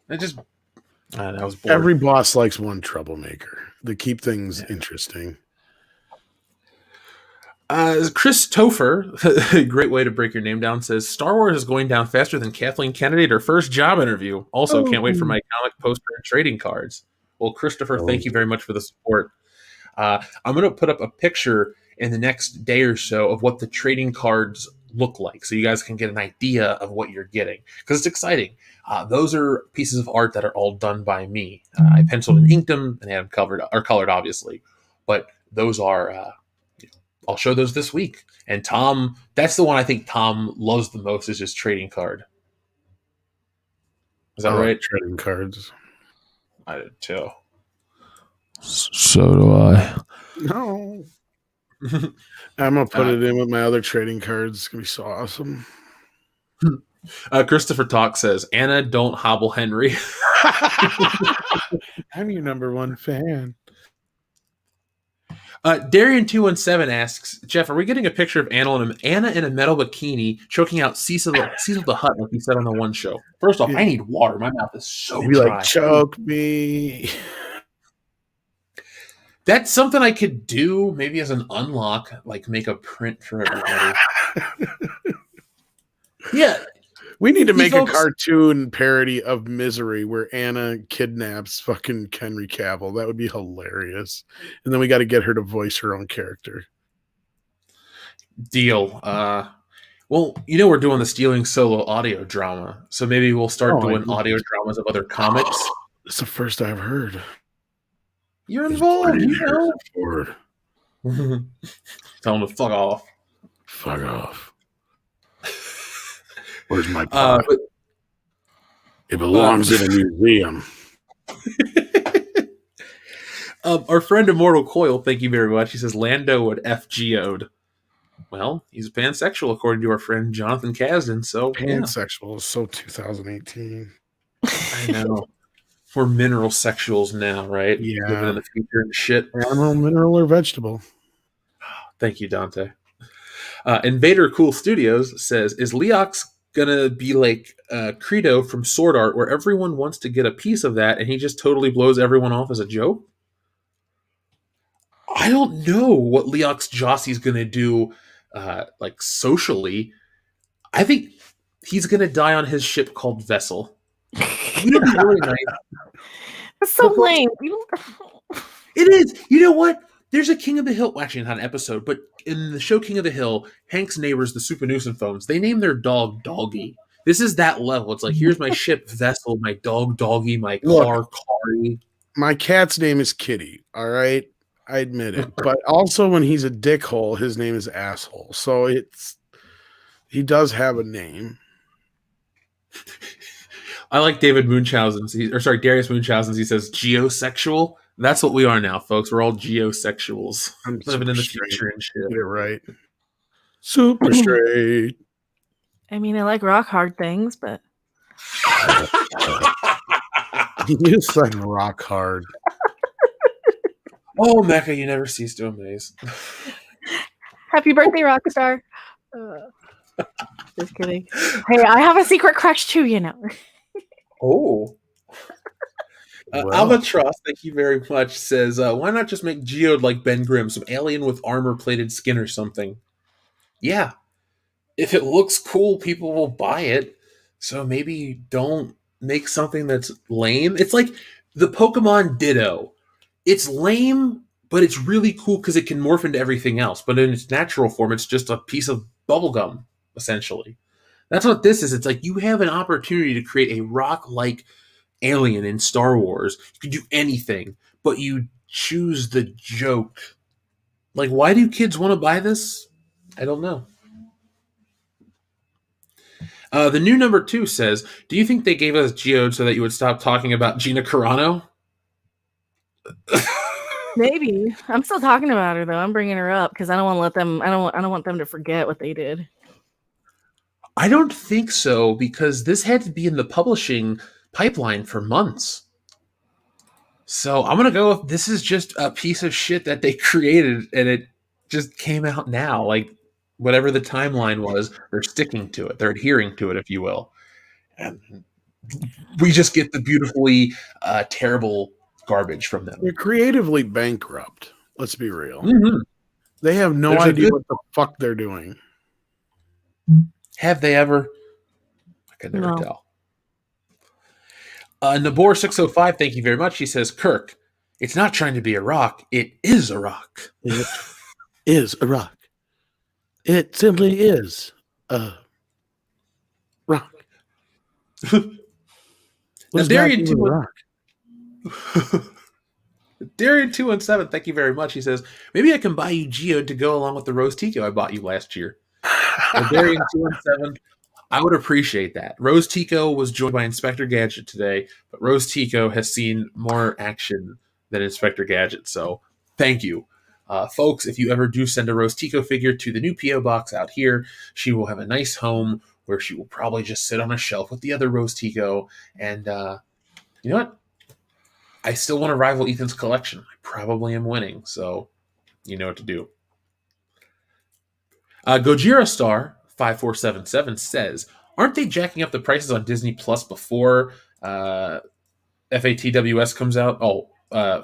S1: I was bored.
S2: Every boss likes one troublemaker. They keep things interesting.
S1: Chris Topher, great way to break your name down, says Star Wars is going down faster than Kathleen Kennedy at her first job interview. Also, can't wait for my comic poster and trading cards. Well, Christopher, thank you very much for the support. I'm going to put up a picture in the next day or so of what the trading cards look like, so you guys can get an idea of what you're getting, because it's exciting. Those are pieces of art that are all done by me. I penciled and inked them and had them colored, obviously. But those are, I'll show those this week. And Tom, that's the one I think Tom loves the most, is his trading card. Is that right?
S2: Trading cards.
S1: I did too.
S13: So do I.
S2: No. I'm going to put it in with my other trading cards. It's going to be so awesome.
S1: Christopher Talk says, Anna, don't hobble Henry.
S2: I'm your number one fan.
S1: Darian217 asks, Jeff, are we getting a picture of Anna in a metal bikini choking out Cecil the Hutt like he said on the one show? First off, I need water. My mouth is so dry.
S2: Choke me.
S1: That's something I could do maybe as an unlock, make a print for everybody. Yeah.
S2: We need to make a cartoon parody of Misery where Anna kidnaps fucking Henry Cavill. That would be hilarious. And then we got to get her to voice her own character.
S1: Deal. Well, we're doing the Stealing Solo audio drama, so maybe we'll start doing audio dramas of other comics.
S2: It's the first I've heard.
S1: You're involved, Tell him to fuck off.
S2: Fuck off. Where's my pot? It belongs in a museum.
S1: Our friend Immortal Coil, thank you very much. He says Lando would F Geode. Well, he's pansexual according to our friend Jonathan Kasdan. So
S2: Pansexual is so 2018.
S1: I know. We're mineral sexuals now, right?
S2: Yeah.
S1: Living in the future and shit.
S2: Animal, mineral, or vegetable.
S1: Thank you, Dante. Invader Cool Studios says, is Leox gonna be like Credo from Sword Art, where everyone wants to get a piece of that and he just totally blows everyone off as a joke? I don't know what Leox Jossie's gonna do like socially. I think he's gonna die on his ship called Vessel. You know, be really nice.
S6: That's so lame.
S1: It is. You know what? There's a King of the Hill. Well, actually, not an episode, but in the show King of the Hill, Hank's neighbors, the Supernuisance phones, they name their dog Doggy. This is that level. It's like, here's my ship Vessel, my dog Doggy, my car Kari.
S2: My cat's name is Kitty. All right, I admit it. But also, when he's a dickhole, his name is Asshole. So he does have a name.
S1: I like David Munchausen's, Darius Munchausen's. He says geosexual. That's what we are now, folks. We're all geosexuals.
S2: I'm
S1: living in the future and shit.
S2: You're right. Super straight.
S6: I mean, I like rock hard things, but
S2: You said rock hard.
S1: Oh, Mecca, you never cease to amaze.
S6: Happy birthday, Rockstar. Just kidding. Hey, I have a secret crush too, you know.
S1: Oh. Albatross, thank you very much, says, why not just make Geode like Ben Grimm, some alien with armor-plated skin or something? Yeah. If it looks cool, people will buy it. So maybe don't make something that's lame. It's like the Pokemon Ditto. It's lame, but it's really cool because it can morph into everything else. But in its natural form, it's just a piece of bubblegum, essentially. That's what this is. It's like you have an opportunity to create a rock-like alien in Star Wars. You can do anything, but you choose the joke. Like, why do kids want to buy this? I don't know. The new number 2 says, do you think they gave us Geode so that you would stop talking about Gina Carano?
S6: Maybe. I'm still talking about her though. I'm bringing her up because I don't want to let them. I don't want them to forget what they did.
S1: I don't think so, because this had to be in the publishing pipeline for months. So I'm gonna go with this is just a piece of shit that they created and it just came out now. Like whatever the timeline was, they're sticking to it. They're adhering to it, if you will. And we just get the beautifully terrible garbage from them.
S2: They're creatively bankrupt. Let's be real.
S1: Mm-hmm.
S2: They have no idea what the fuck they're doing.
S1: Have they ever? I can never tell. Nabor605, thank you very much. He says, Kirk, it's not trying to be a rock. It is a rock.
S2: It is a rock. It simply is a rock.
S1: Now, Darian217, thank you very much. He says, maybe I can buy you Geode to go along with the Rose Tico I bought you last year. Darian217, I would appreciate that. Rose Tico was joined by Inspector Gadget today, but Rose Tico has seen more action than Inspector Gadget, so thank you. Folks, if you ever do send a Rose Tico figure to the new P.O. box out here, she will have a nice home where she will probably just sit on a shelf with the other Rose Tico, and you know what? I still want to rival Ethan's collection. I probably am winning, so you know what to do. Gojira Star 5477 says, aren't they jacking up the prices on Disney Plus before FATWS comes out? Oh,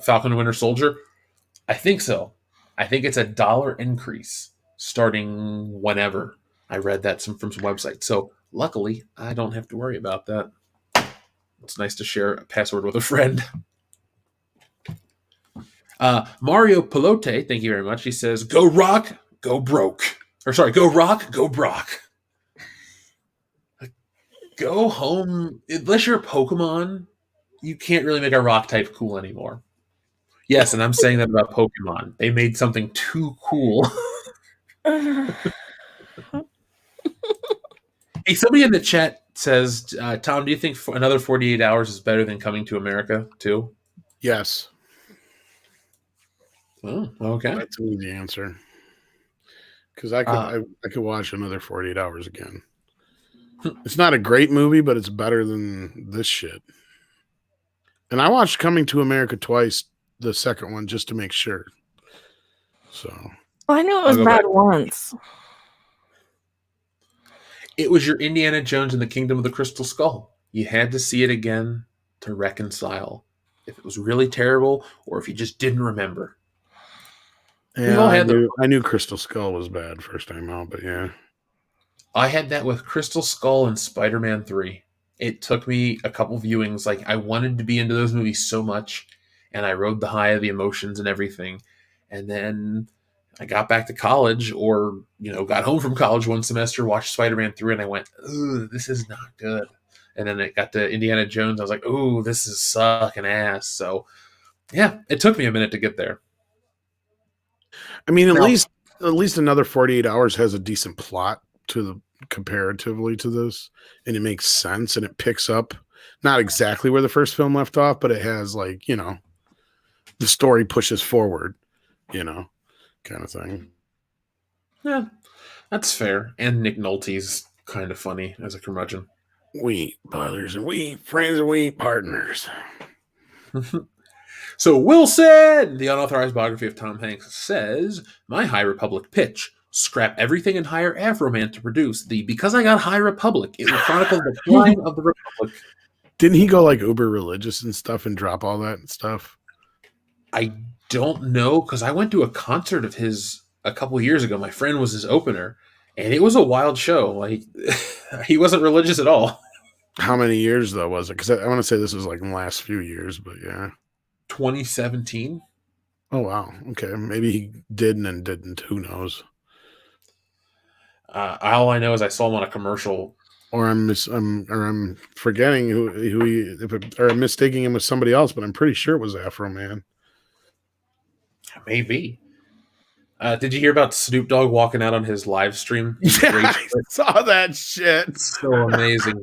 S1: Falcon and Winter Soldier? I think so. I think it's $1 increase starting whenever. I read that from some websites. So luckily, I don't have to worry about that. It's nice to share a password with a friend. Mario Pelote, thank you very much. He says, go rock, go broke. Or sorry, go rock, go Brock. Go home. Unless you're a Pokemon, you can't really make a rock type cool anymore. Yes, and I'm saying that about Pokemon. They made something too cool. Hey, somebody in the chat says, Tom, do you think another 48 hours is better than Coming to America too?
S2: Yes.
S1: Oh, okay.
S2: That's an easy answer. Because I could watch another 48 hours again. It's not a great movie, but it's better than this shit. And I watched Coming to America twice, the second one, just to make sure. So
S6: I knew it was bad once.
S1: It was your Indiana Jones and the Kingdom of the Crystal Skull. You had to see it again to reconcile if it was really terrible or if you just didn't remember.
S2: Yeah, I knew Crystal Skull was bad first time out, but yeah.
S1: I had that with Crystal Skull and Spider-Man 3. It took me a couple viewings. Like, I wanted to be into those movies so much, and I rode the high of the emotions and everything. And then I got back to college, or, got home from college one semester, watched Spider-Man 3, and I went, ooh, this is not good. And then it got to Indiana Jones. I was like, ooh, this is sucking ass. So, yeah, it took me a minute to get there.
S2: I mean, at least another 48 hours has a decent plot comparatively to this, and it makes sense, and it picks up not exactly where the first film left off, but it has the story pushes forward, kind of thing.
S1: Yeah, that's fair. And Nick Nolte's kind of funny as a curmudgeon.
S2: We ain't brothers, and we ain't friends, and we ain't partners.
S1: So Wilson, the unauthorized biography of Tom Hanks, says, my High Republic pitch. Scrap everything and hire Afroman to produce the Because I Got High Republic. It will chronicle the decline of the Republic.
S2: Didn't he go uber religious and stuff and drop all that stuff?
S1: I don't know, because I went to a concert of his a couple years ago. My friend was his opener, and it was a wild show. He wasn't religious at all.
S2: How many years, though, was it? Because I want to say this was in the last few years, but yeah.
S1: 2017.
S2: Oh, wow. Okay. Maybe he did and then didn't. Who knows?
S1: All I know is I saw him on a commercial.
S2: Or I'm forgetting who he, or I'm mistaking him with somebody else, but I'm pretty sure it was Afro Man.
S1: Maybe. Did you hear about Snoop Dogg walking out on his live stream?
S2: Yeah, I saw that shit.
S1: It's so amazing,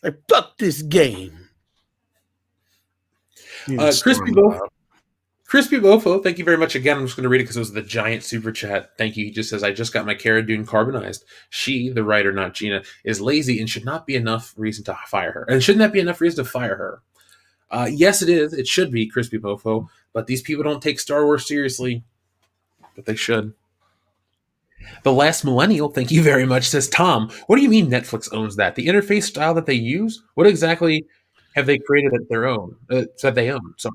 S1: dude.
S2: Fuck this game.
S1: Crispy Bofo, thank you very much again. I'm just going to read it because it was the giant super chat. Thank you. He just says, I just got my Cara Dune carbonized. She, the writer, not Gina, is lazy and should not be enough reason to fire her. And shouldn't that be enough reason to fire her? Yes, it is. It should be, Crispy Bofo. But these people don't take Star Wars seriously. But they should. The Last Millennial, thank you very much, says, Tom, what do you mean Netflix owns that? The interface style that they use? What exactly have they created at their own? That they own, sorry.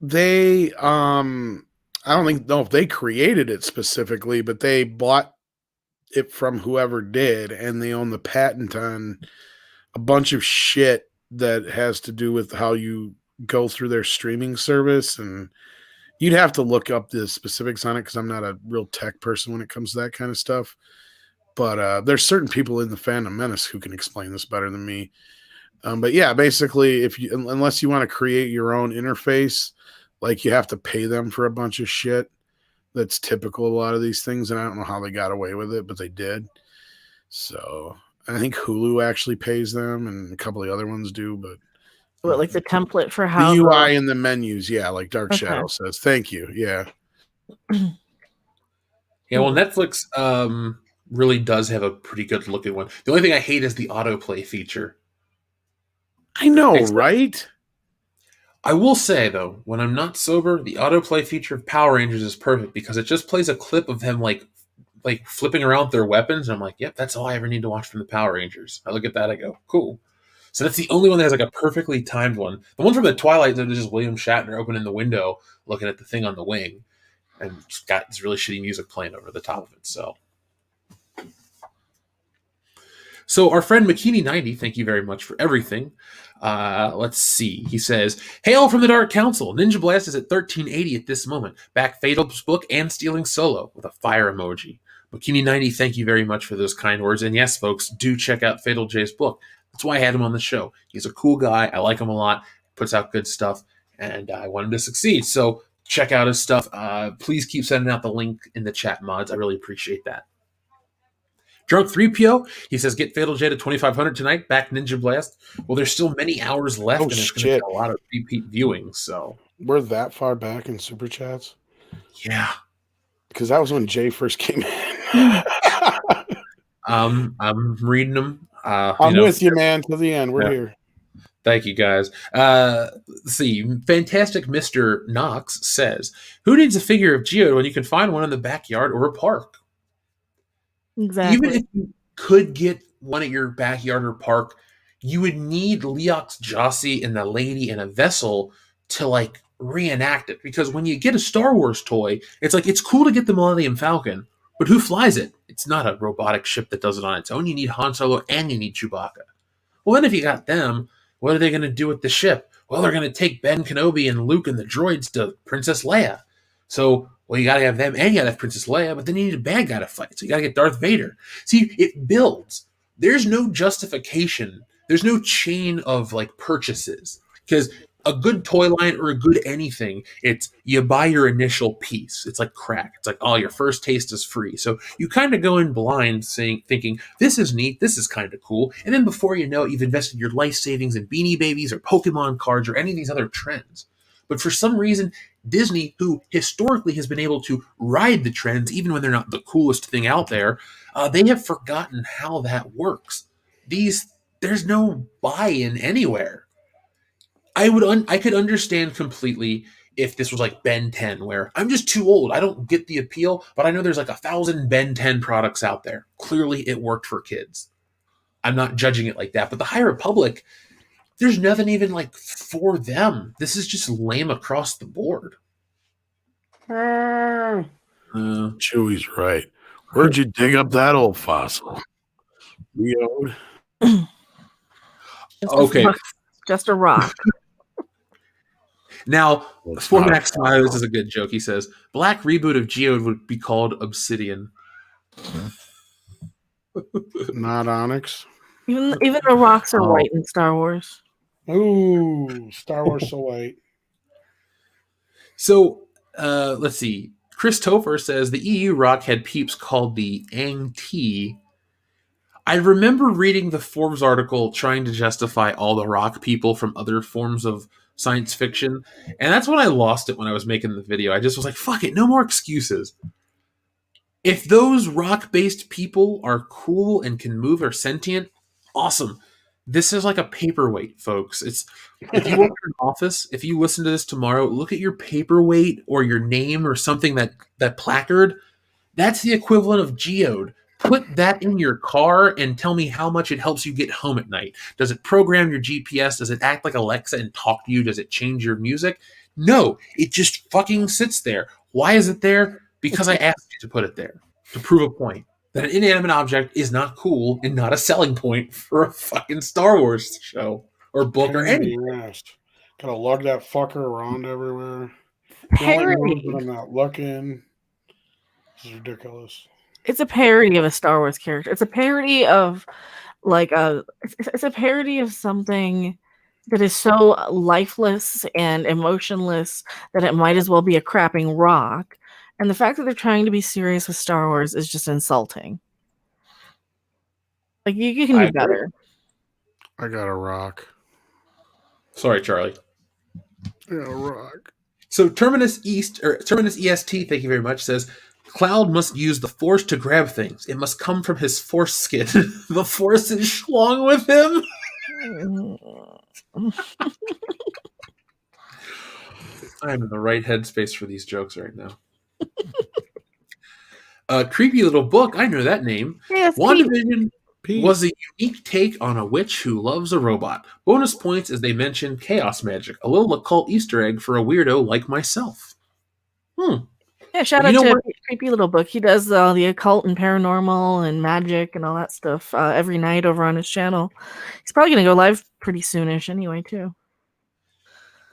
S2: They, I don't know if they created it specifically, but they bought it from whoever did, and they own the patent on a bunch of shit that has to do with how you go through their streaming service. And you'd have to look up the specifics on it because I'm not a real tech person when it comes to that kind of stuff. But there's certain people in the Phantom Menace who can explain this better than me. But yeah, basically, unless you want to create your own interface, you have to pay them for a bunch of shit. That's typical of a lot of these things, and I don't know how they got away with it, but they did. So I think Hulu actually pays them, and a couple of the other ones do. But
S6: what, the template for how
S2: the UI and the menus, yeah, like Dark Shadow says. Thank you, yeah.
S1: Yeah, well, Netflix really does have a pretty good looking one. The only thing I hate is the autoplay feature.
S2: I know, right?
S1: I will say, though, when I'm not sober, the autoplay feature of Power Rangers is perfect because it just plays a clip of them like flipping around with their weapons, and I'm like, yep, that's all I ever need to watch from the Power Rangers. I look at that, I go, cool. So that's the only one that has a perfectly timed one. The one from the Twilight Zone is just William Shatner opening the window, looking at the thing on the wing, and it's got this really shitty music playing over the top of it. So our friend McKinney90, thank you very much for everything. Let's see. He says, hail from the Dark Council. Ninja Blast is at 1380 at this moment. Back Fatal's book and stealing Solo with a fire emoji. McKinney90, thank you very much for those kind words. And yes, folks, do check out Fatal J's book. That's why I had him on the show. He's a cool guy. I like him a lot. Puts out good stuff. And I want him to succeed. So check out his stuff. Please keep sending out the link in the chat mods. I really appreciate that. Drunk 3PO, he says, get Fatal J to 2,500 tonight. Back Ninja Blast. Well, there's still many hours left, and it's going to be a lot of repeat viewings. So
S2: we're that far back in Super Chats?
S1: Yeah.
S2: Because that was when Jay first came in.
S1: I'm reading them.
S2: I'm with you, man, to the end. We're here.
S1: Thank you, guys. Let's see. Fantastic Mr. Knox says, who needs a figure of Geode when you can find one in the backyard or a park?
S6: Exactly.
S1: Even if you could get one at your backyard or park, you would need Leox Jossie and the lady in a vessel to like reenact it. Because when you get a Star Wars toy, it's like it's cool to get the Millennium Falcon, but who flies it? It's not a robotic ship that does it on its own. You need Han Solo and you need Chewbacca. Well, then if you got them, what are they going to do with the ship? Well, they're going to take Ben Kenobi and Luke and the droids to Princess Leia. So, well, you got to have them and you got to have Princess Leia, but then you need a bad guy to fight. So you got to get Darth Vader. See, it builds. There's no justification. There's no chain of like purchases because a good toy line or a good anything, it's you buy your initial piece. It's like crack. It's like, oh, your first taste is free. So you kind of go in blind thinking, this is neat, this is kind of cool. And then before you know it, you've invested your life savings in Beanie Babies or Pokemon cards or any of these other trends. But for some reason, Disney, who historically has been able to ride the trends, even when they're not the coolest thing out there, they have forgotten how that works. There's no buy-in anywhere. I could understand completely if this was like Ben 10, where I'm just too old. I don't get the appeal, but I know there's like 1,000 Ben 10 products out there. Clearly, it worked for kids. I'm not judging it like that. But the High Republic, there's nothing even like for them. This is just lame across the board.
S2: Chewie's right. Where'd you dig up that old fossil? Geode.
S1: Okay.
S6: Just a rock.
S1: Now, for Max Snyder, this is a good joke. He says, Black reboot of Geode would be called Obsidian.
S2: Not Onyx.
S6: Even the rocks are white in Star Wars.
S2: Ooh, Star Wars so white.
S1: So, let's see. Chris Topher says the EU rock had peeps called the Ang-T. I remember reading the Forbes article trying to justify all the rock people from other forms of science fiction, and that's when I lost it when I was making the video. I just was like, fuck it, no more excuses. If those rock-based people are cool and can move or sentient, awesome. This is like a paperweight, folks. If you work in an office, if you listen to this tomorrow, look at your paperweight or your name or something that placard. That's the equivalent of Geode. Put that in your car and tell me how much it helps you get home at night. Does it program your GPS? Does it act like Alexa and talk to you? Does it change your music? No, it just fucking sits there. Why is it there? Because I asked you to put it there to prove a point that an inanimate object is not cool and not a selling point for a fucking Star Wars show or book or anything.
S2: Gotta lug that fucker around everywhere.
S6: Parody.
S2: I'm not looking. This is ridiculous.
S6: It's a parody of a Star Wars character. It's a parody of it's a parody of something that is so lifeless and emotionless that it might as well be a crapping rock. And the fact that they're trying to be serious with Star Wars is just insulting. Like you can do better.
S2: I got a rock.
S1: Sorry, Charlie.
S2: I got a rock.
S1: So Terminus EST, thank you very much, says Cloud must use the Force to grab things. It must come from his Force skin. The Force is schlong with him. I'm in the right headspace for these jokes right now. Creepy Little Book, I know that name.
S6: Yes,
S1: WandaVision was a unique take on a witch who loves a robot. Bonus points as they mention chaos magic, a little occult Easter egg for a weirdo like myself.
S6: Yeah, shout out to Creepy Little Book. He does the occult and paranormal and magic and all that stuff every night over on his channel. He's probably going to go live pretty soonish anyway, too.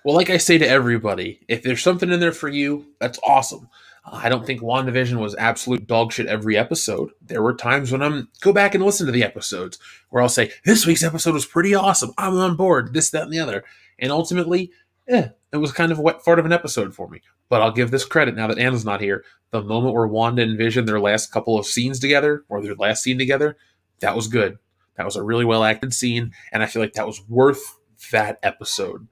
S1: Well, like I say to everybody, if there's something in there for you, that's awesome. I don't think WandaVision was absolute dog shit every episode. There were times when go back and listen to the episodes where I'll say, this week's episode was pretty awesome. I'm on board, this, that, and the other. And ultimately, it was kind of a wet fart of an episode for me. But I'll give this credit now that Anna's not here. The moment where Wanda and Vision, their last couple of scenes together, or their last scene together, that was good. That was a really well acted scene, and I feel like that was worth that episode.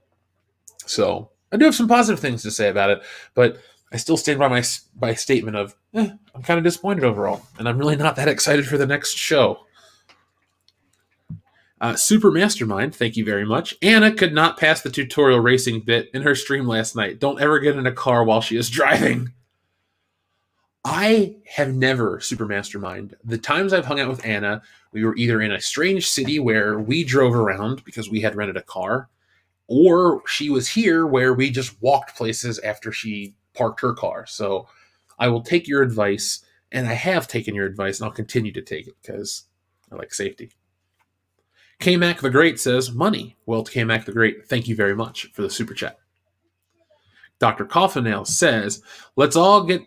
S1: So I do have some positive things to say about it, but I still stand by my statement of I'm kind of disappointed overall, and I'm really not that excited for the next show. Super Mastermind, thank you very much. Anna could not pass the tutorial racing bit in her stream last night. Don't ever get in a car while she is driving. I have never Super Mastermind. The times I've hung out with Anna, we were either in a strange city where we drove around because we had rented a car, or she was here where we just walked places after she parked her car. So I will take your advice, and I have taken your advice, and I'll continue to take it because I like safety. K-Mac the Great says, money. Well, K-Mac the Great, thank you very much for the super chat. Dr. Coffinail says, let's get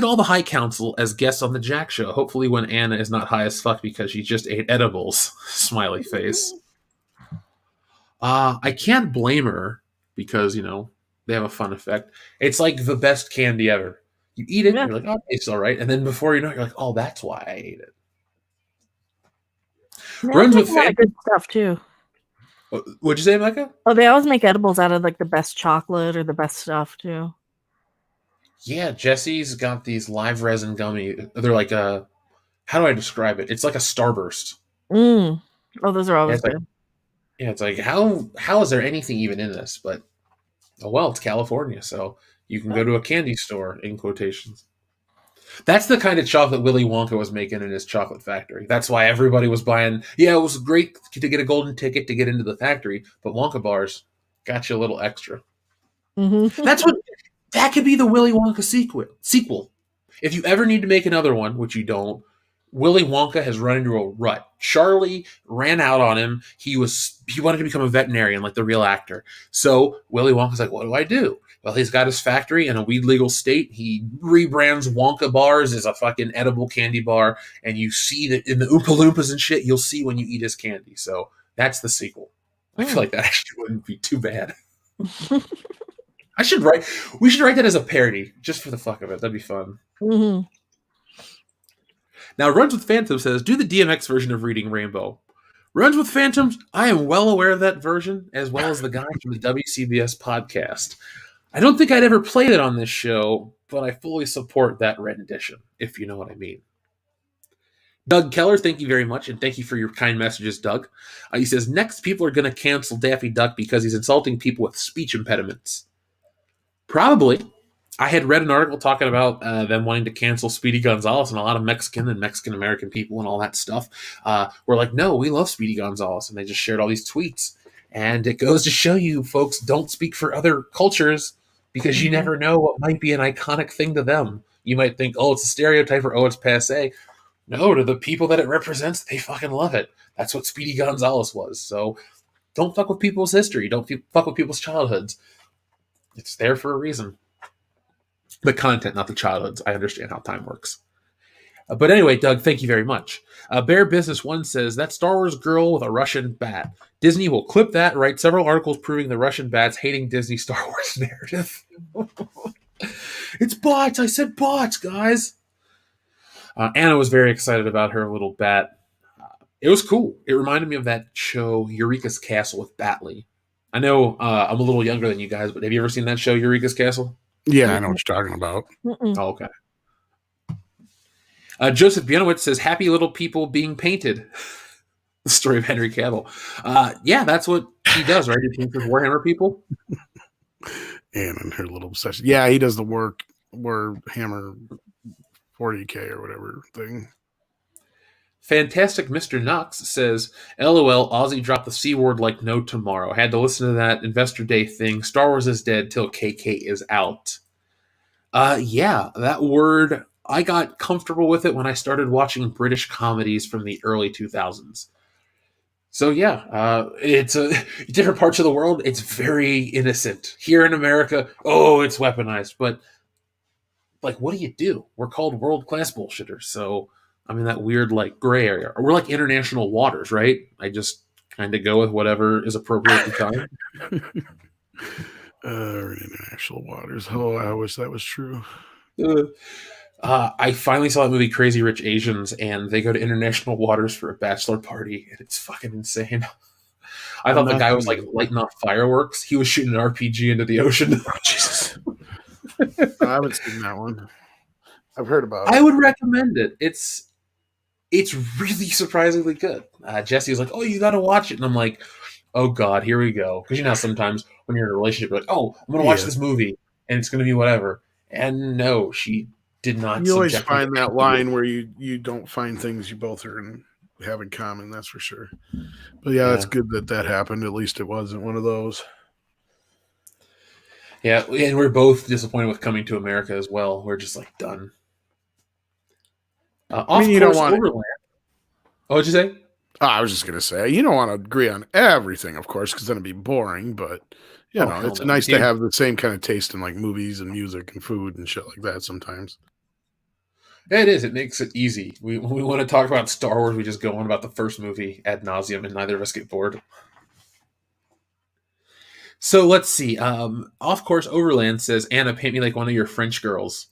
S1: all the High Council as guests on the Jack Show. Hopefully when Anna is not high as fuck because she just ate edibles. Smiley face. I can't blame her because, they have a fun effect. It's like the best candy ever. You eat it, you're like, oh, it's all right. And then before you know it, you're like, oh, that's why I ate it. Runs with
S6: a lot of good stuff too.
S1: What'd you say, Micah?
S6: Oh, they always make edibles out of like the best chocolate or the best stuff too.
S1: Yeah, Jesse's got these live resin gummy. They're like how do I describe it? It's like a Starburst.
S6: Oh, those are always good.
S1: It's like how is there anything even in this? But it's California, so you can go to a candy store in quotations. That's the kind of chocolate Willy Wonka was making in his chocolate factory. That's why everybody was buying. Yeah, it was great to get a golden ticket to get into the factory, but Wonka bars got you a little extra.
S6: Mm-hmm.
S1: That could be the Willy Wonka sequel. If you ever need to make another one, which you don't, Willy Wonka has run into a rut. Charlie ran out on him. He wanted to become a veterinarian like the real actor. So Willy Wonka's like, what do I do? Well, he's got his factory in a weed legal state. He rebrands Wonka bars as a fucking edible candy bar. And you see that in the Oompa Loompas and shit, you'll see when you eat his candy. So that's the sequel. I feel like that actually wouldn't be too bad. We should write that as a parody just for the fuck of it. That'd be fun.
S6: Mm-hmm.
S1: Now, Runs with Phantom says, do the DMX version of Reading Rainbow. Runs with Phantoms, I am well aware of that version, as well as the guy from the WCBS podcast. I don't think I'd ever played it on this show, but I fully support that rendition, if you know what I mean. Doug Keller, thank you very much, and thank you for your kind messages, Doug. He says, next, people are going to cancel Daffy Duck because he's insulting people with speech impediments. Probably. I had read an article talking about them wanting to cancel Speedy Gonzalez, and a lot of Mexican and Mexican-American people and all that stuff were like, no, we love Speedy Gonzalez, and they just shared all these tweets. And it goes to show you, folks, don't speak for other cultures because you never know what might be an iconic thing to them. You might think, oh, it's a stereotype, or oh, it's passé. No, to the people that it represents, they fucking love it. That's what Speedy Gonzalez was. So don't fuck with people's history. Don't fuck with people's childhoods. It's there for a reason. The content, not the childhoods. I understand how time works. But anyway, Doug, thank you very much. Bear Business 1 says, that Star Wars girl with a Russian bat. Disney will clip that, write several articles proving the Russian bats hating Disney Star Wars narrative. It's bots. I said bots, guys. Anna was very excited about her little bat. It was cool. It reminded me of that show, Eureka's Castle with Batley. I know I'm a little younger than you guys, but have you ever seen that show, Eureka's Castle?
S2: Yeah, I know what you're talking about.
S1: Oh, okay. Joseph Bienowitz says, happy little people being painted. The story of Henry Cavill. Yeah, that's what he does, right? He paints with Warhammer people.
S2: And her little obsession. Yeah, he does the Warhammer 40K or whatever thing.
S1: Fantastic Mr. Knox says, LOL, Ozzy dropped the C word like no tomorrow. Had to listen to that Investor Day thing. Star Wars is dead till KK is out. Yeah, that word, I got comfortable with it when I started watching British comedies from the early 2000s. So yeah, it's different parts of the world. It's very innocent. Here in America, oh, it's weaponized. But like, what do? We're called world-class bullshitters. So I'm in that weird, like, gray area. Or we're like international waters, right? I just kind of go with whatever is appropriate at the time.
S2: International waters. Oh, I wish that was true.
S1: I finally saw that movie Crazy Rich Asians, and they go to international waters for a bachelor party, and it's fucking insane. I thought the guy was like lighting off fireworks. He was shooting an RPG into the ocean.
S2: Oh, Jesus. I haven't seen that one. I've heard about it.
S1: I would recommend it. It's really surprisingly good. Jesse was like, "Oh, you got to watch it," and I'm like, "Oh God, here we go." Because you know, sometimes when you're in a relationship, you're like, "Oh, I'm going to watch this movie, and it's going to be whatever." And no, she did not.
S2: You always find that line where you don't find things you both have in common. That's for sure. But yeah, that's good that happened. At least it wasn't one of those.
S1: Yeah, and we're both disappointed with Coming to America as well. We're just like done. Off
S2: you
S1: course
S2: don't want
S1: Overland. Oh, what'd you say?
S2: I was just gonna say you don't want to agree on everything, of course, because then it'd be boring. But you know, it's nice to have the same kind of taste in like movies and music and food and shit like that sometimes.
S1: Yeah, it is. It makes it easy. When we want to talk about Star Wars, we just go on about the first movie ad nauseum, and neither of us get bored. So let's see. Off course Overland says, "Anna, paint me like one of your French girls."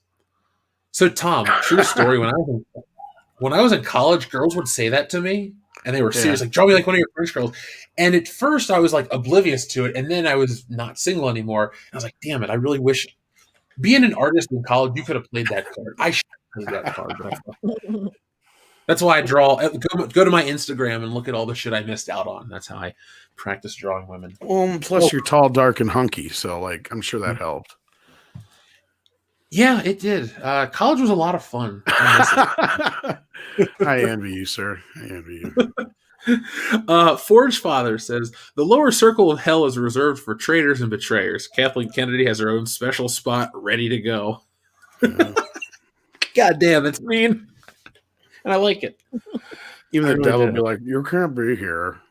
S1: So Tom, true story. When I was in college, girls would say that to me, and they were serious, like, "Draw me like one of your French girls." And at first, I was like oblivious to it, and then I was not single anymore. And I was like, "Damn it! I really wish being an artist in college, you could have played that card. I should have played that card." But that's why I draw. Go to my Instagram and look at all the shit I missed out on. That's how I practice drawing women.
S2: Well, plus you're tall, dark, and hunky, so like I'm sure that helped.
S1: Yeah, it did. College was a lot of fun.
S2: I envy you, sir. I envy you.
S1: Forge Father says, "The lower circle of hell is reserved for traitors and betrayers. Kathleen Kennedy has her own special spot ready to go." God damn, it's mean. And I like it.
S2: Even the devil will be like, "You can't be here."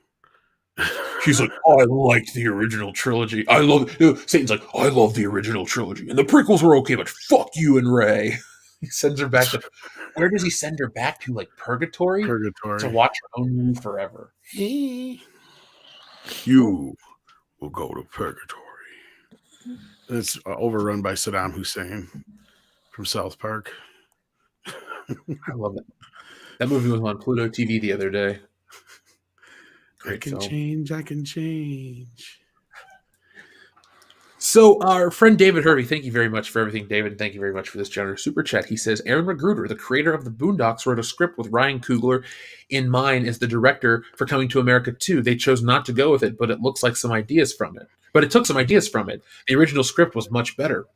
S1: She's like, "Oh, I liked the original trilogy. I love." Satan's like, "I love the original trilogy, and the prequels were okay, but fuck you and Rey." He sends her back to. Where does he send her back to? Like purgatory?
S2: Purgatory.
S1: To watch her own movie forever.
S2: You will go to purgatory. It's overrun by Saddam Hussein from South Park.
S1: I love it. That movie was on Pluto TV the other day.
S2: I can change.
S1: So our friend David Hervey, thank you very much for everything, David. And thank you very much for this generous super chat. He says, Aaron Magruder, the creator of the Boondocks, wrote a script with Ryan Coogler in mind as the director for Coming to America 2. They chose not to go with it, but it looks like some ideas from it. The original script was much better.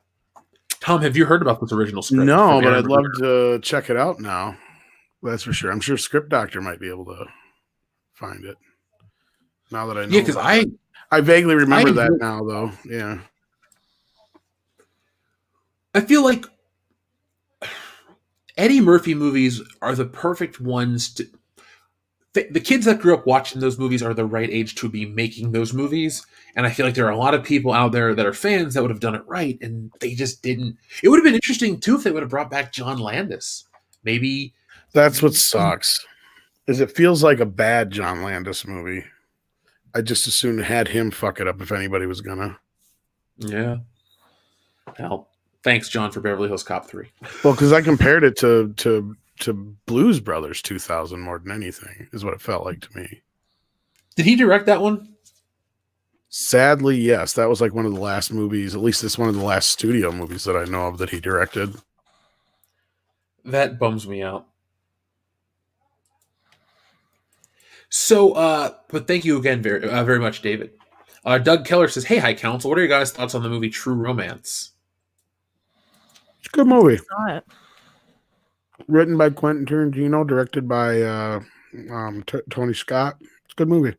S1: Tom, have you heard about this original script?
S2: No, but I'd love to check it out now. That's for sure. I'm sure Script Doctor might be able to find it. Now that I know.
S1: Yeah, because
S2: I vaguely remember that now, though. Yeah.
S1: I feel like Eddie Murphy movies are the perfect ones to... The kids that grew up watching those movies are the right age to be making those movies. And I feel like there are a lot of people out there that are fans that would have done it right, and they just didn't. It would have been interesting, too, if they would have brought back John Landis. Maybe...
S2: That's what sucks, is it feels like a bad John Landis movie. I just as soon had him fuck it up if anybody was gonna.
S1: Yeah. Well, thanks, John, for Beverly Hills Cop 3.
S2: Well, because I compared it to Blues Brothers 2000 more than anything, is what it felt like to me.
S1: Did he direct that one?
S2: Sadly, yes. That was like one of the last movies, at least it's one of the last studio movies that I know of that he directed.
S1: That bums me out. So, but thank you again very much, David. Doug Keller says, "Hey, High Council, what are your guys' thoughts on the movie True Romance?"
S2: It's a good movie.
S6: Saw it.
S2: Written by Quentin Tarantino, directed by Tony Scott. It's a good movie.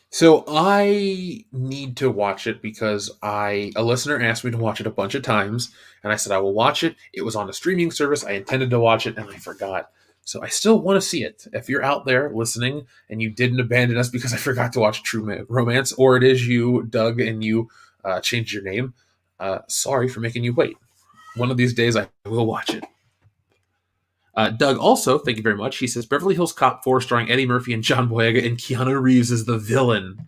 S1: So I need to watch it because a listener asked me to watch it a bunch of times, and I said I will watch it. It was on a streaming service. I intended to watch it, and I forgot. So I still want to see it. If you're out there listening and you didn't abandon us because I forgot to watch True Romance, or it is you, Doug, and you changed your name, sorry for making you wait. One of these days I will watch it. Doug also, thank you very much. He says Beverly Hills Cop 4 starring Eddie Murphy and John Boyega and Keanu Reeves as the villain.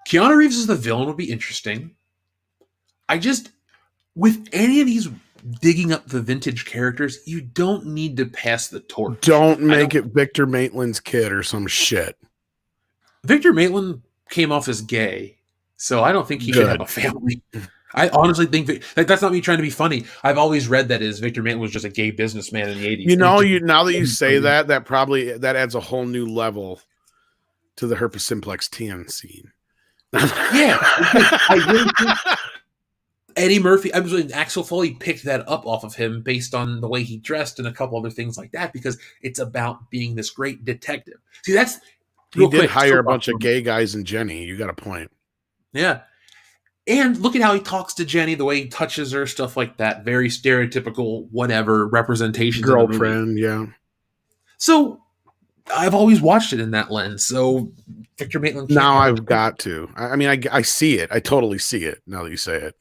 S1: Keanu Reeves as the villain would be interesting. With any of these digging up the vintage characters, you don't need to pass the torch.
S2: Don't make it Victor Maitland's kid or some shit.
S1: Victor Maitland came off as gay, so I don't think he should have a family. I honestly think that's not me trying to be funny. I've always read that as Victor Maitland was just a gay businessman in the 80s.
S2: Now that you say that adds a whole new level to the Herpes Simplex TN scene.
S1: Yeah, I really think Eddie Murphy, Axel Foley picked that up off of him based on the way he dressed and a couple other things like that, because it's about being this great detective. See, that's
S2: he did hire a bunch of gay guys in Jenny. You got a point.
S1: Yeah. And look at how he talks to Jenny, the way he touches her, stuff like that. Very stereotypical, whatever, representation.
S2: Girlfriend, yeah.
S1: So I've always watched it in that lens. So Victor Maitland.
S2: Now I've got to. I mean, I see it. I totally see it now that you say it.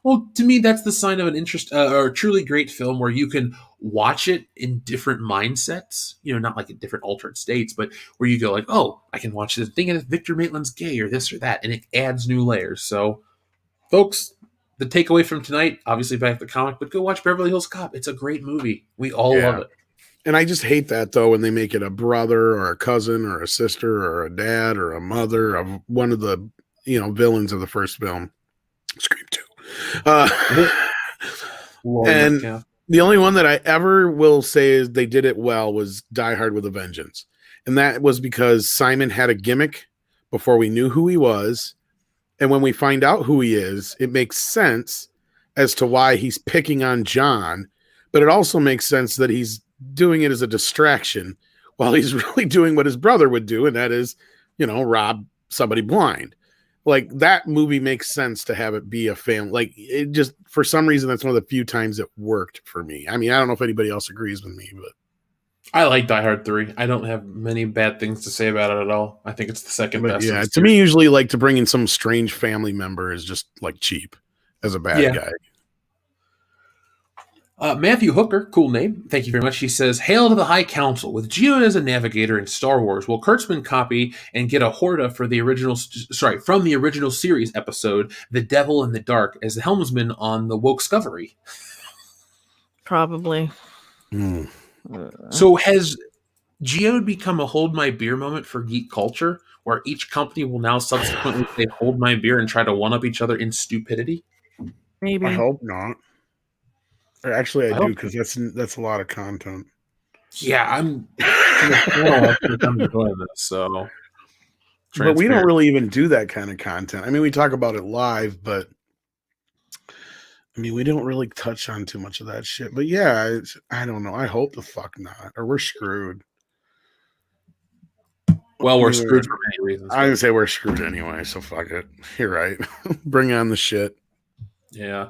S1: Well, to me, that's the sign of an or a truly great film where you can watch it in different mindsets. Not like in different altered states, but where you go like, oh, I can watch this thing and Victor Maitland's gay or this or that, and it adds new layers. So, folks, the takeaway from tonight, obviously back to the comic, but go watch Beverly Hills Cop. It's a great movie. We all love it.
S2: And I just hate that, though, when they make it a brother or a cousin or a sister or a dad or a mother of one of the villains of the first film. Scream 2. And the only one that I ever will say is they did it well was Die Hard with a Vengeance. And that was because Simon had a gimmick before we knew who he was. And when we find out who he is, it makes sense as to why he's picking on John. But it also makes sense that he's doing it as a distraction while he's really doing what his brother would do. And that is, rob somebody blind. Like, that movie makes sense to have it be a family. Like, it just, for some reason, that's one of the few times it worked for me. I mean, I don't know if anybody else agrees with me, but
S1: I like Die Hard 3. I don't have many bad things to say about it at all. I think it's the second best.
S2: Yeah, to me, usually, like, to bring in some strange family member is just, like, cheap as a bad guy.
S1: Matthew Hooker, cool name. Thank you very much. He says, "Hail to the High Council. With Geode as a navigator in Star Wars, will Kurtzman copy and get a Horta for the original? From the original series episode, The Devil in the Dark, as the helmsman on the Woke-scovery?"
S6: Probably.
S1: So has Geode become a hold my beer moment for geek culture, where each company will now subsequently say hold my beer and try to one up each other in stupidity?
S6: Maybe.
S2: I hope not. Or actually, I do, because that's a lot of content.
S1: Yeah, I'm enjoying this, so.
S2: But we don't really even do that kind of content. I mean, we talk about it live, but I mean, we don't really touch on too much of that shit. But yeah, I don't know. I hope the fuck not, or we're screwed.
S1: Well, we're screwed for many reasons.
S2: I would say we're screwed anyway, so fuck it. You're right. Bring on the shit.
S1: Yeah.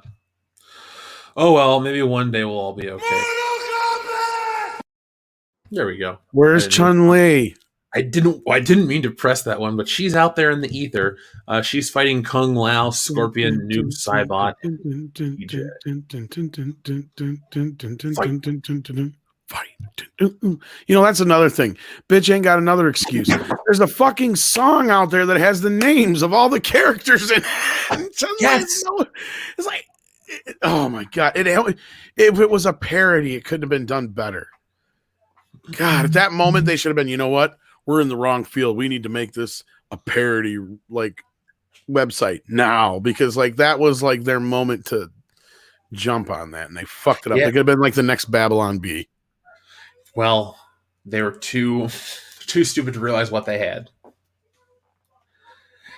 S1: Oh well, maybe one day we'll all be okay. There we go.
S2: Where's Chun-Li?
S1: I didn't mean to press that one, but she's out there in the ether. She's fighting Kung Lao, Scorpion, Noob, Saibot, and
S2: Fight. That's another thing. Bitch ain't got another excuse. There's a fucking song out there that has the names of all the characters in it.
S1: Yes.
S2: It's like, oh my God. If it was a parody, it couldn't have been done better. God, at that moment, they should have been, you know what? We're in the wrong field. We need to make this a parody, like, website now, because, like, that was, like, their moment to jump on that, and they fucked it up. Yeah. They could have been, like, the next Babylon Bee.
S1: Well, they were too stupid to realize what they had.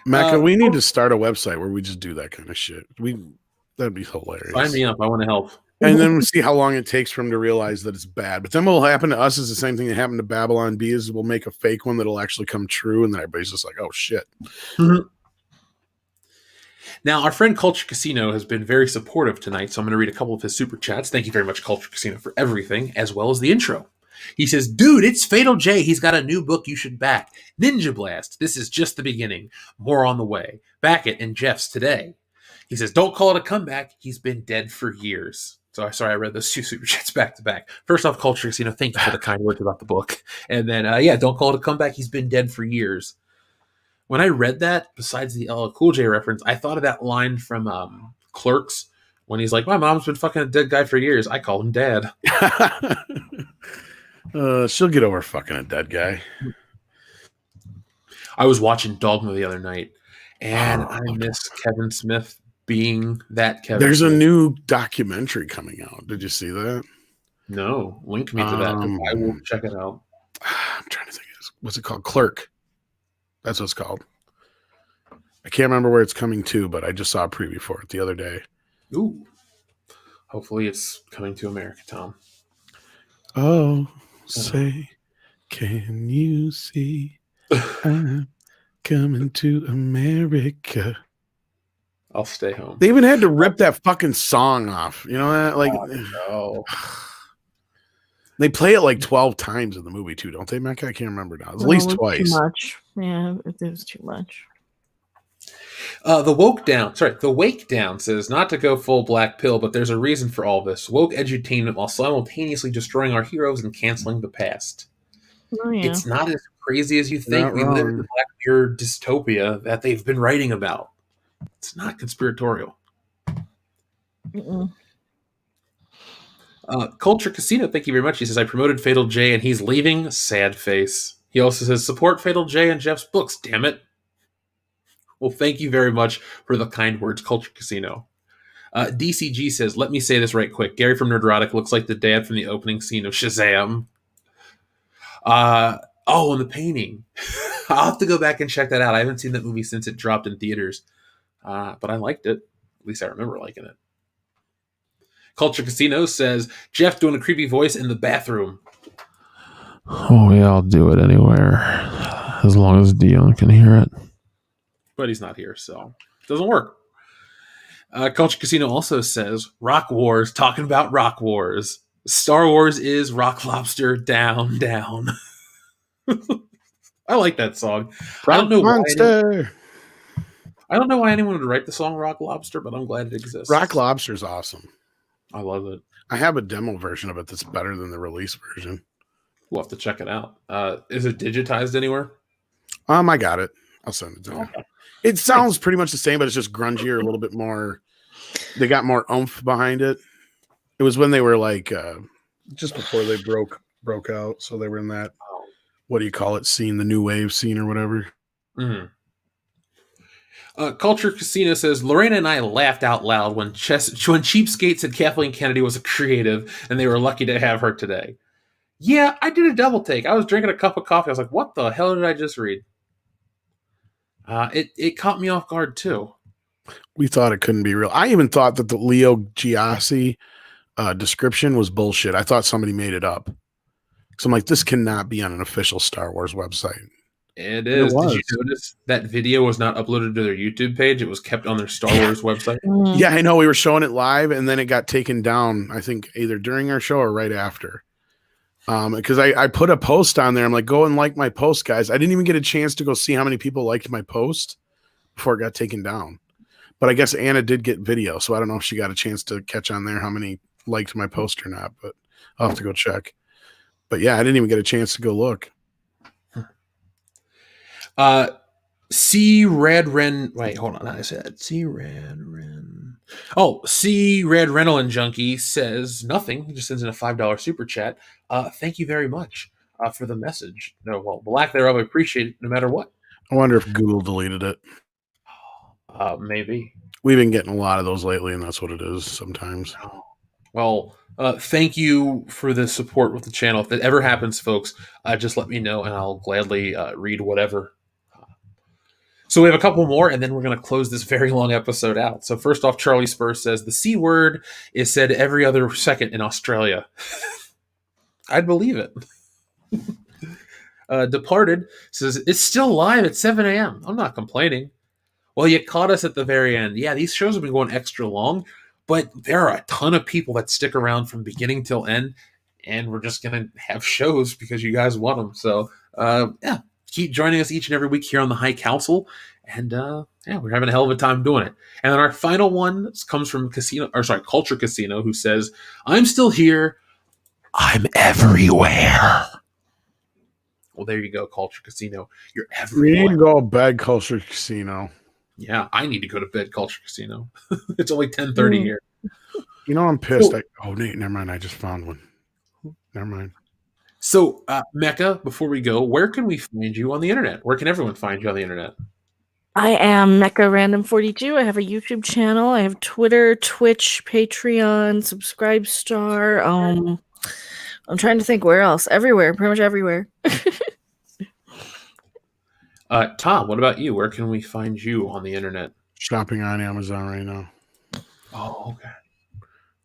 S2: Mecca, we need to start a website where we just do that kind of shit. That'd be hilarious.
S1: Sign me up. I want to help.
S2: And then we'll see how long it takes for them to realize that it's bad. But then what will happen to us is the same thing that happened to Babylon Bee, is we'll make a fake one that'll actually come true, and then everybody's just like, oh, shit.
S1: Mm-hmm. Now, our friend Culture Casino has been very supportive tonight, so I'm going to read a couple of his super chats. Thank you very much, Culture Casino, for everything, as well as the intro. He says, dude, it's Fatal J. He's got a new book you should back. Ninja Blast. This is just the beginning. More on the way. Back it and Jeff's today. He says, don't call it a comeback. He's been dead for years. So sorry, I read those two super chats back to back. First off, Culture Casino, thank you for the kind words about the book. And then, don't call it a comeback. He's been dead for years. When I read that, besides the LL Cool J reference, I thought of that line from Clerks when he's like, my mom's been fucking a dead guy for years. I call him dad.
S2: She'll get over fucking a dead guy.
S1: I was watching Dogma the other night, and I miss Kevin Smith being that Kevin
S2: There's
S1: Smith.
S2: a new documentary coming out. Did you see that?
S1: No. Link me to that. I will check it out.
S2: I'm trying to think. What's it called? Clerk. That's what it's called. I can't remember where it's coming to, but I just saw a preview for it the other day.
S1: Ooh. Hopefully it's coming to America, Tom.
S2: Oh, say, can you see I'm coming to America?
S1: I'll stay home.
S2: They even had to rip that fucking song off. You know that? Like,
S1: no.
S2: They play it like 12 times in the movie too, don't they, Mecca? I can't remember now. At least twice.
S6: Too much. Yeah, it was too much.
S1: The Wake Down says not to go full black pill, but there's a reason for all this. Woke edutainment while simultaneously destroying our heroes and canceling the past.
S6: Oh, yeah.
S1: It's not as crazy as you think. We live in the Black Mirror dystopia that they've been writing about. It's not conspiratorial. Culture Casino, thank you very much. He says, I promoted Fatal J and he's leaving. Sad face. He also says, support Fatal J and Jeff's books, damn it. Well, thank you very much for the kind words, Culture Casino. DCG says, let me say this right quick. Gary from Nerdrotic looks like the dad from the opening scene of Shazam. And the painting. I'll have to go back and check that out. I haven't seen that movie since it dropped in theaters. But I liked it. At least I remember liking it. Culture Casino says, Jeff doing a creepy voice in the bathroom.
S13: Oh, yeah, I'll do it anywhere. As long as Dion can hear it.
S1: But he's not here, so it doesn't work. Culture Casino also says, Rock Wars, talking about Rock Wars. Star Wars is Rock Lobster, down, down. I like that song. I don't know why anyone would write the song Rock Lobster, but I'm glad it exists.
S2: Rock Lobster's awesome.
S1: I love it.
S2: I have a demo version of it that's better than the release version.
S1: We'll have to check it out. Is it digitized anywhere?
S2: I got it. I'll send it to you.
S1: Okay.
S2: It sounds pretty much the same, but it's just grungier, a little bit more. They got more oomph behind it. It was when they were like just before they broke out, so they were in that what do you call it scene, the new wave scene or whatever.
S1: Mm-hmm. Culture Casino says Lorena and I laughed out loud when Cheapskate said Kathleen Kennedy was a creative, and they were lucky to have her today. Yeah, I did a double take. I was drinking a cup of coffee. I was like, "What the hell did I just read?" It caught me off guard too.
S2: We thought it couldn't be real. I even thought that the Leo Giassi description was bullshit. I thought somebody made it up. So I'm like, this cannot be on an official Star Wars website.
S1: It is. Did you notice that video was not uploaded to their YouTube page? It was kept on their Star Wars website.
S2: Yeah, I know. We were showing it live, and then it got taken down, I think, either during our show or right after. Because I put a post on there. I'm like, go and like my post, guys. I didn't even get a chance to go see how many people liked my post before it got taken down. But I guess Anna did get video, so I don't know if she got a chance to catch on there how many liked my post or not, but I'll have to go check. But yeah, I didn't even get a chance to go look.
S1: C Red Ren. Wait, hold on. I said C Red Ren. Oh, C Red Rental Junkie says nothing. He just sends in a $5 super chat. Thank you very much for the message. No, well, the lack thereof, I appreciate it no matter what.
S2: I wonder if Google deleted it.
S1: Maybe.
S2: We've been getting a lot of those lately, and that's what it is sometimes.
S1: Well, thank you for the support with the channel. If that ever happens, folks, just let me know, and I'll gladly read whatever. So we have a couple more, and then we're going to close this very long episode out. So first off, Charlie Spurs says, the C word is said every other second in Australia. I'd believe it. Departed says, it's still live at 7 a.m. I'm not complaining. Well, you caught us at the very end. Yeah, these shows have been going extra long, but there are a ton of people that stick around from beginning till end, and we're just going to have shows because you guys want them. So, yeah. Keep joining us each and every week here on the High Council. And yeah, we're having a hell of a time doing it. And then our final one comes from Culture Casino, who says, "I'm still here. I'm everywhere." Well, there you go, Culture Casino. You're
S2: We
S1: everywhere.
S2: need to go to bed, Culture Casino.
S1: Yeah, I need to go to bed, Culture Casino. It's only 10:30 here.
S2: You know, I'm pissed. Oh, never mind. I just found one. Never mind.
S1: So, Mecca, before we go, where can we find you on the internet? Where can everyone find you on the internet?
S6: I am Mecha Random 42. I have a YouTube channel. I have Twitter, Twitch, Patreon, Subscribestar. I'm trying to think where else. Everywhere, pretty much everywhere.
S1: Tom, what about you? Where can we find you on the internet?
S2: Shopping on Amazon right now.
S1: Oh, okay.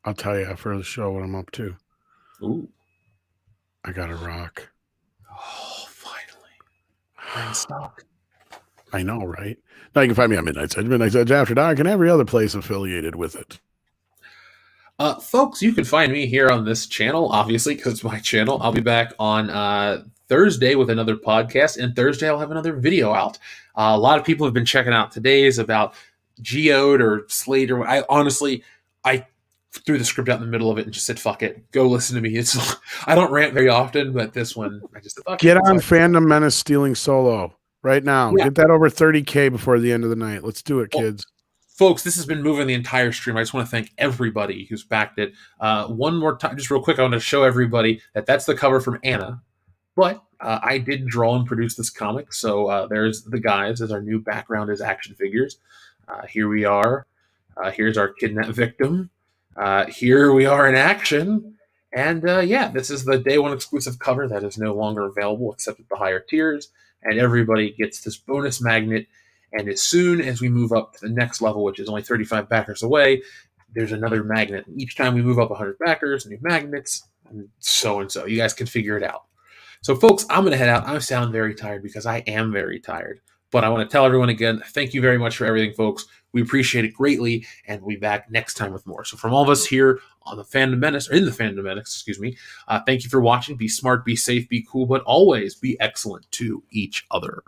S2: I'll tell you after the show what I'm up to.
S1: Ooh.
S2: I got a rock.
S1: Oh, finally. We're in stock.
S2: I know, right? Now you can find me on Midnight's Edge After Dark, and every other place affiliated with it.
S1: Folks, you can find me here on this channel, obviously, because it's my channel. I'll be back on Thursday with another podcast, and Thursday I'll have another video out. A lot of people have been checking out today's about Geode or Slate. I threw the script out in the middle of it and just said, fuck it. Go listen to me. I don't rant very often, but this one, I just fuck
S2: Get
S1: it.
S2: on Fandom Menace Stealing Solo right now.
S1: Yeah.
S2: Get that over 30K before the end of the night. Let's do it, kids.
S1: Folks, this has been moving the entire stream. I just want to thank everybody who's backed it. One more time, just real quick, I want to show everybody that that's the cover from Anna. But I did draw and produce this comic, so there's the guys as our new background as action figures. Here we are. Here's our kidnapped victim. Here we are in action. And yeah, this is the day one exclusive cover that is no longer available except at the higher tiers. And everybody gets this bonus magnet. And as soon as we move up to the next level, which is only 35 backers away, there's another magnet. Each time we move up 100 backers, new magnets, and so. You guys can figure it out. So, folks, I'm going to head out. I sound very tired because I am very tired. But I want to tell everyone again, thank you very much for everything, folks. We appreciate it greatly, and we'll be back next time with more. So from all of us here on the Fandom Menace, or in the Fandom Menace, thank you for watching. Be smart, be safe, be cool, but always be excellent to each other.